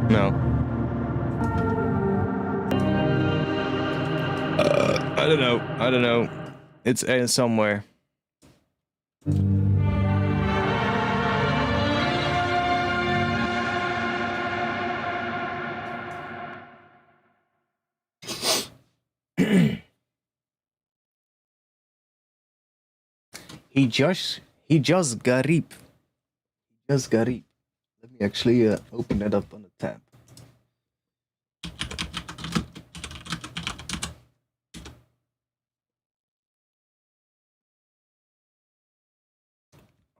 No. I don't know. It's somewhere. He just garib. Just garib. Let me actually open that up on the tab.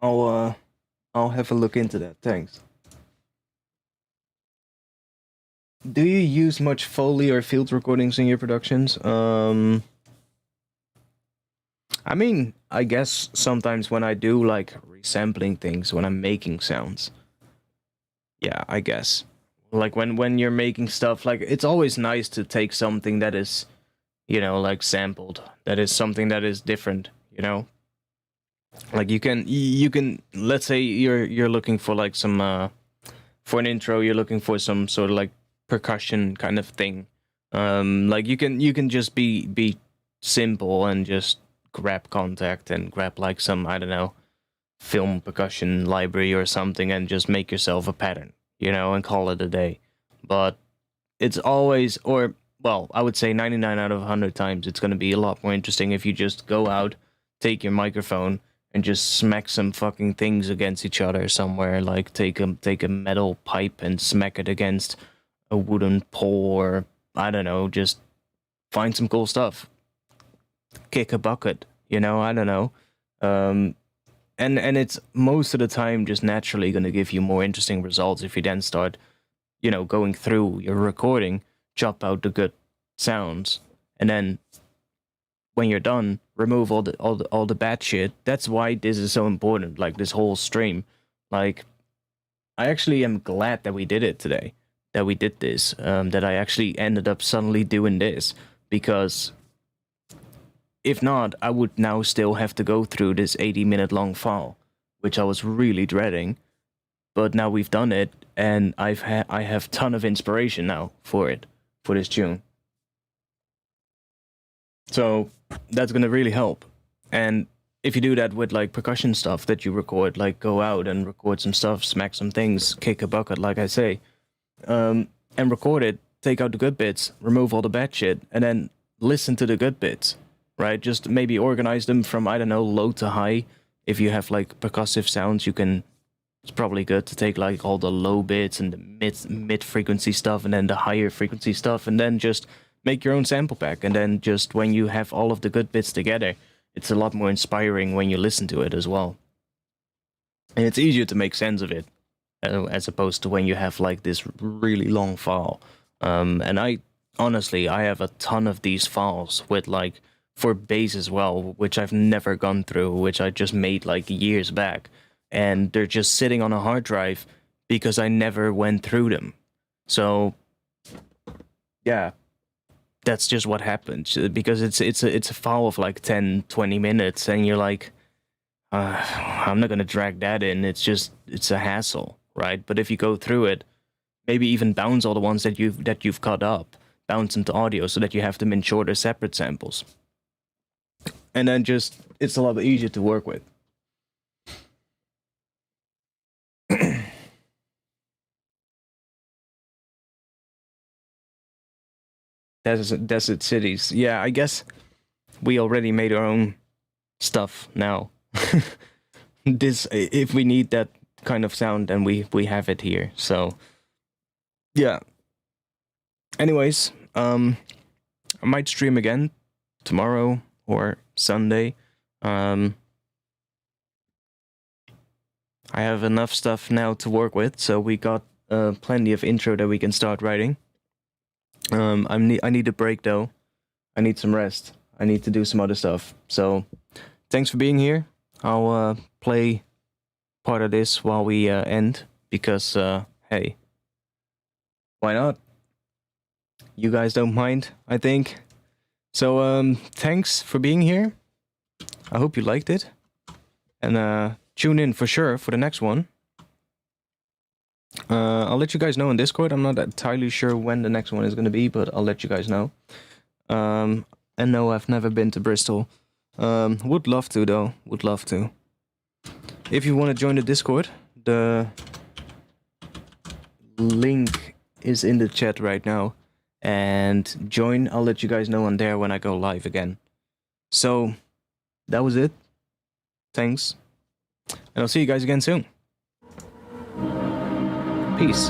I'll have a look into that. Thanks. Do you use much Foley or field recordings in your productions? I mean, I guess sometimes when I do like resampling things, when I'm making sounds. Yeah, I guess. Like when you're making stuff, like it's always nice to take something that is, you know, like sampled. That is something that is different, you know? Like you can let's say you're looking for like some for an intro, you're looking for some sort of like percussion kind of thing. Like you can just be simple and just grab Contact and grab like some, I don't know, film percussion library or something and just make yourself a pattern, you know, and call it a day. But it's always, or well, I would say 99 out of 100 times it's going to be a lot more interesting if you just go out, take your microphone and just smack some fucking things against each other somewhere, like take a metal pipe and smack it against a wooden pole, or I don't know, just find some cool stuff. Kick a bucket, you know, I don't know. And it's most of the time just naturally going to give you more interesting results if you then start, you know, going through your recording, chop out the good sounds, and then when you're done, remove all the bad shit. That's why this is so important, like this whole stream. Like, I actually am glad that we did it today, that we did this, that I actually ended up suddenly doing this, because if not, I would now still have to go through this 80-minute long file, which I was really dreading. But now we've done it, and I have ton of inspiration now for it, for this tune. So that's gonna really help. And if you do that with like percussion stuff that you record, like go out and record some stuff, smack some things, kick a bucket, like I say, and record it, take out the good bits, remove all the bad shit, and then listen to the good bits, right? Just maybe organize them from, I don't know, low to high. If you have like percussive sounds, you can, it's probably good to take like all the low bits and the mid frequency stuff and then the higher frequency stuff, and then just make your own sample pack. And then just when you have all of the good bits together, it's a lot more inspiring when you listen to it as well. And it's easier to make sense of it as opposed to when you have like this really long file. And I honestly have a ton of these files with like for bass as well, which I've never gone through, which I just made like years back. And they're just sitting on a hard drive because I never went through them. So yeah, that's just what happens, because it's a file of like 10-20 minutes, and you're like, I'm not gonna drag that in. It's a hassle, right? But if you go through it, maybe even bounce all the ones that you've cut up, bounce into audio so that you have them in shorter separate samples. and then just it's a lot easier to work with. Desert cities. Yeah, I guess we already made our own stuff now. This, if we need that kind of sound, then we have it here. So yeah. Anyways, I might stream again tomorrow or Sunday. I have enough stuff now to work with, so we got plenty of intro that we can start writing. I need a break though. I need some rest. I need to do some other stuff. So, thanks for being here. I'll play part of this while we end because hey, why not? You guys don't mind, I think. So thanks for being here. I hope you liked it, and tune in for sure for the next one. I'll let you guys know in Discord. I'm not entirely sure when the next one is going to be, but I'll let you guys know. And no, I've never been to Bristol. Would love to, though. Would love to. If you want to join the Discord, the link is in the chat right now. And join, I'll let you guys know on there when I go live again. So, that was it. Thanks. And I'll see you guys again soon. Peace.